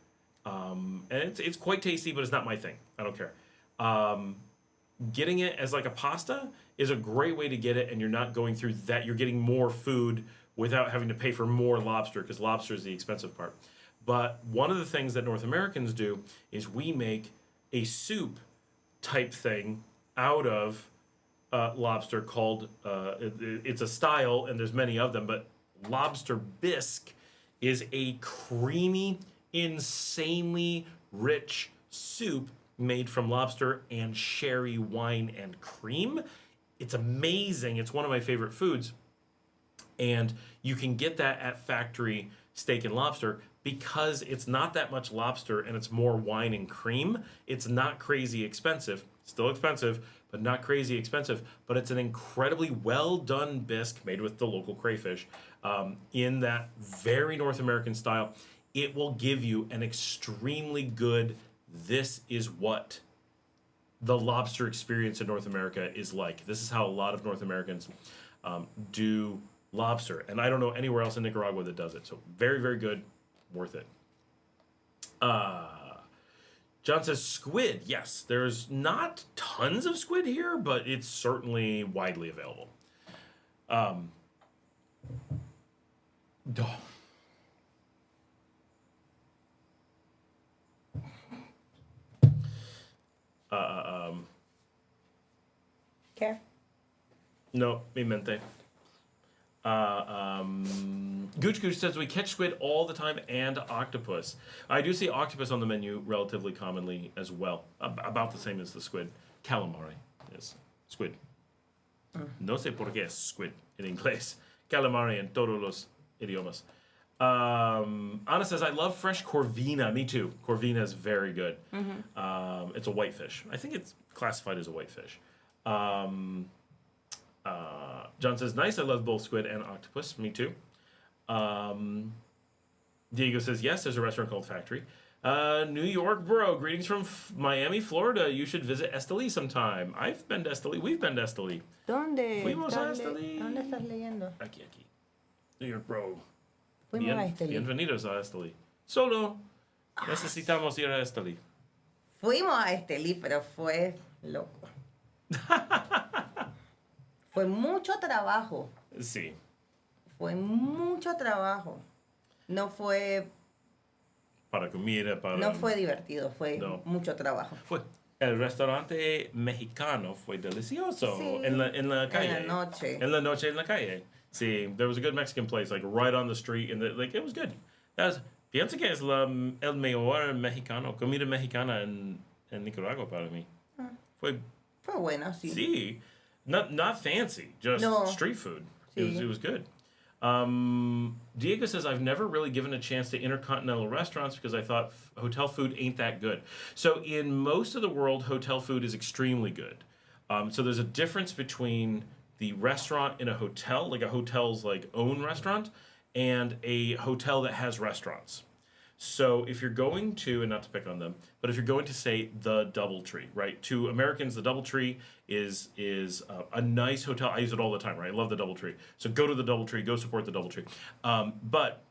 And it's quite tasty, but it's not my thing. I don't care. Getting it as like a pasta is a great way to get it, and you're not going through that. You're getting more food without having to pay for more lobster, because lobster is the expensive part. But one of the things that North Americans do is we make a soup type thing out of lobster called, it's a style, and there's many of them, but lobster bisque is a creamy, insanely rich soup made from lobster and sherry wine and cream. It's amazing. It's one of my favorite foods. And you can get that at Factory Steak and Lobster because it's not that much lobster and it's more wine and cream. It's not crazy expensive. Still expensive, but not crazy expensive. But it's an incredibly well done bisque made with the local crayfish in that very North American style. It will give you an extremely good, this is what the lobster experience in North America is like. This is how a lot of North Americans do lobster. And I don't know anywhere else in Nicaragua that does it. So very, very good. Worth it. John says squid. Yes, there's not tons of squid here, but it's certainly widely available.
¿Qué?
No, mi mente. Gooch Gooch says we catch squid all the time and octopus. I do see octopus on the menu relatively commonly as well. About the same as the squid. Calamari is squid. No sé por qué es squid in inglés. Calamari en todos los idiomas. Anna says, I love fresh corvina. Me too. Corvina is very good. It's a whitefish. I think it's classified as a whitefish. John says, nice. I love both squid and octopus. Me too. Diego says, yes, there's a restaurant called Factory. New York, bro. Greetings from Miami, Florida. You should visit Esteli sometime. I've been to Esteli. We've been to Esteli.
¿Dónde?
Fuimos a Esteli.
¿Dónde estás leyendo?
Aquí. New York, bro.
Fuimos a Esteli.
Bienvenidos a Esteli. Solo necesitamos ir a Esteli.
Fuimos a Esteli, pero fue loco. Fue mucho trabajo.
Sí.
Fue mucho trabajo. No fue...
Para comida, para...
No fue divertido, fue mucho trabajo.
El restaurante mexicano fue delicioso.
Sí,
en la calle.
En la noche.
En la noche, en la calle. Sí, there was a good Mexican place, like right on the street, and it was good. Pienso que es el mejor mexicano, comida mexicana en Nicaragua para mí. Fue
buena, sí.
Sí. Not fancy, just street food.
Sí.
It was good. Diego says, I've never really given a chance to intercontinental restaurants because I thought hotel food ain't that good. So in most of the world, hotel food is extremely good. So there's a difference between the restaurant in a hotel, like a hotel's like own restaurant, and a hotel that has restaurants. So if you're going to, and not to pick on them, but if you're going to say the DoubleTree, right? To Americans, the DoubleTree is a nice hotel. I use it all the time, right? I love the DoubleTree. So go to the DoubleTree, go support the DoubleTree. But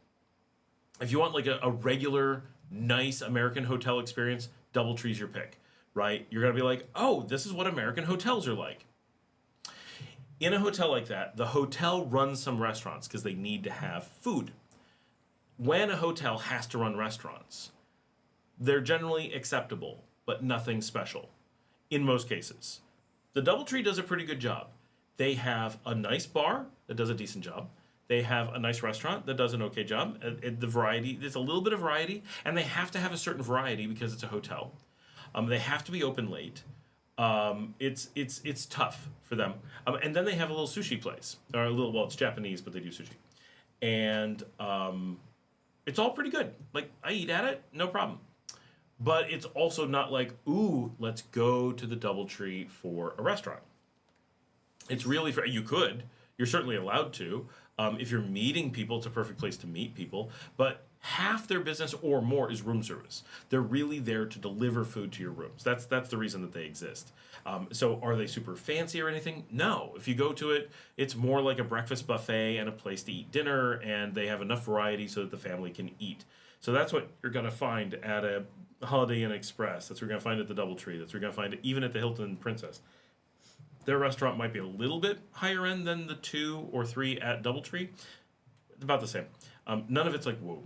if you want like a regular, nice American hotel experience, DoubleTree's your pick, right? You're gonna be like, oh, this is what American hotels are like. In a hotel like that, the hotel runs some restaurants because they need to have food. When a hotel has to run restaurants, they're generally acceptable, but nothing special, in most cases. The DoubleTree does a pretty good job. They have a nice bar that does a decent job. They have a nice restaurant that does an okay job. The variety, there's a little bit of variety, and they have to have a certain variety because it's a hotel. They have to be open late. It's tough for them. And then they have a little sushi place, or it's Japanese, but they do sushi. And it's all pretty good. Like, I eat at it, no problem. But it's also not like, ooh, let's go to the DoubleTree for a restaurant. It's really, you could. You're certainly allowed to. If you're meeting people, it's a perfect place to meet people. But half their business or more is room service. They're really there to deliver food to your rooms. That's the reason that they exist. So are they super fancy or anything? No. If you go to it, it's more like a breakfast buffet and a place to eat dinner, and they have enough variety so that the family can eat. So that's what you're going to find at a Holiday Inn Express. That's what you're going to find at the DoubleTree. That's what you're going to find even at the Hilton Princess. Their restaurant might be a little bit higher end than the 2 or 3 at DoubleTree. About the same. None of it's like, whoa.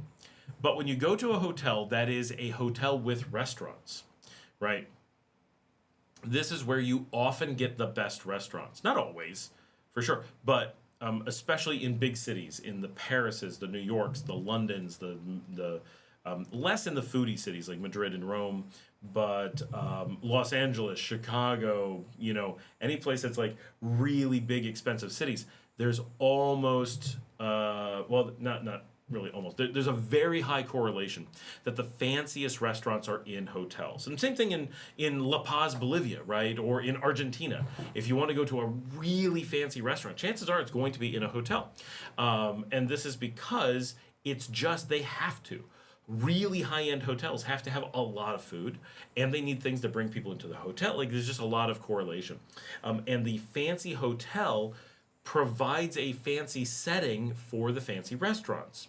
But when you go to a hotel that is a hotel with restaurants, right? This is where you often get the best restaurants. Not always, for sure. But especially in big cities, in the Parises, the New Yorks, the Londons, the less in the foodie cities like Madrid and Rome, but Los Angeles, Chicago, any place that's like really big, expensive cities, there's almost, not really almost, there's a very high correlation that the fanciest restaurants are in hotels. And same thing in La Paz, Bolivia, right? Or in Argentina. If you want to go to a really fancy restaurant, chances are it's going to be in a hotel. And this is because it's just, they have to. Really high-end hotels have to have a lot of food, and they need things to bring people into the hotel. Like, there's just a lot of correlation. And the fancy hotel provides a fancy setting for the fancy restaurants.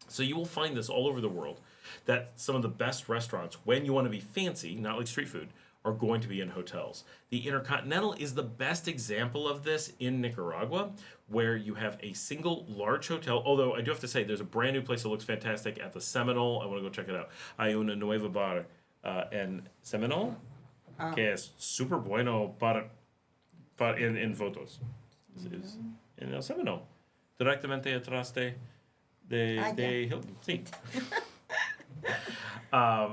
So you will find this all over the world, that some of the best restaurants, when you want to be fancy, not like street food, are going to be in hotels. The Intercontinental is the best example of this in Nicaragua, where you have a single large hotel. Although I do have to say, there's a brand new place that looks fantastic at the Seminole. I want to go check it out. Hay una nueva bar en Seminole que es super bueno para en fotos. En el Seminole. directamente atrás de Hilton. Sí.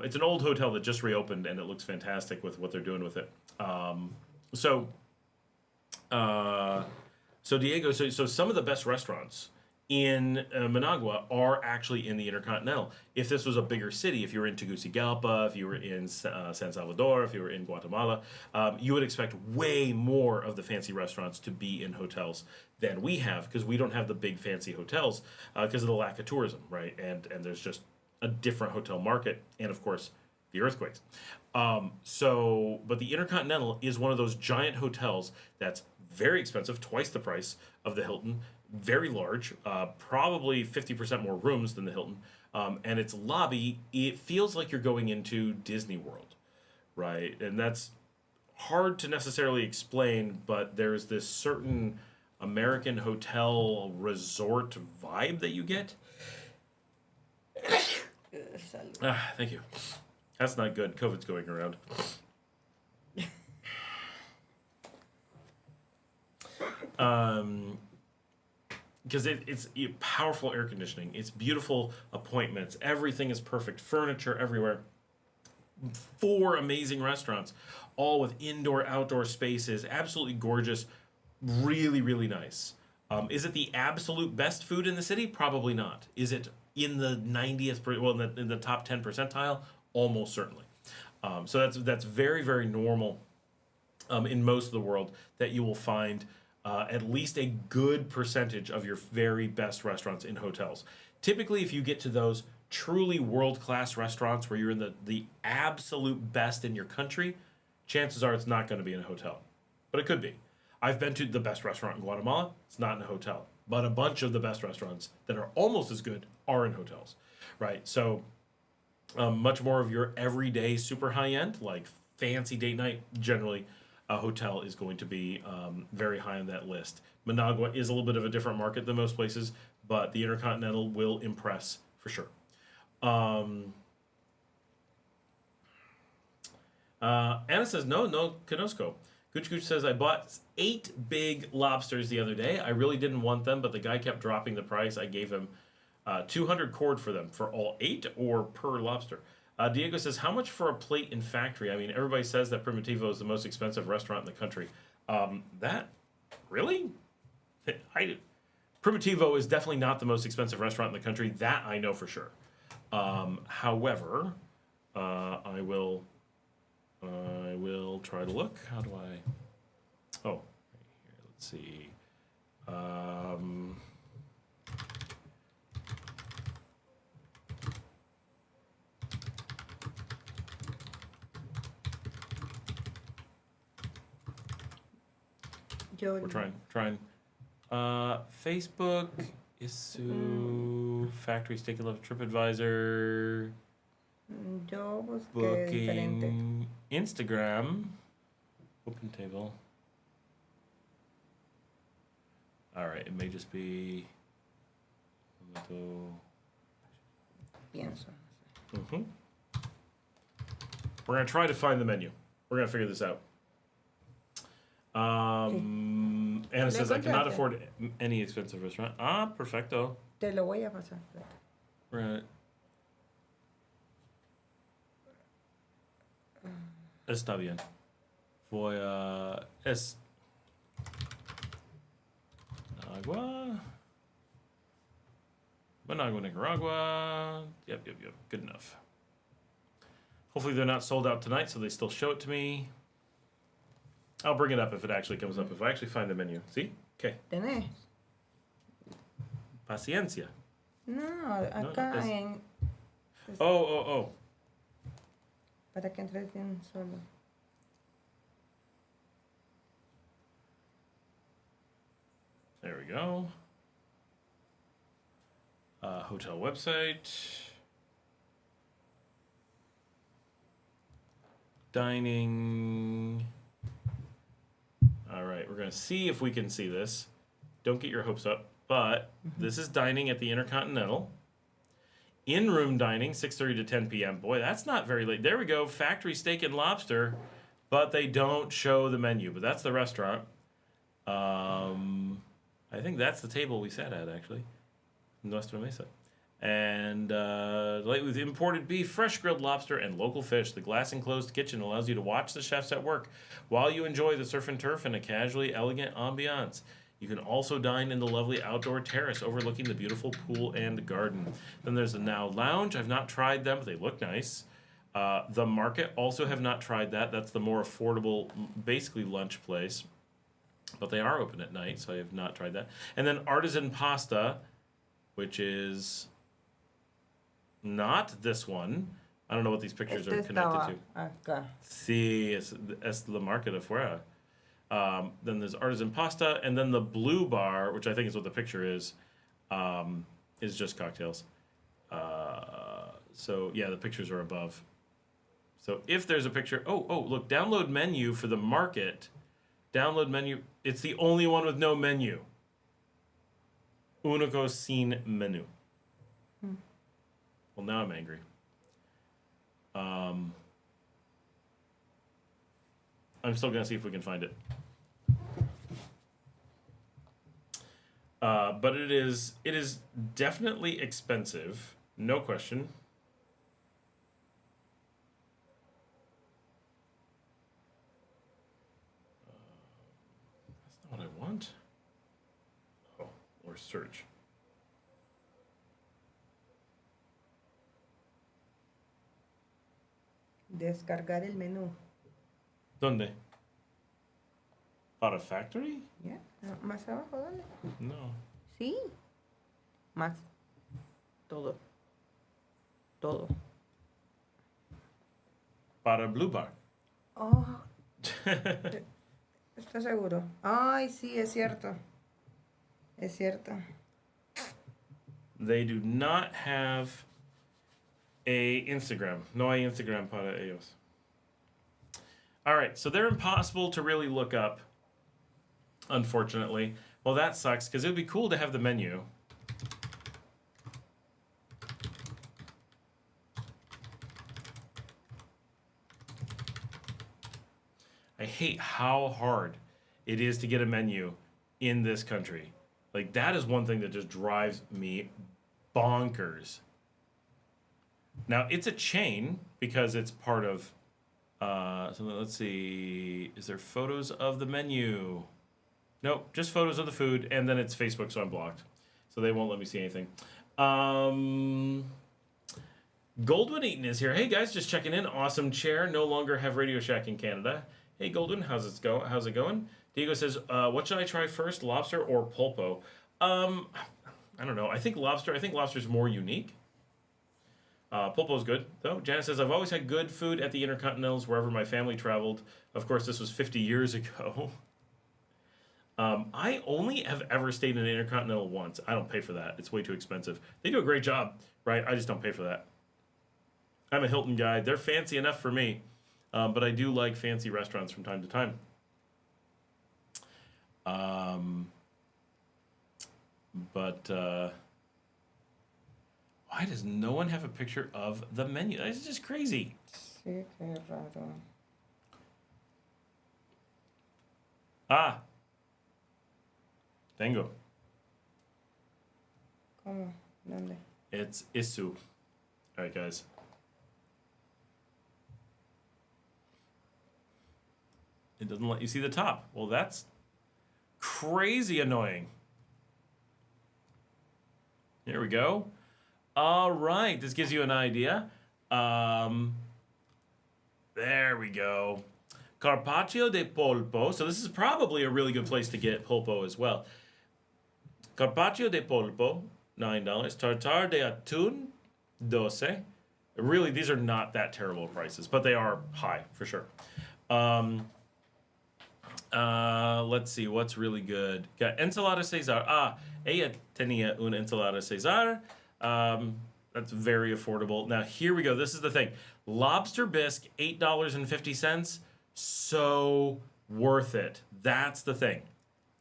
It's an old hotel that just reopened, and it looks fantastic with what they're doing with it. So Diego, so some of the best restaurants in Managua are actually in the Intercontinental. If this was a bigger city, if you were in Tegucigalpa, if you were in San Salvador, if you were in Guatemala, you would expect way more of the fancy restaurants to be in hotels than we have, because we don't have the big fancy hotels because of the lack of tourism, right? And there's just a different hotel market, and of course, the earthquakes. But the Intercontinental is one of those giant hotels that's very expensive, twice the price of the Hilton, very large, probably 50% more rooms than the Hilton, and its lobby, it feels like you're going into Disney World, right? And that's hard to necessarily explain, but there's this certain American hotel resort vibe that you get. Thank you. That's not good. COVID's going around. Because it's powerful air conditioning. It's beautiful appointments. Everything is perfect. Furniture everywhere. 4 amazing restaurants, all with indoor, outdoor spaces. Absolutely gorgeous. Really, really nice. Is it the absolute best food in the city? Probably not. Is it in the 90th, in the top 10 percentile? Almost certainly. So that's very, very normal in most of the world, that you will find at least a good percentage of your very best restaurants in hotels. Typically, if you get to those truly world-class restaurants where you're in the absolute best in your country, chances are it's not going to be in a hotel. But it could be. I've been to the best restaurant in Guatemala. It's not in a hotel. But a bunch of the best restaurants that are almost as good are in hotels, right? So much more of your everyday super high-end, like fancy date night, generally a hotel is going to be very high on that list. Managua is a little bit of a different market than most places, but the Intercontinental will impress for sure. Anna says, no, Conosco. Gooch says, I bought 8 big lobsters the other day. I really didn't want them, but the guy kept dropping the price. I gave him 200 cord for them, for all 8 or per lobster. Diego says, how much for a plate in factory? I mean, everybody says that Primitivo is the most expensive restaurant in the country. That, really? Primitivo is definitely not the most expensive restaurant in the country. That I know for sure. However, I will try to look. How do I? Oh, right here. Let's see. We're trying. Facebook, Isu, Factory Steak and Love, TripAdvisor.
Yo busqué
Booking,
diferente.
Instagram, Open Table. All right, it may just be.
Pienso.
Mm-hmm. We're gonna try to find the menu. We're gonna figure this out. Anna says, I cannot afford any expensive restaurant. Perfecto.
Te lo voy a pasar.
Right. Está bien. Voy a... Managua, Nicaragua. Yep. Good enough. Hopefully they're not sold out tonight, so they still show it to me. I'll bring it up if it actually comes up. If I actually find the menu. See? Okay.
¿Tenés?
Paciencia.
No, acá
es...
en...
Oh.
Para que entres bien solo.
There we go. Hotel website. Dining. All right, we're going to see if we can see this. Don't get your hopes up, but this is dining at the Intercontinental. In-room dining, 6:30 to 10 p.m. Boy, that's not very late. There we go, Factory Steak and Lobster, but they don't show the menu, but that's the restaurant. I think that's the table we sat at, actually. Nuestra Mesa. And light with imported beef, fresh grilled lobster, and local fish. The glass enclosed kitchen allows you to watch the chefs at work while you enjoy the surf and turf in a casually elegant ambiance. You can also dine in the lovely outdoor terrace overlooking the beautiful pool and garden. Then there's the Now Lounge. I've not tried them, but they look nice. The Market, also have not tried that. That's the more affordable, basically lunch place. But they are open at night, so I have not tried that. And then Artisan Pasta, which is not this one. I don't know what these pictures are connected to.
Acá.
Sí, es la marca de fuera. Then there's Artisan Pasta, and then the blue bar, which I think is what the picture is just cocktails. So yeah, the pictures are above. So if there's a picture, oh, look, download menu for the Market. Download menu. It's the only one with no menu. Único sin menu. Well, now I'm angry. I'm still gonna see if we can find it. But it is definitely expensive, no question. That's not what I want. Oh, or search.
Descargar el menú.
¿Dónde? ¿Para Factory?
¿Ya? No, más abajo, dale.
No.
Sí. Más. Todo. Todo.
Para Blue Bar.
Oh. ¿Estás seguro? Ay, sí, es cierto. Es cierto.
They do not have a Instagram. No hay Instagram para ellos. All right, so they're impossible to really look up, unfortunately. Well, that sucks, because it would be cool to have the menu. I hate how hard it is to get a menu in this country. Like, that is one thing that just drives me bonkers. Now, it's a chain because it's part of... so let's see. Is there photos of the menu? Nope, just photos of the food, and then it's Facebook, so I'm blocked. So they won't let me see anything. Goldwyn Eaton is here. Hey, guys, just checking in. Awesome chair. No longer have Radio Shack in Canada. Hey, Goldwyn, how's it going? Diego says, what should I try first, lobster or pulpo? I don't know. I think lobster's more unique. Pulpo's good, though. Janice says, I've always had good food at the Intercontinentals wherever my family traveled. Of course, this was 50 years ago. I only have ever stayed in an Intercontinental once. I don't pay for that. It's way too expensive. They do a great job, right? I just don't pay for that. I'm a Hilton guy. They're fancy enough for me, but I do like fancy restaurants from time to time. Why does no one have a picture of the menu? That's just crazy.
Sí, qué raro.
Ah. Tengo.
¿Cómo? ¿Dónde?
It's Isu. All right, guys. It doesn't let you see the top. Well, that's crazy annoying. Here we go. All right, this gives you an idea. There we go. Carpaccio de polpo. So this is probably a really good place to get polpo as well. Carpaccio de polpo, $9. Tartar de atún, $12. Really, these are not that terrible prices, but they are high for sure. Let's see, what's really good? Got ensalada Cesar. Ella tenía una ensalada Cesar. That's very affordable. Now, here we go. This is the thing. Lobster bisque, $8.50. So worth it. That's the thing.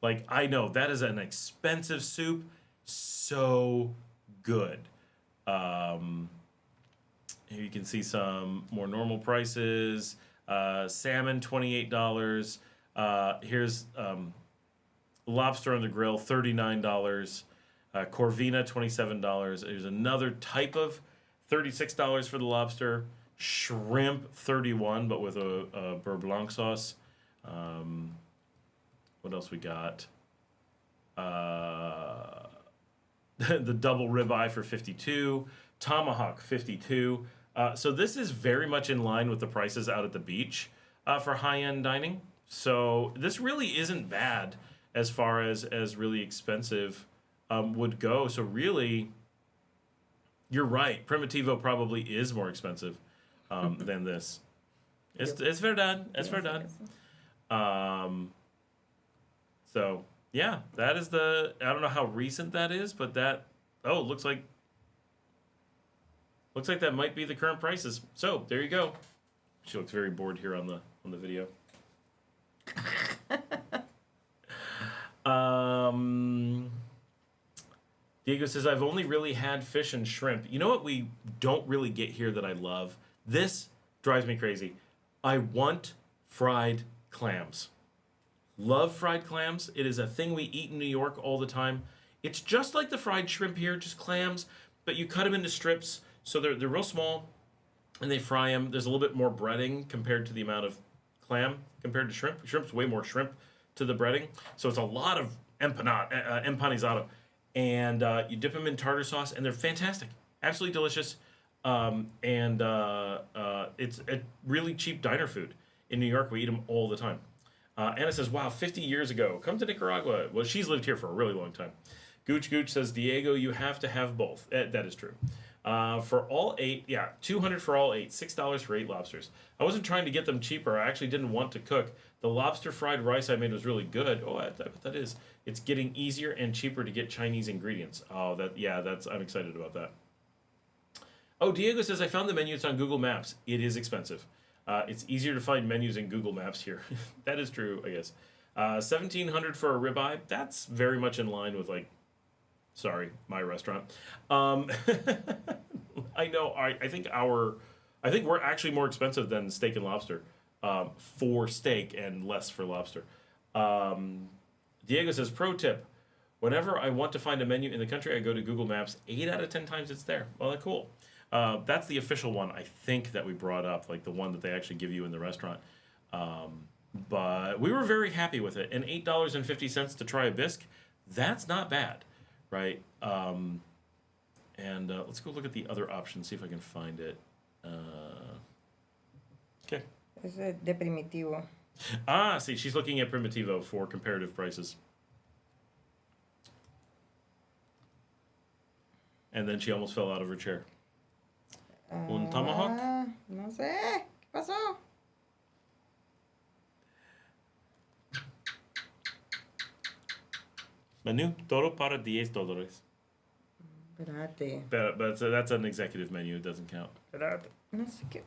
Like, I know that is an expensive soup. So good. Here you can see some more normal prices. Salmon, $28. Here's Lobster on the grill, $39. Corvina, $27. There's another type of $36 for the lobster. Shrimp, $31, but with a beurre blanc sauce. What else we got? The double ribeye for $52. Tomahawk, $52. So this is very much in line with the prices out at the beach for high-end dining. So this really isn't bad as far as really expensive would go. So really, you're right. Primitivo probably is more expensive than this. It's verdad. It's verdad. So yeah, that is I don't know how recent that is, but looks like that might be the current prices. So there you go. She looks very bored here on the video. Diego says, I've only really had fish and shrimp. You know what we don't really get here that I love? This drives me crazy. I want fried clams. Love fried clams. It is a thing we eat in New York all the time. It's just like the fried shrimp here, just clams, but you cut them into strips, so they're real small, and they fry them. There's a little bit more breading compared to the amount of clam compared to shrimp. Shrimp's way more shrimp to the breading, so it's a lot of empanizado. And you dip them in tartar sauce, and they're fantastic. Absolutely delicious. It's a really cheap diner food. In New York, we eat them all the time. Anna says, wow, 50 years ago. Come to Nicaragua. Well, she's lived here for a really long time. Gooch says, Diego, you have to have both. That is true. For all 8, yeah, $200 for all 8, $6 for 8 lobsters. I wasn't trying to get them cheaper. I actually didn't want to cook. The lobster fried rice I made was really good. Oh, I bet that is. It's getting easier and cheaper to get Chinese ingredients. Oh, I'm excited about that. Oh, Diego says, I found the menu. It's on Google Maps. It is expensive. It's easier to find menus in Google Maps here. That is true, I guess. $1,700 for a ribeye. That's very much in line with, my restaurant. I know. I think we're actually more expensive than steak and lobster for steak and less for lobster. Diego says, pro tip. Whenever I want to find a menu in the country, I go to Google Maps. 8 out of 10 times it's there. Well, that's cool. That's the official one, I think, that we brought up, like the one that they actually give you in the restaurant. But we were very happy with it. And $8.50 to try a bisque, that's not bad, right? Let's go look at the other option, see if I can find it. Okay.
Es de Primitivo.
See, she's looking at Primitivo for comparative prices. And then she almost fell out of her chair. Un tomahawk?
No sé. ¿Qué pasó?
Menú todo para $10.
Espérate.
But that's an executive menu. It doesn't count.
Espérate. No sé qué.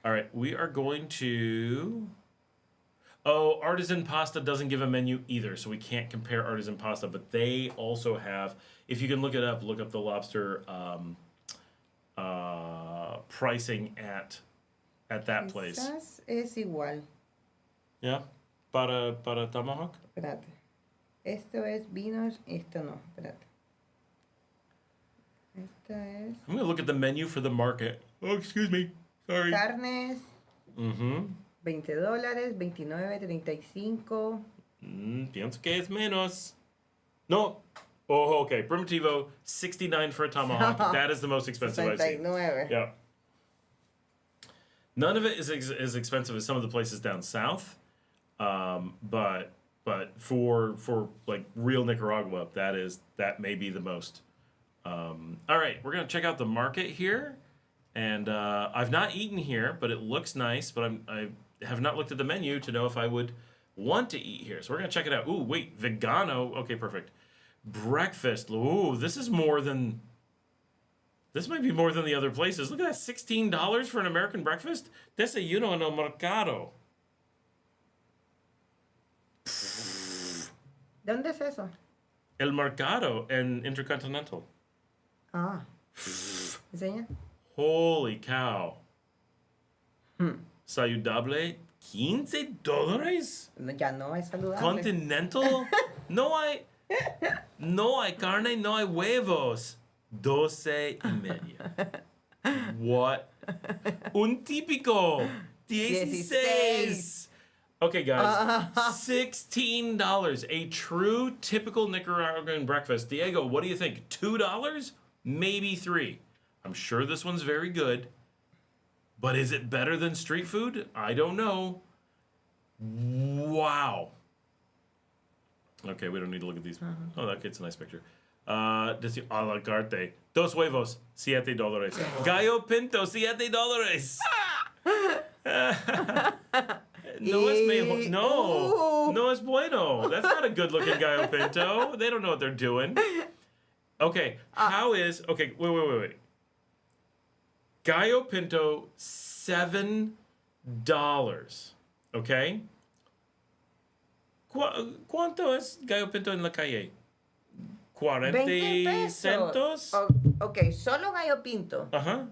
All right, we are going to... Oh, Artisan Pasta doesn't give a menu either, so we can't compare Artisan Pasta, but they also have... If you can look it up, look up the lobster pricing at that place.
Quizás es igual.
Yeah? Para tomahawk?
Espérate. Esto es vinos, esto no. Espérate. Esta es...
I'm going to look at the menu for the market. Oh, excuse me. Sorry.
Carnes.
Mm-hmm.
$20, 29, 35.
Pienso que es menos. No. Oh, okay. Primitivo, $69 for a tomahawk. That is the most expensive I've seen.
69.
Yeah. None of it is as expensive as some of the places down south. But for like real Nicaragua, that may be the most. All right, we're gonna check out the market here, and I've not eaten here, but it looks nice. But I have not looked at the menu to know if I would want to eat here. So we're gonna check it out. Ooh, wait, vegano. Okay, perfect. Breakfast. Ooh, this might be more than the other places. Look at that, $16 for an American breakfast. Desayuno en el mercado.
¿Dónde es eso?
El Mercado en Intercontinental.
Ah. Enseña.
Holy cow. Saludable, $15?
Ya no es saludable.
Continental, No hay carne, no hay huevos. 12.5. What? Un típico. 16. Okay, guys. $16. A true typical Nicaraguan breakfast. Diego, what do you think? $2? Maybe $3. I'm sure this one's very good. But is it better than street food? I don't know. Wow. Okay, we don't need to look at these. Oh, okay, it's a nice picture. Dice a la carte. 2 huevos, $7. Gallo pinto, $7. No es mejor. No. No es bueno. That's not a good looking gallo pinto. They don't know what they're doing. Okay, how is. Okay, wait. Gallo pinto, $7. Okay? ¿Cuánto es gallo pinto en la calle? 40
20 pesos.
centos.
Ok, solo gallo pinto.
Ajá.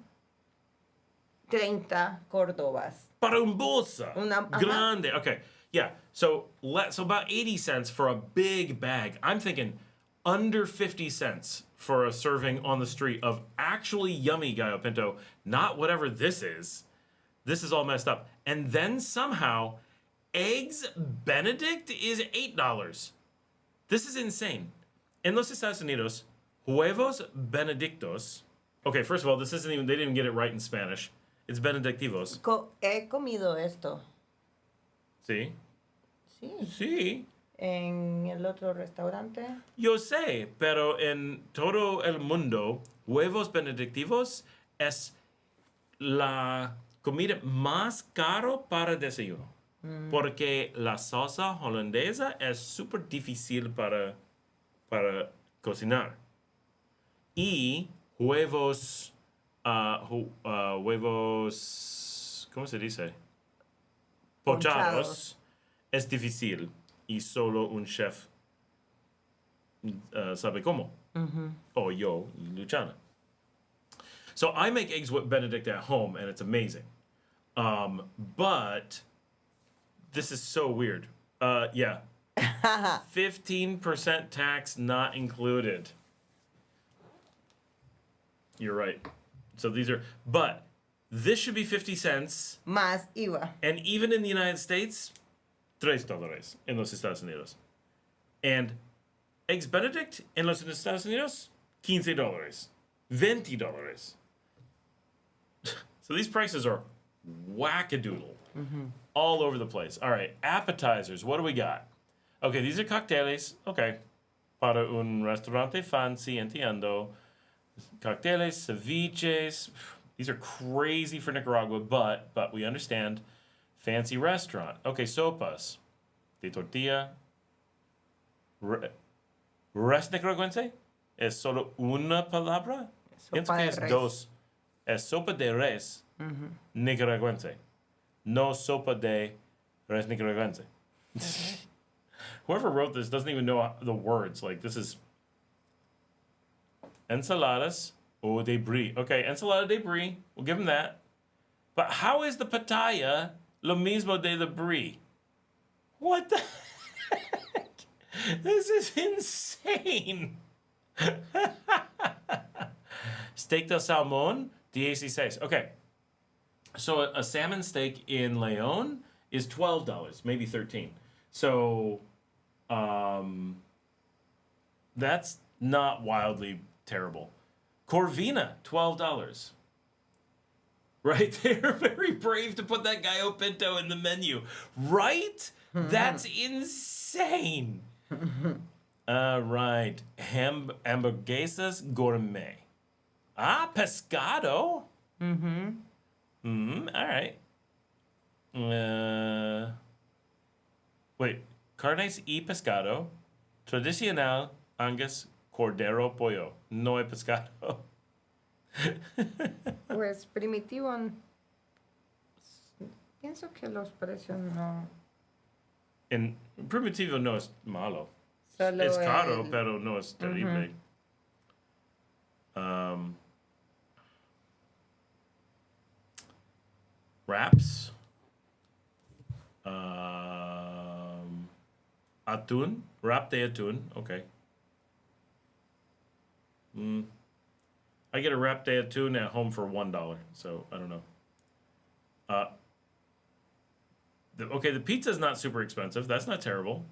30 córdobas.
Para un bolsa. Grande. Okay. Yeah. So about 80 cents for a big bag. I'm thinking under 50 cents for a serving on the street of actually yummy gallo pinto, not whatever this is. This is all messed up. And then somehow Eggs Benedict is $8. This is insane. En los Estados Unidos, huevos benedictos. Okay, first of all, this isn't even, they didn't even get it right in Spanish. It's benedictivos.
He comido esto.
Sí.
Sí.
Sí.
En el otro restaurante.
Yo sé, pero en todo el mundo, huevos benedictivos es la comida más caro para desayuno. Porque la salsa holandesa es súper difícil para cocinar. Y huevos, ¿cómo se dice? Pochados es difícil y solo un chef sabe cómo. O yo, Luciana. So I make eggs with Benedict at home and it's amazing. But this is so weird. Yeah. 15% tax not included. You're right. So these are, but this should be 50 cents.
Más IVA.
And even in the United States, $3 en los Estados Unidos. And Eggs Benedict en los Estados Unidos, $15. $20. So these prices are wackadoodle. All over the place. All right, appetizers. What do we got? Okay, these are cócteles. Okay. Para un restaurante fancy, entiendo. Cócteles, ceviches. These are crazy for Nicaragua, but we understand. Fancy restaurant. Okay, sopas. De tortilla. Res nicaragüense? ¿Es solo una palabra? Pienso que es dos. Es sopa de res nicaragüense. No sopa de res nicaragüense. Whoever wrote this doesn't even know the words. Like, this is ensaladas o de brie. Okay, ensalada de brie. We'll give them that. But how is the pataya lo mismo de the brie? What the heck? This is insane. Steak del salmón, 16. Okay. So a salmon steak in Leon is $12, maybe $13. So that's not wildly terrible. Corvina, $12. Right? They're very brave to put that gallo pinto in the menu. Right? That's insane. Right. Hamburguesas gourmet. Ah, pescado. All right. Wait. Carnes y pescado. Tradicional Angus Cordero Pollo. No hay pescado.
Pues primitivo. Pienso que los precios no.
En primitivo no es malo.
Solo
es caro, pero no es terrible. Wraps. Atún. Wrap de atún. Okay. I get a wrap de atún at home for $1, so I don't know. Okay, the pizza's not super expensive. That's not terrible.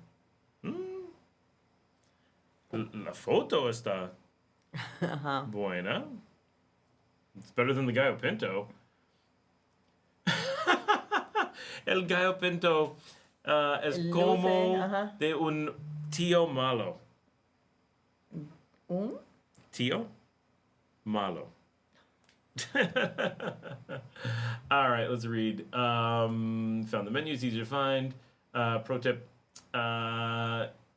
La foto está buena. It's better than the gallo pinto. El gallo pinto es como de un tío malo.
¿Un?
Tío malo. All right, let's read. Found the menus, easy to find. Pro tip.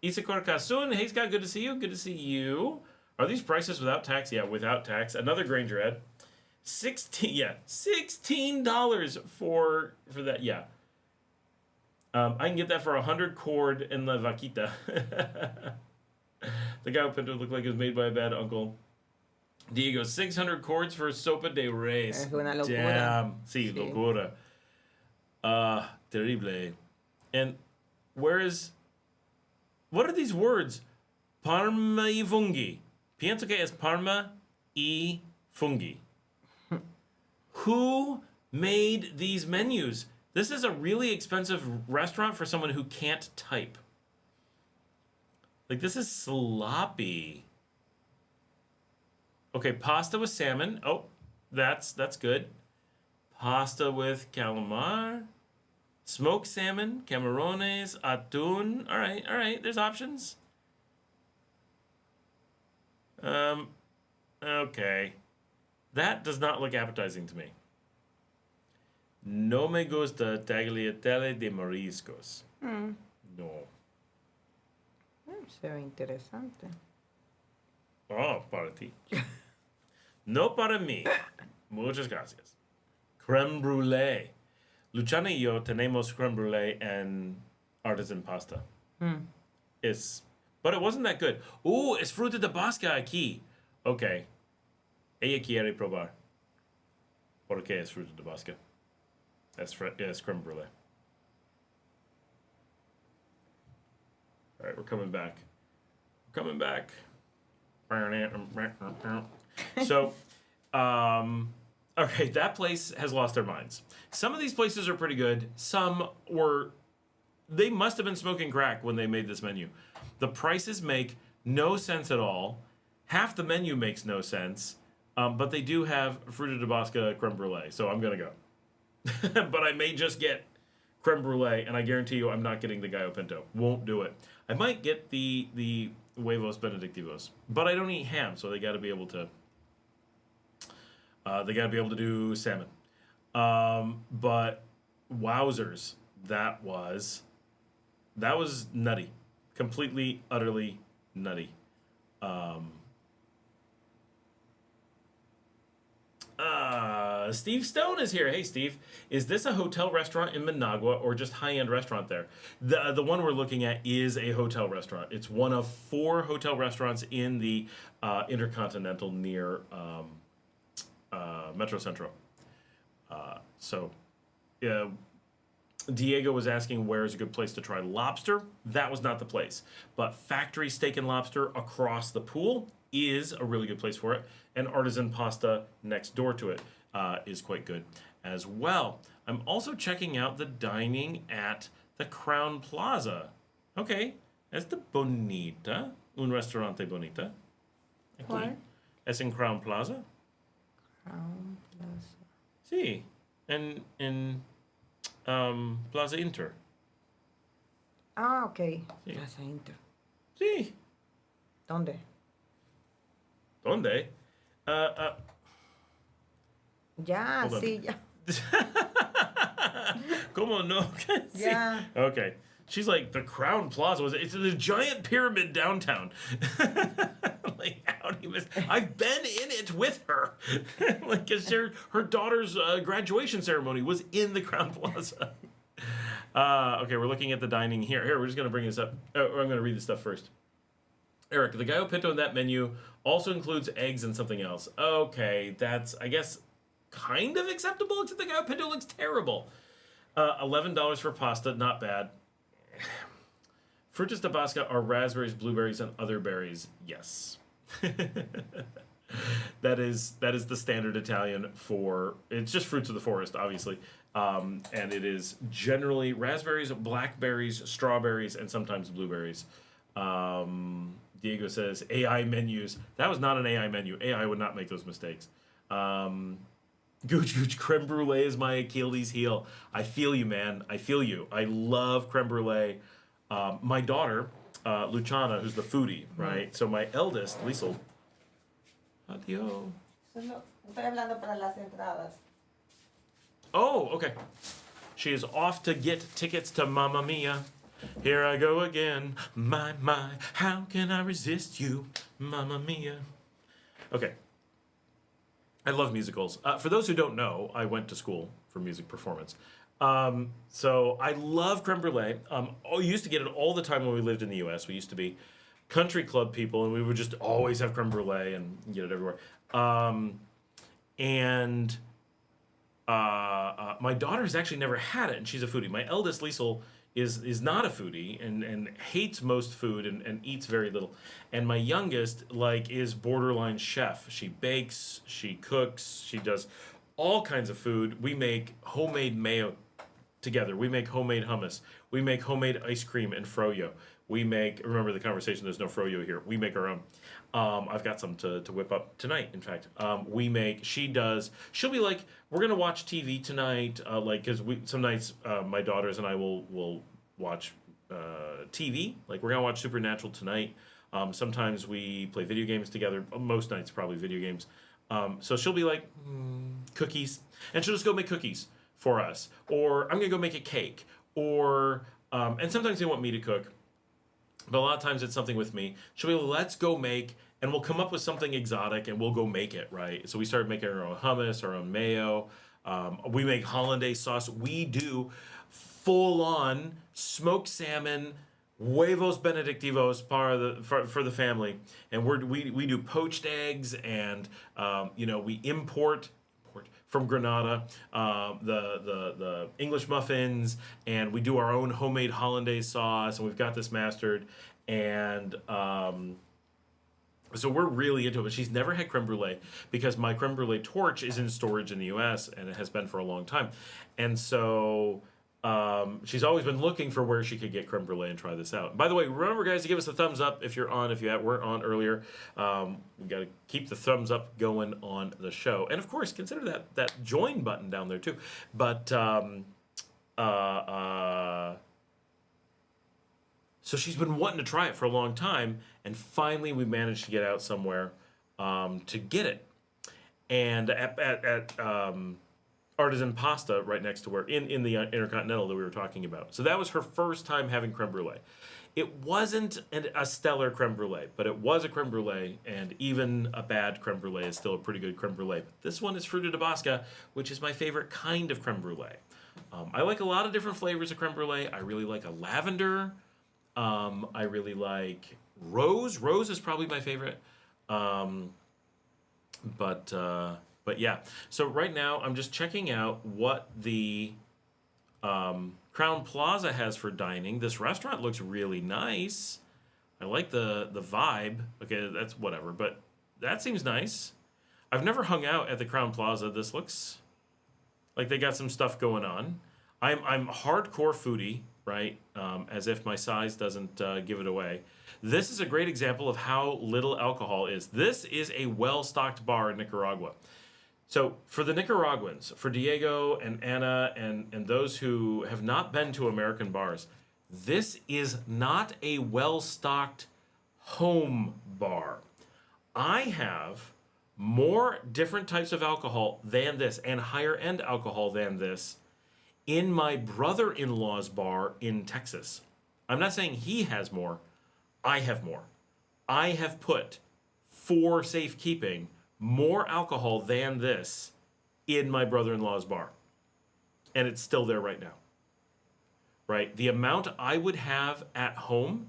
Isakor Kasun, hey Scott, good to see you. Good to see you. Are these prices without tax? Yeah, without tax. Another Granger ad. $16 for that. Yeah. I can get that for 100 cord in La Vaquita. The gallo pinto looked like it was made by a bad uncle. Diego, 600 cords for sopa de res.
Es una locura.
Damn. Sí, locura. Terrible. And what are these words? Parma y fungi. Pienso que es parma y fungi. Who made these menus? This is a really expensive restaurant for someone who can't type. Like, this is sloppy. Okay, pasta with salmon. Oh, that's good. Pasta with calamar. Smoked salmon, camarones, atún. All right. There's options. Okay. That does not look appetizing to me. No me gusta tagliatelle de mariscos. No.
Se ve interesante.
Oh, para ti. No para mí. Muchas gracias. Creme brulee. Luciana y yo tenemos creme brulee and artisan pasta. But it wasn't that good. Ooh, es fruta de basca aquí. Okay. Ella quiere probar. ¿Por qué es fruta de basca? Es creme brulee. All right, we're coming back. So, okay, that place has lost their minds. Some of these places are pretty good. They must have been smoking crack when they made this menu. The prices make no sense at all. Half the menu makes no sense. But they do have fruta de basca creme brulee, so I'm going to go. But I may just get creme brulee, and I guarantee you I'm not getting the gallo pinto. Won't do it. I might get the huevos benedictivos, but I don't eat ham, so they got to be able to. They got to be able to do salmon. But wowzers, that was nutty, completely, utterly nutty. Steve Stone is here. Hey, Steve. Is this a hotel restaurant in Managua or just high-end restaurant there? The one we're looking at is a hotel restaurant. It's one of 4 hotel restaurants in the Intercontinental near Metro Centro. Diego was asking where is a good place to try lobster. That was not the place. But Factory Steak and Lobster across the pool is a really good place for it. And Artisan Pasta next door to it is quite good as well. I'm also checking out the dining at the Crown Plaza. Okay, es de bonita. Un restaurante bonita.
¿Cuál?
Es en Crown Plaza.
Crown Plaza.
Sí, en Plaza Inter.
Ah, ok.
Sí.
Plaza Inter.
Sí.
¿Dónde?
¿Dónde?
Ya,
Hold on.
sí, ya.
¿Cómo no? Sí.
Yeah.
Okay. She's like, the Crown Plaza it's a giant pyramid downtown. Like, how do you miss? I've been in it with her. Like, 'cause her daughter's graduation ceremony was in the Crown Plaza. Okay, we're looking at the dining here. Here, we're just gonna bring this up. I'm gonna read this stuff first. Eric, the gallo pinto in that menu also includes eggs and something else. Okay, that's, I guess, kind of acceptable, except the gallo pinto looks terrible. $11 for pasta, not bad. Frutas de Basca are raspberries, blueberries, and other berries. Yes. That is the standard Italian for, it's just fruits of the forest, obviously. And it is generally raspberries, blackberries, strawberries, and sometimes blueberries. Diego says AI menus. That was not an AI menu. AI would not make those mistakes. Gooch creme brulee is my Achilles heel. I feel you, man. I feel you. I love creme brulee. My daughter, Luciana, who's the foodie, right? So my eldest, Liesl. Adios.
Solo estoy hablando para las entradas.
Oh, okay. She is off to get tickets to Mamma Mia. Here I go again. My, how can I resist you? Mamma Mia. Okay. I love musicals. For those who don't know, I went to school for music performance. So I love creme brulee. We used to get it all the time when we lived in the U.S. We used to be country club people, and we would just always have creme brulee and get it everywhere. My daughter's actually never had it, and she's a foodie. My eldest, Liesl, is not a foodie and hates most food and eats very little. And my youngest, is borderline chef. She bakes, she cooks, she does all kinds of food. We make homemade mayo together. We make homemade hummus. We make homemade ice cream and froyo. We make, remember the conversation, there's no froyo here. We make our own. I've got some to whip up tonight, in fact. She'll be like, we're going to watch TV tonight, because some nights my daughters and I will watch TV. Like, we're going to watch Supernatural tonight. Sometimes we play video games together. Most nights, probably video games. So she'll be like, cookies. And she'll just go make cookies for us. Or I'm going to go make a cake. Or, and sometimes they want me to cook. But a lot of times it's something with me. She'll be like, let's go make, and we'll come up with something exotic and we'll go make it, right? So we started making our own hummus, our own mayo. We make hollandaise sauce. We do full-on smoked salmon, huevos benedictivos for the family. And we do poached eggs, and we import from Granada the English muffins, and we do our own homemade hollandaise sauce, and we've got this mastered, and so we're really into it. But she's never had creme brulee because my creme brulee torch is in storage in the U.S. and it has been for a long time, and so she's always been looking for where she could get creme brulee and try this out. By the way, remember, guys, to give us a thumbs up if you're on. If you weren't on earlier, we got to keep the thumbs up going on the show, and of course, consider that join button down there too. But so she's been wanting to try it for a long time, and finally we managed to get out somewhere to get it, and at Artisan Pasta right next to where in the Intercontinental that we were talking about. So that was her first time having creme brulee. It wasn't a stellar creme brulee, but it was a creme brulee, and even a bad creme brulee is still a pretty good creme brulee. But this one is Fruta de Basca, which is my favorite kind of creme brulee. I like a lot of different flavors of creme brulee. I really like a lavender. I really like rose. Rose is probably my favorite. But yeah, so right now I'm just checking out what the Crown Plaza has for dining. This restaurant looks really nice. I like the vibe. Okay, that's whatever, but that seems nice. I've never hung out at the Crown Plaza. This looks like they got some stuff going on. I'm hardcore foodie, right? As if my size doesn't give it away. This is a great example of how little alcohol is. This is a well-stocked bar in Nicaragua. So for the Nicaraguans, for Diego and Anna and those who have not been to American bars, this is not a well-stocked home bar. I have more different types of alcohol than this, and higher-end alcohol than this, in my brother-in-law's bar in Texas. I'm not saying he has more. I have more. I have put, for safekeeping, more alcohol than this in my brother-in-law's bar. And it's still there right now. Right? The amount I would have at home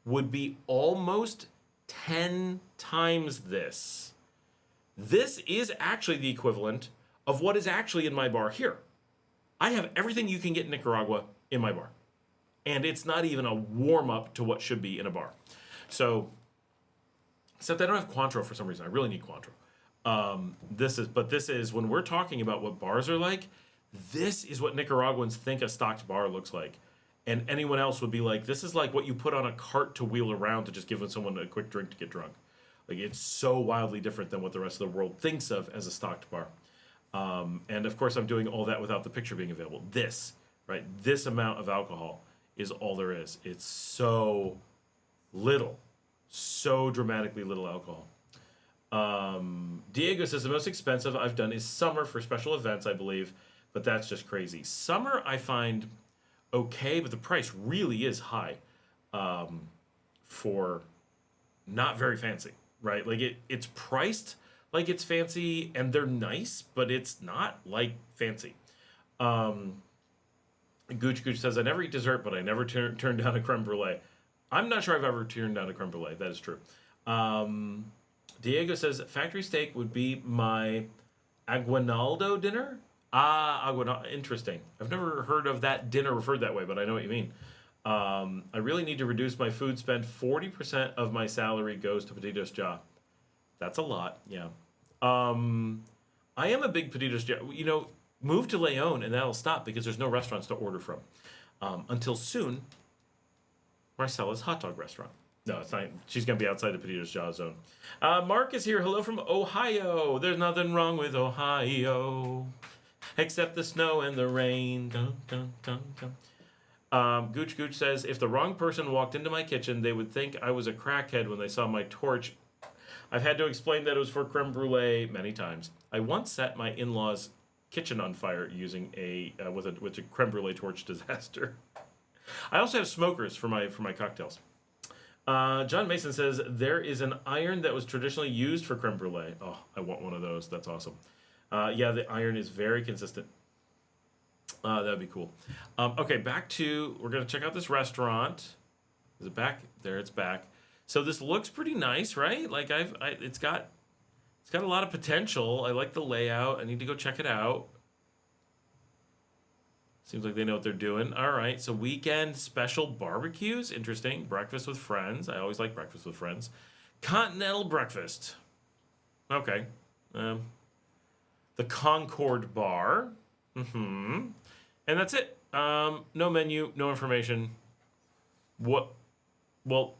would be almost 10 times this. This is actually the equivalent of what is actually in my bar here. I have everything you can get in Nicaragua in my bar. And it's not even a warm-up to what should be in a bar. So, except I don't have Cointreau for some reason. I really need Cointreau. This is, when we're talking about what bars are like, this is what Nicaraguans think a stocked bar looks like. And anyone else would be like, this is like what you put on a cart to wheel around to just give someone a quick drink to get drunk. Like, it's so wildly different than what the rest of the world thinks of as a stocked bar. And of course, I'm doing all that without the picture being available. This amount of alcohol is all there is. It's so little, so dramatically little alcohol. Diego says the most expensive I've done is summer for special events, I believe, but that's just crazy. Summer I find okay, but the price really is high for not very fancy, right? Like it's priced like it's fancy, and they're nice, but it's not like fancy. Gooch says, I never eat dessert, but I never turn down a creme brulee. I'm not sure I've ever turned down a creme brulee. That is true. Diego says, factory steak would be my aguinaldo dinner. Aguinaldo. Interesting. I've never heard of that dinner referred that way, but I know what you mean. I really need to reduce my food spend. 40% of my salary goes to Petitos Ja. That's a lot, yeah. I am a big Petitos Ja. You know, move to Leon and that'll stop because there's no restaurants to order from. Until soon, Marcela's hot dog restaurant. No, it's not. She's going to be outside the Petitos Ja zone. Mark is here. Hello from Ohio. There's nothing wrong with Ohio except the snow and the rain. Dun, dun, dun, dun. Gooch says, if the wrong person walked into my kitchen, they would think I was a crackhead when they saw my torch. I've had to explain that it was for creme brulee many times. I once set my in-laws' kitchen on fire using with a creme brulee torch disaster. I also have smokers for my cocktails. John Mason says there is an iron that was traditionally used for creme brulee. Oh, I want one of those. That's awesome. Yeah, the iron is very consistent. That would be cool. Okay, we're going to check out this restaurant. Is it back? There, it's back. So this looks pretty nice, right? Like it's got a lot of potential. I like the layout. I need to go check it out. Seems like they know what they're doing. All right, so weekend special barbecues. Interesting. Breakfast with friends. I always like breakfast with friends. Continental breakfast. Okay. The Concord Bar. And that's it. No menu, no information. What? Well,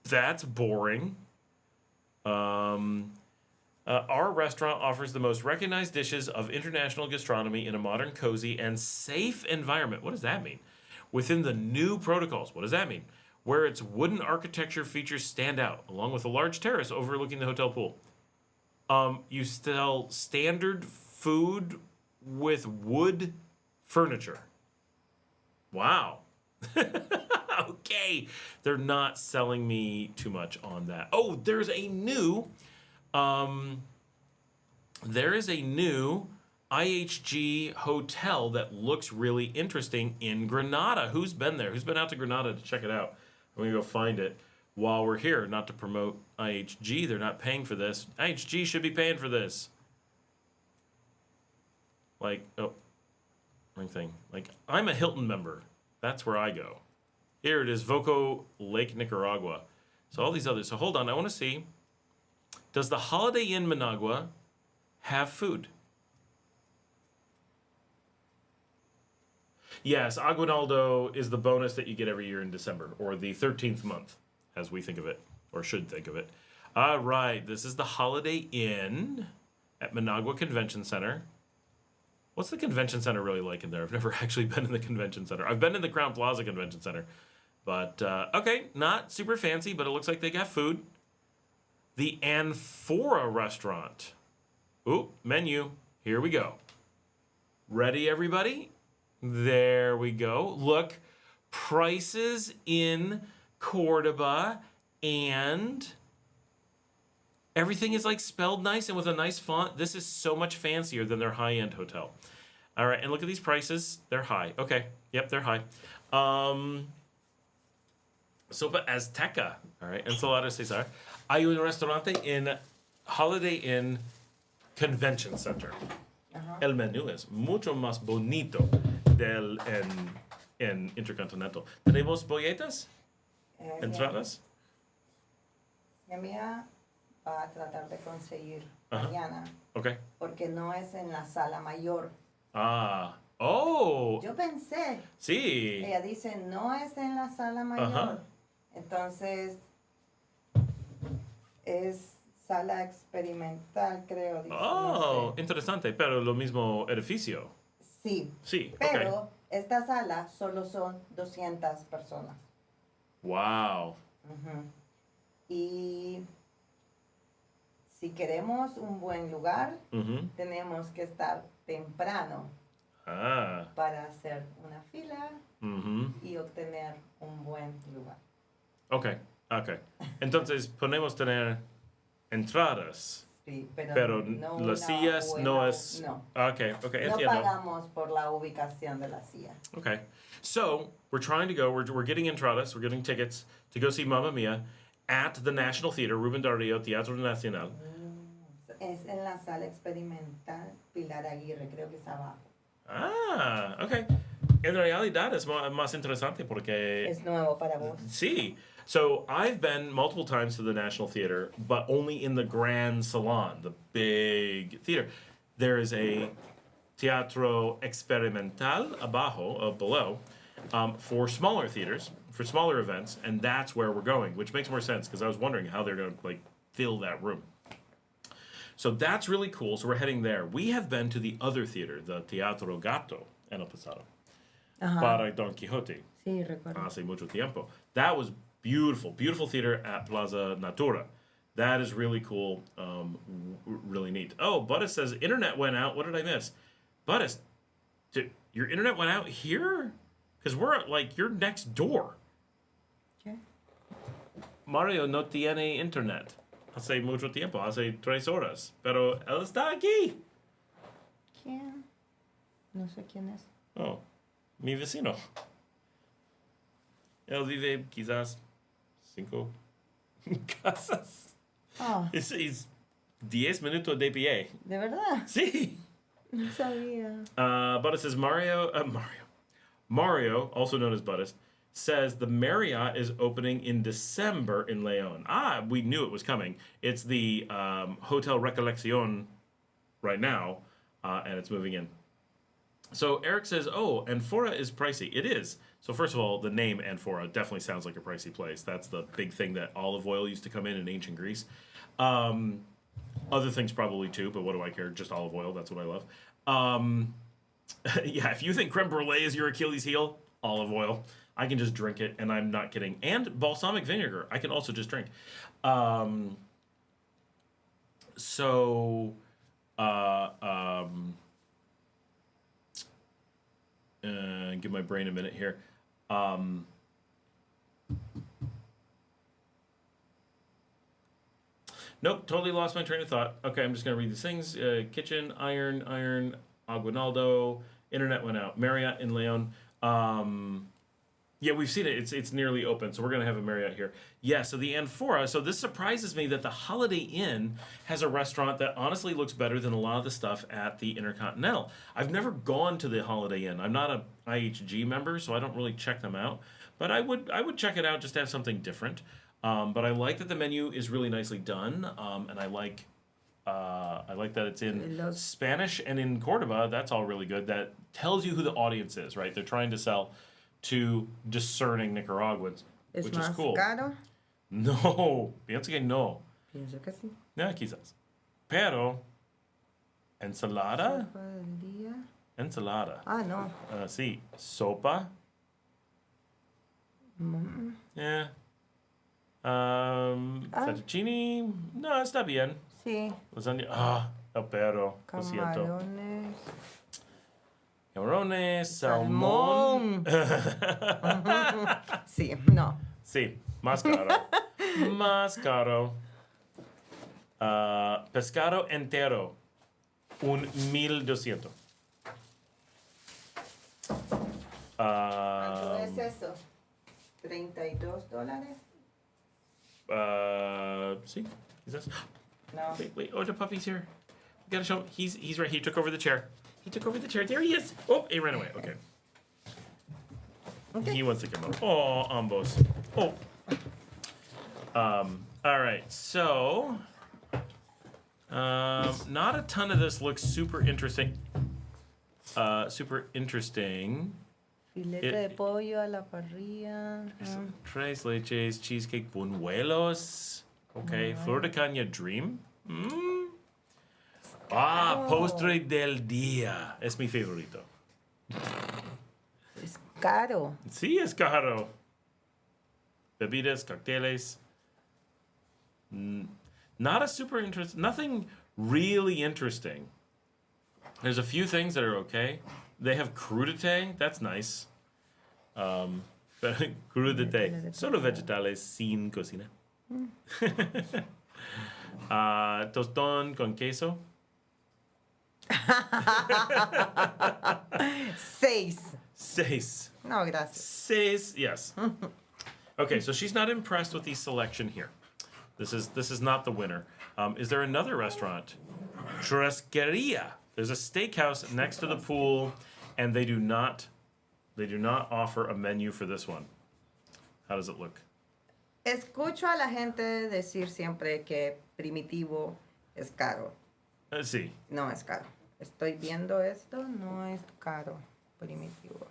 that's boring. Our restaurant offers the most recognized dishes of international gastronomy in a modern, cozy, and safe environment. What does that mean? Within the new protocols. What does that mean? Where its wooden architecture features stand out, along with a large terrace overlooking the hotel pool. You sell standard food with wood furniture. Wow. Okay. They're not selling me too much on that. Oh, there is a new IHG hotel that looks really interesting in Granada. Who's been there? Who's been out to Granada to check it out? I'm going to go find it while we're here. Not to promote IHG. They're not paying for this. IHG should be paying for this. Like, oh, wrong thing. Like, I'm a Hilton member. That's where I go. Here it is, Voco Lake, Nicaragua. So all these others. So hold on, I want to see. Does the Holiday Inn Managua have food? Yes, Aguinaldo is the bonus that you get every year in December, or the 13th month, as we think of it, or should think of it. All right, this is the Holiday Inn at Managua Convention Center. What's the convention center really like in there? I've never actually been in the convention center. I've been in the Crown Plaza Convention Center. But, okay, not super fancy, but it looks like they got food. The Amphora restaurant. Ooh, menu. Here we go. Ready, everybody? There we go. Look, prices in Cordoba, and everything is like spelled nice and with a nice font. This is so much fancier than their high-end hotel. All right, and look at these prices. They're high. Okay, yep, they're high. Sopa Azteca. All right, Ensalada Cesar. Hay un restaurante in Holiday Inn Convention Center. El menú es mucho más bonito del en en Intercontinental. ¿Tenemos bolletas?
Mi
¿Entradas?
amiga va a tratar de conseguir
Ajá.
mañana,
Okay.
porque no es en la sala mayor.
Ah. Oh.
Yo pensé,
Sí.
ella dice, no es en la sala mayor.
Ajá.
Entonces, es sala experimental, creo. Dice,
Oh,
no sé.
interesante, pero lo mismo edificio.
Sí,
Sí,
pero
ok.
esta sala solo son 200 personas.
Wow.
Ujú. Y si queremos un buen lugar,
Ujú.
tenemos que estar temprano
Ah.
para hacer una fila
Ujú.
y obtener un buen lugar.
Ok, ok. Entonces, podemos tener entradas,
Sí,
pero
no
las
una
sillas no
buena-
es...
No,
Ok, ok,
no
entiendo.
pagamos por la ubicación de la silla.
Okay. So, we're trying to go, we're getting entradas, we're getting tickets to go see Mamma Mia at the National Theater, Rubén Darío, Teatro Nacional.
Es en la sala experimental Pilar Aguirre, creo que es abajo.
Ah, ok. En realidad es más interesante porque...
Es nuevo para vos.
Sí. So I've been multiple times to the National Theater, but only in the Grand Salon, the big theater. There is a Teatro Experimental abajo, below, for smaller theaters, for smaller events, and that's where we're going, which makes more sense because I was wondering how they're going to like fill that room. So that's really cool. So we're heading there. We have been to the other theater, the Teatro Gato, en el pasado, para Don Quixote.
Sí, recuerdo.
Hace mucho tiempo. That was beautiful, beautiful theater at Plaza Natura. That is really cool, really neat. Oh, Buddhist says internet went out. What did I miss? Buddhist, your internet went out here? Because we're at, like, you're next door.
¿Qué?
Mario no tiene internet. Hace mucho tiempo, hace 3 horas. Pero él está aquí.
¿Quién? No sé quién es.
Oh, mi vecino. Él vive quizás 5 casas.
Oh,
He's 10 minutos de pie.
¿de verdad?
Sí.
No sabía.
Buddhist says Mario, also known as Buddhist, says the Marriott is opening in December in Leon. Ah, we knew it was coming. It's the Hotel Recollection right now, and it's moving in. So Eric says, oh, Amphora is pricey. It is. So first of all, the name Amphora definitely sounds like a pricey place. That's the big thing that olive oil used to come in ancient Greece. Other things probably too, but what do I care? Just olive oil. That's what I love. Yeah, if you think creme brulee is your Achilles heel, olive oil. I can just drink it, and I'm not kidding. And balsamic vinegar, I can also just drink. Give my brain a minute here. Nope, totally lost my train of thought. Okay, I'm just going to read these things. Kitchen, iron, Aguinaldo, internet went out. Marriott in Leon. Yeah, we've seen it. It's nearly open, so we're going to have a Marriott here. Yeah, so the Amphora. So this surprises me that the Holiday Inn has a restaurant that honestly looks better than a lot of the stuff at the Intercontinental. I've never gone to the Holiday Inn. I'm not a IHG member, so I don't really check them out. But I would check it out just to have something different. But I like that the menu is really nicely done, and I like that it's in Spanish and in Cordoba. That's all really good. That tells you who the audience is, right? They're trying to sell to discerning Nicaraguans, which is cool.
Caro?
No, pienso que no.
Pienso que sí.
Yeah, quizás. Pero, ensalada?
Sopa del día.
Ensalada.
Ah, no.
Sí. Sopa? Yeah. Fettuccine? No, está bien.
Sí.
Lasagna? El perro. Lo siento.
Camarones.
Camarones, salmón.
Sí, no.
Sí, más caro. Más caro. Pescado entero, 1,200.
¿Cuánto es eso? $32.
Sí, quizás.
No.
Wait, oh, the puppy's here. We gotta show him. He's right. He took over the chair. There he is. Oh, he ran away. Okay.
Okay.
He wants to come up. Oh, ambos. Oh. All right, so not a ton of this looks super interesting.
Filete de pollo a la parrilla.
Tres leches, cheesecake, buñuelos. Okay, flor de caña dream. Postre del día. Es mi favorito.
Es caro.
Sí, es caro. Bebidas, cócteles. Not a super interesting. Nothing really interesting. There's a few things that are okay. They have crudité. That's nice. Crudité. Solo vegetales sin cocina. Tostón con queso.
6. No, gracias.
6. Yes. Okay, so she's not impressed with the selection here. This is not the winner. Is there another restaurant? Churrasqueria. There's a steakhouse next to the pool, and they do not offer a menu for this one. How does it look?
Escucho a la gente decir siempre que primitivo es caro.
Sí.
No es caro. Estoy viendo esto, no es caro. Primitivo.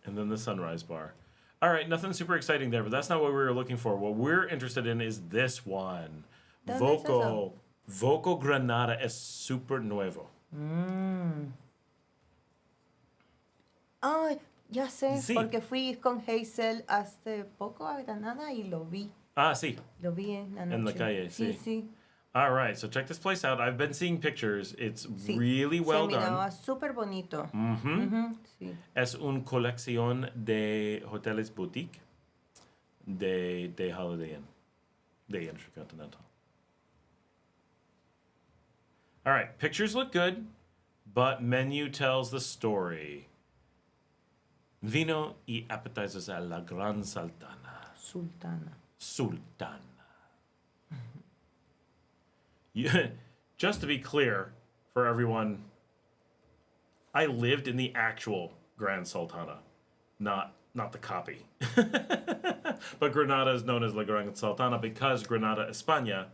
And then the sunrise bar. All right, nothing super exciting there, but that's not what we were looking for. What we're interested in is this one. Voco. Voco Granada es super nuevo.
Ay, ya sé,
Sí.
porque fui con Hazel hace poco a Granada y lo vi.
Ah, sí.
Lo vi en la noche.
En la calle,
sí.
sí. All right, so check this place out. I've been seeing pictures. It's
Sí.
really well
Se miraba
done.
súper bonito. Sí.
Es una colección de hoteles boutique de Holiday Inn, de Intercontinental. All right, pictures look good, but menu tells the story. Vino y appetizers a la Gran Sultana. Sultana. Just to be clear for everyone, I lived in the actual Gran Sultana, not the copy. But Granada is known as La Gran Sultana because Granada, España,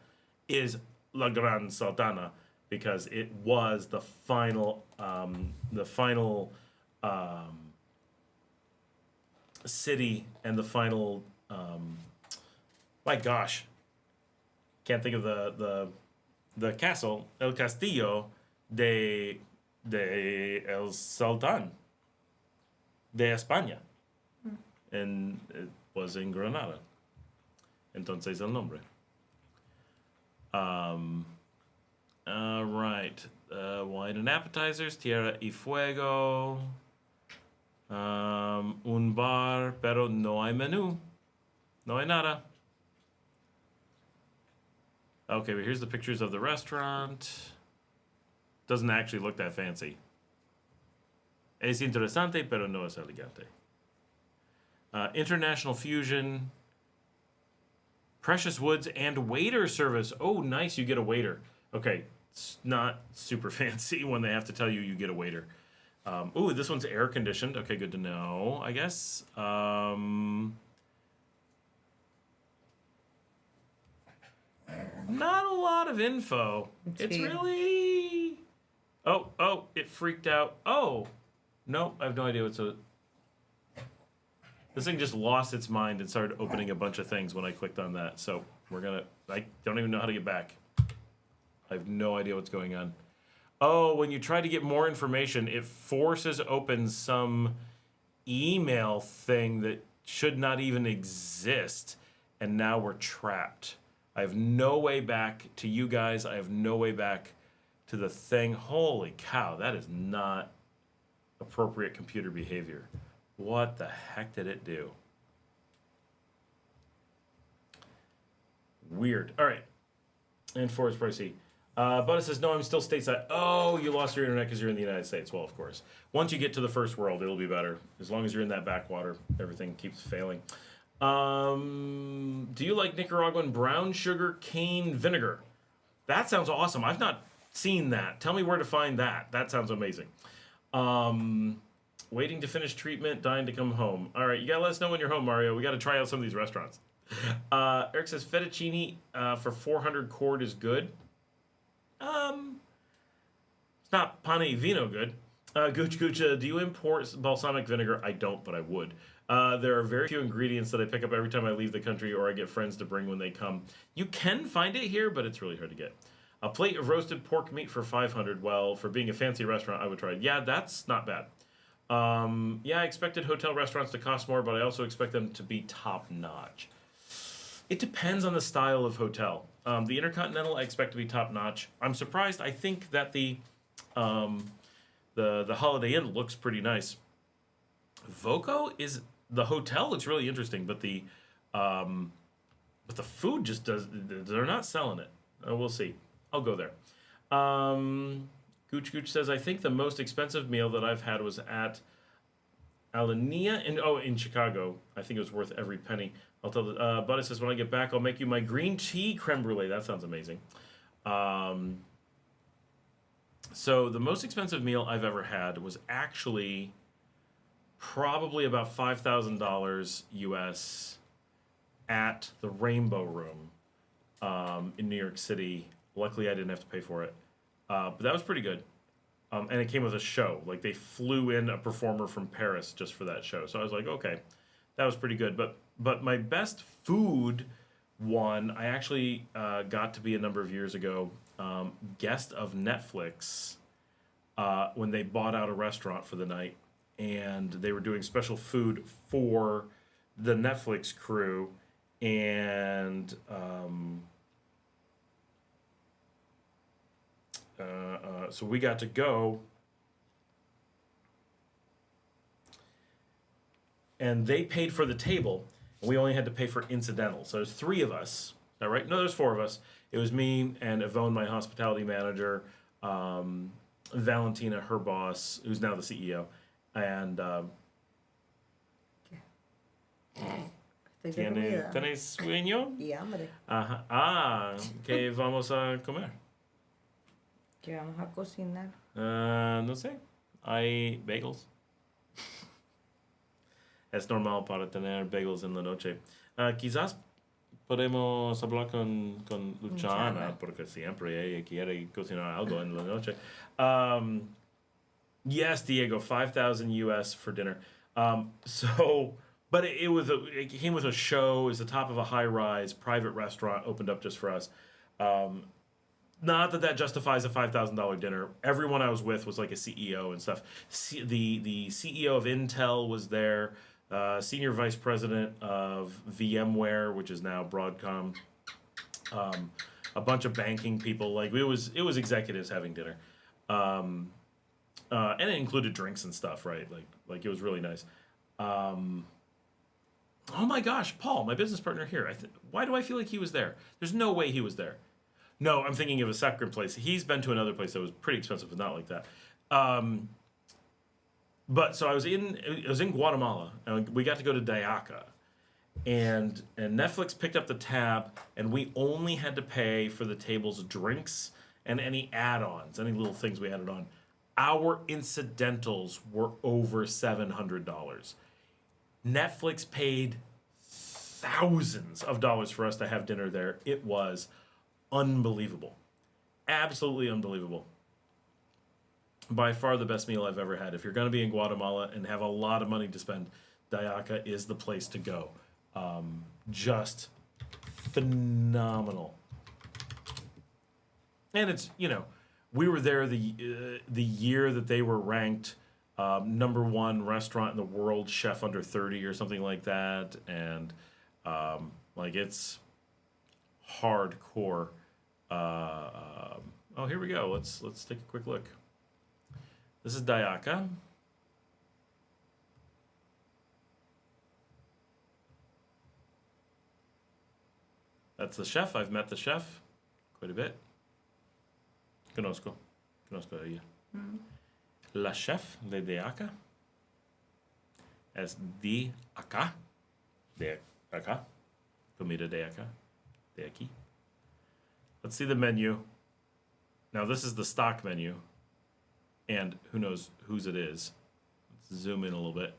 is La Gran Sultana because it was the final city and the final. My gosh, can't think of the castle, El Castillo de El Sultán de España. And it was in Granada. Entonces el nombre. All right. Wine and appetizers, tierra y fuego. Un bar, pero no hay menú. No hay nada. Okay, but here's the pictures of the restaurant. Doesn't actually look that fancy. Es interesante, pero no es elegante. International fusion. Precious woods and waiter service. Oh, nice, you get a waiter. Okay, it's not super fancy when they have to tell you get a waiter. Ooh, this one's air conditioned. Okay, good to know, I guess. Not a lot of info. It's really... Oh, it freaked out. Oh, no, I have no idea what's a... This thing just lost its mind and started opening a bunch of things when I clicked on that. So we're gonna... I don't even know how to get back. I have no idea what's going on. Oh, when you try to get more information, it forces open some email thing that should not even exist. And now we're trapped. I have no way back to you guys. I have no way back to the thing. Holy cow, that is not appropriate computer behavior. What the heck did it do? Weird. All right. And Forrest Pricey. But it says, no, I'm still stateside. Oh, you lost your internet because you're in the United States. Well, of course. Once you get to the first world, it'll be better. As long as you're in that backwater, everything keeps failing. Do you like Nicaraguan brown sugar cane vinegar? That sounds awesome. I've not seen that. Tell me where to find that. That sounds amazing. Waiting to finish treatment, dying to come home. All right, you gotta let us know when you're home, Mario. We gotta try out some of these restaurants. Eric says fettuccine for 400 cord is good. It's not pane e vino good. Gooch, do you import balsamic vinegar? I don't, but I would. There are very few ingredients that I pick up every time I leave the country or I get friends to bring when they come. You can find it here, but it's really hard to get. A plate of roasted pork meat for 500. Well, for being a fancy restaurant, I would try it. Yeah, that's not bad. Yeah, I expected hotel restaurants to cost more, but I also expect them to be top-notch. It depends on the style of hotel. The Intercontinental I expect to be top-notch. I'm surprised. I think that the Holiday Inn looks pretty nice. Voco is... The hotel looks really interesting, but the food just does... They're not selling it. We'll see. I'll go there. Gooch says, I think the most expensive meal that I've had was at Alania in Chicago. I think it was worth every penny. I'll tell the Buddy says, when I get back, I'll make you my green tea creme brulee. That sounds amazing. So the most expensive meal I've ever had was actually probably about $5,000 US at the Rainbow Room in New York City. Luckily, I didn't have to pay for it. But that was pretty good. And it came with a show. Like, they flew in a performer from Paris just for that show. So I was like, okay, that was pretty good. But my best food one, I actually got to be a number of years ago, guest of Netflix when they bought out a restaurant for the night. And they were doing special food for the Netflix crew. And... so we got to go, and they paid for the table, and we only had to pay for incidental. So there's 3 of us. Is that right? No, there's 4 of us. It was me and Yvonne, my hospitality manager, Valentina, her boss, who's now the CEO, and ¿Tenés sueño?
Y hambre.
Ajá. ¿Qué vamos a comer?
¿Qué vamos a cocinar?
No sé. Hay bagels. Es normal para tener bagels en la noche. Quizás podemos hablar con Luciana, porque siempre ella quiere cocinar algo en la noche. Yes, Diego, 5,000 US for dinner. But it came with a show. It was the top of a high-rise private restaurant opened up just for us. Not that justifies a $5,000 dinner. Everyone I was with was like a CEO and stuff. The CEO of Intel was there. Senior vice president of VMware, which is now Broadcom. A bunch of banking people. Like it was executives having dinner, and it included drinks and stuff. Right, like it was really nice. Oh my gosh, Paul, my business partner here. Why do I feel like he was there? There's no way he was there. No, I'm thinking of a separate place. He's been to another place that was pretty expensive, but not like that. But so I was in Guatemala, and we got to go to Dayaca, and Netflix picked up the tab, and we only had to pay for the table's drinks and any add-ons, any little things we added on. Our incidentals were over $700. Netflix paid thousands of dollars for us to have dinner there. It was unbelievable. Absolutely unbelievable. By far the best meal I've ever had. If you're going to be in Guatemala and have a lot of money to spend, Dayaca is the place to go. Just phenomenal. And it's, we were there the year that they were ranked #1 restaurant in the world, chef under 30 or something like that. And it's hardcore. Here we go. Let's take a quick look. This is Dayaca. That's the chef. I've met the chef quite a bit. Conozco a ella. La chef de Dayaca es de acá. De acá. Comida de acá. De aquí. Let's see the menu. Now this is the stock menu. And who knows whose it is. zoom in a little bit.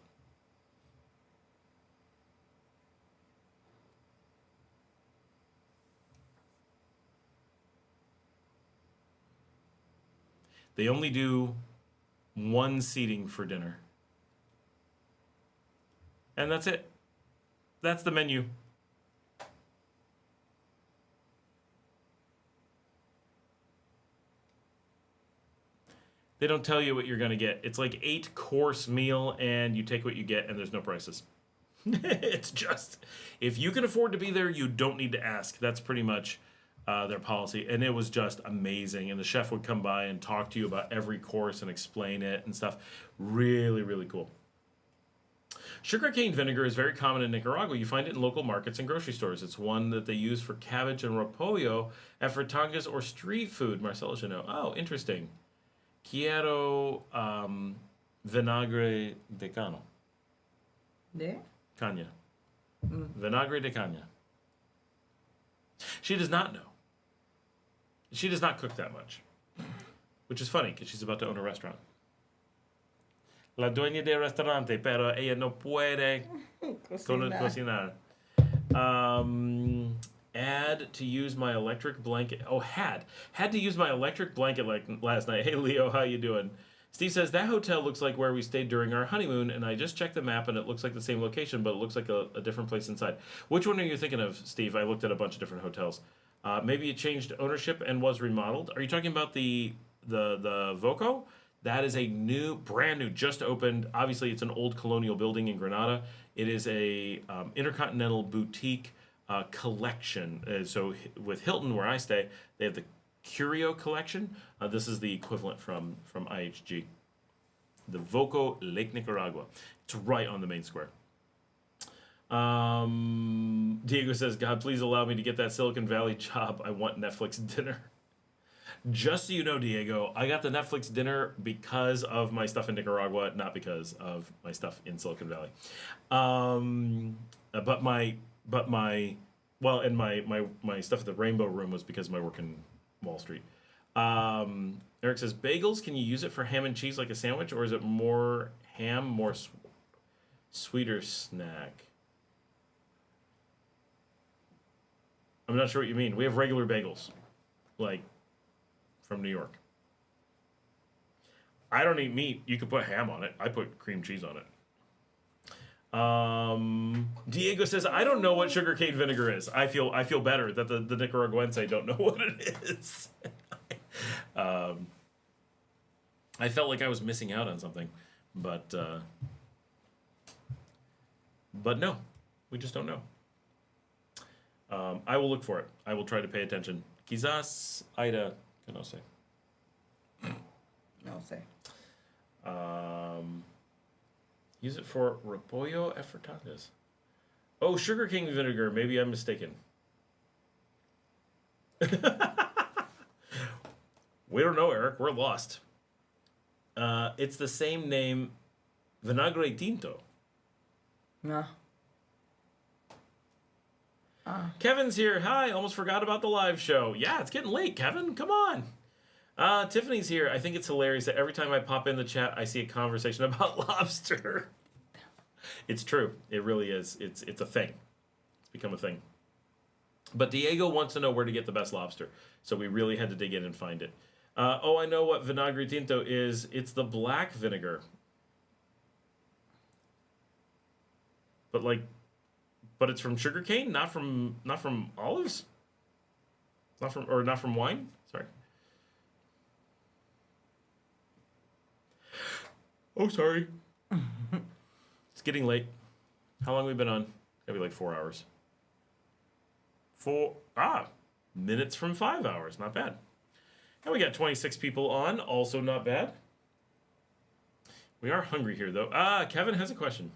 They only do one seating for dinner. And that's it. That's the menu. They don't tell you what you're going to get. It's like 8-course meal, and you take what you get, and there's no prices. It's just, if you can afford to be there, you don't need to ask. That's pretty much their policy. And it was just amazing. And the chef would come by and talk to you about every course and explain it and stuff. Really, really cool. Sugarcane vinegar is very common in Nicaragua. You find it in local markets and grocery stores. It's one that they use for cabbage and repollo at fritangas or street food. Marcela should know. Oh, interesting. Quiero vinagre de cano.
De?
Caña. Vinagre de caña. She does not know. She does not cook that much. Which is funny, because she's about to own a restaurant. La dueña de restaurante, pero ella no puede cocinar. Had to use my electric blanket. Oh, had to use my electric blanket like last night. Hey, Leo, how you doing? Steve says, that hotel looks like where we stayed during our honeymoon, and I just checked the map, and it looks like the same location, but it looks like a different place inside. Which one are you thinking of, Steve? I looked at a bunch of different hotels. Maybe it changed ownership and was remodeled. Are you talking about the Voco? That is a brand new, just opened. Obviously, it's an old colonial building in Granada. It is a intercontinental boutique collection. So with Hilton, where I stay, they have the Curio collection. This is the equivalent from IHG. The Voco Lake Nicaragua. It's right on the main square. Diego says, God, please allow me to get that Silicon Valley job. I want Netflix dinner. Just so you know, Diego, I got the Netflix dinner because of my stuff in Nicaragua, not because of my stuff in Silicon Valley. But my stuff at the Rainbow Room was because of my work in Wall Street. Eric says, bagels, can you use it for ham and cheese like a sandwich, or is it more ham, more sweeter snack? I'm not sure what you mean. We have regular bagels, like from New York. I don't eat meat. You could put ham on it. I put cream cheese on it. Diego says, I don't know what sugarcane vinegar is. I feel better that the Nicaraguense don't know what it is. I felt like I was missing out on something, but no, we just don't know. I will look for it. I will try to pay attention. Quizás Aida que no sé.
No sé.
Use it for repollo at frittatas. Oh, sugarcane vinegar. Maybe I'm mistaken. We don't know, Eric. We're lost. It's the same name, vinagre tinto.
No.
Kevin's here. Hi, almost forgot about the live show. Yeah, it's getting late, Kevin. Come on. Tiffany's here. I think it's hilarious that every time I pop in the chat, I see a conversation about lobster. It's true. It really is. It's a thing. It's become a thing. But Diego wants to know where to get the best lobster. So we really had to dig in and find it. I know what vinagre tinto is. It's the black vinegar. But it's from sugarcane, not from olives? Not from wine? Sorry. Oh, sorry. It's getting late. How long have we been on? Gotta be like 4 hours. Minutes from 5 hours. Not bad. And we got 26 people on. Also not bad. We are hungry here, though. Kevin has a question.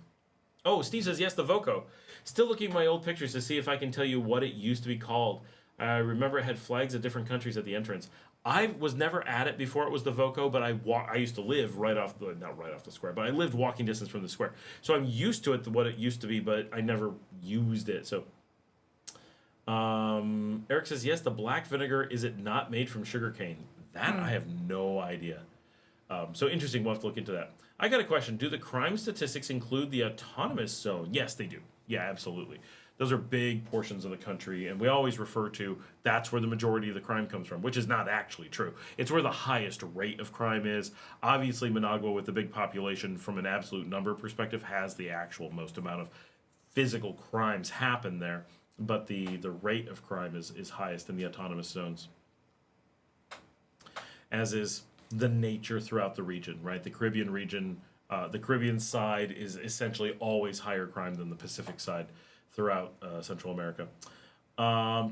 Oh, Steve says, yes, the Voco. Still looking at my old pictures to see if I can tell you what it used to be called. I remember it had flags of different countries at the entrance. I was never at it before it was the Voco, but I used to live not right off the square, but I lived walking distance from the square. So I'm used to it, what it used to be, but I never used it. So Eric says, yes, the black vinegar, is it not made from sugarcane? That I have no idea. So interesting, we'll have to look into that. I got a question. Do the crime statistics include the autonomous zone? Yes, they do. Yeah, absolutely. Those are big portions of the country, and we always refer to that's where the majority of the crime comes from, which is not actually true. It's where the highest rate of crime is. Obviously, Managua, with the big population from an absolute number perspective, has the actual most amount of physical crimes happen there, but the rate of crime is highest in the autonomous zones, as is the nature throughout the region, right? The Caribbean region, the Caribbean side is essentially always higher crime than the Pacific side throughout Central America.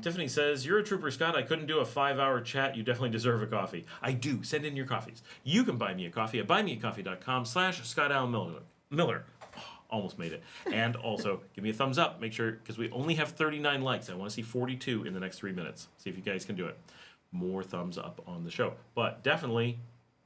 Tiffany says, "You're a trooper, Scott. I couldn't do a 5-hour chat. You definitely deserve a coffee." I do. Send in your coffees. You can buy me a coffee at buymeacoffee.com/ScottAlMiller. Almost made it. And also, give me a thumbs up. Make sure, because we only have 39 likes. I want to see 42 in the next 3 minutes. See if you guys can do it. More thumbs up on the show. But definitely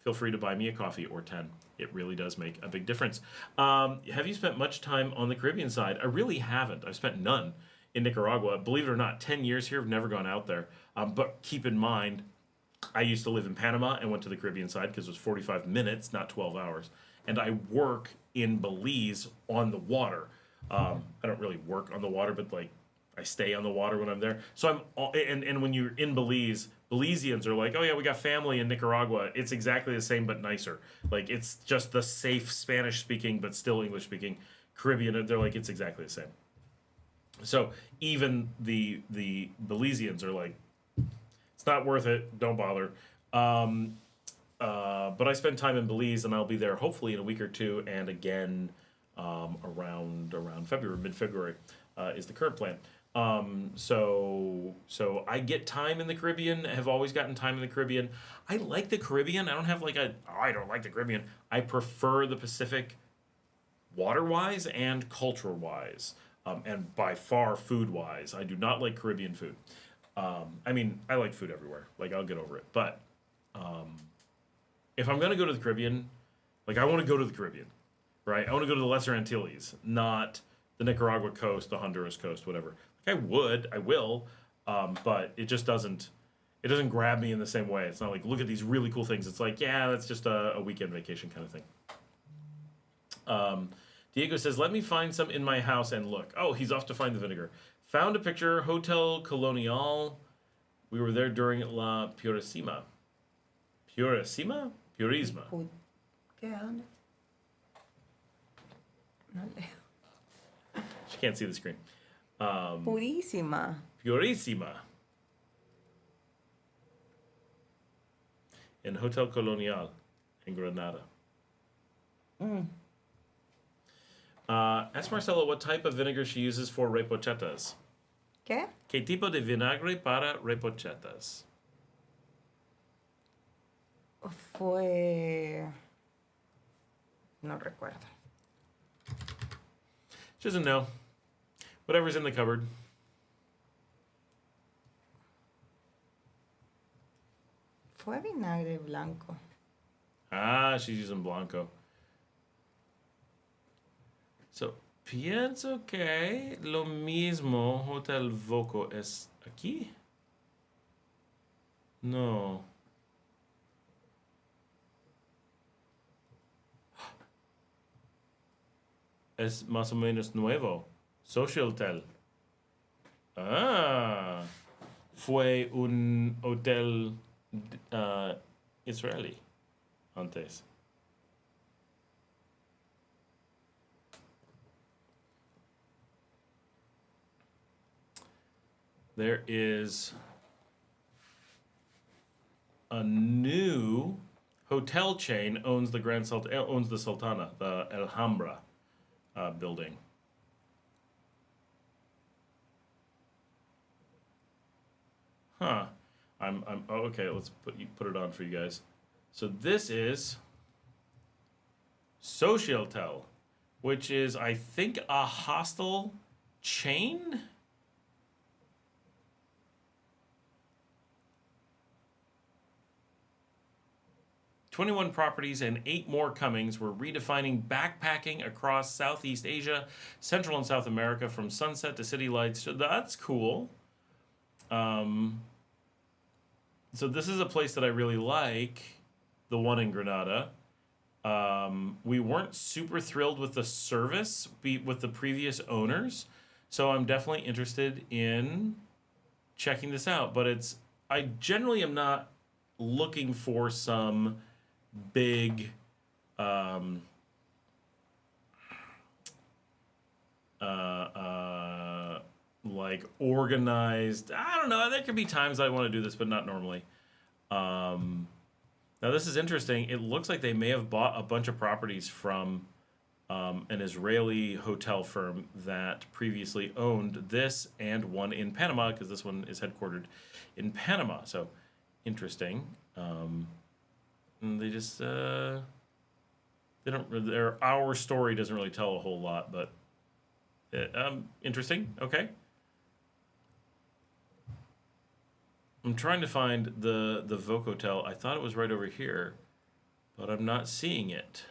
feel free to buy me a coffee or 10. It really does make a big difference. Have you spent much time on the Caribbean side? I really haven't. I've spent none in Nicaragua. Believe it or not, 10 years here. I've never gone out there. But keep in mind, I used to live in Panama and went to the Caribbean side because it was 45 minutes, not 12 hours. And I work in Belize on the water. I don't really work on the water, but like I stay on the water when I'm there. So and when you're in Belize, Belizeans are like, "Oh yeah, we got family in Nicaragua." It's exactly the same but nicer. Like it's just the safe Spanish speaking but still English speaking Caribbean. They're like, it's exactly the same. So even the Belizeans are like, it's not worth it. Don't bother. But I spend time in Belize, and I'll be there hopefully in a week or two, and again around February, mid-February is the current plan. So I get time in the Caribbean. Have always gotten time in the Caribbean. I like the Caribbean. I don't have like I don't like the Caribbean. I prefer the Pacific, water-wise and culture-wise, and by far food-wise. I do not like Caribbean food. I mean, I like food everywhere. Like I'll get over it, but. If I'm going to go to the Caribbean, like I want to go to the Caribbean, right? I want to go to the Lesser Antilles, not the Nicaragua coast, the Honduras coast, whatever. Like I will, but it just doesn't grab me in the same way. It's not like, look at these really cool things. It's like, yeah, that's just a weekend vacation kind of thing. Diego says, "Let me find some in my house and look." Oh, he's off to find the vinegar. Found a picture, Hotel Colonial. We were there during La Purisima. Purisma?
¿Qué? ¿Dónde? No leo.
She can't see the screen.
Purísima.
Purísima. In Hotel Colonial in Granada. Ask Marcela what type of vinegar she uses for repochetas.
¿Qué?
¿Qué tipo de vinagre para repochetas?
Fue... No recuerdo.
She doesn't know. Whatever's in the cupboard.
Fue vinagre blanco.
Ah, she's using Blanco. So, pienso que lo mismo Hotel Voco es aquí. No. Es más o menos nuevo. Social Hotel. Ah. Fue un hotel israelí antes. There is a new hotel chain owns the Sultana, the Alhambra building. Huh. Okay, let's put it on for you guys. So this is Socialtel, which is, I think, a hostel chain. "21 properties and 8 more comings. We're redefining backpacking across Southeast Asia, Central and South America, from sunset to city lights." So that's cool. So this is a place that I really like, the one in Granada. We weren't super thrilled with the service with the previous owners, so I'm definitely interested in checking this out. But I generally am not looking for some big like organized. I don't know. There could be times I want to do this, but not normally. Now this is interesting. It looks like they may have bought a bunch of properties from an Israeli hotel firm that previously owned this and one in Panama, because this one is headquartered in Panama. So interesting. And they just they don't. Our story doesn't really tell a whole lot, but interesting. Okay. I'm trying to find the Voc Hotel. I thought it was right over here, but I'm not seeing it.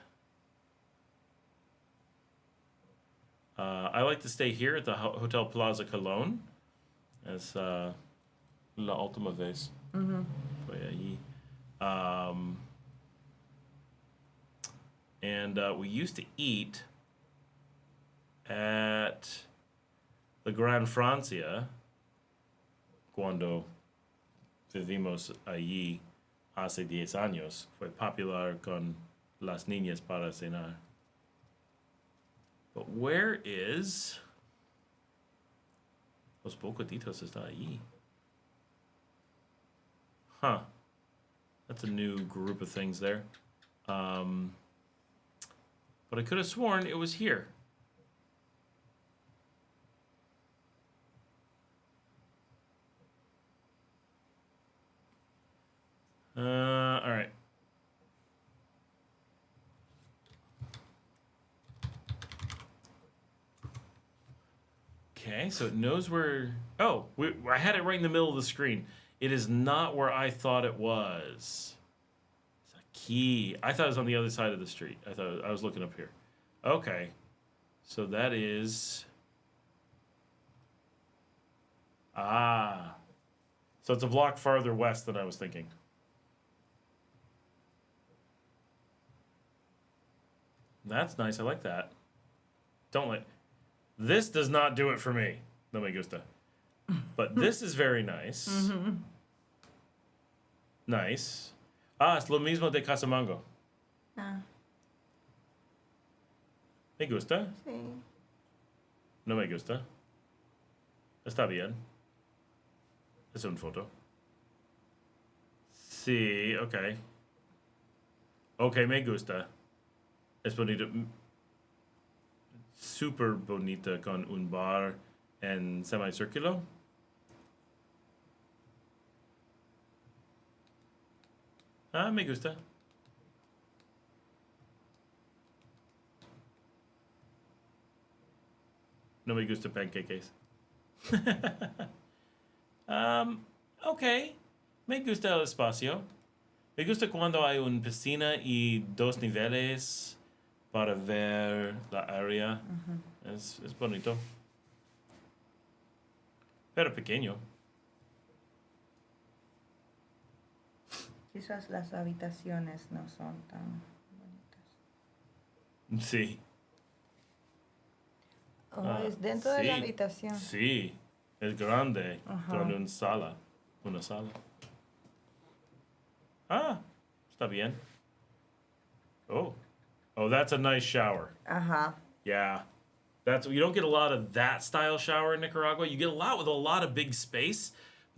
I like to stay here at the Hotel Plaza Cologne as La Ultima Vez. Foi aí. And we used to eat at the Gran Francia cuando vivimos allí hace 10 años. Fue popular con las niñas para cenar. But where is Los Bocaditos? Está allí. Huh. That's a new group of things there. But I could have sworn it was here. All right. Okay, so it knows where... Oh, I had it right in the middle of the screen. It is not where I thought it was. It's a key. I thought it was on the other side of the street. I was looking up here. Okay. So that is... Ah. So it's a block farther west than I was thinking. That's nice. I like that. Don't like... This does not do it for me. No me gusta. But this is very nice. Mm-hmm. Nice. Ah, es lo mismo de Casamango. Ah. Me gusta. Sí. No me gusta. Está bien. Es una foto. Sí, okay. Okay, me gusta. Es bonito. Super bonita con un bar en semicírculo. Ah, me gusta. No me gusta pancakes. Okay. Me gusta el espacio. Me gusta cuando hay una piscina y dos niveles para ver la área. Uh-huh. Es bonito. Pero pequeño.
Quizás las habitaciones no son tan bonitas.
Sí.
Es dentro de la habitación.
Sí, es grande. Uh-huh. Con una sala. Ah, está bien. Oh, that's a nice shower. Uh-huh. Yeah. You don't get a lot of that style shower in Nicaragua. You get a lot with a lot of big space.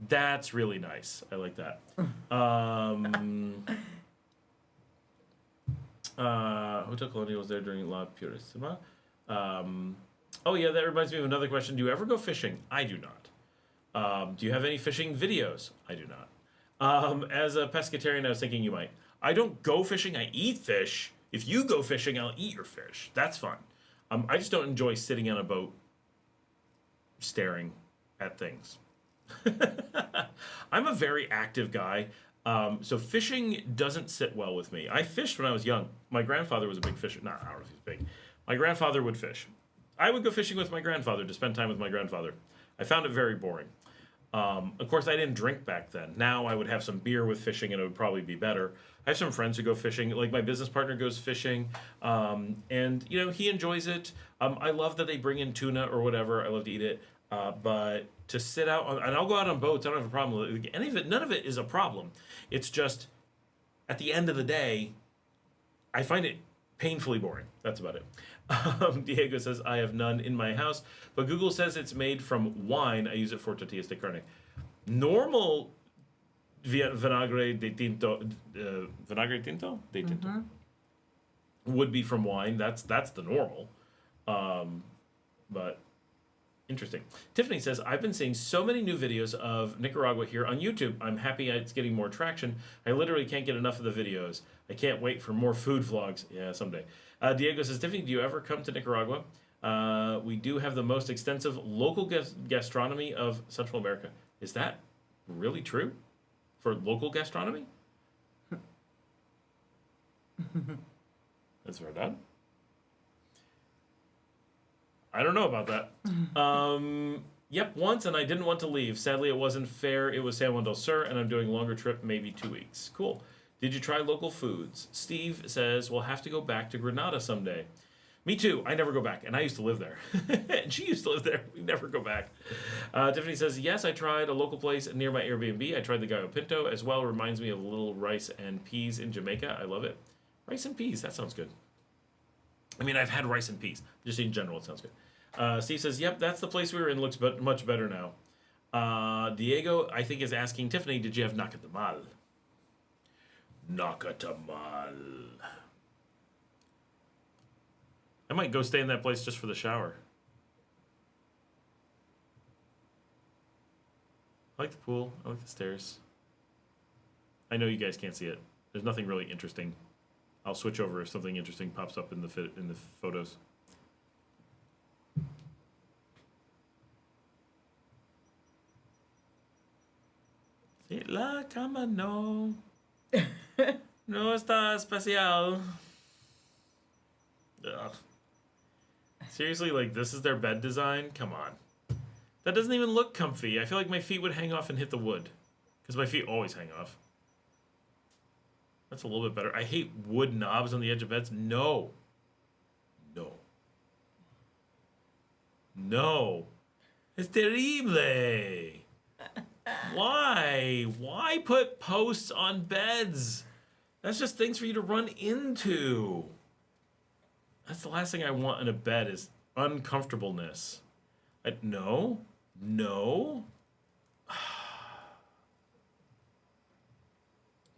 That's really nice. I like that. Hotel Colonial was there during La Purísima. Oh, yeah, that reminds me of another question. Do you ever go fishing? I do not. Do you have any fishing videos? I do not. As a pescatarian, I was thinking you might. I don't go fishing. I eat fish. If you go fishing, I'll eat your fish. That's fun. I just don't enjoy sitting on a boat staring at things. I'm a very active guy, so fishing doesn't sit well with me. I fished when I was young. My grandfather was a big fisher. I don't know if he's big. My grandfather would fish. I would go fishing with my grandfather to spend time with my grandfather. I found it very boring. Of course, I didn't drink back then. Now I would have some beer with fishing, and it would probably be better. I have some friends who go fishing. Like my business partner goes fishing, and he enjoys it. I love that they bring in tuna or whatever. I love to eat it, but to sit out and I'll go out on boats. I don't have a problem with it. Any of it, none of it is a problem. It's just at the end of the day, I find it painfully boring. That's about it. Diego says, I have none in my house, but Google says it's made from wine. I use it for tortillas de carne. Normal vinagre de tinto, vinagre tinto? De tinto. Would be from wine. That's the normal. But interesting. Tiffany says, I've been seeing so many new videos of Nicaragua here on YouTube. I'm happy it's getting more traction. I literally can't get enough of the videos. I can't wait for more food vlogs. Yeah, someday. Diego says, Tiffany, do you ever come to Nicaragua? We do have the most extensive local gastronomy of Central America. Is that really true? For local gastronomy? That's verdad. I don't know about that. Yep, once, and I didn't want to leave. Sadly, it wasn't fair. It was San Juan del Sur, and I'm doing a longer trip, maybe 2 weeks. Cool. Did you try local foods? Steve says, we'll have to go back to Granada someday. Me too. I never go back, and I used to live there. And she used to live there. We never go back. Tiffany says, yes, I tried a local place near my Airbnb. I tried the gallo pinto as well. Reminds me of little rice and peas in Jamaica. I love it. Rice and peas, that sounds good. I mean, I've had rice and peas. Just in general, it sounds good. Steve says, yep, that's the place we were in. Looks much better now. Diego, I think, is asking Tiffany, did you have nacatamal? Nacatamal. I might go stay in that place just for the shower. I like the pool. I like the stairs. I know you guys can't see it. There's nothing really interesting. I'll switch over if something interesting pops up in the photos. La cama no. No está especial. Ugh. Seriously, like, this is their bed design? Come on. That doesn't even look comfy. I feel like my feet would hang off and hit the wood. Because my feet always hang off. That's a little bit better. I hate wood knobs on the edge of beds. No. No. No. Es terrible. Why? Why put posts on beds? That's just things for you to run into. That's the last thing I want in a bed is uncomfortableness. No. No.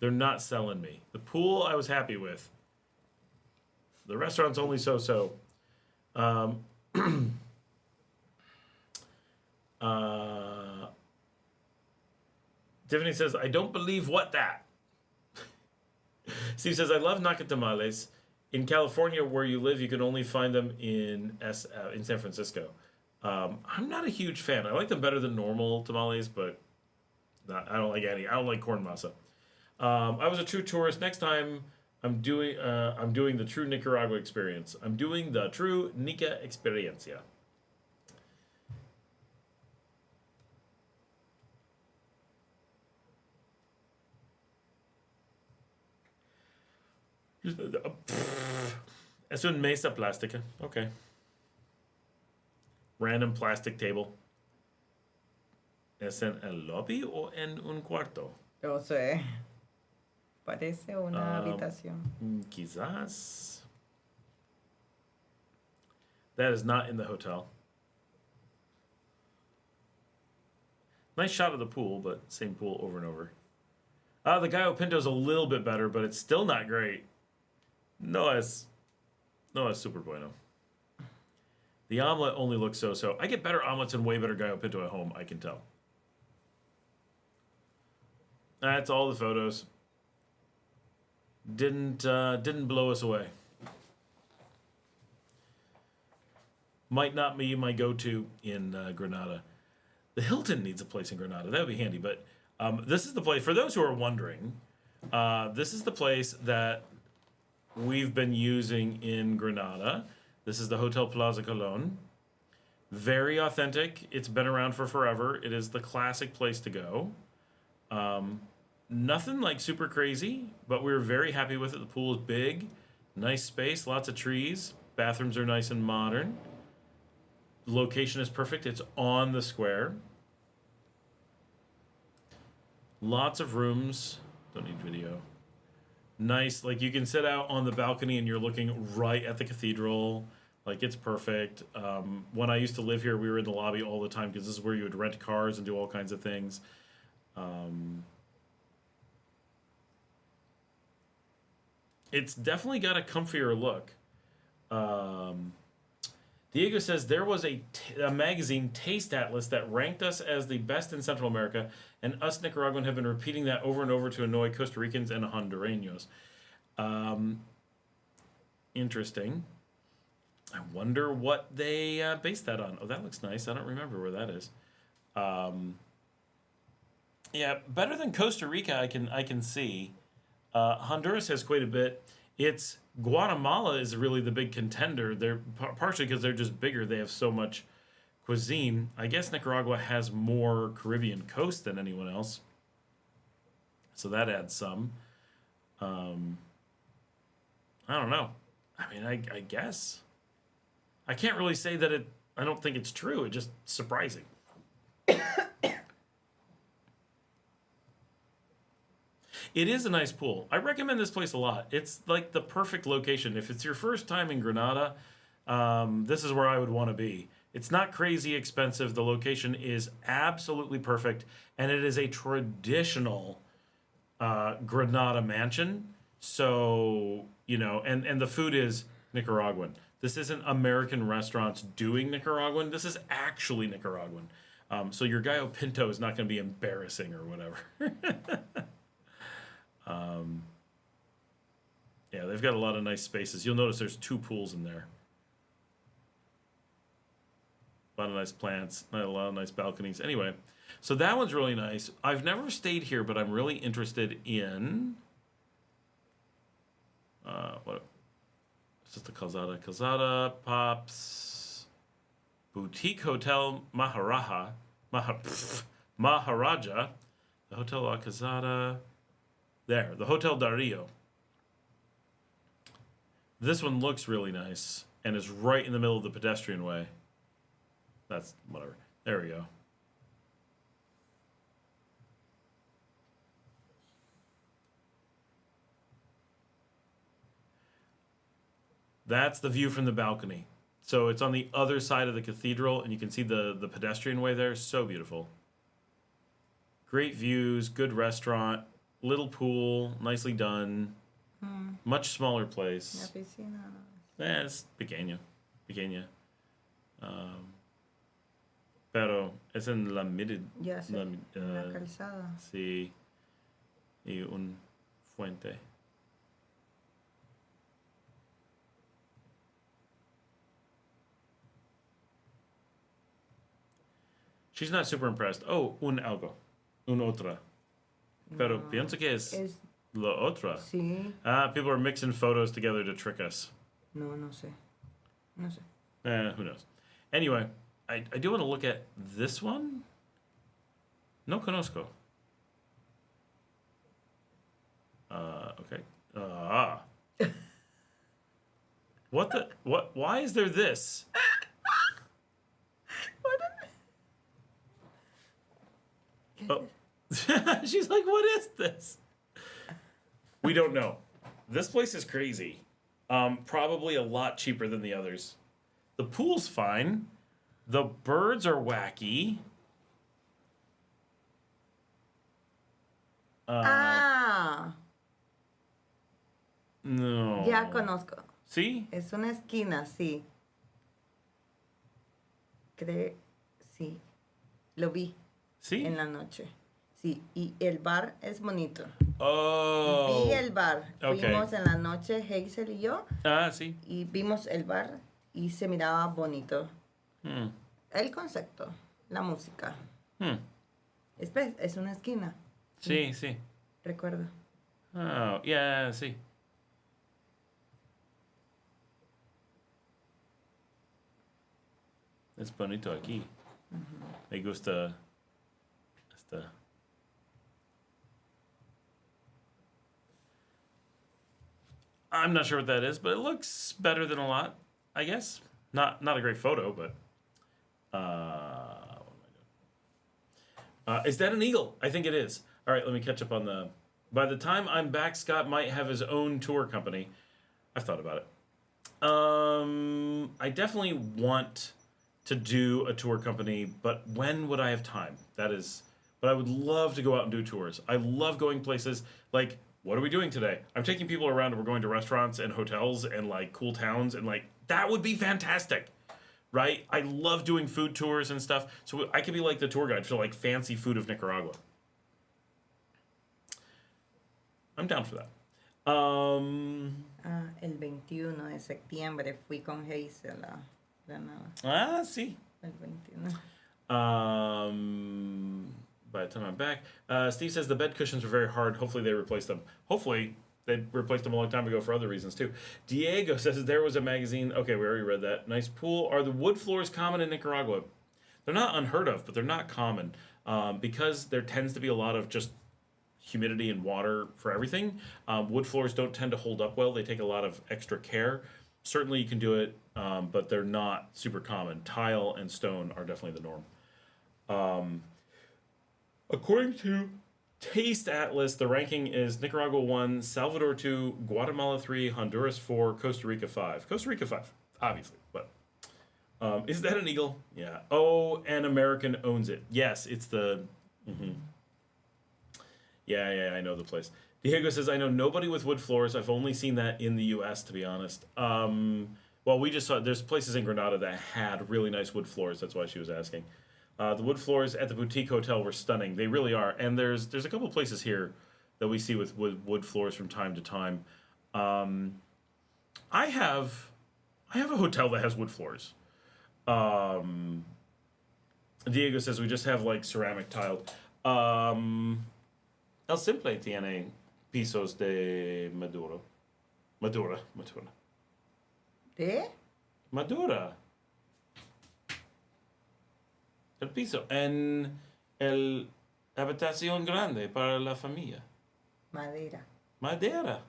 They're not selling me. The pool I was happy with. The restaurant's only so-so. Tiffany says, I don't believe what that. Steve says, I love nacatamales. In California, where you live, you can only find them in San Francisco. I'm not a huge fan. I like them better than normal tamales, but I don't like any. I don't like corn masa. I was a true tourist. Next time, I'm doing the true Nicaragua experience. I'm doing the true Nica experiencia. Es un mesa plástica. Okay. Random plastic table. ¿Es en el lobby o en un cuarto?
Yo sé. Parece una habitación.
Quizás. That is not in the hotel. Nice shot of the pool, but same pool over and over. The gallo pinto's a little bit better, but it's still not great. No es super bueno. The omelet only looks so-so. I get better omelets and way better gallo pinto at home, I can tell. That's all the photos. Didn't blow us away. Might not be my go-to in Granada. The Hilton needs a place in Granada. That would be handy, but this is the place, for those who are wondering, this is the place that we've been using in Granada. This is the Hotel Plaza Colón. Very authentic. It's been around for forever. It is the classic place to go. Nothing like super crazy, but we're very happy with it. The pool is big, nice space, lots of trees. Bathrooms are nice and modern. Location is perfect. It's on the square. Lots of rooms. Don't need video. Nice, like you can sit out on the balcony and you're looking right at the cathedral. Like it's perfect. When I used to live here, we were in the lobby all the time because this is where you would rent cars and do all kinds of things. It's definitely got a comfier look. Diego says there was a magazine, Taste Atlas, that ranked us as the best in Central America, and us Nicaraguan have been repeating that over and over to annoy Costa Ricans and Hondureños. Interesting. I wonder what they based that on. Oh, that looks nice. I don't remember where that is. Yeah, better than Costa Rica, I can see. Honduras has quite a bit. It's Guatemala is really the big contender. They're partially because they're just bigger. They have so much cuisine. I guess Nicaragua has more Caribbean coast than anyone else, so that adds some. I don't know. I mean, I guess I can't really say that it. I don't think it's true. It's just surprising. It is a nice pool. I recommend this place a lot. It's like the perfect location. If it's your first time in Granada, this is where I would want to be. It's not crazy expensive. The location is absolutely perfect. And it is a traditional Granada mansion. So, you know, and the food is Nicaraguan. This isn't American restaurants doing Nicaraguan. This is actually Nicaraguan. So your gallo pinto is not going to be embarrassing or whatever. Yeah, they've got a lot of nice spaces. You'll notice there's 2 pools in there. A lot of nice plants, a lot of nice balconies. Anyway, so that one's really nice. I've never stayed here, but I'm really interested in what? It's just a Calzada Pops Boutique Hotel Maharaja, the Hotel La Calzada. There, the Hotel Dario. This one looks really nice and is right in the middle of the pedestrian way. That's whatever. There we go. That's the view from the balcony. So it's on the other side of the cathedral, and you can see the pedestrian way there. So beautiful. Great views, good restaurant, little pool, nicely done. Much smaller place.
La piscina.
Es pequeño. Pero es en la mid.
Ya sé, la calzada.
Sí. Y un fuente. She's not super impressed. Oh, un algo. Un otra. Pero pienso que es la otra.
Sí.
People are mixing photos together to trick us.
No sé.
Who knows? Anyway, I do want to look at this one. No conozco. Okay. What? Why is there this? Oh. She's like, what is this? We don't know. This place is crazy. Probably a lot cheaper than the others. The pool's fine. The birds are wacky. No.
Ya conozco.
¿Sí?
Es una esquina, sí. Sí. Lo vi.
¿Sí?
En la noche. Sí, y el bar es bonito.
Oh.
Vi el bar.
Okay.
Fuimos en la noche, Hazel y yo.
Sí.
Y vimos el bar y se miraba bonito. El concepto, la música. Es una esquina.
Sí, sí.
Recuerdo.
Oh, yeah, sí. Es bonito aquí. Me gusta esta. I'm not sure what that is, but it looks better than a lot, I guess. Not a great photo, but what am I doing? Is that an eagle? I think it is. All right, let me catch up on the. By the time I'm back, Scott might have his own tour company. I've thought about it. I definitely want to do a tour company, but when would I have time? But I would love to go out and do tours. I love going places like, what are we doing today? I'm taking people around and we're going to restaurants and hotels and like cool towns and like, that would be fantastic, right? I love doing food tours and stuff. So I could be like the tour guide for like fancy food of Nicaragua. I'm down for that.
El 21 de septiembre fui con Hazel a Granada.
Ah, sí.
El 21.
By the time I'm back, Steve says the bed cushions are very hard. Hopefully they replace them. Hopefully they replaced them a long time ago for other reasons too. Diego says there was a magazine. Okay, we already read that. Nice pool. Are the wood floors common in Nicaragua? They're not unheard of, but they're not common because there tends to be a lot of just humidity and water for everything. Wood floors don't tend to hold up well. They take a lot of extra care. Certainly you can do it, but they're not super common. Tile and stone are definitely the norm. According to Taste Atlas, the ranking is Nicaragua 1, Salvador 2, Guatemala 3, Honduras 4, Costa Rica 5. Costa Rica 5, obviously, but is that an eagle? Yeah. Oh, an American owns it. Yes, it's the... Yeah, I know the place. Diego says, I know nobody with wood floors. I've only seen that in the U.S., to be honest. Well, we just saw, there's places in Granada that had really nice wood floors. That's why she was asking. The wood floors at the boutique hotel were stunning. They really are. And there's a couple places here that we see with wood floors from time to time. I have a hotel that has wood floors. Diego says we just have like ceramic tile. El Simple tiene pisos de Madura.
¿De?
Madura. El piso en el habitación grande para la familia.
Madera.
Madera.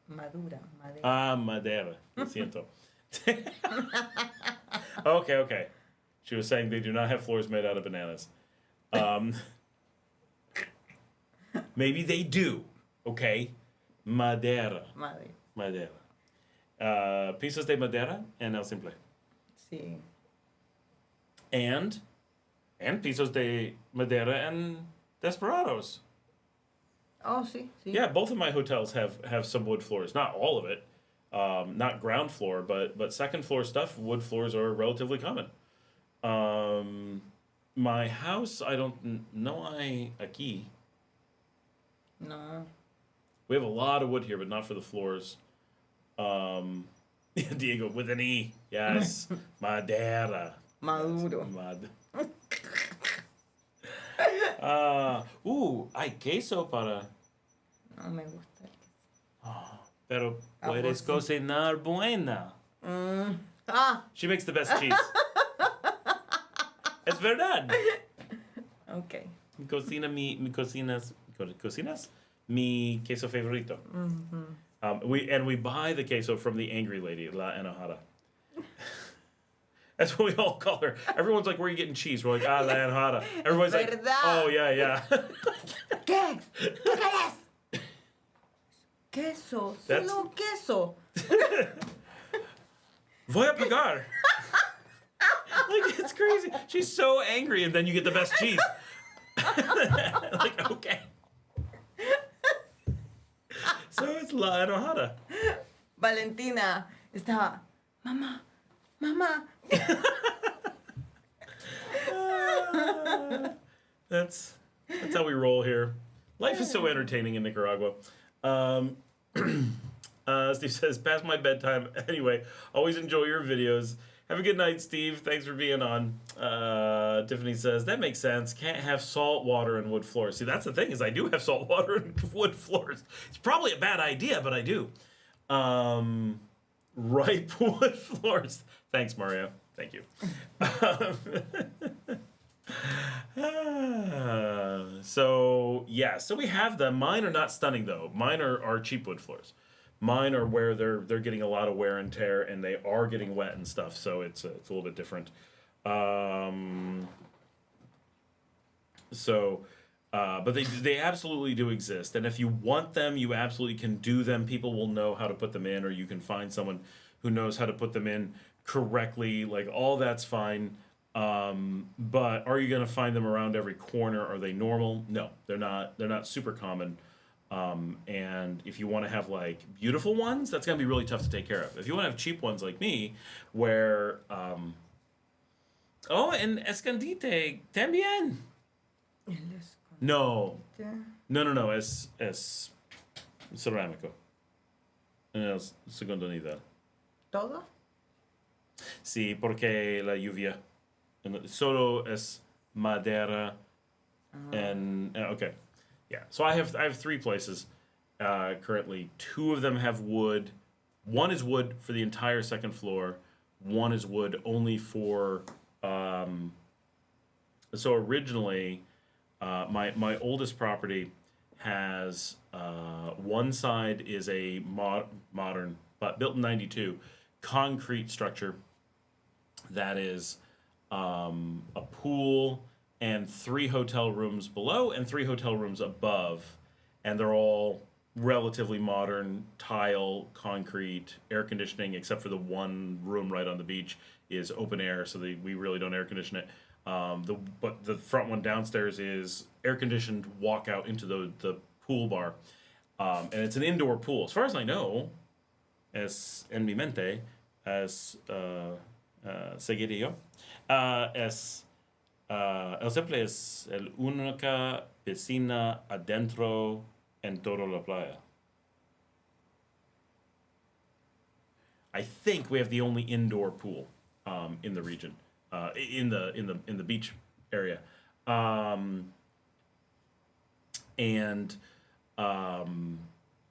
Madera.
Ah, madera. Lo siento. Okay. She was saying they do not have floors made out of bananas. Maybe they do. Okay. Madera. Pisos de madera en El Simple.
Sí.
And pisos de madera and Desperados.
Oh, sí.
Yeah, both of my hotels have some wood floors. Not all of it. Not ground floor, but second floor stuff, wood floors are relatively common. My house, I don't know aquí.
No.
We have a lot of wood here, but not for the floors. Diego with an E. Yes. Madera.
Maduro.
Hay queso para...
No me gusta el queso.
Pero puedes cocinar buena. She makes the best cheese. Es verdad.
Okay.
Cocinas mi queso favorito. We buy the queso from the angry lady, La Enojada. That's what we all call her. Everyone's like, where are you getting cheese? We're like, La Enojada. Everyone's like, oh, yeah.
¿Qué? ¿Qué querés? Queso. Solo queso.
Voy a pagar. Like, it's crazy. She's so angry, and then you get the best cheese. Like, okay. So it's La Enojada.
Valentina estaba, mamá.
That's how we roll here. Life is so entertaining in Nicaragua. Steve says, past my bedtime. Anyway, always enjoy your videos. Have a good night, Steve. Thanks for being on. Tiffany says, that makes sense. Can't have salt water and wood floors. See, that's the thing, is I do have salt water and wood floors. It's probably a bad idea, but I do. ripe wood floors. Thanks, Mario. Thank you. So we have them. Mine are not stunning though. Mine are cheap wood floors. Mine are where they're getting a lot of wear and tear, and they are getting wet and stuff. So it's a little bit different. But they absolutely do exist, and if you want them, you absolutely can do them. People will know how to put them in, or you can find someone who knows how to put them in correctly. Like all that's fine. But are you going to find them around every corner? Are they normal? No, they're not. They're not super common. And if you want to have like beautiful ones, that's going to be really tough to take care of. If you want to have cheap ones like me, where and escondite también. No, es cerámico. Es segundo nivel.
¿Todo?
Sí, porque la lluvia. Solo es madera. And okay, yeah. So I have 3 places currently. 2 of them have wood. One is wood for the entire 2nd floor. One is wood only for. So originally, my oldest property has one side is a modern, but built in '92, concrete structure that is a pool and 3 hotel rooms below and 3 hotel rooms above, and they're all relatively modern, tile, concrete, air conditioning, except for the one room right on the beach is open air, so we really don't air condition it. But the front one downstairs is air conditioned, walk out into the pool bar, and it's an indoor pool. As far as I know, es en mi mente, es seguiré yo, es el simple es el única piscina adentro en toda la playa. I think we have the only indoor pool in the region, in the beach area,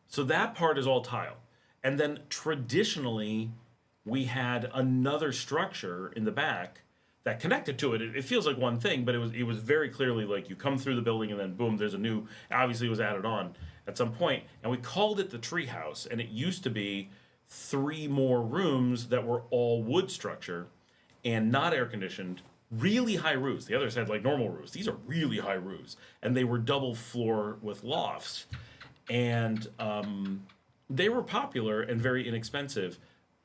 so that part is all tile, and then traditionally we had another structure in the back that connected to it. It feels like one thing, but it was very clearly like you come through the building and then boom, there's a new. Obviously, it was added on at some point, and we called it the tree house, and it used to be 3 more rooms that were all wood structure and not air conditioned, really high roofs. The others had like normal roofs. These are really high roofs, and they were double floor with lofts, and they were popular and very inexpensive,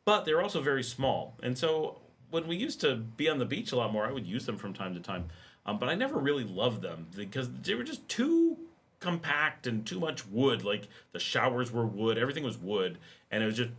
but they were also very small. And so when we used to be on the beach a lot more, I would use them from time to time, but I never really loved them because they were just too compact and too much wood. Like the showers were wood, everything was wood, and it was just.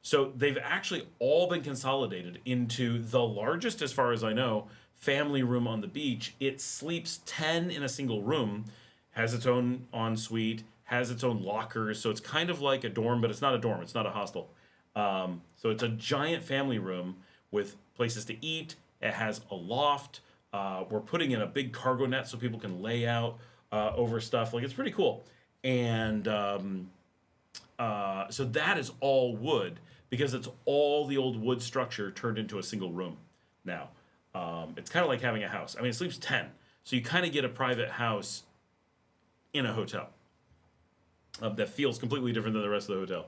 So they've actually all been consolidated into the largest, as far as I know, family room on the beach. It sleeps 10 in a single room, has its own ensuite, has its own lockers. So it's kind of like a dorm, but it's not a dorm. It's not a hostel. So it's a giant family room with places to eat. It has a loft. We're putting in a big cargo net so people can lay out over stuff. Like, it's pretty cool. And so that is all wood, because it's all the old wood structure turned into a single room now. It's kind of like having a house. I mean, it sleeps 10, so you kind of get a private house in a hotel that feels completely different than the rest of the hotel.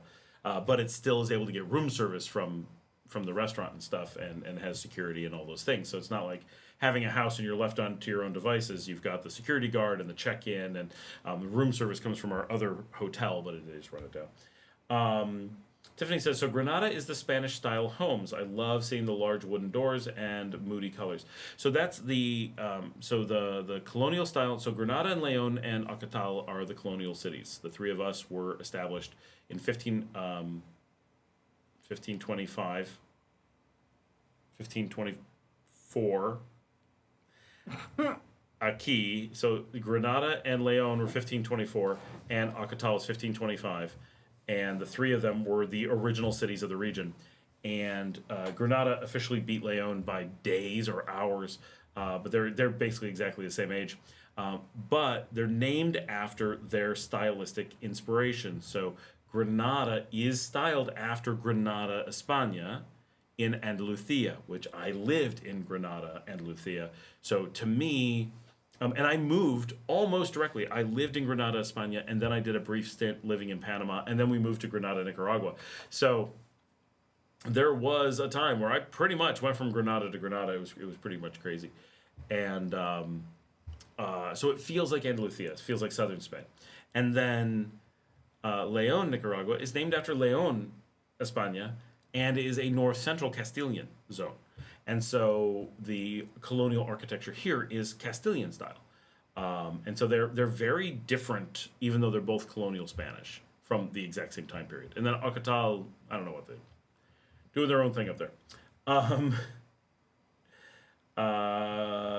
But it still is able to get room service from the restaurant and stuff, and has security and all those things. So it's not like having a house and you're left on to your own devices. You've got the security guard and the check-in, and the room service comes from our other hotel, but they just run it down. Tiffany says, so Granada is the Spanish-style homes. I love seeing the large wooden doors and moody colors. So that's the colonial style. So Granada and Leon and Acatal are the colonial cities. The 3 of us were established in 1525, 1524. Aquí, so Granada and Leon were 1524, and Acatal was 1525. And the 3 of them were the original cities of the region. And Granada officially beat Leon by days or hours, but they're basically exactly the same age. But they're named after their stylistic inspiration. So Granada is styled after Granada, España, in Andalusia, which I lived in Granada, Andalusia. So to me, and I moved almost directly. I lived in Granada, España, and then I did a brief stint living in Panama, and then we moved to Granada, Nicaragua. So there was a time where I pretty much went from Granada to Granada. It was pretty much crazy, and so it feels like Andalusia. It feels like southern Spain, and then León, Nicaragua, is named after León, España, and is a north central Castilian zone. And so the colonial architecture here is Castilian style. And so they're very different, even though they're both colonial Spanish from the exact same time period. And then Ocotal, I don't know what they're doing their own thing up there.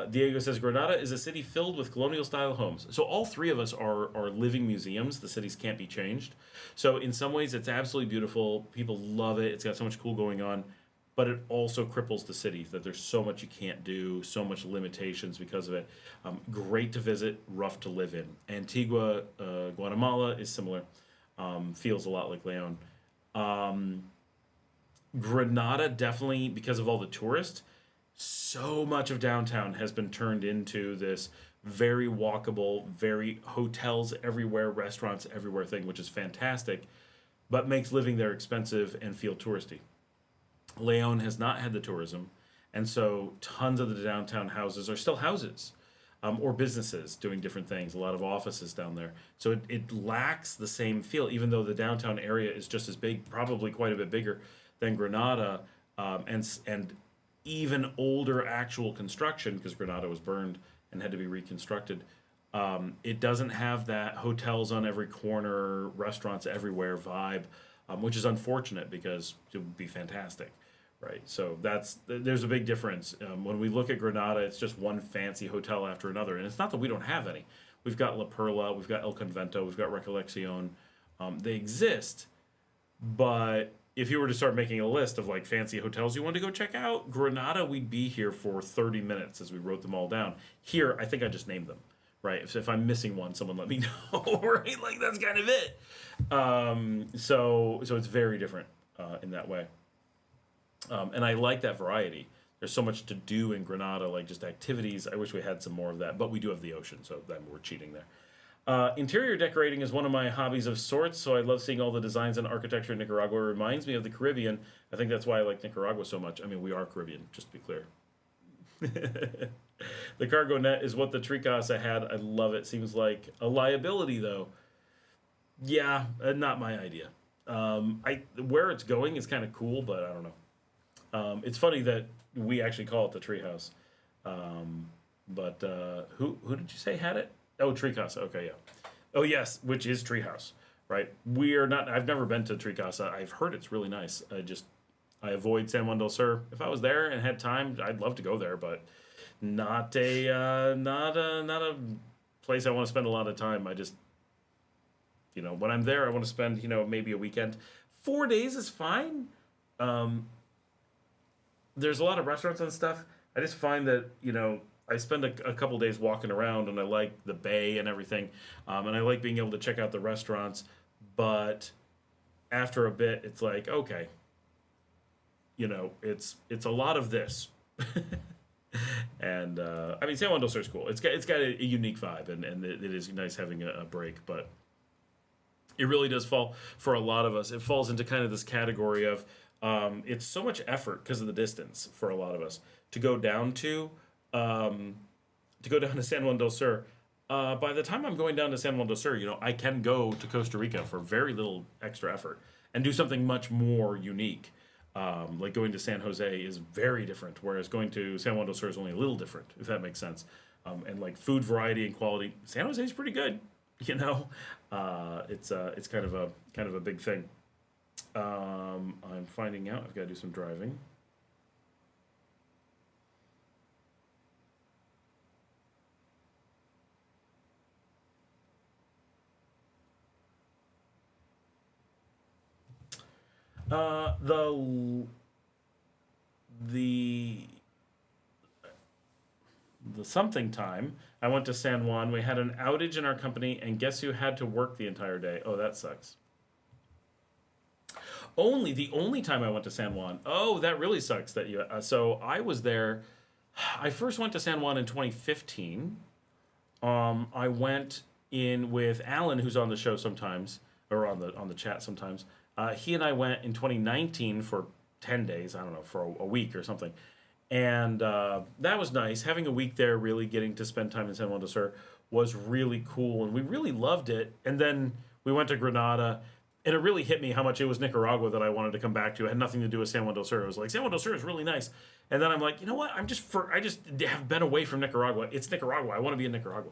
Diego says Granada is a city filled with colonial style homes. So all three of us are living museums. The cities can't be changed. So in some ways it's absolutely beautiful. People love it. It's got so much cool going on. But it also cripples the city, that there's so much you can't do, so much limitations because of it. Great to visit, rough to live in. Antigua, Guatemala is similar. Feels a lot like León. Granada, definitely, because of all the tourists, so much of downtown has been turned into this very walkable, very hotels everywhere, restaurants everywhere thing, which is fantastic, but makes living there expensive and feel touristy. León has not had the tourism, and so tons of the downtown houses are still houses, or businesses doing different things, a lot of offices down there. So it lacks the same feel, even though the downtown area is just as big, probably quite a bit bigger than Granada, and even older actual construction, because Granada was burned and had to be reconstructed. It doesn't have that hotels on every corner, restaurants everywhere vibe, which is unfortunate because it would be fantastic. Right, so there's a big difference. When we look at Granada, it's just one fancy hotel after another, and it's not that we don't have any. We've got La Perla, we've got El Convento, we've got Recollection. They exist, but if you were to start making a list of like fancy hotels you want to go check out, Granada, we'd be here for 30 minutes as we wrote them all down. Here, I think I just named them. Right, if I'm missing one, someone let me know. Right, like that's kind of it. So it's very different in that way. And I like that variety. There's so much to do in Granada, like just activities. I wish we had some more of that, but we do have the ocean, so then we're cheating there. Interior decorating is one of my hobbies of sorts, so I love seeing all the designs and architecture in Nicaragua. It reminds me of the Caribbean. I think that's why I like Nicaragua so much. I mean, we are Caribbean, just to be clear. The cargo net is what the Tricasa had. I love it. Seems like a liability, though. Yeah, not my idea. Where it's going is kind of cool, but I don't know. It's funny that we actually call it the treehouse. But who did you say had it? Oh, Tricasa. Okay, yeah. Oh, yes, which is treehouse, right? We are not. I've never been to Tricasa. I've heard it's really nice. I avoid San Juan del Sur. If I was there and had time, I'd love to go there, but not a place I want to spend a lot of time. I just, when I'm there, I want to spend, maybe a weekend. 4 days is fine. There's a lot of restaurants and stuff. I just find that, I spend a couple days walking around, and I like the bay and everything, and I like being able to check out the restaurants, but after a bit, it's like, okay, it's a lot of this. And, I mean, San Juan del Sur is cool. It's got a unique vibe, and it is nice having a break, but it really does fall, for a lot of us, it falls into kind of this category of, it's so much effort because of the distance for a lot of us to go down to San Juan del Sur. By the time I'm going down to San Juan del Sur, I can go to Costa Rica for very little extra effort and do something much more unique. Like going to San Jose is very different, whereas going to San Juan del Sur is only a little different, if that makes sense. And like food variety and quality, San Jose is pretty good. It's kind of a big thing. I'm finding out I've got to do some driving. The something time, I went to San Juan. We had an outage in our company, and guess who had to work the entire day? Oh, that sucks. The only time I went to San Juan. Oh, that really sucks. That you. So I was there. I first went to San Juan in 2015. I went in with Alan, who's on the show sometimes, or on the chat sometimes. He and I went in 2019 for 10 days. I don't know, for a week or something. And that was nice. Having a week there, really getting to spend time in San Juan del Sur was really cool, and we really loved it. And then we went to Granada, and it really hit me how much it was Nicaragua that I wanted to come back to. It had nothing to do with San Juan del Sur. It was like, San Juan del Sur is really nice. And then I'm like, you know what? I just have been away from Nicaragua. It's Nicaragua. I want to be in Nicaragua.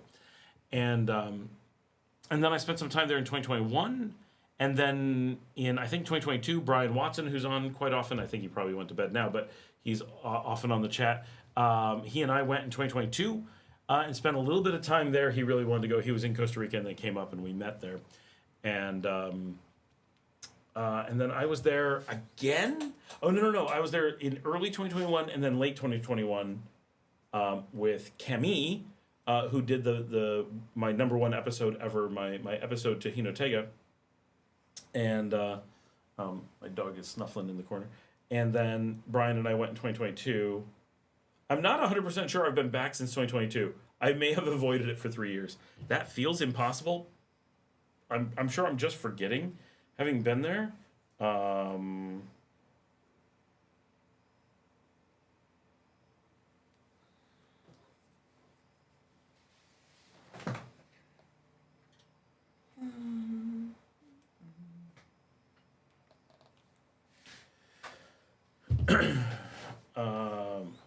And then I spent some time there in 2021. And then in, I think, 2022, Brian Watson, who's on quite often, I think he probably went to bed now, but he's often on the chat. He and I went in 2022 and spent a little bit of time there. He really wanted to go. He was in Costa Rica, and they came up, and we met there. And then I was there again. Oh, no. I was there in early 2021 and then late 2021 with Camille, who did my number one episode ever, my episode to Hinotega. And my dog is snuffling in the corner. And then Brian and I went in 2022. I'm not 100% sure I've been back since 2022. I may have avoided it for 3 years. That feels impossible. I'm sure I'm just forgetting having been there.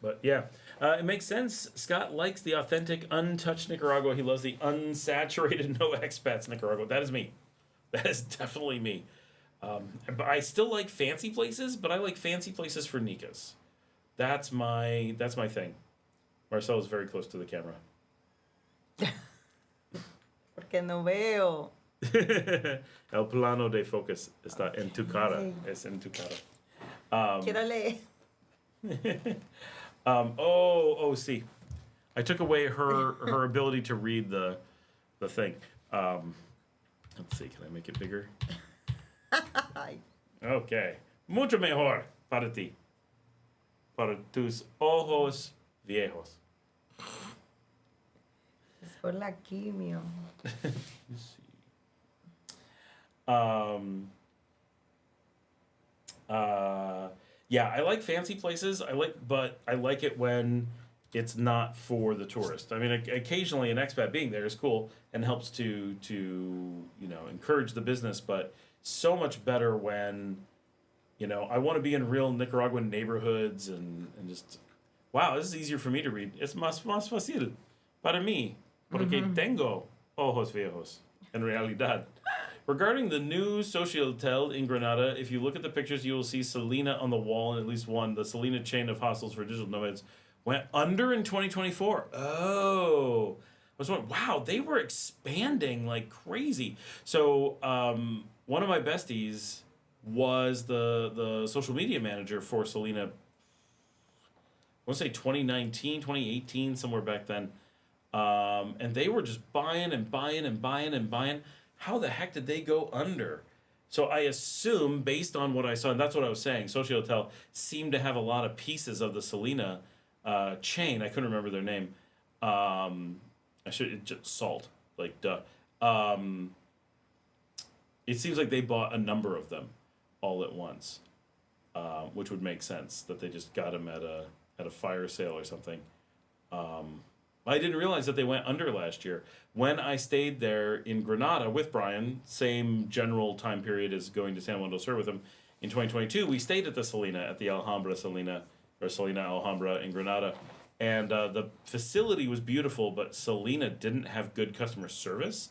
But yeah, it makes sense. Scott likes the authentic, untouched Nicaragua. He loves the unsaturated, no expats Nicaragua. That is me. That is definitely me. But I still like fancy places, but I like fancy places for Nicas. That's my thing. Marcela is very close to the camera.
Porque no veo.
El plano de focus está en tu cara. Es en tu cara.
Quiero leer.
See. I took away her ability to read the thing. Let's see, can I make it bigger? Okay. Mucho mejor para ti. Para tus ojos viejos.
Es por la quimio.
Let's see. Yeah, I like fancy places. But I like it when it's not for the tourist. I mean, occasionally an expat being there is cool and helps to encourage the business. But so much better when, I want to be in real Nicaraguan neighborhoods and just, wow, this is easier for me to read. Es más fácil para mí porque tengo ojos viejos en realidad. Regarding the new social hotel in Granada, if you look at the pictures, you will see Selena on the wall, and at least one. The Selena chain of hostels for digital nomads went under in 2024. Oh. I was wondering, wow, they were expanding like crazy. So one of my besties was the social media manager for Selena, I want to say 2019, 2018, somewhere back then. And they were just buying and buying and buying and buying. How the heck did they go under? So I assume, based on what I saw, and that's what I was saying, Socio Hotel seemed to have a lot of pieces of the Selena chain. I couldn't remember their name. Salt, like duh. It seems like they bought a number of them all at once, which would make sense that they just got them at a fire sale or something. I didn't realize that they went under last year. When I stayed there in Granada with Brian, same general time period as going to San Juan del Sur with him, in 2022, we stayed at the Selena, at the Alhambra Selena, or Selena Alhambra in Granada. And the facility was beautiful, but Selena didn't have good customer service.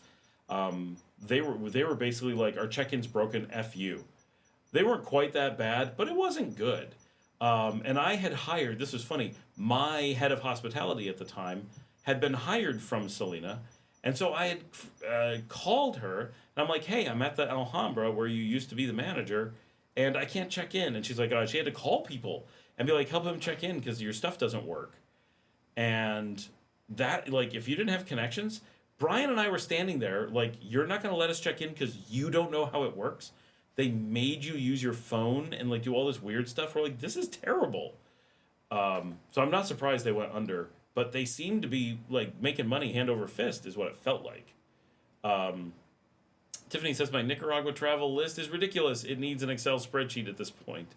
They were basically like, our check-in's broken, F you. They weren't quite that bad, but it wasn't good. And I had hired, this was funny, my head of hospitality at the time had been hired from Selena. And so I had called her, and I'm like, hey, I'm at the Alhambra where you used to be the manager, and I can't check in. And she's like, she had to call people and be like, help him check in because your stuff doesn't work. And that, like, if you didn't have connections, Brian and I were standing there, like, you're not going to let us check in because you don't know how it works? they made you use your phone and like do all this weird stuff. We're like, this is terrible. So I'm not surprised they went under, but they seem to be like making money hand over fist is what it felt like. Tiffany says, my Nicaragua travel list is ridiculous. It needs an Excel spreadsheet at this point.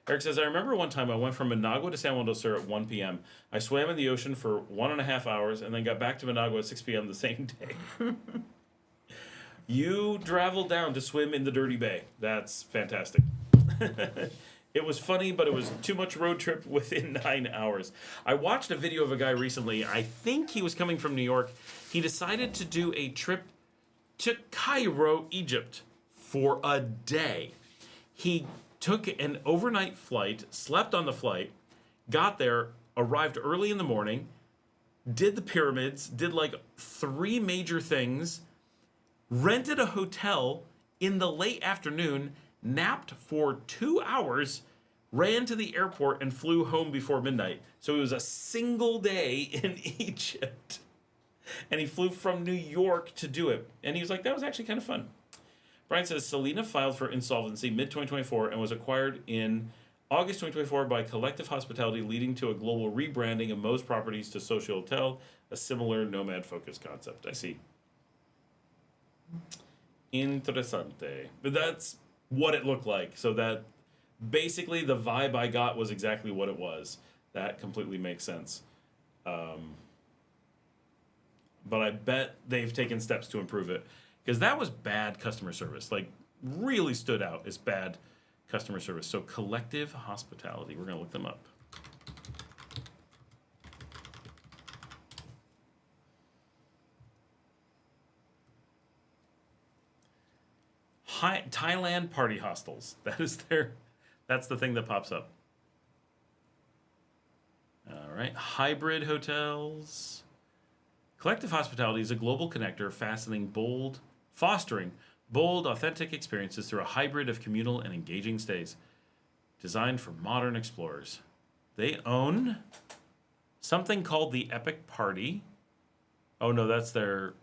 Eric says, I remember one time I went from Managua to San Juan del Sur at 1 p.m. I swam in the ocean for 1.5 hours and then got back to Managua at 6 p.m. the same day. You traveled down to swim in the dirty bay. That's fantastic. It was funny, but it was too much road trip within 9 hours. I watched a video of a guy recently. I think he was coming from New York. He decided to do a trip to Cairo, Egypt for a day. He took an overnight flight, slept on the flight, got there, arrived early in the morning, did the pyramids, did like 3 major things, rented a hotel in the late afternoon, napped for 2 hours, ran to the airport, and flew home before midnight. So it was a single day in Egypt. And he flew from New York to do it. And he was like, that was actually kind of fun. Brian says, Selena filed for insolvency mid-2024 and was acquired in August 2024 by Collective Hospitality, leading to a global rebranding of most properties to Social Hotel, a similar nomad-focused concept. I see. Interessante. But that's what it looked like. So that basically the vibe I got was exactly what it was. That completely makes sense. But I bet they've taken steps to improve it. Because that was bad customer service. Like, really stood out as bad customer service. So, Collective Hospitality. We're going to look them up. Thailand party hostels. That's the thing that pops up. All right. Hybrid hotels. Collective Hospitality is a global connector fostering bold, authentic experiences through a hybrid of communal and engaging stays, designed for modern explorers. They own something called the Epic Party. Oh no, that's their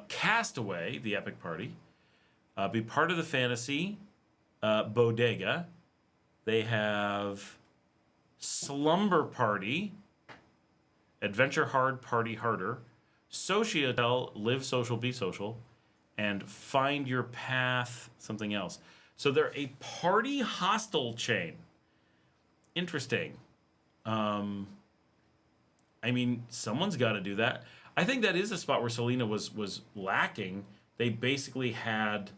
Castaway, the Epic Party. Be part of the Fantasy Bodega. They have Slumber Party. Adventure Hard, Party Harder, Sociotel, Live Social, Be Social, and Find Your Path, something else. So they're a party hostel chain. Interesting. I mean, someone's got to do that. I think that is a spot where Selena was lacking. They basically had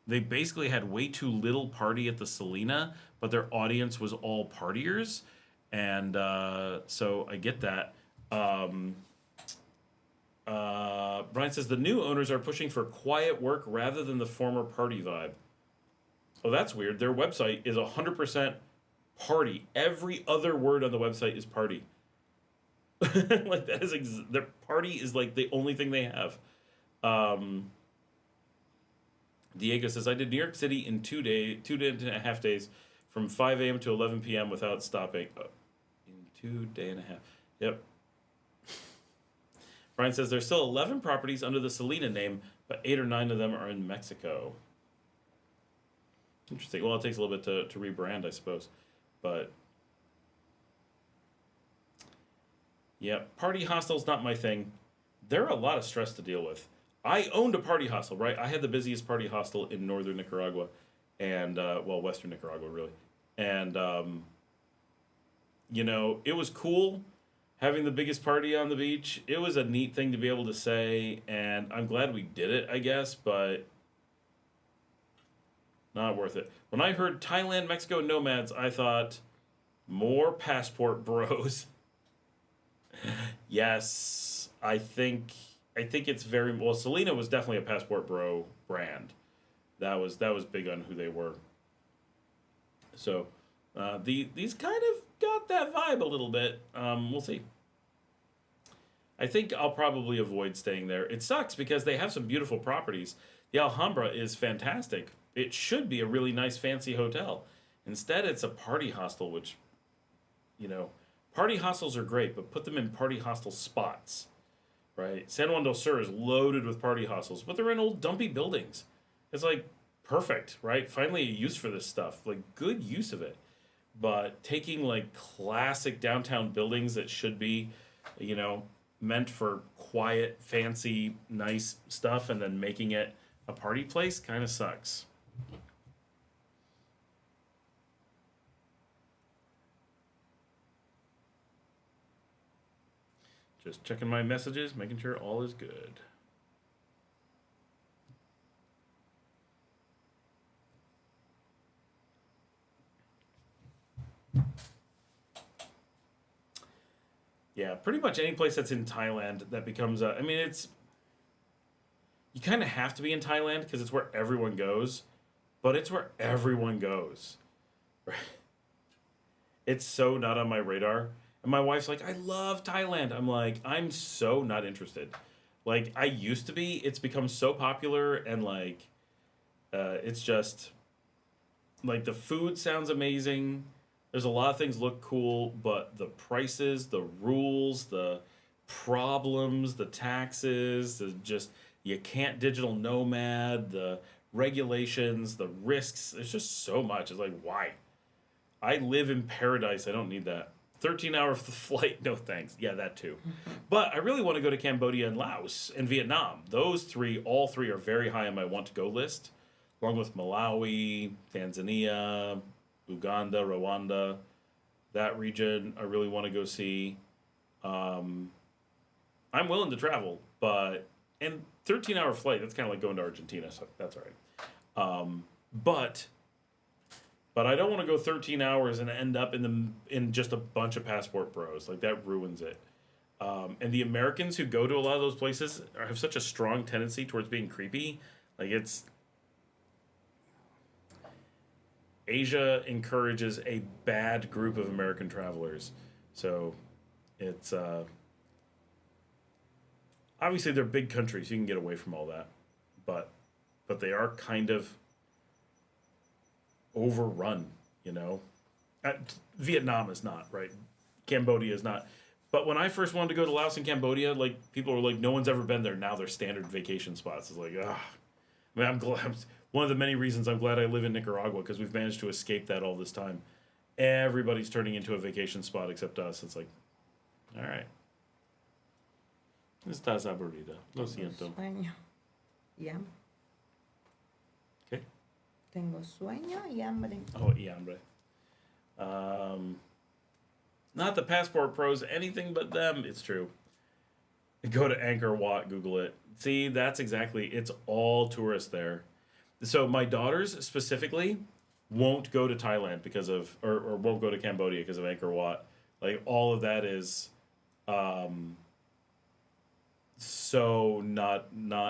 way too little party at the Selena, but their audience was all partiers. And so I get that. Brian says the new owners are pushing for quiet work rather than the former party vibe. Oh, that's weird. Their website is 100% party. Every other word on the website is party. Like that is their party is like the only thing they have. Diego says I did New York City in 2.5 days, from 5 a.m. to 11 p.m. without stopping. In 2.5 days. Yep. Brian says there's still 11 properties under the Selena name, but 8 or 9 of them are in Mexico. Interesting. Well, it takes a little bit to rebrand, I suppose. But yeah, party hostels not my thing. They're a lot of stress to deal with. I owned a party hostel, right? I had the busiest party hostel in northern Nicaragua, and western Nicaragua really. And it was cool having the biggest party on the beach. It was a neat thing to be able to say, and I'm glad we did it, I guess, but not worth it. When I heard Thailand, Mexico, nomads, I thought, more passport bros. Yes, I think it's very well. Selena was definitely a passport bro brand. That was big on who they were. So these kind of got that vibe a little bit. We'll see. I think I'll probably avoid staying there. It sucks because they have some beautiful properties. The Alhambra is fantastic. It should be a really nice fancy hotel. Instead, it's a party hostel, which, party hostels are great, but put them in party hostel spots, right? San Juan del Sur is loaded with party hostels, but they're in old dumpy buildings. It's like perfect, right? Finally, a use for this stuff, like good use of it. But taking like classic downtown buildings that should be, you know, meant for quiet, fancy, nice stuff, and then making it a party place kind of sucks. Just checking my messages, making sure all is good. Yeah, pretty much any place that's in Thailand that becomes a. I mean, it's. You kind of have to be in Thailand because it's where everyone goes, but it's where everyone goes. Right? It's so not on my radar. And my wife's like, I love Thailand. I'm like, I'm so not interested. Like, I used to be. It's become so popular, and like, it's just. Like, the food sounds amazing. There's a lot of things look cool, but the prices, the rules, the problems, the taxes, the just you can't digital nomad, the regulations, the risks. There's just so much. It's like, why? I live in paradise. I don't need that. 13-hour flight, no thanks. Yeah, that too. But I really want to go to Cambodia and Laos and Vietnam. Those three, all three are very high on my want to go list, along with Malawi, Tanzania, Uganda, Rwanda, that region I really want to go see. I'm willing to travel, but and 13-hour flight, that's kind of like going to Argentina, so that's all right. But I don't want to go 13 hours and end up in just a bunch of passport bros. Like, that ruins it. And the Americans who go to a lot of those places have such a strong tendency towards being creepy. Like, it's Asia encourages a bad group of American travelers. So it's obviously they're big countries. You can get away from all that. But they are kind of overrun, you know. Vietnam is not, right? Cambodia is not. But when I first wanted to go to Laos and Cambodia, like, people were like, no one's ever been there. Now they're standard vacation spots. It's like, I mean, I'm glad. One of the many reasons I'm glad I live in Nicaragua, because we've managed to escape that all this time. Everybody's turning into a vacation spot except us. It's like, all right. Estás aburrida. Lo siento.
Sueño y hambre.
¿Qué?
Tengo sueño y hambre.
Oh, y hambre. Not the passport pros, anything but them. It's true. Go to Angkor Wat, Google it. See, that's exactly, it's all tourists there. So my daughters specifically won't go to Thailand because of, or won't go to Cambodia because of Angkor Wat. Like, all of that is so not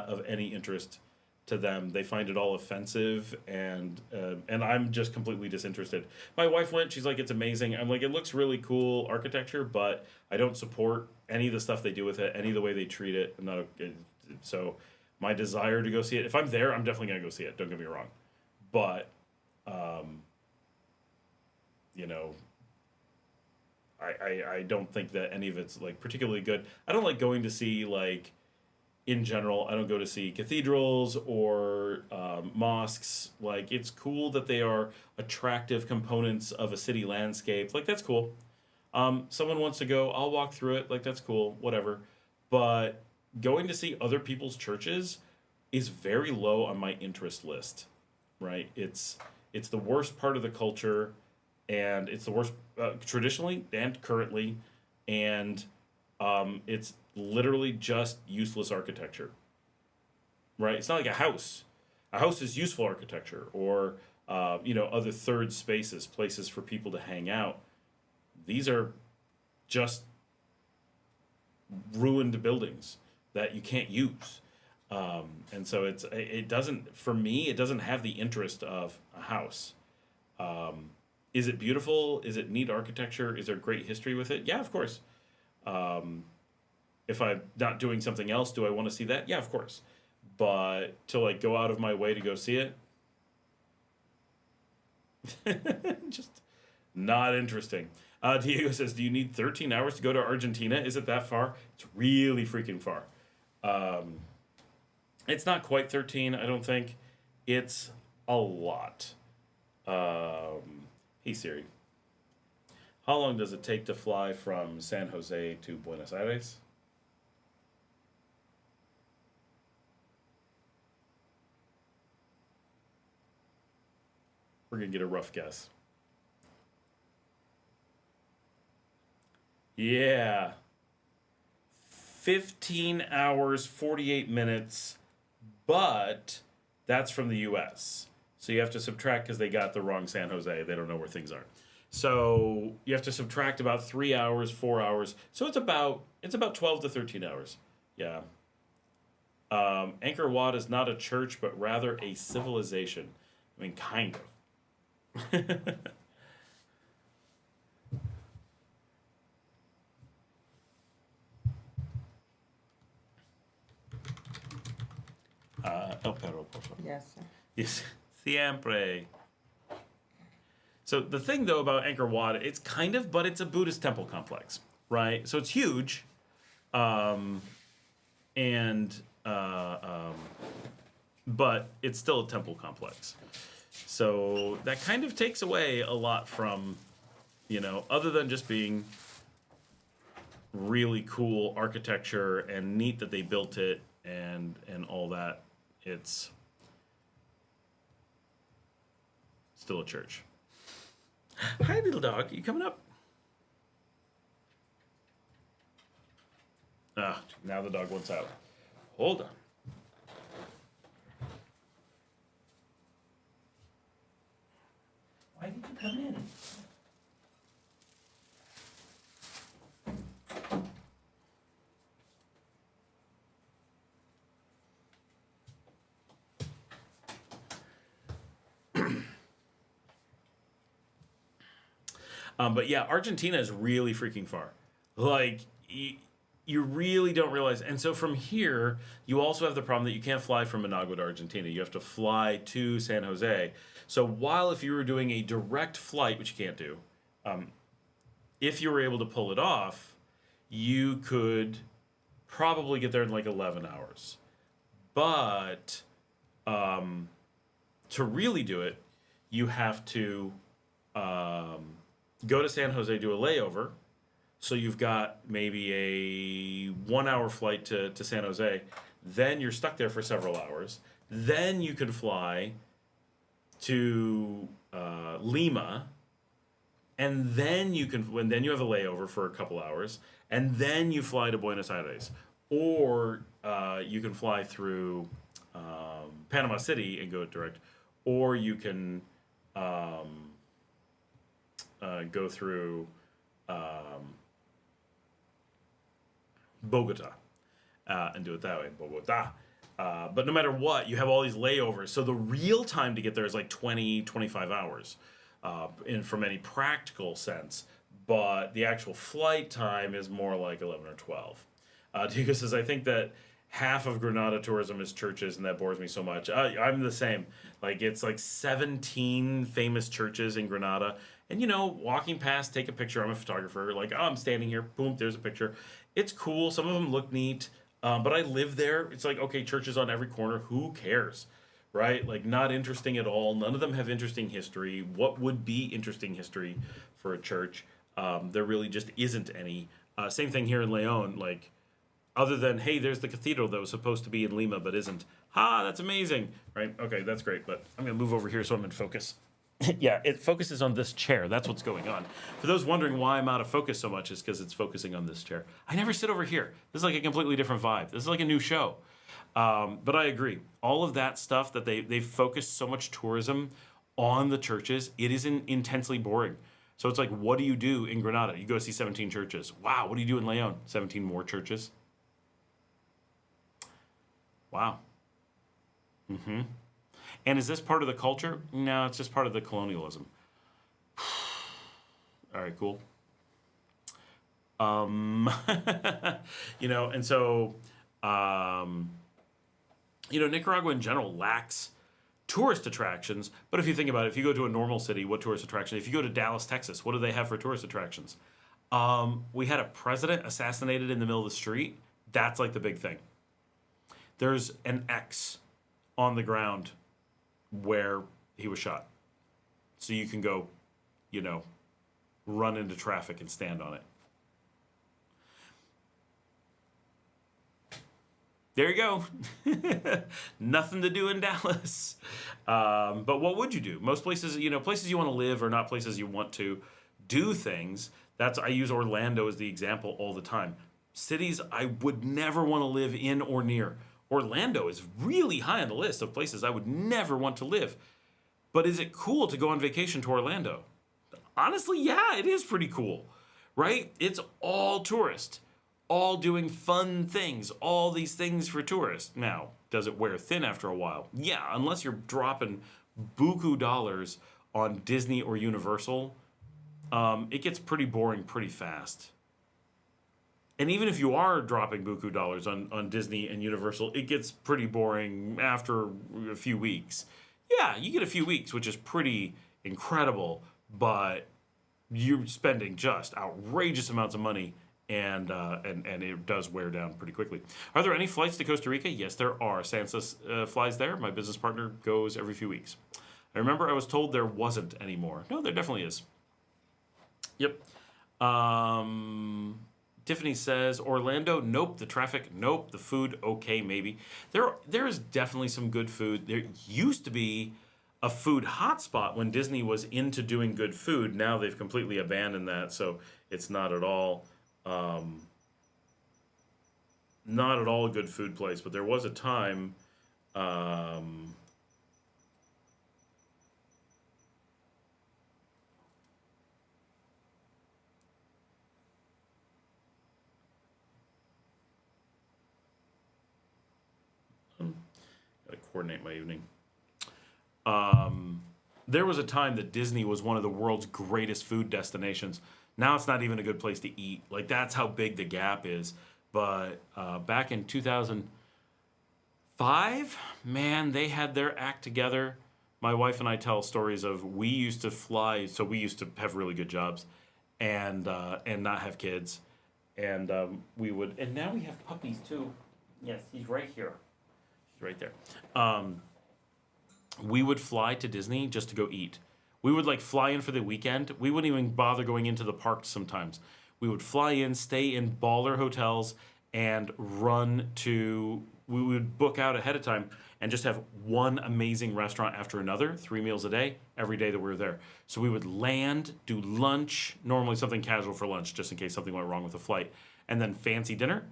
of any interest to them. They find it all offensive, and I'm just completely disinterested. My wife went. She's like, it's amazing. I'm like, it looks really cool architecture, but I don't support any of the stuff they do with it, any of the way they treat it. I'm not so. My desire to go see it. If I'm there, I'm definitely gonna go see it. Don't get me wrong, but you know, I don't think that any of it's like particularly good. I don't like going to see, like, in general. I don't go to see cathedrals or mosques. Like, it's cool that they are attractive components of a city landscape. Like, that's cool. Someone wants to go, I'll walk through it. Like, that's cool. Whatever. But going to see other people's churches is very low on my interest list, right? It's the worst part of the culture, and it's the worst traditionally and currently, and it's literally just useless architecture, right? It's not like a house. A house is useful architecture, or other third spaces, places for people to hang out. These are just ruined buildings that you can't use, and so it doesn't, for me, it doesn't have the interest of a house. Is it beautiful? Is it neat architecture? Is there great history with it? Yeah, of course. If I'm not doing something else, do I want to see that? Yeah, of course. But to, like, go out of my way to go see it, just not interesting. Diego says, do you need 13 hours to go to Argentina? Is it that far? It's really freaking far. It's not quite 13, I don't think. It's a lot. Hey Siri, how long does it take to fly from San Jose to Buenos Aires? We're going to get a rough guess. Yeah. 15 hours, 48 minutes, but that's from the US. So you have to subtract because they got the wrong San Jose. They don't know where things are. So you have to subtract about 3 hours, 4 hours. So it's about 12 to 13 hours. Yeah. Angkor Wat is not a church, but rather a civilization. I mean, kind of. El perro, por favor.
Yes, sir.
Yes, siempre. So the thing, though, about Angkor Wat, it's kind of, but it's a Buddhist temple complex, right? So it's huge, but it's still a temple complex. So that kind of takes away a lot from, other than just being really cool architecture and neat that they built it and all that. It's still a church. Hi, little dog. You coming up? Now the dog wants out. Hold on. Why did you come in? But yeah, Argentina is really freaking far. Like, you really don't realize. And so from here, you also have the problem that you can't fly from Managua to Argentina. You have to fly to San Jose. So while if you were doing a direct flight, which you can't do, if you were able to pull it off, you could probably get there in like 11 hours. But to really do it, you have to go to San Jose, do a layover. So you've got maybe a 1 hour flight to San Jose. Then you're stuck there for several hours. Then you can fly to Lima. And then you have a layover for a couple hours. And then you fly to Buenos Aires. Or you can fly through Panama City and go direct. Or you can go through Bogota and do it that way, Bogota. But no matter what, you have all these layovers. So the real time to get there is like 20, 25 hours from any practical sense. But the actual flight time is more like 11 or 12. Diego says, I think that half of Granada tourism is churches, and that bores me so much. I'm the same. Like, it's like 17 famous churches in Granada. And, walking past, take a picture. I'm a photographer. Like, I'm standing here. Boom, there's a picture. It's cool. Some of them look neat. But I live there. It's like, okay, churches on every corner. Who cares? Right? Like, not interesting at all. None of them have interesting history. What would be interesting history for a church? There really just isn't any. Same thing here in Leon. Like, other than, hey, there's the cathedral that was supposed to be in Lima but isn't. That's amazing. Right? Okay, that's great. But I'm going to move over here so I'm in focus. Yeah, it focuses on this chair. That's what's going on. For those wondering why I'm out of focus so much, is because it's focusing on this chair. I never sit over here. This is like a completely different vibe. This is like a new show. But I agree. All of that stuff that they've focused so much tourism on the churches, it is intensely boring. So it's like, what do you do in Granada? You go see 17 churches. Wow, what do you do in Leon? 17 more churches. Wow. Mm-hmm. And is this part of the culture? No, it's just part of the colonialism. All right, cool. And so, Nicaragua in general lacks tourist attractions. But if you think about it, if you go to a normal city, what tourist attraction? If you go to Dallas, Texas, what do they have for tourist attractions? We had a president assassinated in the middle of the street. That's like the big thing. there's an X on the ground where he was shot. So you can go, you know, run into traffic and stand on it. There you go. Nothing to do in Dallas. But what would you do? Most places, you know, places you want to live are not places you want to do things. I use Orlando as the example all the time. Cities I would never want to live in or near. Orlando is really high on the list of places I would never want to live. But is it cool to go on vacation to Orlando? Honestly, yeah, it is pretty cool, right? It's all tourist, all doing fun things, all these things for tourists. Now, does it wear thin after a while? Yeah, unless you're dropping buku dollars on Disney or Universal, it gets pretty boring pretty fast. And even if you are dropping buku dollars on Disney and Universal, it gets pretty boring after a few weeks. Yeah, you get a few weeks, which is pretty incredible, but you're spending just outrageous amounts of money, and it does wear down pretty quickly. Are there any flights to Costa Rica? Yes, there are. Sansa flies there. My business partner goes every few weeks. I remember I was told there wasn't anymore. No, there definitely is. Yep. Tiffany says, Orlando, nope. The traffic, nope. The food, okay, maybe. There is definitely some good food. There used to be a food hotspot when Disney was into doing good food. Now they've completely abandoned that, so it's not at all a good food place. But there was a time. Gotta coordinate my evening. There was a time that Disney was one of the world's greatest food destinations. Now it's not even a good place to eat. Like, that's how big the gap is. But back in 2005, man, they had their act together. My wife and I tell stories of we used to fly, so we used to have really good jobs and not have kids. And we would, and now we have puppies too. Yes, he's right here. He's right there. We would fly to Disney just to go eat. We would like fly in for the weekend. We wouldn't even bother going into the parks sometimes. We would fly in, stay in baller hotels, and we would book out ahead of time and just have one amazing restaurant after another, 3 meals a day, every day that we were there. So we would land, do lunch, normally something casual for lunch, just in case something went wrong with the flight, and then fancy dinner.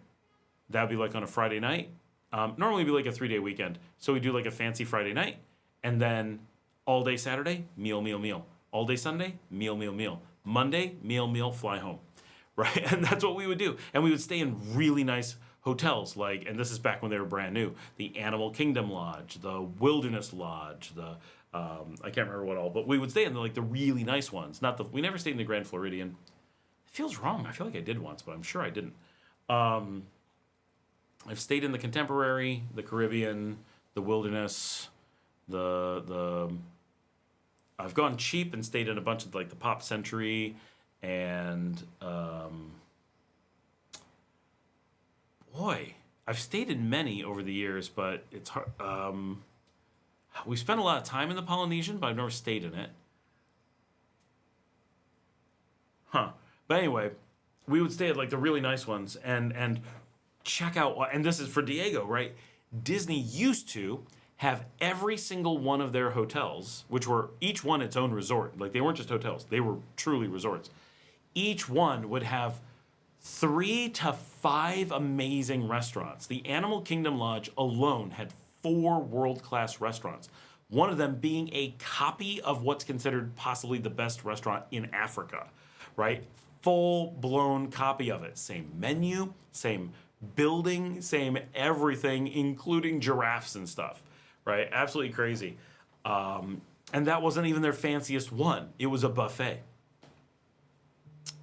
That would be like on a Friday night. Normally it'd be like a 3-day weekend. So we do like a fancy Friday night, and then all day Saturday, meal, meal, meal. All day Sunday, meal, meal, meal. Monday, meal, meal, fly home. Right? And that's what we would do. And we would stay in really nice hotels, like, and this is back when they were brand new, the Animal Kingdom Lodge, the Wilderness Lodge, I can't remember what all, but we would stay in the really nice ones. We never stayed in the Grand Floridian. It feels wrong. I feel like I did once, but I'm sure I didn't. I've stayed in the Contemporary, the Caribbean, the Wilderness, I've gone cheap and stayed in a bunch of like the Pop Century and I've stayed in many over the years, but it's hard. We spent a lot of time in the Polynesian, but I've never stayed in it. But anyway, we would stay at like the really nice ones and check out, and this is for Diego, right? Disney used to have every single one of their hotels, which were each one its own resort. Like, they weren't just hotels, they were truly resorts. Each one would have 3 to 5 amazing restaurants. The Animal Kingdom Lodge alone had 4 world-class restaurants. One of them being a copy of what's considered possibly the best restaurant in Africa, right? Full-blown copy of it. Same menu, same building, same everything, including giraffes and stuff. Right, absolutely crazy. And that wasn't even their fanciest one. It was a buffet.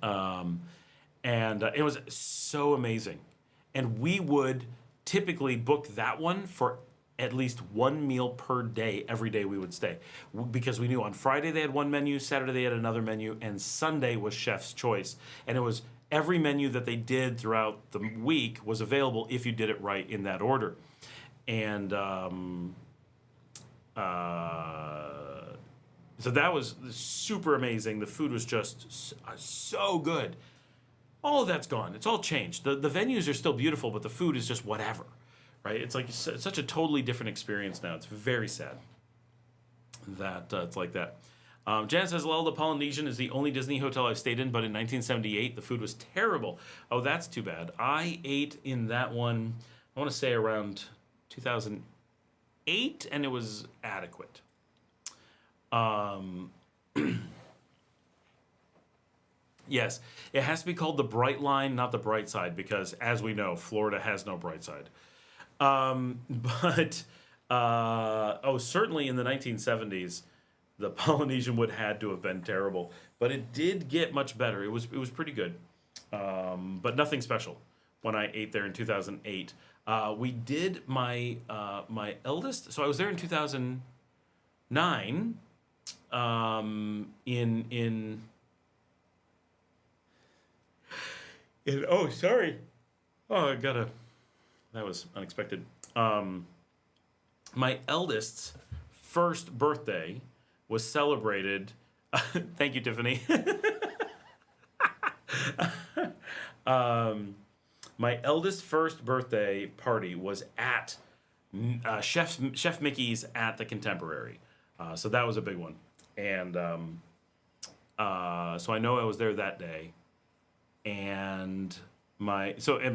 And it was so amazing. And we would typically book that one for at least 1 meal per day, every day we would stay. Because we knew on Friday they had one menu, Saturday they had another menu, and Sunday was chef's choice. And it was every menu that they did throughout the week was available if you did it right in that order. And so that was super amazing. The food was just so good. All of that's gone. It's all changed. The venues are still beautiful, but the food is just whatever, right? It's like it's such a totally different experience now. It's very sad that it's like that. Jan says, "Lol, the Polynesian is the only Disney hotel I've stayed in, but in 1978 the food was terrible." Oh, that's too bad. I ate in that one, I want to say around 2008, and it was adequate. Yes, it has to be called the Bright Line, not the Bright Side, because as we know, Florida has no bright side. Certainly in the 1970s, the Polynesian would had to have been terrible, but it did get much better. It was pretty good, but nothing special when I ate there in 2008. We did my eldest, so I was there in 2009. That was unexpected. My eldest's first birthday was celebrated. Thank you, Tiffany. My eldest's first birthday party was at Chef Mickey's at the Contemporary. So that was a big one. And so I know I was there that day. And my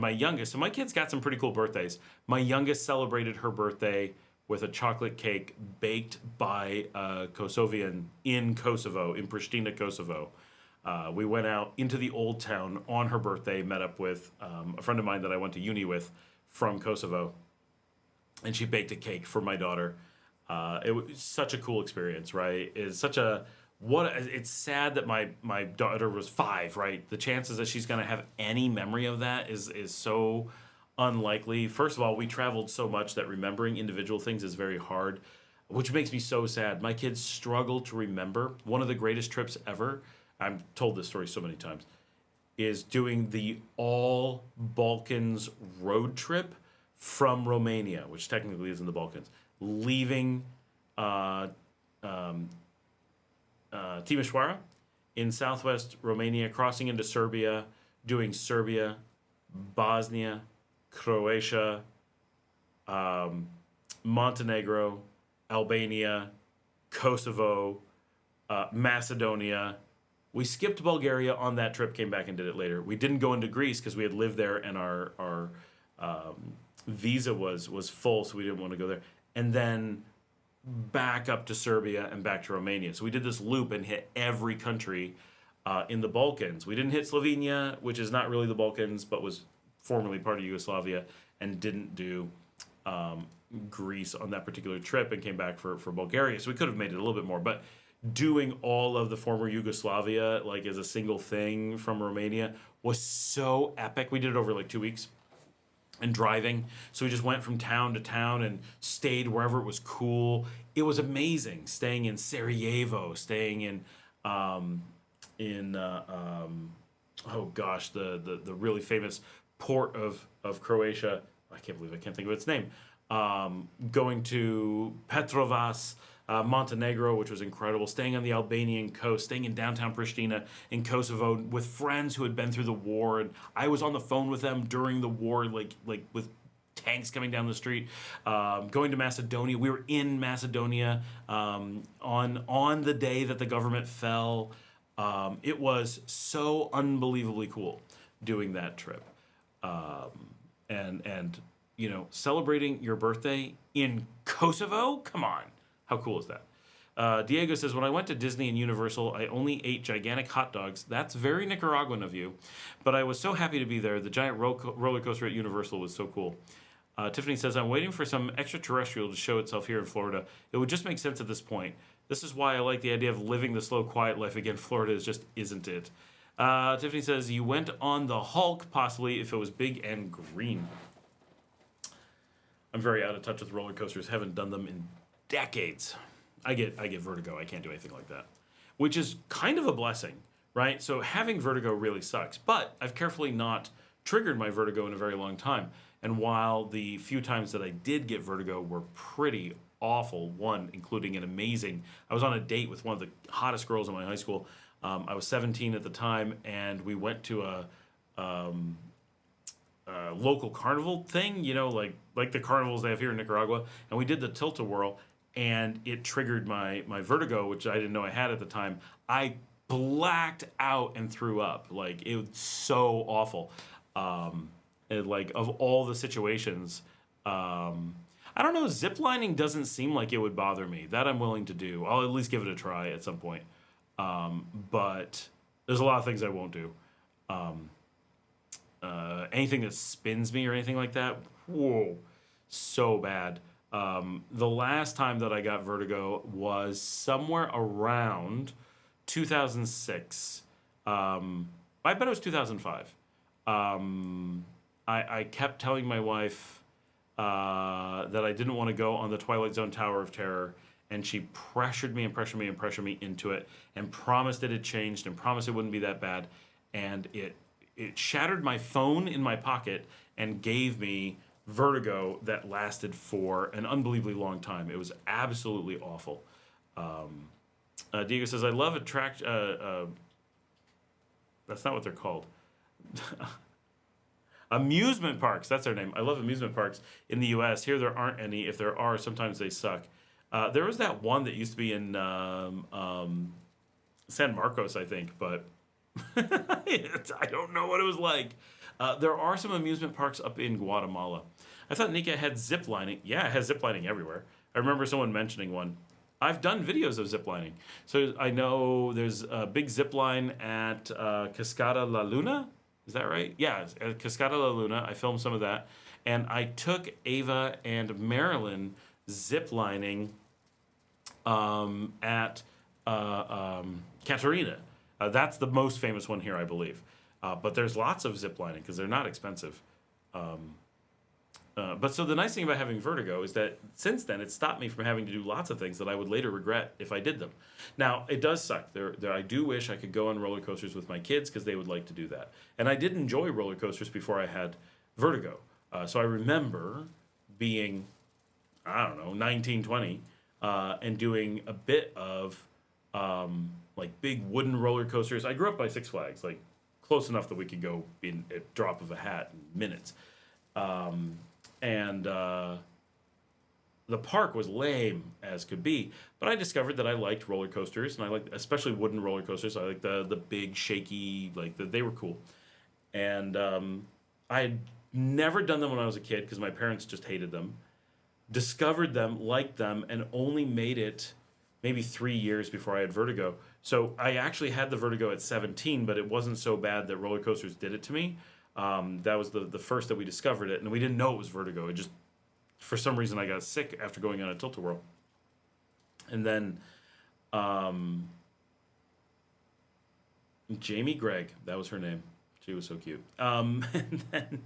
youngest, so my kids got some pretty cool birthdays. My youngest celebrated her birthday with a chocolate cake baked by a Kosovian in Kosovo, in Pristina, Kosovo. We went out into the old town on her birthday, met up with a friend of mine that I went to uni with from Kosovo, and she baked a cake for my daughter. It was such a cool experience, right? It's sad that my daughter was 5, right? The chances that she's going to have any memory of that is so unlikely. First of all, we traveled so much that remembering individual things is very hard, which makes me so sad. My kids struggle to remember. One of the greatest trips ever, I've told this story so many times, is doing the all Balkans road trip from Romania, which technically is in the Balkans, leaving Timișoara in southwest Romania, crossing into Serbia, doing Serbia, Bosnia, Croatia, Montenegro, Albania, Kosovo, Macedonia. We skipped Bulgaria on that trip, came back and did it later. We didn't go into Greece because we had lived there and our visa was full, so we didn't want to go there. And then back up to Serbia and back to Romania. So we did this loop and hit every country in the Balkans. We didn't hit Slovenia, which is not really the Balkans, but was formerly part of Yugoslavia, and didn't do Greece on that particular trip, and came back for Bulgaria. So we could have made it a little bit more. But doing all of the former Yugoslavia, like as a single thing from Romania, was so epic. We did it over like 2 weeks. And driving, so we just went from town to town and stayed wherever it was cool. It was amazing. Staying in Sarajevo, staying in the really famous port of Croatia. I can't believe I can't think of its name. Going to Petrovac, Montenegro, which was incredible, staying on the Albanian coast, staying in downtown Pristina in Kosovo with friends who had been through the war, and I was on the phone with them during the war, like with tanks coming down the street. Going to Macedonia, we were in Macedonia on the day that the government fell. It was so unbelievably cool doing that trip, and celebrating your birthday in Kosovo. Come on. How cool is that? Diego says, when I went to Disney and Universal, I only ate gigantic hot dogs. That's very Nicaraguan of you. But I was so happy to be there. The giant roller coaster at Universal was so cool. Tiffany says, I'm waiting for some extraterrestrial to show itself here in Florida. It would just make sense at this point. This is why I like the idea of living the slow, quiet life again. Florida just isn't it. Tiffany says, you went on the Hulk, possibly, if it was big and green. I'm very out of touch with roller coasters. Haven't done them in decades. I get vertigo. I can't do anything like that, which is kind of a blessing, right? So having vertigo really sucks, but I've carefully not triggered my vertigo in a very long time. And while the few times that I did get vertigo were pretty awful, one including an amazing, I was on a date with one of the hottest girls in my high school. I was 17 at the time, and we went to a local carnival thing, you know, like the carnivals they have here in Nicaragua, and we did the tilt-a-whirl, and it triggered my vertigo, which I didn't know I had at the time. I blacked out and threw up. Like, it was so awful. And like, of all the situations, I don't know, zip lining doesn't seem like it would bother me. That I'm willing to do. I'll at least give it a try at some point. But there's a lot of things I won't do. Anything that spins me or anything like that, whoa, so bad. The last time that I got vertigo was somewhere around 2006. I bet it was 2005. I kept telling my wife that I didn't want to go on the Twilight Zone Tower of Terror, and she pressured me into it, and promised it had changed, and promised it wouldn't be that bad, and it shattered my phone in my pocket and gave me vertigo that lasted for an unbelievably long time. It was absolutely awful. Diego says, I love that's not what they're called. Amusement parks, that's their name. I love amusement parks in the U.S. Here there aren't any. If there are, sometimes they suck. There was that one that used to be in San Marcos, I think, but I don't know what it was like. There are some amusement parks up in Guatemala. I thought Nika had zip lining. Yeah, it has zip lining everywhere. I remember someone mentioning one. I've done videos of zip lining. So I know there's a big zip line at Cascada La Luna. Is that right? Yeah, at Cascada La Luna. I filmed some of that. And I took Ava and Marilyn zip lining at Catarina. That's the most famous one here, I believe. But there's lots of zip lining because they're not expensive. But so the nice thing about having vertigo is that since then it's stopped me from having to do lots of things that I would later regret if I did them. Now, it does suck. I do wish I could go on roller coasters with my kids because they would like to do that. And I did enjoy roller coasters before I had vertigo. So I remember being, I don't know, 19, 20, and doing a bit of like big wooden roller coasters. I grew up by Six Flags, like close enough that we could go in a drop of a hat in minutes. And the park was lame as could be, but I discovered that I liked roller coasters, and I liked especially wooden roller coasters. I liked the big shaky, they were cool. And I had never done them when I was a kid because my parents just hated them. Discovered them, liked them, and only made it maybe 3 years before I had vertigo. So I actually had the vertigo at 17, but it wasn't so bad that roller coasters did it to me. That was the first that we discovered it, and we didn't know it was vertigo. It just, for some reason, I got sick after going on a tilt-a-whirl. And then Jamie Gregg, that was her name. She was so cute. And then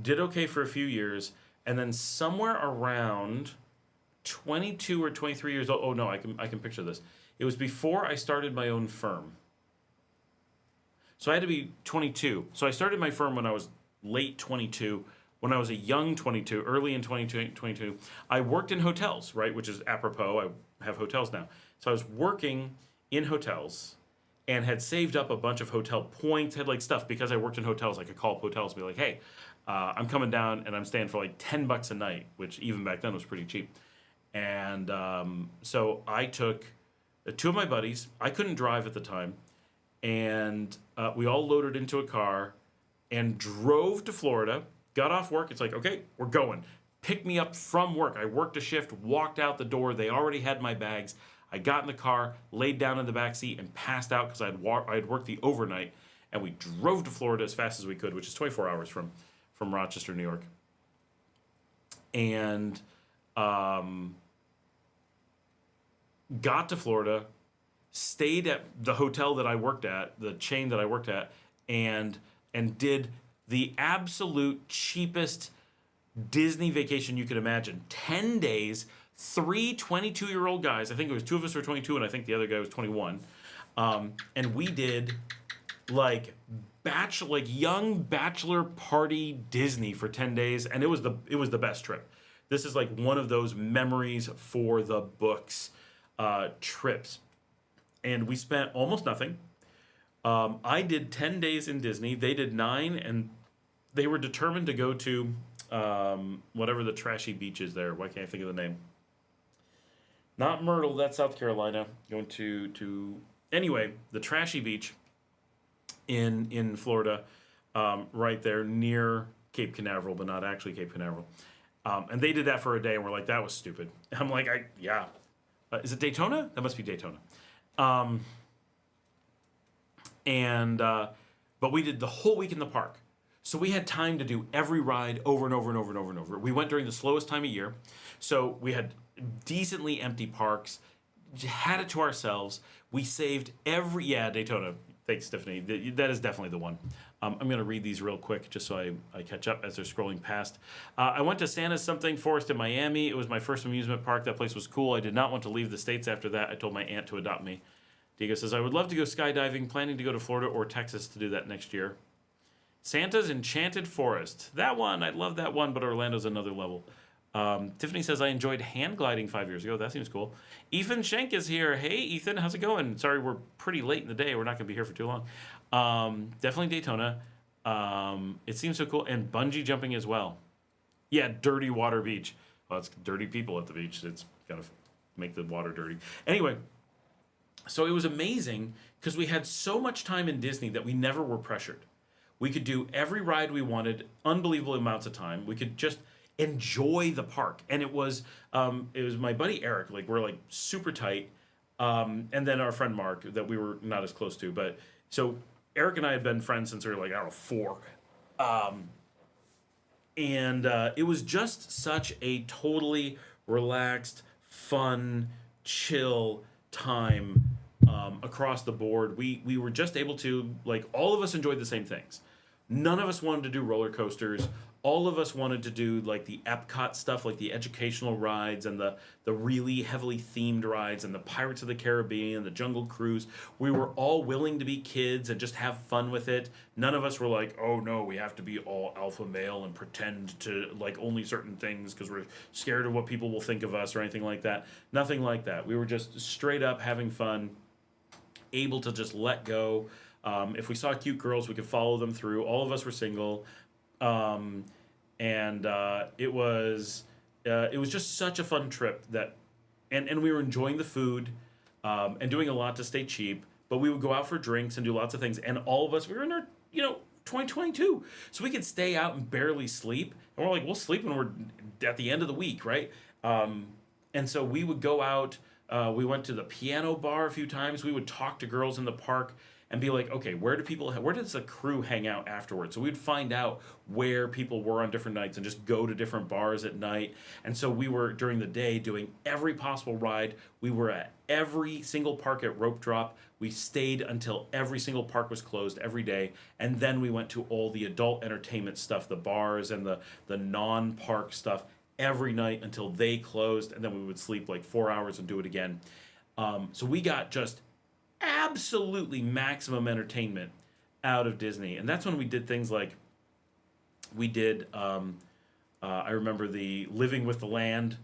did okay for a few years, and then somewhere around 22 or 23 years old. Oh no, I can picture this. It was before I started my own firm. So I had to be 22. So I started my firm when I was late 22. When I was a young 22, early in 22, I worked in hotels, right? Which is apropos. I have hotels now. So I was working in hotels and had saved up a bunch of hotel points, had like stuff because I worked in hotels. I could call up hotels and be like, hey, I'm coming down and I'm staying for like $10 a night, which even back then was pretty cheap. And so I took two of my buddies. I couldn't drive at the time. And we all loaded into a car and drove to Florida, got off work. It's like, okay, we're going. Pick me up from work. I worked a shift, walked out the door. They already had my bags. I got in the car, laid down in the back seat, and passed out because I had worked the overnight. And we drove to Florida as fast as we could, which is 24 hours from Rochester, New York. And got to Florida, stayed at the hotel that I worked at, the chain that I worked at, and did the absolute cheapest Disney vacation you could imagine. 10 days, 3 22-year-old guys. I think it was two of us were 22, and I think the other guy was 21. And we did like young bachelor party Disney for 10 days, and it was the best trip. This is like one of those memories for the books trips. And we spent almost nothing. I did 10 days in Disney. They did 9, and they were determined to go to whatever the trashy beach is there. Why can't I think of the name? Not Myrtle, that's South Carolina. Going to anyway, the trashy beach in Florida, right there near Cape Canaveral, but not actually Cape Canaveral. And they did that for a day, and we're like, that was stupid. I'm like, yeah. Is it Daytona? That must be Daytona. But we did the whole week in the park. So we had time to do every ride over and over and over and over and over. We went during the slowest time of year. So we had decently empty parks, had it to ourselves. We saved Daytona. Thanks, Tiffany. That is definitely the one. I'm going to read these real quick just so I catch up as they're scrolling past. I went to Santa's Something Forest in Miami. It was my first amusement park. That place was cool. I did not want to leave the States after that. I told my aunt to adopt me. Diego says, I would love to go skydiving, planning to go to Florida or Texas to do that next year. Santa's Enchanted Forest. That one, I love that one, but Orlando's another level. Tiffany says, I enjoyed hand gliding 5 years ago. That seems cool. Ethan Schenk is here. Hey, Ethan, how's it going? Sorry, we're pretty late in the day. We're not going to be here for too long. Definitely Daytona. It seems so cool. And bungee jumping as well. Yeah, dirty water beach. Well, it's dirty people at the beach. It's got to make the water dirty. Anyway, so it was amazing because we had so much time in Disney that we never were pressured. We could do every ride we wanted, unbelievable amounts of time. We could just enjoy the park. And it was my buddy Eric. Like, we're like super tight. And then our friend Mark that we were not as close to. But so Eric and I had been friends since we were like, I don't know, 4. It was just such a totally relaxed, fun, chill time across the board. We were just able to, like, all of us enjoyed the same things. None of us wanted to do roller coasters. All of us wanted to do like the Epcot stuff, like the educational rides and the really heavily themed rides and the Pirates of the Caribbean, the Jungle Cruise. We were all willing to be kids and just have fun with it. None of us were like, oh no, we have to be all alpha male and pretend to like only certain things because we're scared of what people will think of us or anything like that. Nothing like that. We were just straight up having fun, able to just let go. If we saw cute girls, we could follow them through. All of us were single. It was just such a fun trip and we were enjoying the food, and doing a lot to stay cheap, but we would go out for drinks and do lots of things. And all of us, we were in our, 2022. So we could stay out and barely sleep. And we're like, we'll sleep when we're at the end of the week. Right. And so we would go out, we went to the piano bar a few times. We would talk to girls in the park and be like, okay, where does the crew hang out afterwards? So we'd find out where people were on different nights and just go to different bars at night. And so we were, during the day, doing every possible ride. We were at every single park at Rope Drop. We stayed until every single park was closed every day. And then we went to all the adult entertainment stuff, the bars and the non-park stuff every night until they closed. And then we would sleep like 4 hours and do it again. So we got just absolutely maximum entertainment out of Disney. And that's when we did things like we did I remember the Living with the Land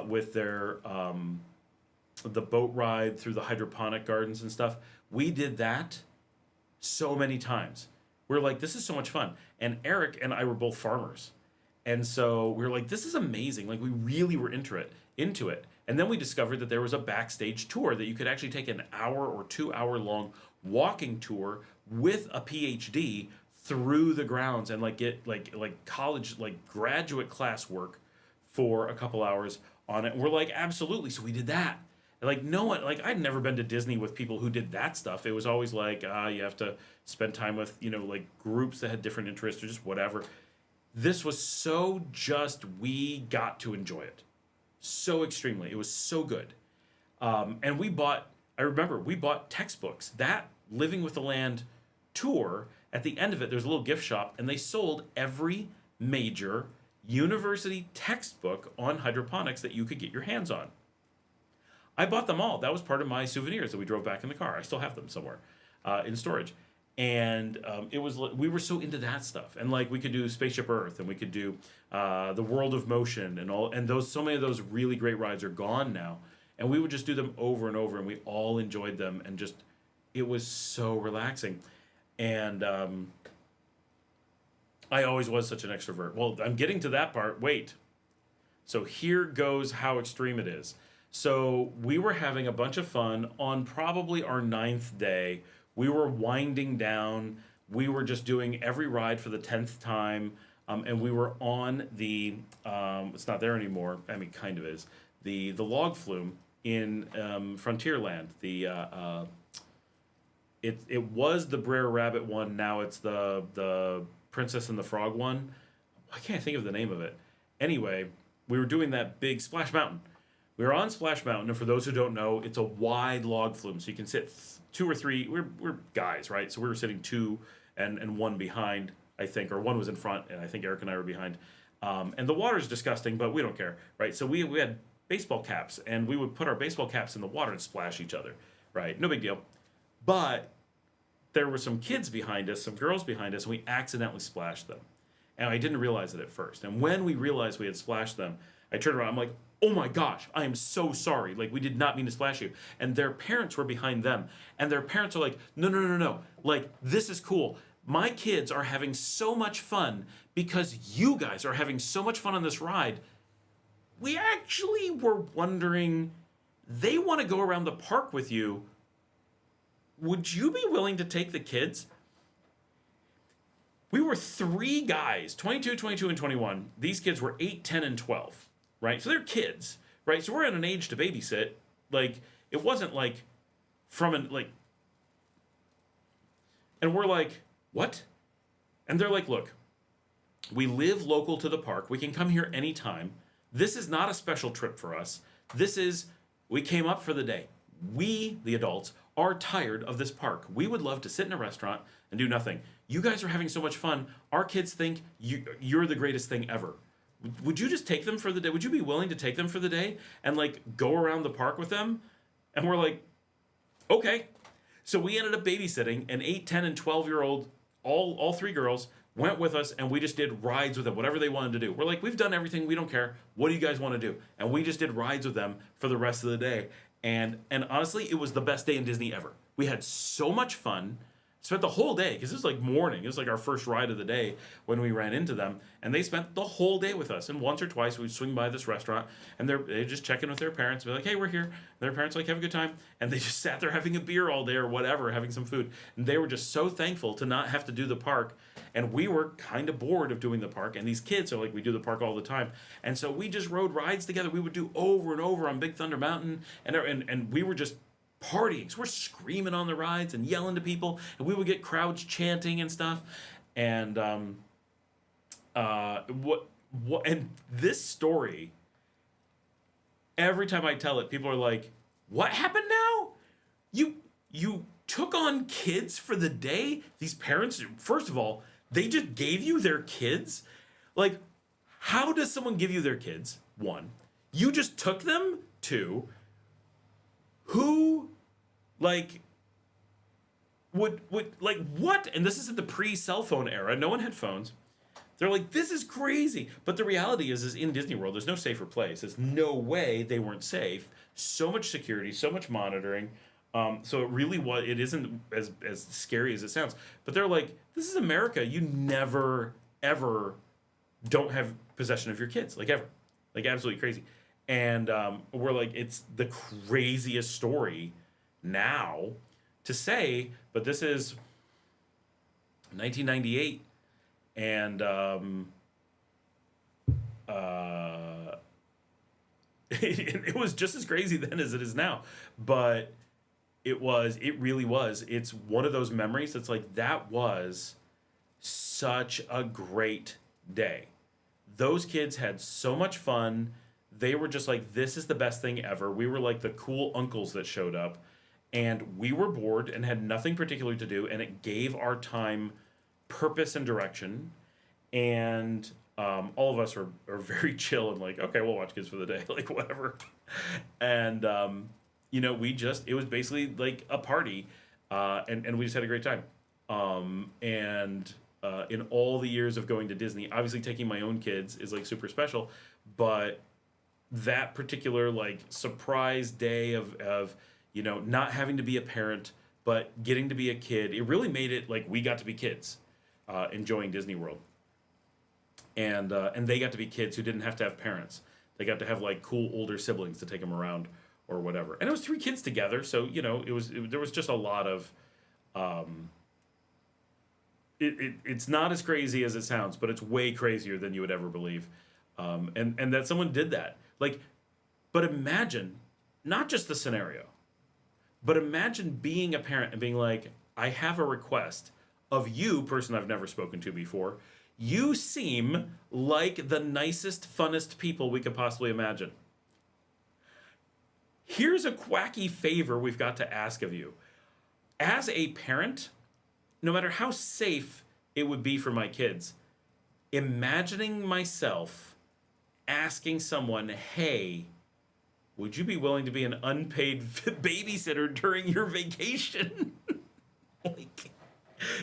with their the boat ride through the hydroponic gardens and stuff. We did that so many times. We're like, this is so much fun. And Eric and I were both farmers. And so we were like, this is amazing. Like, we really were into it. And then we discovered that there was a backstage tour that you could actually take an hour or 2 hour long walking tour with a PhD through the grounds and like get like college, like graduate class work for a couple hours on it. And we're like, absolutely. So we did that. And like, no one, like, I'd never been to Disney with people who did that stuff. It was always like, you have to spend time with, like groups that had different interests or just whatever. This was so just, we got to enjoy it so extremely. It was so good. And I remember we bought textbooks. That Living with the Land tour, at the end of it, there's a little gift shop, and they sold every major university textbook on hydroponics that you could get your hands on. I bought them all. That was part of my souvenirs that we drove back in the car. I still have them somewhere in storage. And it was we were so into that stuff, and like we could do Spaceship Earth, and we could do the World of Motion, and all, and those, so many of those really great rides are gone now, and we would just do them over and over, and we all enjoyed them, and just it was so relaxing. And I always was such an extrovert. Well, I'm getting to that part. Wait. So here goes how extreme it is. So we were having a bunch of fun on probably our 9th day. We were winding down. We were just doing every ride for the 10th time. And we were on the, it's not there anymore. I mean, kind of is. The log flume in Frontierland. It was the Brer Rabbit one. Now it's the Princess and the Frog one. I can't think of the name of it. Anyway, we were doing that big Splash Mountain. We were on Splash Mountain, and for those who don't know, it's a wide log flume, so you can sit 2 or 3. We're guys, right? So we were sitting 2 and 1 behind, I think, or 1 was in front, and I think Eric and I were behind. And the water's disgusting, but we don't care, right? So we had baseball caps, and we would put our baseball caps in the water and splash each other, right? No big deal. But there were some kids behind us, some girls behind us, and we accidentally splashed them. And I didn't realize it at first. And when we realized we had splashed them, I turned around, I'm like, oh my gosh, I am so sorry. Like, we did not mean to splash you. And their parents were behind them. And their parents are like, no. Like, this is cool. My kids are having so much fun because you guys are having so much fun on this ride. We actually were wondering, they want to go around the park with you. Would you be willing to take the kids? We were 3 guys, 22, 22, and 21. These kids were 8, 10, and 12, right? So they're kids, right? So we're at an age to babysit. Like, it wasn't like and we're like, what? And they're like, look, we live local to the park. We can come here anytime. This is not a special trip for us. We came up for the day. We, the adults, are tired of this park. We would love to sit in a restaurant and do nothing. You guys are having so much fun. Our kids think you're the greatest thing ever. Would you just take them for the day? Would you be willing to take them for the day and like go around the park with them? And we're like, okay. So we ended up babysitting an 8, 10, and 12-year-old, all 3 girls went with us, and we just did rides with them, whatever they wanted to do. We're like, we've done everything. We don't care. What do you guys want to do? And we just did rides with them for the rest of the day. And honestly, it was the best day in Disney ever. We had so much fun. Spent the whole day, because it was like morning. It was like our first ride of the day when we ran into them. And they spent the whole day with us. And once or twice we'd swing by this restaurant, and they just check in with their parents. And be like, hey, we're here. And their parents like, have a good time. And they just sat there having a beer all day or whatever, having some food. And they were just so thankful to not have to do the park. And we were kind of bored of doing the park. And these kids are like, we do the park all the time. And so we just rode rides together. We would do over and over on Big Thunder Mountain. And we were just partying. So we're screaming on the rides and yelling to people, and we would get crowds chanting and stuff. And and this story, every time I tell it, people are like, what happened now? You took on kids for the day? These parents, first of all, they just gave you their kids? Like, how does someone give you their kids? 1, you just took them. 2, who, like, would like, what? And this is in the pre-cell phone era. No one had phones. They're like, this is crazy. But the reality is in Disney World, there's no safer place. There's no way they weren't safe. So much security, so much monitoring. So it isn't as scary as it sounds. But they're like, this is America. You never, ever don't have possession of your kids. Like, ever. Like, absolutely crazy. And we're like, it's the craziest story now to say, but this is 1998, and it was just as crazy then as it is now. But it really was. It's one of those memories that's like, that was such a great day. Those kids had so much fun. They were just like, this is the best thing ever. We were like the cool uncles that showed up, and we were bored and had nothing particular to do, and it gave our time purpose and direction. And all of us are very chill and like, okay, we'll watch kids for the day, like, whatever. And it was basically like a party, and we just had a great time. And in all the years of going to Disney, obviously taking my own kids is like super special, but that particular like surprise day of not having to be a parent but getting to be a kid, it really made it like we got to be kids enjoying Disney World, and they got to be kids who didn't have to have parents. They got to have like cool older siblings to take them around or whatever, and it was 3 kids together, so there was just a lot of it's not as crazy as it sounds, but it's way crazier than you would ever believe. And that someone did that. Like, but imagine, not just the scenario, but imagine being a parent and being like, I have a request of you, person I've never spoken to before. You seem like the nicest, funnest people we could possibly imagine. Here's a quacky favor we've got to ask of you. As a parent, no matter how safe it would be for my kids, imagining myself asking someone, hey, would you be willing to be an unpaid babysitter during your vacation? Like,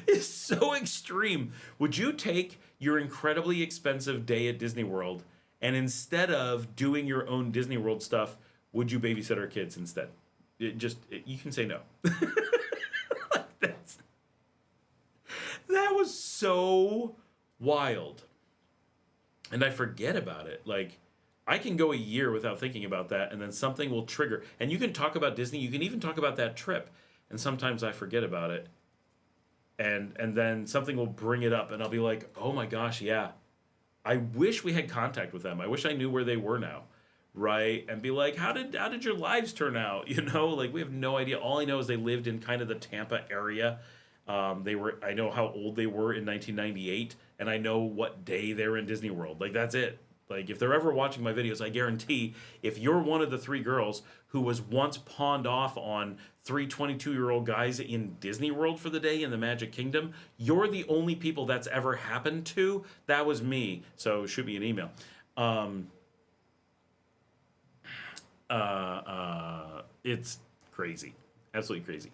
it's so extreme. Would you take your incredibly expensive day at Disney World and instead of doing your own Disney World stuff, would you babysit our kids instead? You can say no. That was so wild. And I forget about it. Like, I can go a year without thinking about that, and then something will trigger. And you can talk about Disney, you can even talk about that trip, and sometimes I forget about it. And then something will bring it up, and I'll be like, oh my gosh, yeah. I wish we had contact with them. I wish I knew where they were now, right? And be like, how did your lives turn out? Like, we have no idea. All I know is they lived in kind of the Tampa area. I know how old they were in 1998, and I know what day they were in Disney World. Like, that's it. Like, if they're ever watching my videos, I guarantee if you're one of the 3 girls who was once pawned off on 3 22-year-old guys in Disney World for the day in the Magic Kingdom, you're the only people that's ever happened to. That was me. So shoot me an email. It's crazy. Absolutely crazy.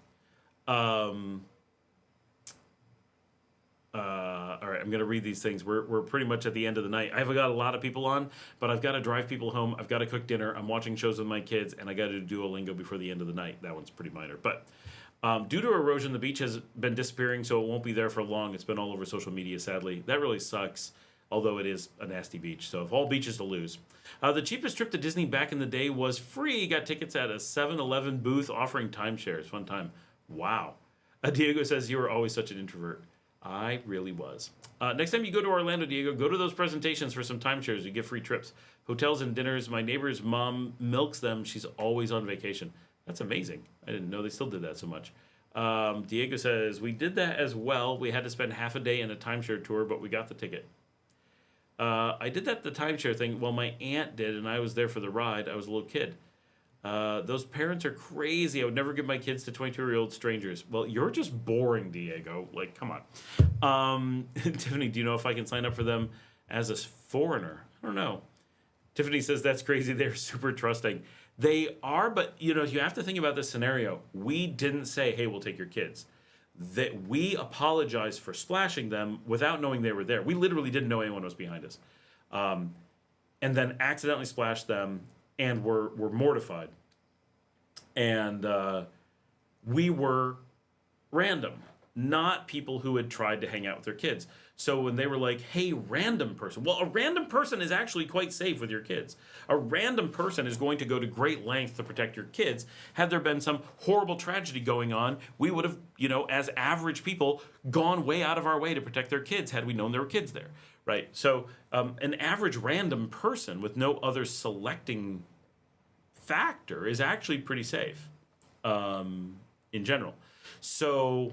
All right, I'm going to read these things. We're pretty much at the end of the night. I've got a lot of people on, but I've got to drive people home. I've got to cook dinner. I'm watching shows with my kids, and I got to do Duolingo before the end of the night. That one's pretty minor. But due to erosion, the beach has been disappearing, so it won't be there for long. It's been all over social media, sadly. That really sucks, although it is a nasty beach. So, of all beaches to lose. The cheapest trip to Disney back in the day was free. Got tickets at a 7-Eleven booth offering timeshares. Fun time. Wow. Diego says, you were always such an introvert. I really was. Next time you go to Orlando, Diego, go to those presentations for some timeshares. You get free trips. Hotels and dinners. My neighbor's mom milks them. She's always on vacation. That's amazing. I didn't know they still did that so much. Diego says, we did that as well. We had to spend half a day in a timeshare tour, but we got the ticket. I did the timeshare thing. Well, my aunt did, and I was there for the ride. I was a little kid. Those parents are crazy. I would never give my kids to 22-year-old strangers. Well, you're just boring, Diego. Like, come on. Tiffany, do you know if I can sign up for them as a foreigner? I don't know. Tiffany says, that's crazy. They're super trusting. They are, but, you have to think about this scenario. We didn't say, hey, we'll take your kids. That we apologized for splashing them without knowing they were there. We literally didn't know anyone was behind us. And then accidentally splashed them. And were mortified. And we were random, not people who had tried to hang out with their kids. So when they were like, hey, random person. Well, a random person is actually quite safe with your kids. A random person is going to go to great lengths to protect your kids. Had there been some horrible tragedy going on, we would have, as average people, gone way out of our way to protect their kids had we known there were kids there. Right, so an average random person with no other selecting factor is actually pretty safe in general. So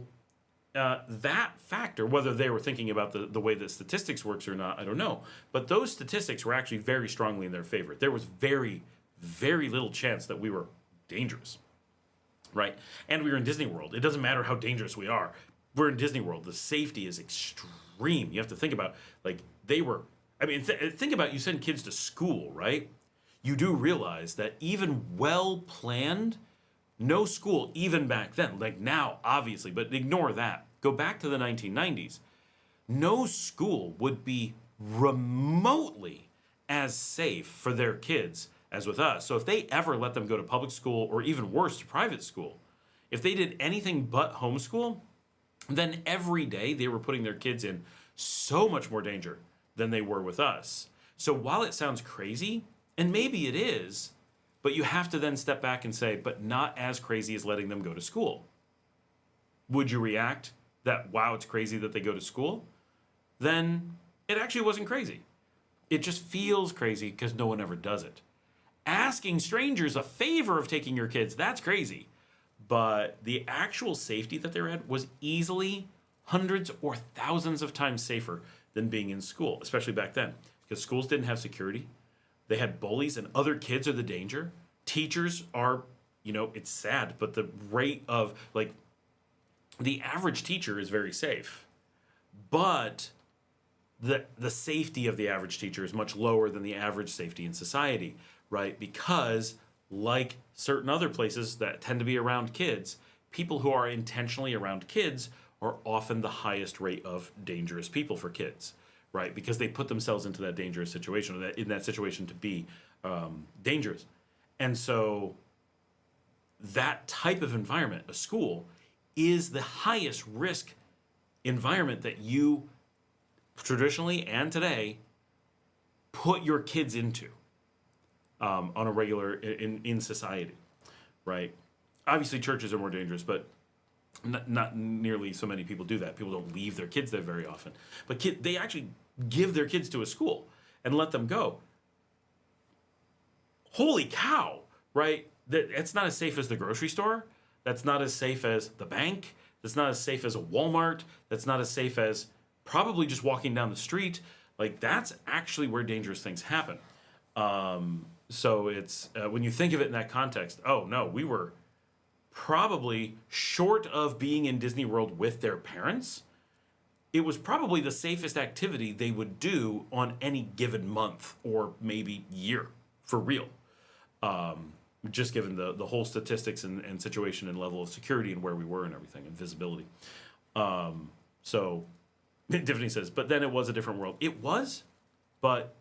that factor, whether they were thinking about the way that statistics works or not, I don't know. But those statistics were actually very strongly in their favor. There was very, very little chance that we were dangerous, right? And we were in Disney World. It doesn't matter how dangerous we are. We're in Disney World. The safety is extreme. You have to think about, like, they were, think about, you send kids to school, right? You do realize that even well-planned, no school, even back then, like now, obviously, but ignore that. go back to the 1990s. No school would be remotely as safe for their kids as with us. So if they ever let them go to public school, or even worse, private school, if they did anything but homeschool, then every day they were putting their kids in so much more danger than they were with us. So while it sounds crazy, and maybe it is, but you have to then step back and say, but not as crazy as letting them go to school. Would you react that, wow, it's crazy that they go to school? Then it actually wasn't crazy. It just feels crazy because no one ever does it. Asking strangers a favor of taking your kids, that's crazy. But the actual safety that they were at was easily hundreds or thousands of times safer than being in school, especially back then, because schools didn't have security. They had bullies, and other kids are the danger. Teachers are, it's sad, but the rate of, the average teacher is very safe, but the safety of the average teacher is much lower than the average safety in society, right? Because like certain other places that tend to be around kids, people who are intentionally around kids are often the highest rate of dangerous people for kids, right? Because they put themselves into that dangerous situation, or in that situation to be dangerous. And so that type of environment, a school, is the highest risk environment that you traditionally and today put your kids into on a regular in society, right? Obviously, churches are more dangerous, but not nearly so many people do that. People don't leave their kids there very often, but they actually give their kids to a school and let them go. Holy cow, right? That's not as safe as the grocery store. That's not as safe as the bank. That's not as safe as a Walmart. That's not as safe as probably just walking down the street. That's actually where dangerous things happen. So it's when you think of it in that context, oh no, we were probably, short of being in Disney World with their parents, it was probably the safest activity they would do on any given month or maybe year, for real. Just given the whole statistics and situation and level of security and where we were and everything and visibility. So Tiffany says, but then it was a different world. It was, but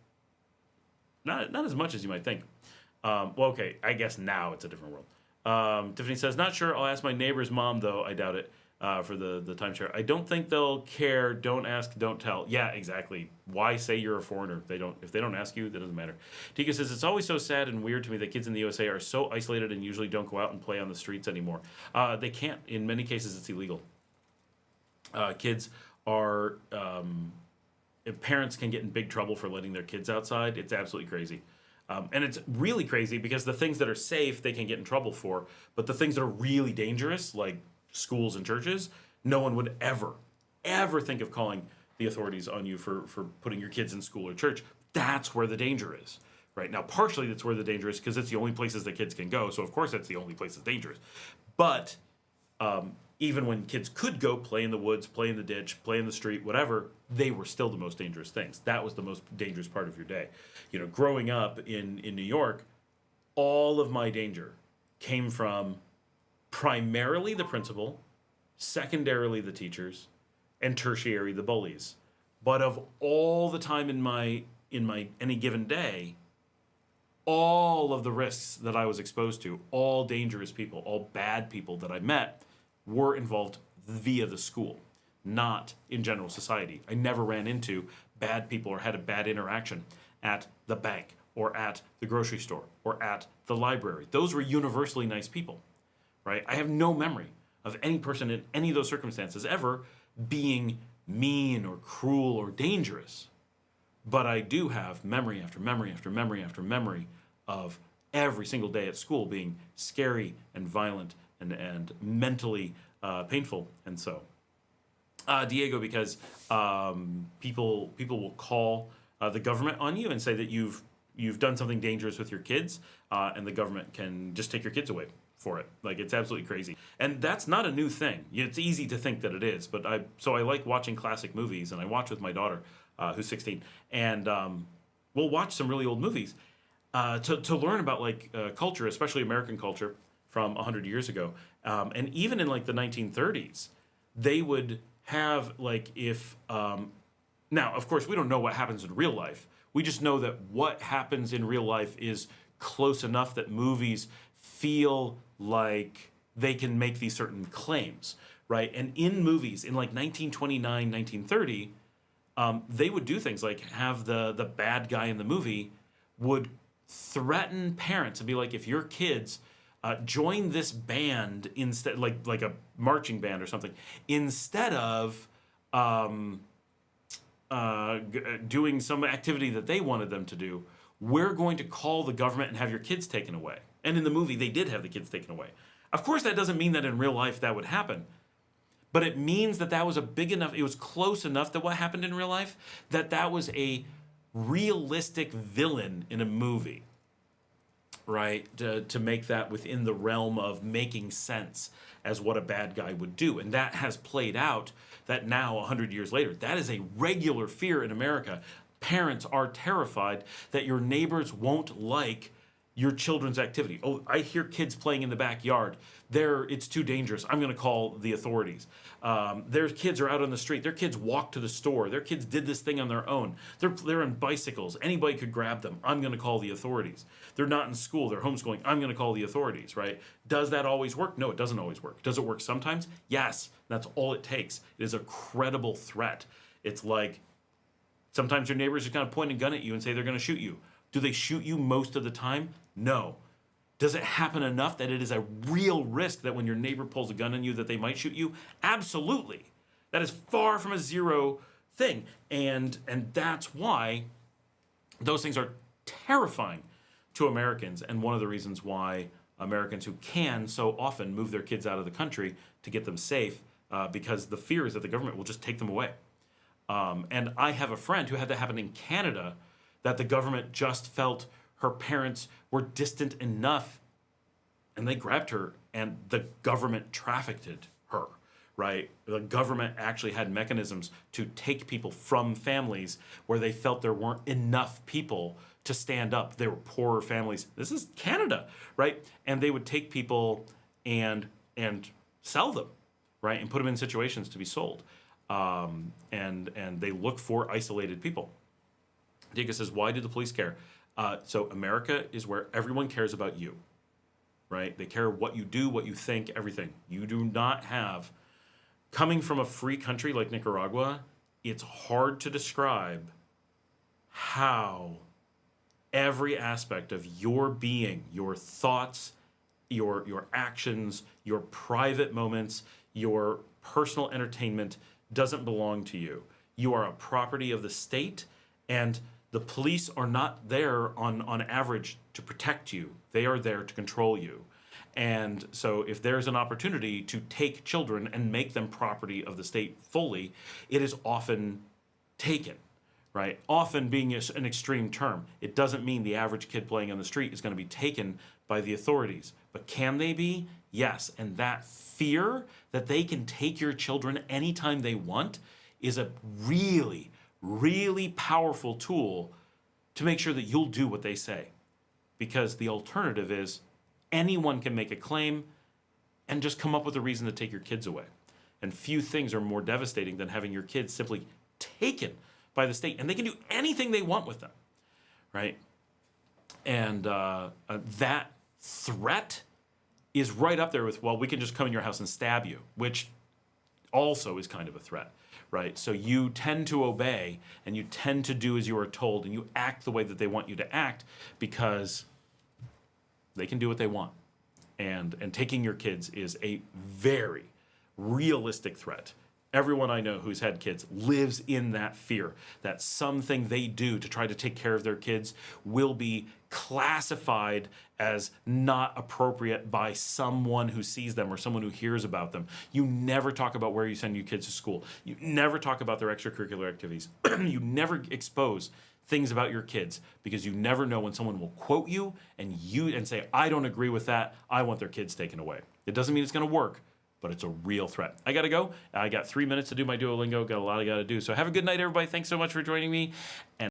not as much as you might think. Well, okay, I guess now it's a different world. Tiffany says, not sure. I'll ask my neighbor's mom, though. I doubt it. For the timeshare. I don't think they'll care. Don't ask, don't tell. Yeah, exactly. Why say you're a foreigner? If they don't ask you, that doesn't matter. Tika says, it's always so sad and weird to me that kids in the USA are so isolated and usually don't go out and play on the streets anymore. They can't. In many cases, it's illegal. Kids are, parents can get in big trouble for letting their kids outside. It's absolutely crazy. And it's really crazy because the things that are safe, they can get in trouble for. But the things that are really dangerous, like schools and churches, no one would ever think of calling the authorities on you for putting your kids in school or church. That's where the danger is. Right now, partially that's where the danger is because it's the only places that kids can go. So of course that's the only place that's dangerous. But even when kids could go play in the woods, play in the ditch, play in the street, whatever, they were still the most dangerous things. That was the most dangerous part of your day. Growing up in New York, all of my danger came from primarily the principal, secondarily the teachers, and tertiary the bullies. But of all the time in my any given day, all of the risks that I was exposed to, all dangerous people, all bad people that I met were involved via the school, not in general society. I never ran into bad people or had a bad interaction at the bank or at the grocery store or at the library. Those were universally nice people. Right? I have no memory of any person in any of those circumstances ever being mean or cruel or dangerous. But I do have memory after memory after memory after memory of every single day at school being scary and violent and mentally painful. And so, Diego, because people will call the government on you and say that you've done something dangerous with your kids, and the government can just take your kids away for it. It's absolutely crazy. And that's not a new thing. It's easy to think that it is, but I like watching classic movies, and I watch with my daughter, who's 16, and we'll watch some really old movies to learn about culture, especially American culture from 100 years ago. And even in the 1930s, they would have, like, if, now, of course, we don't know what happens in real life. We just know that what happens in real life is close enough that movies feel like they can make these certain claims, right? And in movies, in like 1929, 1930, they would do things like have the bad guy in the movie would threaten parents and be like, if your kids join this band instead, like a marching band or something, instead of doing some activity that they wanted them to do, we're going to call the government and have your kids taken away. And in the movie, they did have the kids taken away. Of course, that doesn't mean that in real life that would happen. But it means that that was a big enough, it was close enough that what happened in real life, that was a realistic villain in a movie, right? To make that within the realm of making sense as what a bad guy would do. And that has played out that now, 100 years later, that is a regular fear in America. Parents are terrified that your neighbors won't like your children's activity. Oh, I hear kids playing in the backyard. It's too dangerous. I'm going to call the authorities. Their kids are out on the street. Their kids walk to the store. Their kids did this thing on their own. They're on bicycles. Anybody could grab them. I'm going to call the authorities. They're not in school. They're homeschooling. I'm going to call the authorities, right? Does that always work? No, it doesn't always work. Does it work sometimes? Yes. That's all it takes. It is a credible threat. It's like sometimes your neighbors just kind of point a gun at you and say they're going to shoot you. Do they shoot you most of the time? No. Does it happen enough that it is a real risk that when your neighbor pulls a gun on you that they might shoot you? Absolutely. That is far from a zero thing. And that's why those things are terrifying to Americans, and one of the reasons why Americans who can so often move their kids out of the country to get them safe, because the fear is that the government will just take them away. And I have a friend who had that happen in Canada, that the government just felt her parents were distant enough and they grabbed her and the government trafficked her, right? The government actually had mechanisms to take people from families where they felt there weren't enough people to stand up. They were poorer families. This is Canada, right? And they would take people and sell them, right? And put them in situations to be sold. And they look for isolated people. Diego says, why do the police care? So America is where everyone cares about you, right? They care what you do, what you think, everything. You do not have, coming from a free country like Nicaragua, it's hard to describe how every aspect of your being, your thoughts, your actions, your private moments, your personal entertainment doesn't belong to you. You are a property of the state, and the police are not there on average to protect you. They are there to control you. And so if there's an opportunity to take children and make them property of the state fully, it is often taken, right? Often being an extreme term. It doesn't mean the average kid playing on the street is going to be taken by the authorities. But can they be? Yes. And that fear that they can take your children anytime they want is a really, really powerful tool to make sure that you'll do what they say. Because the alternative is anyone can make a claim and just come up with a reason to take your kids away. And few things are more devastating than having your kids simply taken by the state. And they can do anything they want with them, right? And that threat is right up there with, well, we can just come in your house and stab you, which also is kind of a threat, right? So you tend to obey and you tend to do as you are told and you act the way that they want you to act because they can do what they want. And taking your kids is a very realistic threat. Everyone I know who's had kids lives in that fear that something they do to try to take care of their kids will be classified as not appropriate by someone who sees them or someone who hears about them. You never talk about where you send your kids to school. You never talk about their extracurricular activities. You never expose things about your kids because you never know when someone will quote you and say, I don't agree with that. I want their kids taken away. It doesn't mean it's going to work, but it's a real threat. I got to go. I got 3 minutes to do my Duolingo. Got a lot I got to do. So have a good night, everybody. Thanks so much for joining me. And